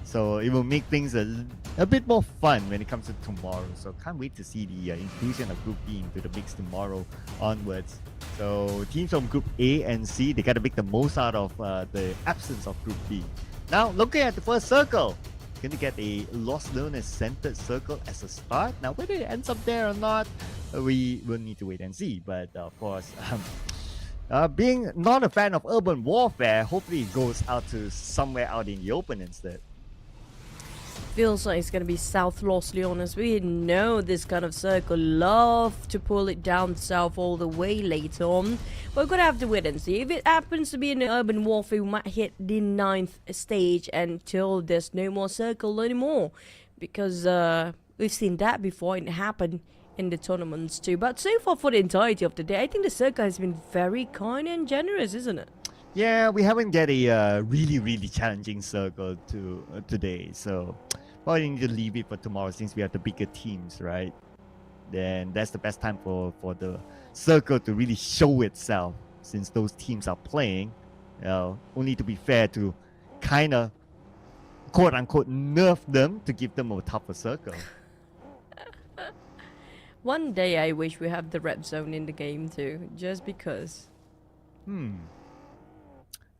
S3: So it will make things a bit more fun when it comes to tomorrow. So can't wait to see the inclusion of Group B into the mix tomorrow onwards. So teams from Group A and C, they got to make the most out of the absence of Group B. Now, looking at the first circle, going to get a Los Leones centered circle as a start. Now, whether it ends up there or not, we will need to wait and see. But of course, being not a fan of urban warfare, hopefully it goes out to somewhere out in the open instead.
S2: Feels like it's gonna be South Los Leones. We know this kind of circle love to pull it down south all the way later on. We're gonna have to wait and see. If it happens to be in the urban warfare, we might hit the 9th stage until there's no more circle anymore. Because we've seen that before, and it happened in the tournaments too. But so far for the entirety of the day, I think the circle has been very kind and generous, isn't it?
S3: Yeah, we haven't get a really challenging circle today, so probably need to leave it for tomorrow since we have the bigger teams, right? Then that's the best time for the circle to really show itself, since those teams are playing. Only to be fair to kind of quote unquote nerf them to give them a tougher circle.
S2: One day I wish we have the red zone in the game too, just because.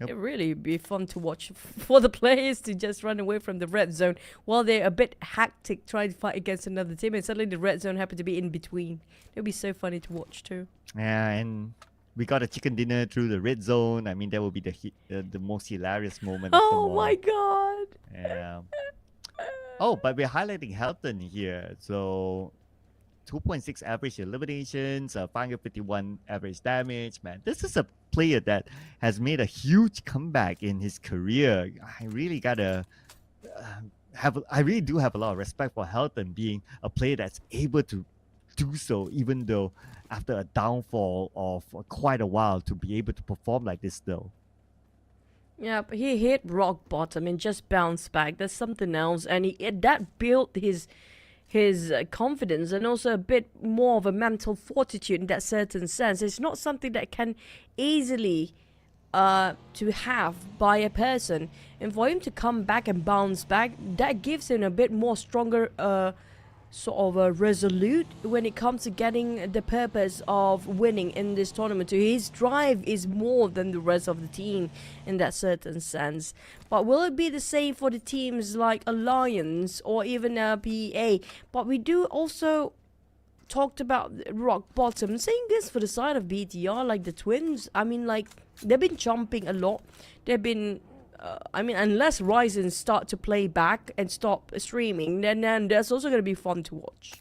S3: Yep.
S2: It really be fun to watch for the players to just run away from the red zone while they're a bit hectic trying to fight against another team, and suddenly the red zone happen to be in between. It'll be so funny to watch too.
S3: Yeah, and we got a chicken dinner through the red zone. I mean, that will be the most hilarious moment.
S2: Oh
S3: of
S2: my god!
S3: Yeah. Oh, but we're highlighting Helton here. So 2.6 average eliminations, 551 average damage. Man, this is a player that has made a huge comeback in his career. I really gotta I really do have a lot of respect for Helton being a player that's able to do so, even though after a downfall of quite a while, to be able to perform like this though.
S2: Yeah, but he hit rock bottom and just bounced back. That's something else, and that built his confidence and also a bit more of a mental fortitude in that certain sense. It's not something that can easily to have by a person, and for him to come back and bounce back, that gives him a bit more stronger sort of a resolute when it comes to getting the purpose of winning in this tournament too. His drive is more than the rest of the team in that certain sense. But will it be the same for the teams like Alliance or even PA? But we do also talked about rock bottom. Saying this for the side of BTR, like the Twins, I mean, like, they've been jumping a lot. They've been I mean, unless Ryzen start to play back and stop streaming, then that's also going to be fun to watch.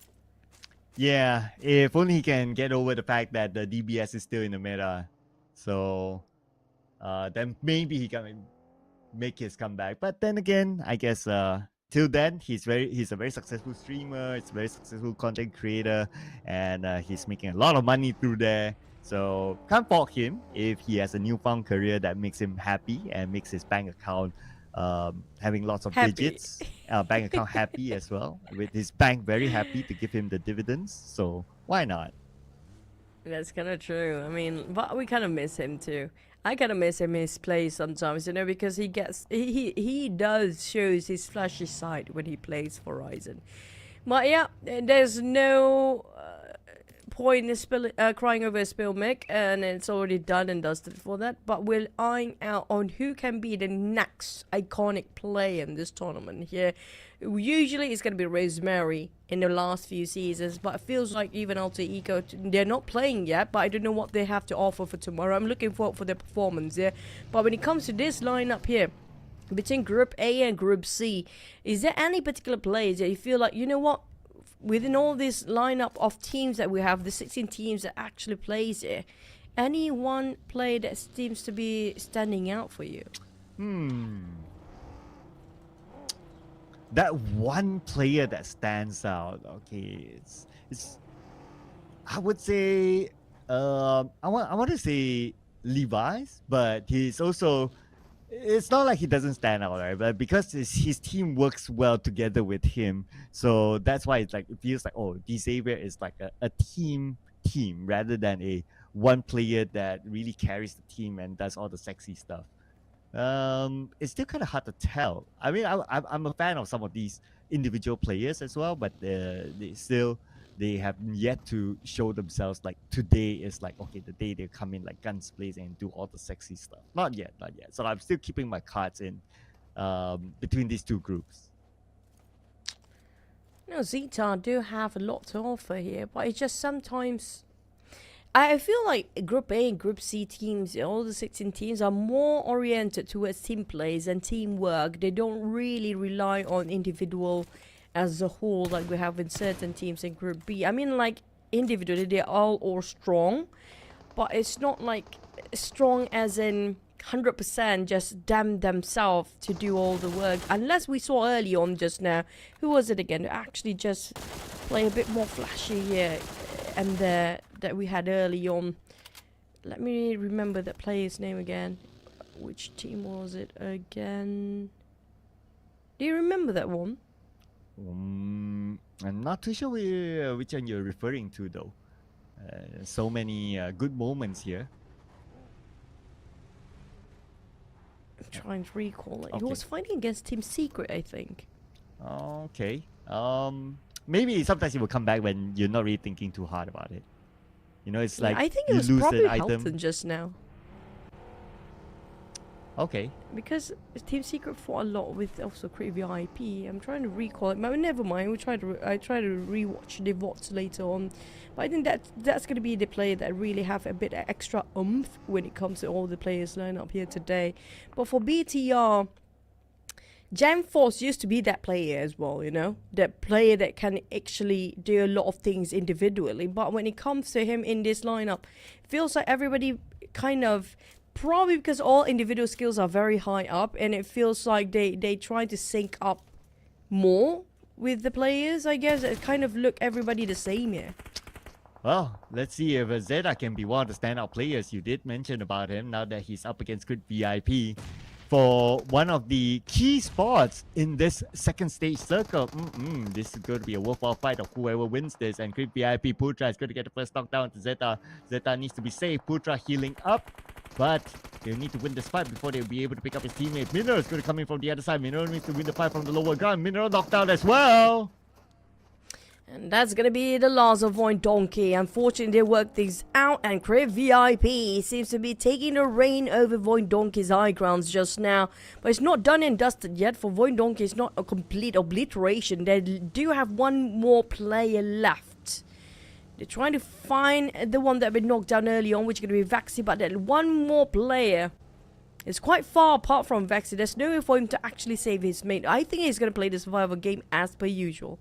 S3: Yeah, if only he can get over the fact that the DBS is still in the meta. So then maybe he can make his comeback. But then again, I guess till then, he's a very successful streamer, he's a very successful content creator, and he's making a lot of money through there. So can't fault him if he has a newfound career that makes him happy and makes his bank account having lots of digits. Bank account happy as well, with his bank very happy to give him the dividends. So why not?
S2: That's kind of true. I mean, but we kind of miss him too. I kind of miss him his play sometimes, you know, because he does shows his flashy side when he plays for Ryzen. But yeah, there's no point is crying over a spill mic, and it's already done and dusted for that. But we're eyeing out on who can be the next iconic player in this tournament here. Usually it's going to be Rosemary in the last few seasons, but it feels like even Alter Ego, they're not playing yet, but I don't know what they have to offer for tomorrow. I'm looking forward for their performance here. But when it comes to this lineup here, between Group A and Group C, is there any particular players that you feel like, you know what, within all this lineup of teams that we have, the 16 teams that actually plays here, any one player that seems to be standing out for you?
S3: That one player that stands out. Okay, it's. I would say, I want to say Levi's, but he's also. It's not like he doesn't stand out, right? But because his team works well together with him, so that's why it's like it feels like, oh, Xavier is like a team rather than a one player that really carries the team and does all the sexy stuff. It's still kind of hard to tell. I mean, I'm a fan of some of these individual players as well, but they have yet to show themselves. Like today is like, okay, the day they come in like guns blazing and do all the sexy stuff. Not yet. So I'm still keeping my cards in between these two groups.
S2: No, Zeta do have a lot to offer here, but it's just sometimes I feel like Group A and Group C teams, all the 16 teams, are more oriented towards team plays and teamwork. They don't really rely on individual as a whole like we have in certain teams in Group B. I mean, like, individually, they're all strong, but it's not like strong as in 100% just damn themselves to do all the work. Unless we saw early on just now, who was it again? Actually just play a bit more flashy here. And that we had early on. Let me remember that player's name again. Which team was it again? Do you remember that one?
S3: I'm not too sure which one you're referring to though. So many good moments here.
S2: I'm trying to recall it.
S3: Okay.
S2: He was fighting against Team Secret, I think.
S3: Okay. Maybe sometimes it will come back when you're not really thinking too hard about it. You know, it's like
S2: I think it
S3: you
S2: was
S3: lose
S2: probably
S3: an item.
S2: Helton just now.
S3: Okay.
S2: Because Team Secret fought a lot with also Create VIP. I'm trying to recall it. But never mind. I try to rewatch the VODs later on. But I think that's going to be the player that really have a bit of extra oomph when it comes to all the players lined up here today. But for BTR, Jam Force used to be that player as well, you know? That player that can actually do a lot of things individually. But when it comes to him in this lineup, it feels like everybody kind of, probably because all individual skills are very high up, and it feels like they try to sync up more with the players, I guess. It kind of look everybody the same here.
S3: Well, let's see if Zeta can be one of the standout players. You did mention about him now that he's up against Good VIP for one of the key spots in this second stage circle. This is going to be a worthwhile fight of whoever wins this. And Crit VIP Putra is going to get the first knockdown to Zeta. Zeta needs to be safe. Putra healing up, but they'll need to win this fight before they'll be able to pick up his teammate. Mineral is going to come in from the other side. Mineral needs to win the fight from the lower ground. Mineral knocked out as well.
S2: And that's going to be the loss of VOIN Donkey. Unfortunately, they worked things out, and Crave VIP seems to be taking the reign over VOIN Donkey's high grounds just now. But it's not done and dusted yet. For VOIN Donkey, it's not a complete obliteration. They do have one more player left. They're trying to find the one that had been knocked down early on, which is going to be Vaxi. But that one more player is quite far apart from Vaxi. There's no way for him to actually save his mate. I think he's going to play the survival game as per usual.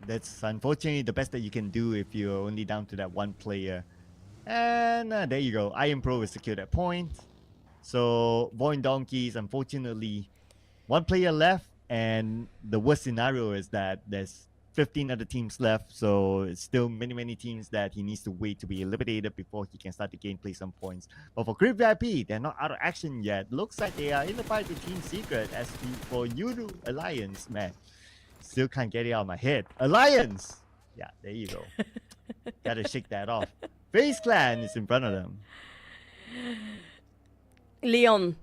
S3: That's unfortunately the best that you can do if you're only down to that one player. And there you go. I Am Pro will secure that point. So VOIN Donkeys, unfortunately, one player left, and the worst scenario is that there's 15 other teams left. So it's still many teams that he needs to wait to be eliminated before he can start to gain play some points. But for Crit VIP, they're not out of action yet. Looks like they are in the fight with Team Secret. As for Yuru Alliance, man, still can't get it out of my head. Alliance! Yeah, there you go. Gotta shake that off. FaZe Clan is in front of them.
S2: Leon,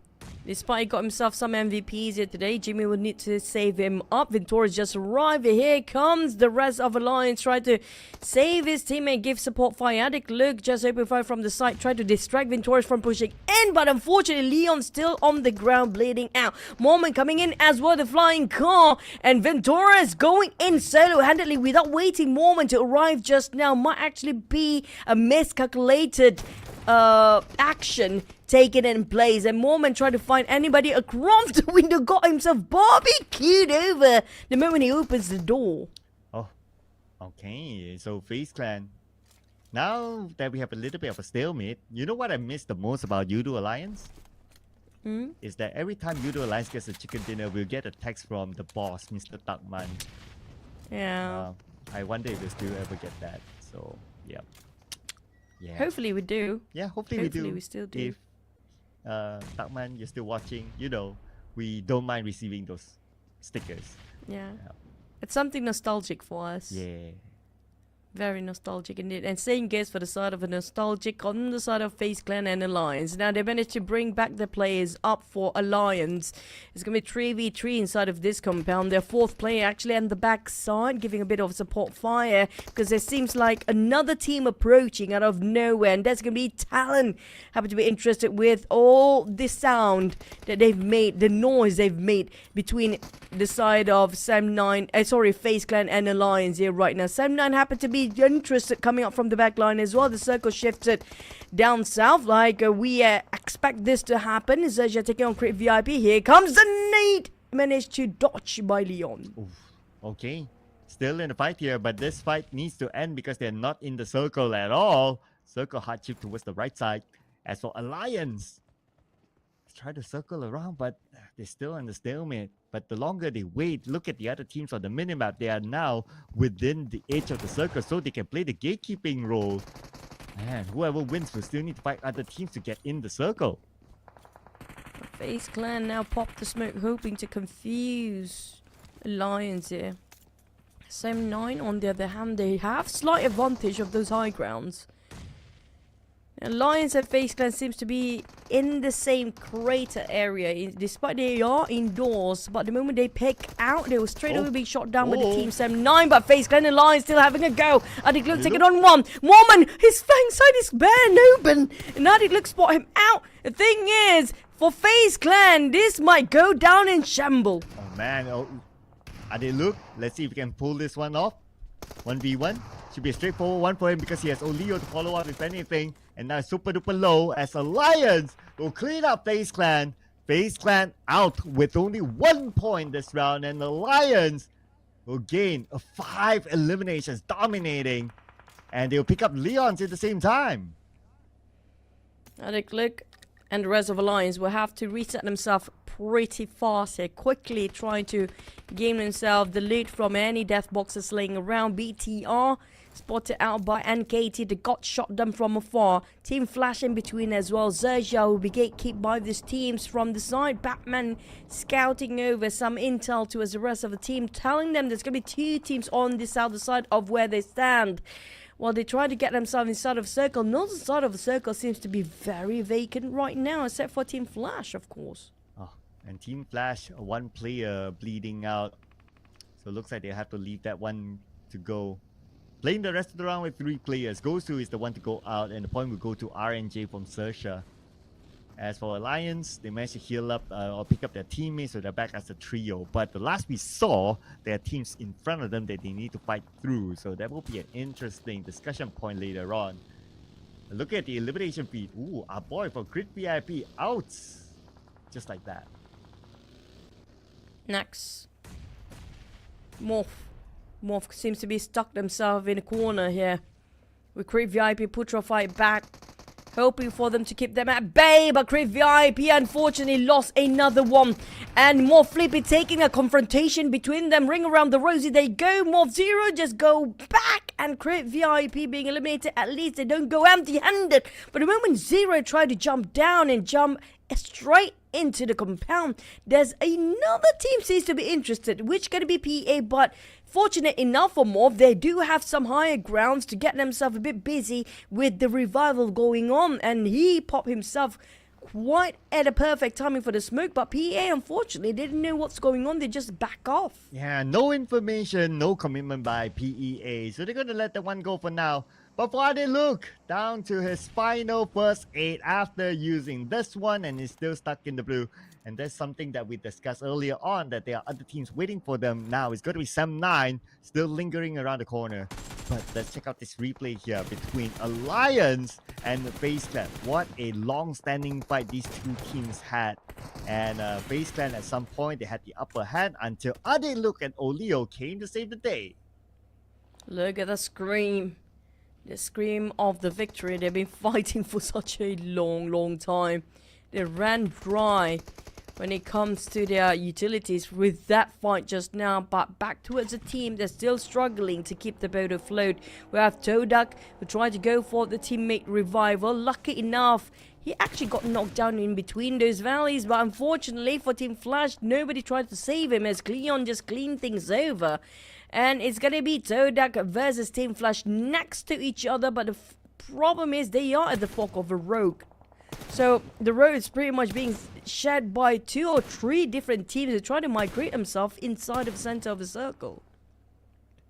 S2: Despite he got himself some MVPs here today, Jimmy will need to save him up. Ventora's just arrived. Here comes the rest of Alliance, trying to save his teammate, give support fire. Addict Luke just open fire from the side, trying to distract Ventora's from pushing in, but unfortunately Leon's still on the ground bleeding out. Moment coming in as well, the flying car, and Ventora's going in solo-handedly without waiting. Moment to arrive just now might actually be a miscalculated action taken in place, and Mormon tried to find anybody across the window, got himself barbecued over the moment he opens the door.
S3: Oh, okay. So FaZe Clan. Now that we have a little bit of a stalemate, you know what I miss the most about Yudu Alliance? Is that every time Yudu Alliance gets a chicken dinner, we'll get a text from the boss, Mr. Takman.
S2: Yeah.
S3: I wonder if we'll still ever get that. So, yeah. Yeah.
S2: Hopefully we do.
S3: Yeah, hopefully
S2: Hopefully
S3: we do.
S2: we still do.
S3: If Takman, you're still watching, you know, we don't mind receiving those stickers.
S2: Yeah. It's something nostalgic for us.
S3: Yeah.
S2: Very nostalgic indeed. And same goes for the side of a nostalgic on the side of FaZe Clan and Alliance. Now they managed to bring back the players up for Alliance. It's going to be 3v3 inside of this compound. Their fourth player actually on the back side, giving a bit of support fire, because there seems like another team approaching out of nowhere. And that's going to be TALON. Happen to be interested with all the sound that they've made, the noise they've made between the side of FaZe Clan and Alliance here right now. Sam9 happened to be interested coming up from the back line as well. The circle shifted down south like we expect this to happen. XERXIA taking on Crit VIP. Here comes the nade. Managed to dodge by Leon.
S3: Oof. Okay. Still in the fight here, but this fight needs to end because they're not in the circle at all. Circle hard shift towards the right side. As for Alliance, try to circle around, but they're still in the stalemate. But the longer they wait, look at the other teams on the minimap. They are now within the edge of the circle, so they can play the gatekeeping role. Man, whoever wins will still need to fight other teams to get in the circle.
S2: FaZe Clan now pop the smoke, hoping to confuse Alliance here. Sam9 on the other hand, they have slight advantage of those high grounds. Alliance and FaZe Clan seems to be in the same crater area, despite they are indoors. But the moment they pick out, they will straight away be shot down by the team Sam9. But FaZe Clan and Alliance still having a go. Addict Luke taking on one. Woman, his fang side is bare open. And Addict Luke spot him out. The thing is, for FaZe Clan, this might go down in shamble.
S3: Oh man, Addict Luke, let's see if we can pull this one off. 1v1. Should be a straightforward one for him because he has Oleo to follow up if anything. And now super duper low as Alliance will clean up FaZe Clan. FaZe Clan out with only 1 point this round, and Alliance will gain 5 eliminations, dominating. And they'll pick up Leons at the same time.
S2: Addict Luke and the rest of Alliance will have to reset themselves pretty fast here, quickly trying to gain themselves the lead from any death boxes laying around. BTR spotted out by NKT, they got shot down from afar. Team Flash in between as well. XERXIA will be gatekept by these teams from the side. Batman scouting over some intel to as the rest of the team, telling them there's going to be 2 teams on this other side of where they stand. While they try to get themselves inside of a circle, no side of the circle seems to be very vacant right now, except for Team Flash, of course.
S3: Oh, and Team Flash, 1 player bleeding out. So it looks like they have to leave that one to go. Playing the rest of the round with 3 players. Gosu is the one to go out, and the point will go to RNJ from XERXIA. As for Alliance, they managed to heal up or pick up their teammates, so they're back as a trio. But the last we saw, there are teams in front of them that they need to fight through. So that will be an interesting discussion point later on. Look at the elimination feed. Ooh, our boy for Crit VIP out. Just like that.
S2: Next. MORPH seems to be stuck themselves in a corner here. With Crit VIP Putra fight back, hoping for them to keep them at bay, but Crit VIP unfortunately lost another one. And MORPH Flippy taking a confrontation between them. Ring around the rosy they go. MORPH Zero just go back, and Crit VIP being eliminated. At least they don't go empty-handed. But the moment Zero tried to jump down and jump straight into the compound, there's another team seems to be interested, which going to be PA, but fortunate enough for MORPH, they do have some higher grounds to get themselves a bit busy with the revival going on, and he popped himself quite at a perfect timing for the smoke, but PA unfortunately didn't know what's going on. They just back off.
S3: Yeah, no information, no commitment by PEA. So they're going to let that one go for now. But for they look down to his final first aid after using this one, and he's still stuck in the blue. And that's something that we discussed earlier on, that there are other teams waiting for them now. It's going to be Sam9 still lingering around the corner. But let's check out this replay here between Alliance and the FaZe Clan. What a long-standing fight these two teams had. And FaZe Clan at some point, they had the upper hand until Adeluk and Olio came to save the day.
S2: Look at the scream. The scream of the victory. They've been fighting for such a long time. They ran dry when it comes to their utilities with that fight just now. But back towards the team, they're still struggling to keep the boat afloat. We have TODAK who tried to go for the teammate revival. Lucky enough, he actually got knocked down in between those valleys. But unfortunately for Team Flash, nobody tried to save him as Cleon just cleaned things over. And it's going to be TODAK versus Team Flash next to each other. But the problem is they are at the fork of a rogue. So the road is pretty much being shared by 2 or 3 different teams to try to migrate themselves inside of the center of the circle.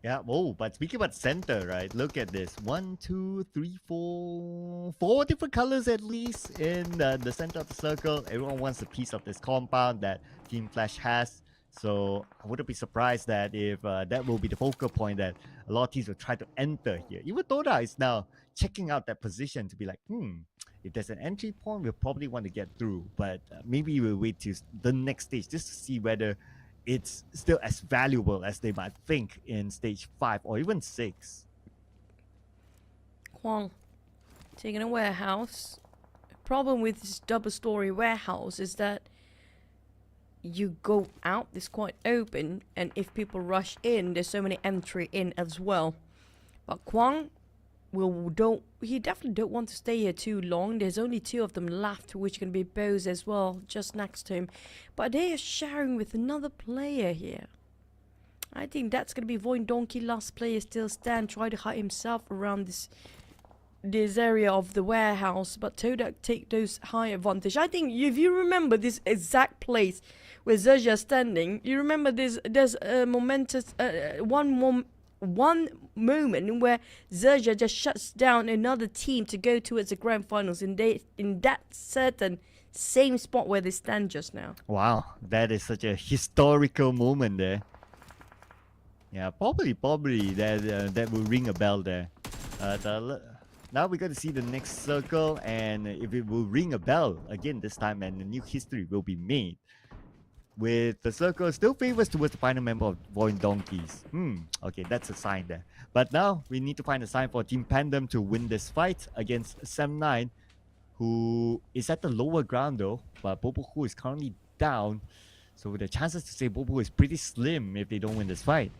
S3: Yeah, oh, but speaking about center, right? Look at this. 1, 2, 3, 4... 4 different colors at least in the center of the circle. Everyone wants a piece of this compound that Team Flash has. So I wouldn't be surprised that if that will be the focal point that a lot of teams will try to enter here. Even TODAK is now checking out that position to be like, if there's an entry point, we'll probably want to get through. But maybe we'll wait to the next stage just to see whether it's still as valuable as they might think in stage 5 or even 6.
S2: Kwang, taking a warehouse. The problem with this double-story warehouse is that you go out, it's quite open, and if people rush in, there's so many entry in as well. But Kwang he definitely don't want to stay here too long. There's only 2 of them left, which can be BOZ as well, just next to him. But they are sharing with another player here. I think that's gonna be VOIN Donkey, last player still stand, try to hide himself around this area of the warehouse, but TODAK take those high advantage. I think if you remember this exact place where XERXIA standing, you remember there's a momentous one moment where XERXIA just shuts down another team to go towards the grand finals in that certain same spot where they stand just now.
S3: Wow, that is such a historical moment there. Yeah, probably that will ring a bell there. Now we're going to see the next circle, and if it will ring a bell again this time, and a new history will be made. With the circle still favors towards the final member of VOIN Donkeys. Okay, that's a sign there. But now we need to find a sign for Team PANDUM to win this fight against Sam9, who is at the lower ground though, but Bobohu is currently down. So the chances to save Bobohu is pretty slim if they don't win this fight.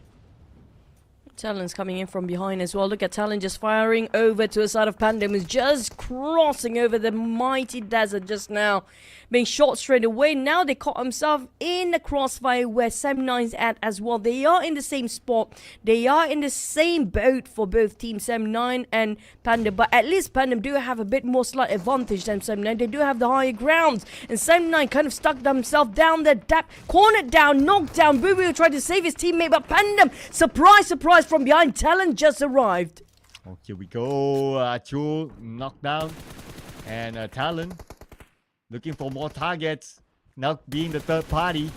S2: Talon's coming in from behind as well. Look at Talon just firing over to the side of PANDUM, who's just crossing over the mighty desert just now. Being shot straight away. Now they caught himself in the crossfire where Sam9's at as well. They are in the same spot. They are in the same boat for both Team Sam9 and PANDUM. But at least PANDUM do have a bit more slight advantage than Sam9. They do have the higher grounds. And Sam9 kind of stuck themselves down the depth. Cornered down, knocked down. Bubu tried to save his teammate. But PANDUM, surprise, surprise, from behind. Talon just arrived.
S3: Oh, here we go. Achul knocked down. And Talon looking for more targets. Now being the third party.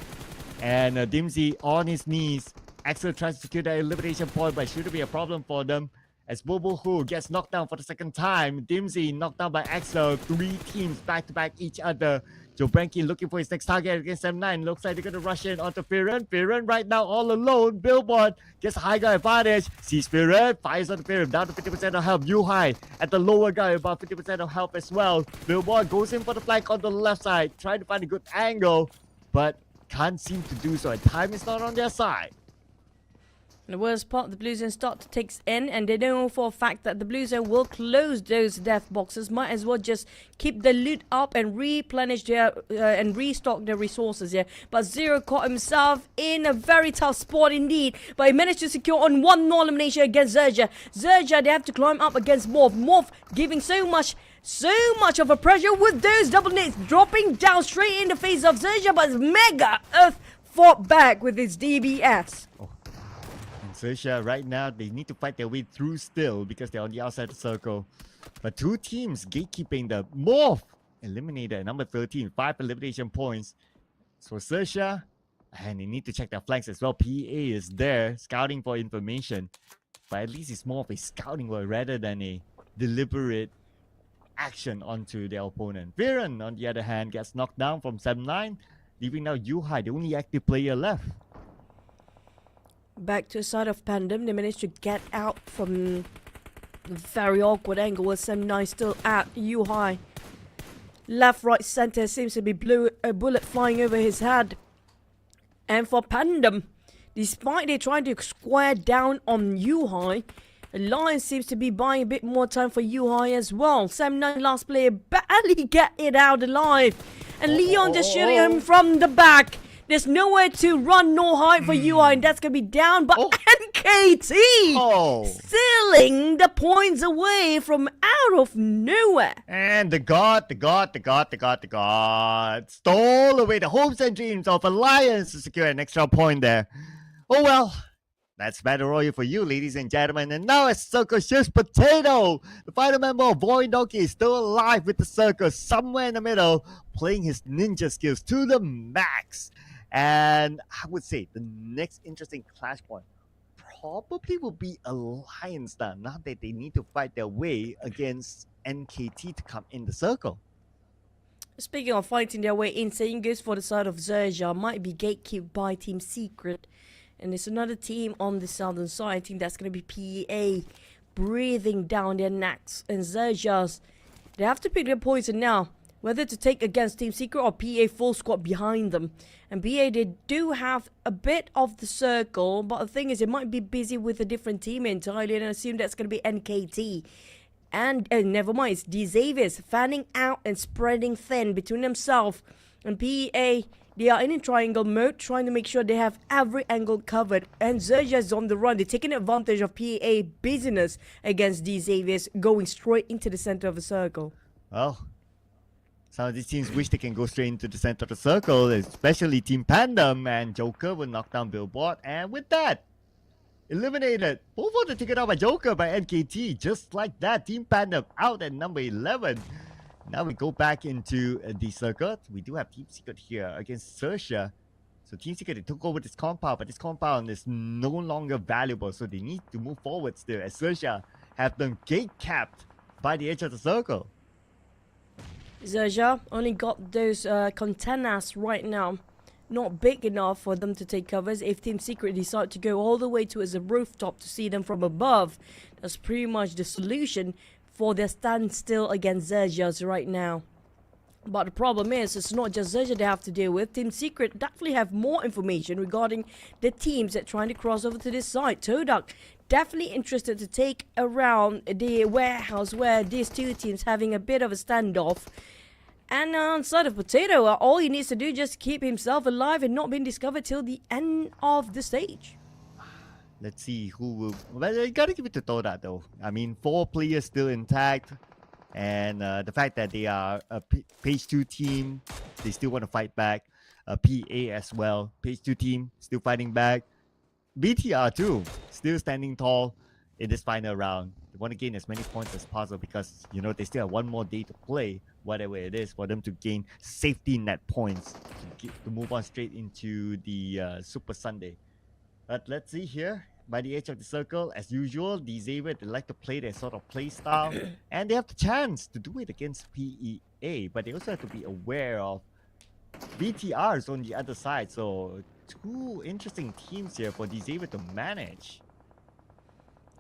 S3: And Dimsy on his knees. Axel tries to secure the elimination point, but it shouldn't be a problem for them. As Bobohu gets knocked down for the second time. Dimsy knocked down by Axel. 3 teams back to back each other. Joe Branky looking for his next target against M9. Looks like they're going to rush in onto Firen. Firen right now all alone. Billboard gets a high guy advantage. Sees Firen. Fires on the Firen. Down to 50% of health. Yuhai at the lower guy about 50% of health as well. Billboard goes in for the flank on the left side. Trying to find a good angle. But can't seem to do so. And time is not on their side.
S2: The worst part, the Blue Zone start to take in, and they know for a fact that the Blue Zone will close those death boxes. Might as well just keep the loot up and replenish their and restock their resources here. But Zero caught himself in a very tough spot indeed. But he managed to secure on 1 no elimination against XERXIA. XERXIA, they have to climb up against MORPH. MORPH giving so much So much of a pressure with those double nades dropping down straight in the face of XERXIA, but Mega Earth fought back with his DBS.
S3: And XERXIA right now, they need to fight their way through still because they're on the outside of the circle. But two teams gatekeeping the MORPH eliminated at number 13, 5 elimination points. So XERXIA, and they need to check their flanks as well. PA is there scouting for information, but at least it's more of a scouting work rather than a deliberate action onto their opponent. Viren, on the other hand, gets knocked down from 7-9, leaving now Yuhai, the only active player left.
S2: Back to the side of PANDUM, they managed to get out from the very awkward angle with Sam9 still at Yuhai. Left, right, center seems to be a bullet flying over his head. And for PANDUM, despite they trying to square down on Yuhai, Alliance seems to be buying a bit more time for Yuhai as well. Sam9, last player, barely get it out alive. And Leon just shooting him from the back. There's nowhere to run nor hide for Yuhai, and that's going to be down. But NKT stealing the points away from out of nowhere.
S3: And the God stole away the hopes and dreams of Alliance to secure an extra point there. Oh well. That's Battle Royale for you, ladies and gentlemen. And now it's Circus Just Potato. The final member of VOIN is still alive with the circus somewhere in the middle, playing his ninja skills to the max. And I would say the next interesting clash point probably will be Alliance now that they need to fight their way against NKT to come in the circle.
S2: Speaking of fighting their way in, same goes for the side of XERXIA. Might be gatekept by Team Secret. And there's another team on the southern side. I think that's going to be PEA breathing down their necks. And XERXIA's, they have to pick their poison now. Whether to take against Team Secret or PA full squad behind them. And PA, they do have a bit of the circle. But the thing is, it might be busy with a different team entirely. And I assume that's going to be NKT. And never mind, it's D Xaviers fanning out and spreading thin between themselves. And PA, they are in a triangle mode, trying to make sure they have every angle covered. And XERXIA is on the run. They're taking advantage of PA business against D Xaviers, going straight into the center of the circle.
S3: Well, some of these teams wish they can go straight into the center of the circle, especially Team PANDUM, and Joker will knock down Billboard. And with that, eliminated. Both of the taken out by Joker by NKT. Just like that, Team PANDUM out at number 11. Now we go back into the circuit. We do have Team Secret here against XERXIA. So Team Secret, they took over this compound, but this compound is no longer valuable. So they need to move forward still, as XERXIA have them gate capped by the edge of the circle.
S2: XERXIA only got those containers right now. Not big enough for them to take covers. If Team Secret decide to go all the way towards the rooftop to see them from above, that's pretty much the solution for their standstill against XERXIA's right now. But the problem is, it's not just XERXIA they have to deal with. Team Secret definitely have more information regarding the teams that are trying to cross over to this side. TODAK definitely interested to take around the warehouse where these two teams having a bit of a standoff. And on side of Potato, all he needs to do is just keep himself alive and not being discovered till the end of the stage.
S3: Let's see who will... Well, you gotta give it to Toda though. I mean, 4 players still intact. And the fact that they are a Page 2 team, they still want to fight back. PA as well. Page 2 team, still fighting back. BTR too, still standing tall in this final round. They want to gain as many points as possible because, you know, they still have one more day to play, whatever it is, for them to gain safety net points to move on straight into the Super Sunday. But let's see here. By the edge of the circle, as usual, the Xavier, they like to play their sort of play style. And they have the chance to do it against PEA. But they also have to be aware of BTRs on the other side. So, 2 interesting teams here for the Xavier to manage.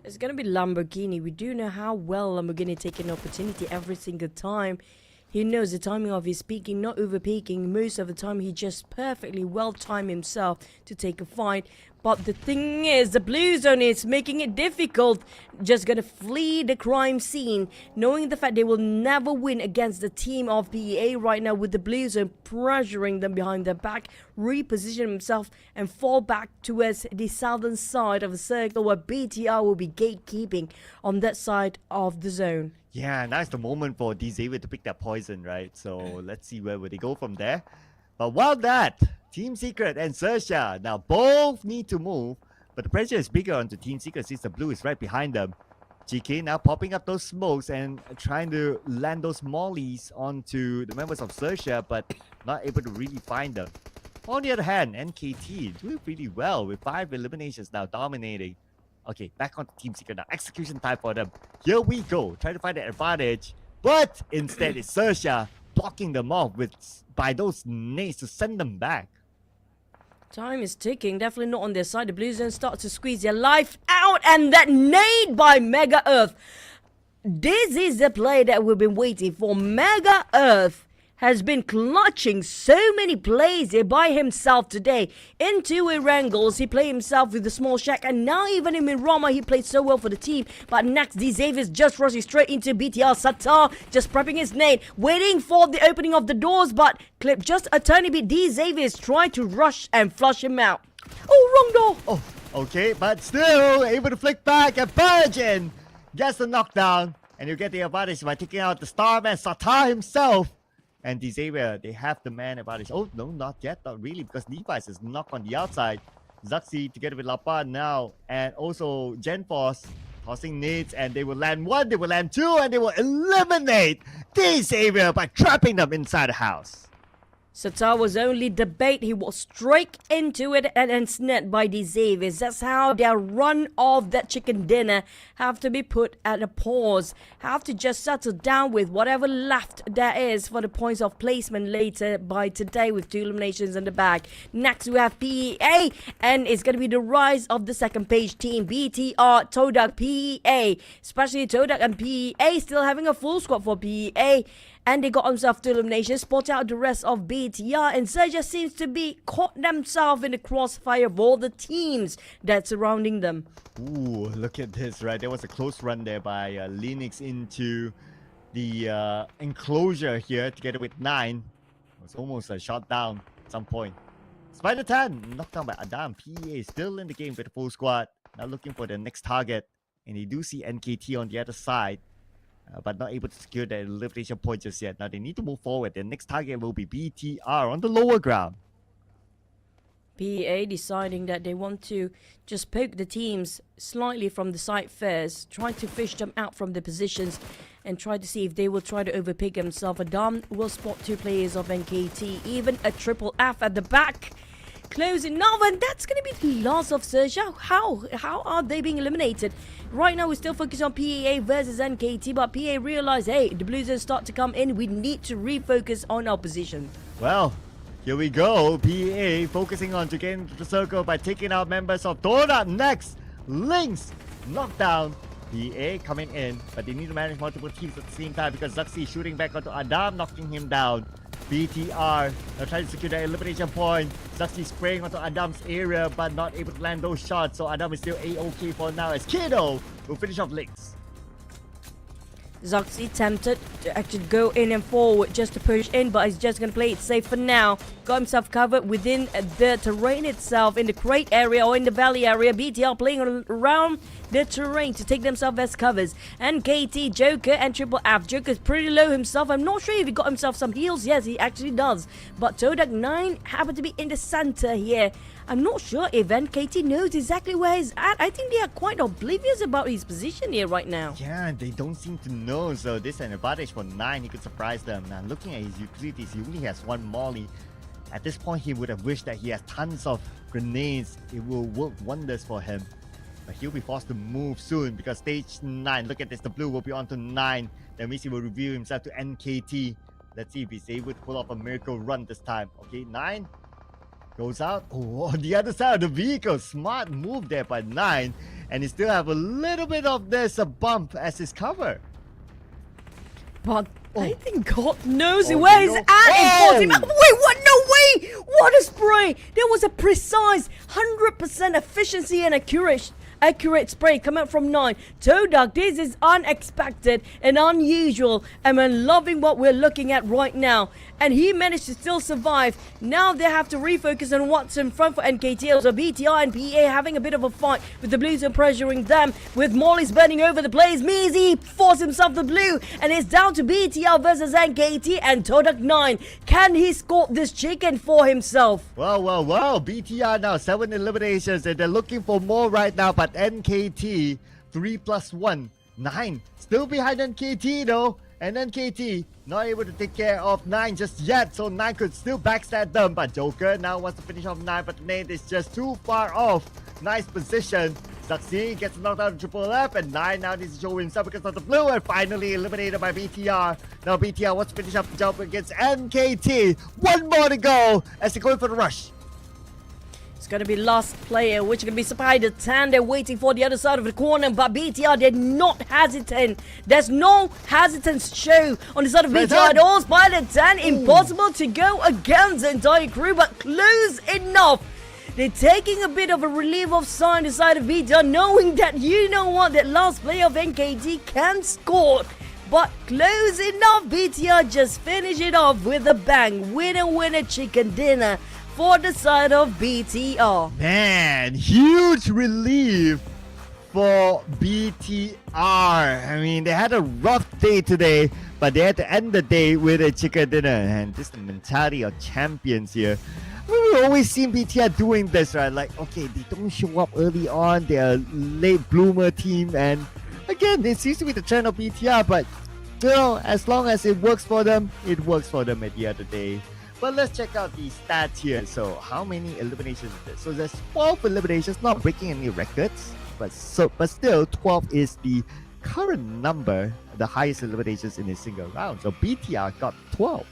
S2: It's going to be Lamborghini. We do know how well Lamborghini taking opportunity every single time. He knows the timing of his peaking, not over peaking. Most of the time, he just perfectly well timed himself to take a fight. But the thing is, the blue zone is making it difficult. Just gonna flee the crime scene, knowing the fact they will never win against the team of PEA right now, with the blue zone pressuring them behind their back, reposition himself and fall back towards the southern side of the circle where BTR will be gatekeeping on that side of the zone.
S3: Yeah, now it's the moment for Xavier to pick that poison, right? So let's see where would they go from there. But while that, Team Secret and XERXIA now both need to move, but the pressure is bigger onto Team Secret since the blue is right behind them. GK now popping up those smokes and trying to land those mollies onto the members of XERXIA, but not able to really find them. On the other hand, NKT doing pretty well with 5 eliminations now dominating. Okay, back on Team Secret now. Execution time for them. Here we go. Try to find the advantage. But instead, it's XERXIA blocking them off by those nades to send them back.
S2: Time is ticking. Definitely not on their side. The Blue Zone start to squeeze their life out. And that nade by Mega Earth. This is the play that we've been waiting for. Mega Earth has been clutching so many plays here by himself today. Into Erangel, he played himself with the small shack, and now even in Miramar, he played so well for the team. But next, Xavier's just rushing straight into BTR. Satar just prepping his nade, waiting for the opening of the doors, but clip just a tiny bit. Xavier's trying to rush and flush him out. Oh, wrong door.
S3: Oh, okay, but still able to flick back and Purge in. Gets the knockdown, and you get the advantage by taking out the Starman Satar himself. And Xavier, they have the man advantage. Oh, no, not yet. Not really, because Levi's is knocked on the outside. Zaxi together with Lapa now. And also Genforce tossing nades. And they will land 1, they will land 2, and they will eliminate Xavier by trapping them inside the house.
S2: Satar was only the bait. He was straight into it and snapped by the Xaviers. That's how their run of that chicken dinner have to be put at a pause. Have to just settle down with whatever left there is for the points of placement later by today with 2 eliminations in the bag. Next we have PEA, and it's going to be the rise of the second page team. BTR, TODAK, PEA. Especially TODAK and PEA still having a full squad for PEA. And they got themselves 2 eliminations, spot out the rest of BTR, and XERXIA seems to be caught themselves in the crossfire of all the teams that's surrounding them.
S3: Ooh, look at this, right? There was a close run there by Linux into the enclosure here together with 9. It was almost a shot down at some point. Spider 10 knocked down by Adam. PEA still in the game with the full squad. Now looking for the next target. And they do see NKT on the other side. But not able to secure the elimination point just yet. Now they need to move forward. Their next target will be BTR on the lower ground.
S2: PEA deciding that they want to just poke the teams slightly from the side first, try to fish them out from the positions and try to see if they will try to overpick themselves. Adam will spot 2 players of NKT, even a triple F at the back. Close enough, and that's going to be the last of XERXIA. How are they being eliminated? Right now, we're still focused on PEA versus NKT, but PEA realize, hey, the Blue Zones start to come in. We need to refocus on our position.
S3: Well, here we go. PEA focusing on to get into the circle by taking out members of TODAK next. Lynx knockdown. PEA coming in, but they need to manage multiple teams at the same time because Zaxi shooting back onto Adam, knocking him down. BTR now trying to secure the elimination point. Zaxi spraying onto Adam's area but not able to land those shots. So Adam is still A-OK for now as Kiddo will finish off Lynx.
S2: Zaxi tempted to actually go in and forward just to push in, but he's just going to play it safe for now. Got himself covered within the terrain itself, in the crate area or in the valley area. BTR playing around the terrain to take themselves as covers. And KT, Joker and Triple F. Joker's pretty low himself. I'm not sure if he got himself some heals. Yes, he actually does. But TODAK 9 happened to be in the center here. I'm not sure if NKT knows exactly where he's at. I think they are quite oblivious about his position here right now.
S3: Yeah, they don't seem to know. So this is an advantage for 9. He could surprise them. Now looking at his utilities, he only has 1 molly. At this point, he would have wished that he has tons of grenades. It will work wonders for him. But he'll be forced to move soon because stage 9, look at this, the blue will be on to 9. That means he will reveal himself to NKT. Let's see if he's able to pull off a miracle run this time. Okay, 9 goes out. Oh, on the other side of the vehicle. Smart move there by 9. And he still have a little bit of this bump as his cover.
S2: But I think God knows
S3: Oh,
S2: where
S3: they
S2: he's
S3: know-
S2: at. and
S3: Oh!
S2: forced him out. Wait, what? No way! What a spray! There was a precise 100% efficiency and Accurate spray coming from 9. TODAK, this is unexpected and unusual, and we're loving what we're looking at right now. And he managed to still survive. Now they have to refocus on what's in front for NKT. So BTR and PA having a bit of a fight with the Blues and pressuring them. With Molly's burning over the place, Measy forced himself the blue, and it's down to BTR versus NKT and TODAK 9. Can he score this chicken for himself?
S3: Wow, wow, wow. BTR now 7 eliminations and they're looking for more right now. But NKT 3 plus 1, 9. Still behind NKT though. And NKT not able to take care of 9 just yet. So 9 could still backstab them. But Joker now wants to finish off 9. But Nate is just too far off. Nice position. Saxi gets knocked out of triple F. And 9 now needs to show himself because of the blue. And finally eliminated by BTR. Now BTR wants to finish up the jump against NKT. One more to go as they're going for the rush.
S2: It's going to be last player, which is going to be Spider 10. They're waiting for the other side of the corner, but BTR, they're not hesitant. There's no hesitance show on the side of BTR at all. Spider 10, impossible to go against the entire crew, but close enough. They're taking a bit of a relief of sign on the side of BTR, knowing that, you know what, that last player of NKT can score. But close enough, BTR just finish it off with a bang. Winner, winner, chicken dinner for the side of BTR.
S3: Man, huge relief for BTR. I mean, they had a rough day today, but they had to end the day with a chicken dinner. And this is the mentality of champions here. We've always seen BTR doing this, right? Like, okay, they don't show up early on. They're a late bloomer team. And again, it seems to be the trend of BTR. But, you know, as long as it works for them, it works for them at the end of the day. But let's check out the stats here. So how many eliminations is this? So there's 12 eliminations, not breaking any records, but still 12 is the current number, the highest eliminations in a single round. So BTR got 12.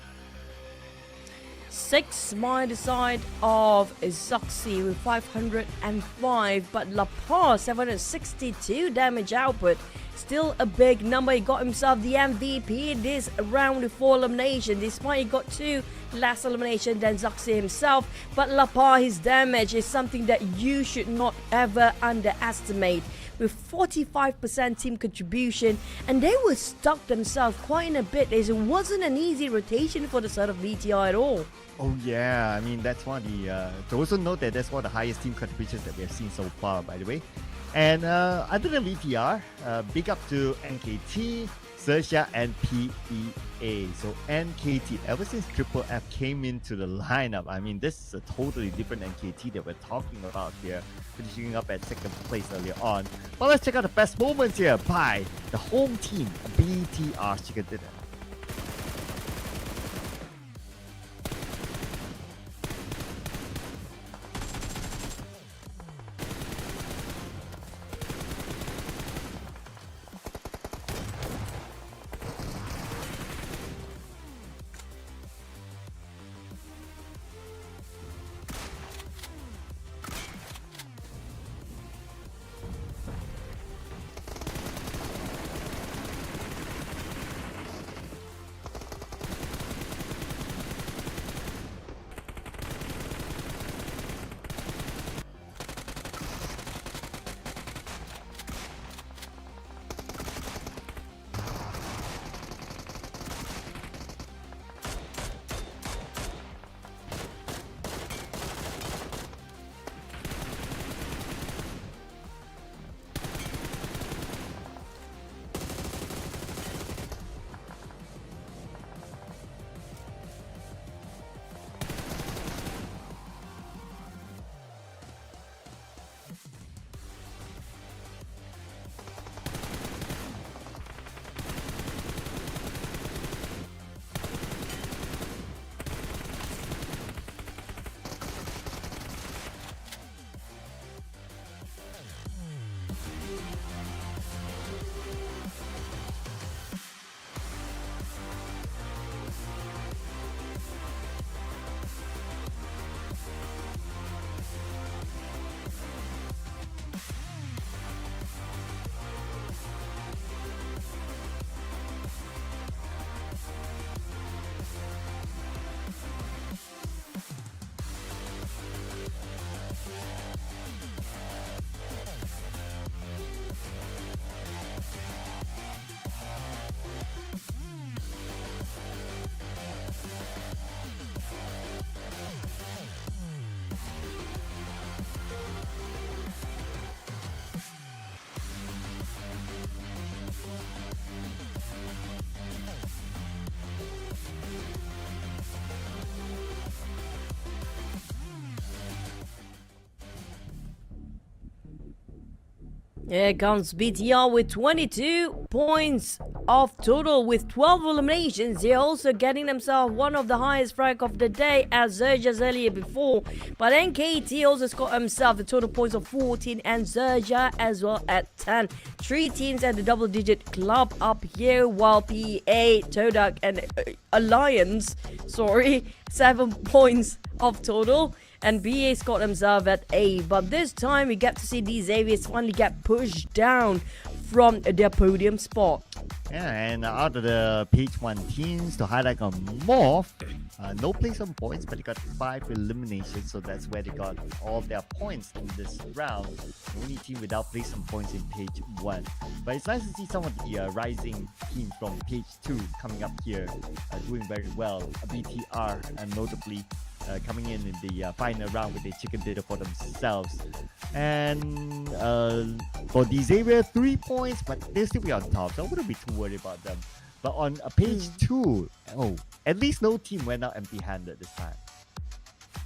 S2: 6 by the side of Zoxy with 505, but La Paz 762 damage output. Still a big number. He got himself the MVP this round for elimination, despite he got 2 less elimination than Zoxy himself. But La Paz, his damage is something that you should not ever underestimate. With 45% team contribution, and they were stuck themselves quite in a bit. It wasn't an easy rotation for the side of BTR at all.
S3: Oh yeah, I mean that's one of the. To also note that that's one of the highest team contributions that we have seen so far, by the way. And other than BTR, big up to NKT, XERXIA, and PEA. So NKT, ever since Triple F came into the lineup, I mean this is a totally different NKT that we're talking about here, finishing up at second place earlier on. But let's check out the best moments here by the home team, BTR Chicken Dinner.
S2: Here comes BTR with 22 points of total with 12 eliminations. They're also getting themselves one of the highest rank of the day as XERXIA earlier before. But NKT also scored himself a total points of 14 and XERXIA as well at 10. 3 teams at the double-digit club up here while PA, TODAK and Alliance, 7 points of total. And BA scored himself at 8. But this time we get to see these Xaviers finally get pushed down from their podium spot.
S3: Yeah, and out of the page 1 teams, to highlight on MORPH, no place on points, but they got 5 eliminations, so that's where they got all their points in this round. The only team without place on points in page 1. But it's nice to see some of the rising teams from page 2 coming up here, doing very well. BTR, notably, coming in the final round with a chicken dinner for themselves. And for the Xavier, 3 points, but they'll still be on top, so I wouldn't be too worried about them. But on page 2, at least no team went out empty-handed this time.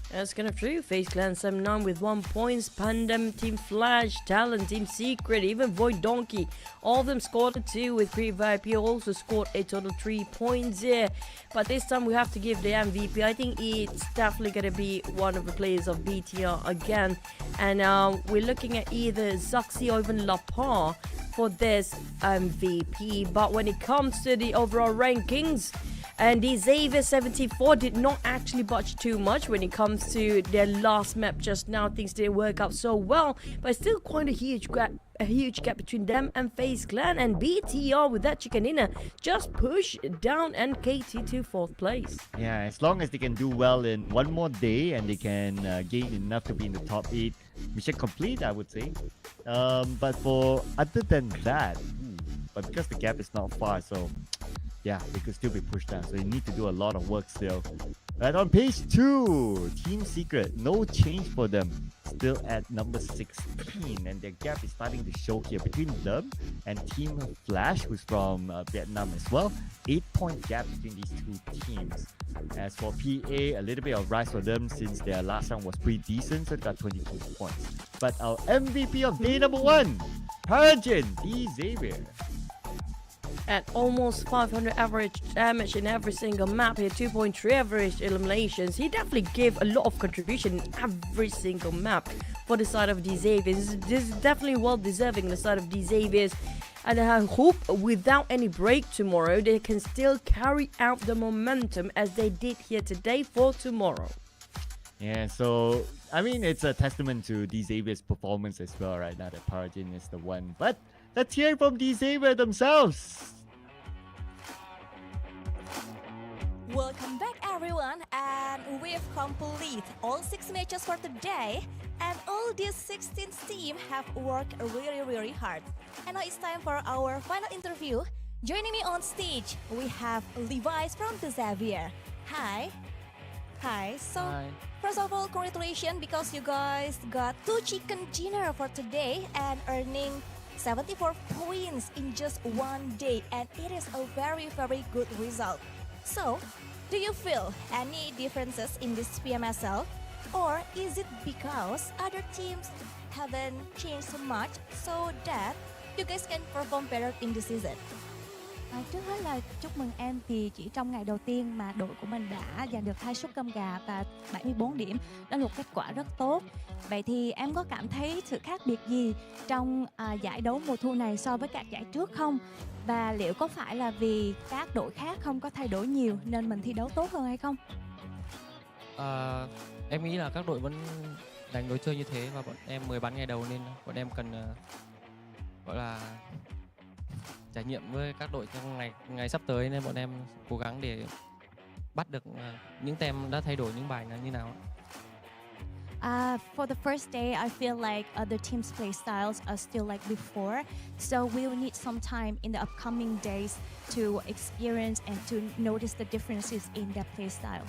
S2: That's kind of true. FaZe Clan 7-9 with 1 point. PANDUM, Team Flash, TALON, Team Secret, even VOIN Donkey. All of them scored a 2 with Great VIP also scored a total 3 points here. But this time we have to give the MVP. I think it's definitely going to be one of the players of BTR again. And we're looking at either XERXIA or even Lapar for this MVP. But when it comes to the overall rankings, and the Xavier 74 did not actually budge too much when it comes to their last map just now. Things didn't work out so well, but still quite a huge gap between them and FaZe Clan. And BTR with that chicken dinner just push down NKT to 4th place.
S3: Yeah, as long as they can do well in one more day and they can gain enough to be in the top 8, mission complete, I would say. But for other than that, but because the gap is not far, so yeah, they could still be pushed down. So you need to do a lot of work still. Right on page 2, Team Secret, no change for them. Still at number 16, and their gap is starting to show here between them and Team Flash, who's from Vietnam as well. 8-point gap between these 2 teams. As for PA, a little bit of rise for them since their last round was pretty decent, so they got 22 points. But our MVP of day number 1, Purgin, the Xavier.
S2: At almost 500 average damage in every single map here, 2.3 average eliminations. He definitely gave a lot of contribution in every single map for the side of the Xaviers. This is definitely well deserving the side of the Xaviers. And I hope without any break tomorrow, they can still carry out the momentum as they did here today for tomorrow.
S3: Yeah, so I mean, it's a testament to the Xavier's performance as well, right? Now that Parajin is the one. But let's hear from the Xavier themselves.
S1: Welcome back everyone, and we've completed all 6 matches for today, and all these 16 teams have worked really hard. And now it's time for our final interview. Joining me on stage, we have Levi's from the Xavier. Hi. So
S6: Hi.
S1: first of all, congratulations because you guys got 2 chicken dinner for today and earning 74 points in just one day, and it is a very good result. So, do you feel any differences in this PMSL? Or is it because other teams haven't changed so much so that you guys can perform better in the season?
S7: Trước hết là chúc mừng em vì chỉ trong ngày đầu tiên mà đội của mình đã giành được 2 suất cơm gà và 74 điểm. Đó là một kết quả rất tốt. Vậy thì em có cảm thấy sự khác biệt gì trong giải đấu mùa thu này so với các giải trước không? Và liệu có phải là vì các đội khác không có thay đổi nhiều nên mình thi đấu tốt hơn hay không?
S6: Em nghĩ là các đội vẫn đánh đối chơi như thế và bọn em mới bắn ngày đầu nên bọn em cần gọi là trải nghiệm với các đội trong ngày sắp tới, nên bọn em cố gắng để bắt được những tem đã thay đổi những bài là như nào.
S7: For the first day, I feel like other teams' play styles are still like before, so we will need some time in the upcoming days to experience and to notice the differences in their play style.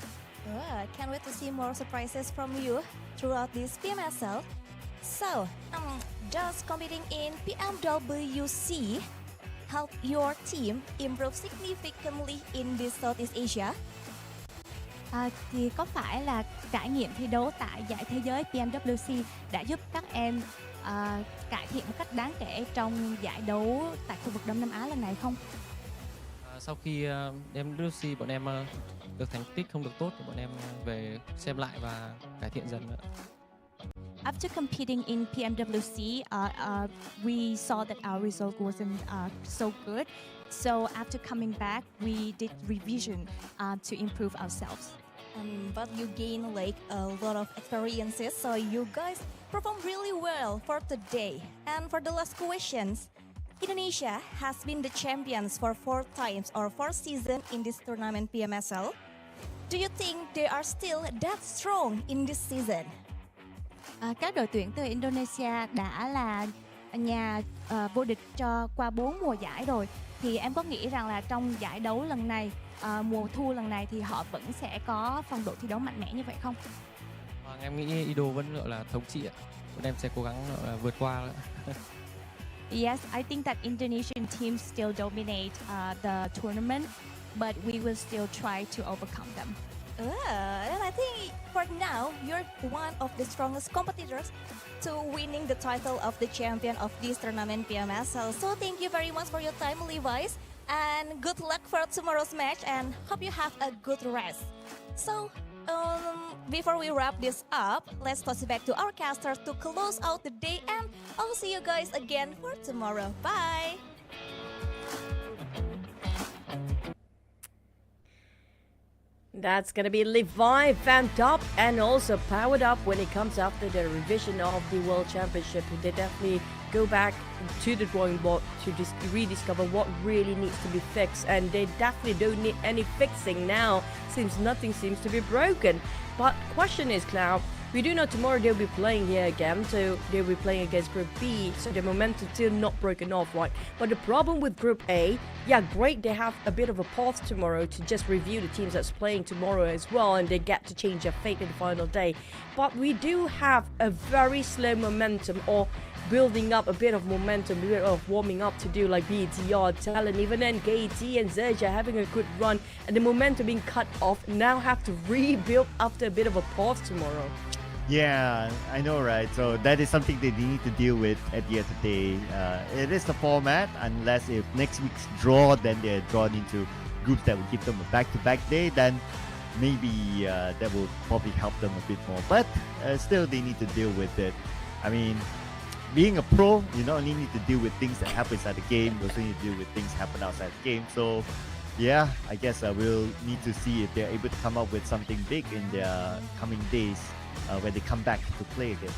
S1: Can't wait to see more surprises from you throughout this PMSL. So, does competing in PMWC help your team improve significantly in this Southeast Asia?
S7: Thì có phải là trải nghiệm thi đấu tại giải thế giới PMWC đã giúp các em cải thiện một cách đáng kể trong giải đấu tại khu vực Đông Nam Á lần này không?
S6: Sau khi em Lucy bọn em được thành tích không được tốt thì bọn em về xem lại và cải thiện dần nữa.
S7: After competing in PMWC, we saw that our result wasn't so good. So after coming back, we did revision to improve ourselves.
S1: But you gain like a lot of experiences, so you guys performed really well for today. And for the last questions, Indonesia has been the champions for 4 times or 4 seasons in this tournament PMSL. Do you think they are still that strong in this season?
S7: Các đội tuyển từ Indonesia đã là nhà vô địch qua 4 mùa giải rồi. Thì em có nghĩ rằng là trong giải đấu lần này, mùa thu lần này thì họ vẫn sẽ có phong độ thi đấu mạnh mẽ như vậy không?
S6: Em nghĩ Ido vẫn gọi là thống trị ạ. Bọn em sẽ cố gắng gọi là vượt qua nữa.
S7: Yes, I think that Indonesian teams still dominate the tournament, but we will still try to overcome them.
S1: And I think for now, you're one of the strongest competitors to winning the title of the champion of this tournament PMSL. So thank you very much for your time, Levi's, and good luck for tomorrow's match and hope you have a good rest. So before we wrap this up, let's toss it back to our casters to close out the day, and I'll see you guys again for tomorrow. Bye!
S2: That's going to be Levi vamped up and also powered up when it comes after the revision of the World Championship. They definitely go back to the drawing board to just rediscover what really needs to be fixed, and they definitely don't need any fixing now since nothing seems to be broken. But question is, Cloud, we do know tomorrow they'll be playing here again, so they'll be playing against Group B, so the momentum's still not broken off, right? But the problem with Group A, yeah, great, they have a bit of a pause tomorrow to just review the teams that's playing tomorrow as well, and they get to change their fate in the final day. But we do have a very slow momentum, or building up a bit of momentum, a bit of warming up to do, like BTR, TALON, even then KT and XERXIA having a good run, and the momentum being cut off, now have to rebuild after a bit of a pause tomorrow.
S3: Yeah, I know, right? So that is something they need to deal with at the end of the day. It is the format, unless if next week's draw, then they're drawn into groups that will give them a back-to-back day, then maybe that will probably help them a bit more. But still, they need to deal with it. I mean, being a pro, you not only need to deal with things that happen inside the game, you also need to deal with things that happen outside the game. So yeah, I guess we'll need to see if they're able to come up with something big in their coming days when they come back to play again.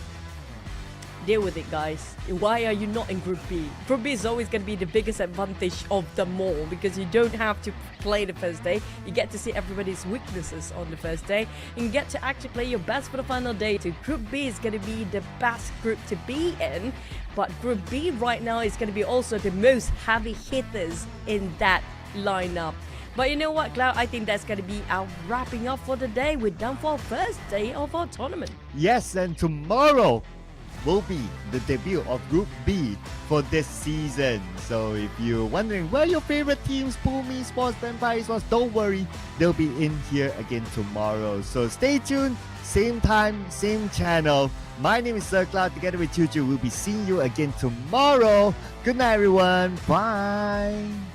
S2: Deal with it, guys. Why are you not in Group B? Group B is always going to be the biggest advantage of them all, because you don't have to play the first day. You get to see everybody's weaknesses on the first day, and you get to actually play your best for the final day too. Group B is going to be the best group to be in, but Group B right now is going to be also the most heavy hitters in that lineup. But you know what, Cloud? I think that's going to be our wrapping up for the day. We're done for our first day of our tournament.
S3: Yes, and tomorrow will be the debut of Group B for this season. So if you're wondering where your favorite teams, PUBG Esports, Vampire Esports, don't worry, they'll be in here again tomorrow. So stay tuned, same time, same channel. My name is Sir Cloud, together with Chuchu. We'll be seeing you again tomorrow. Good night, everyone. Bye.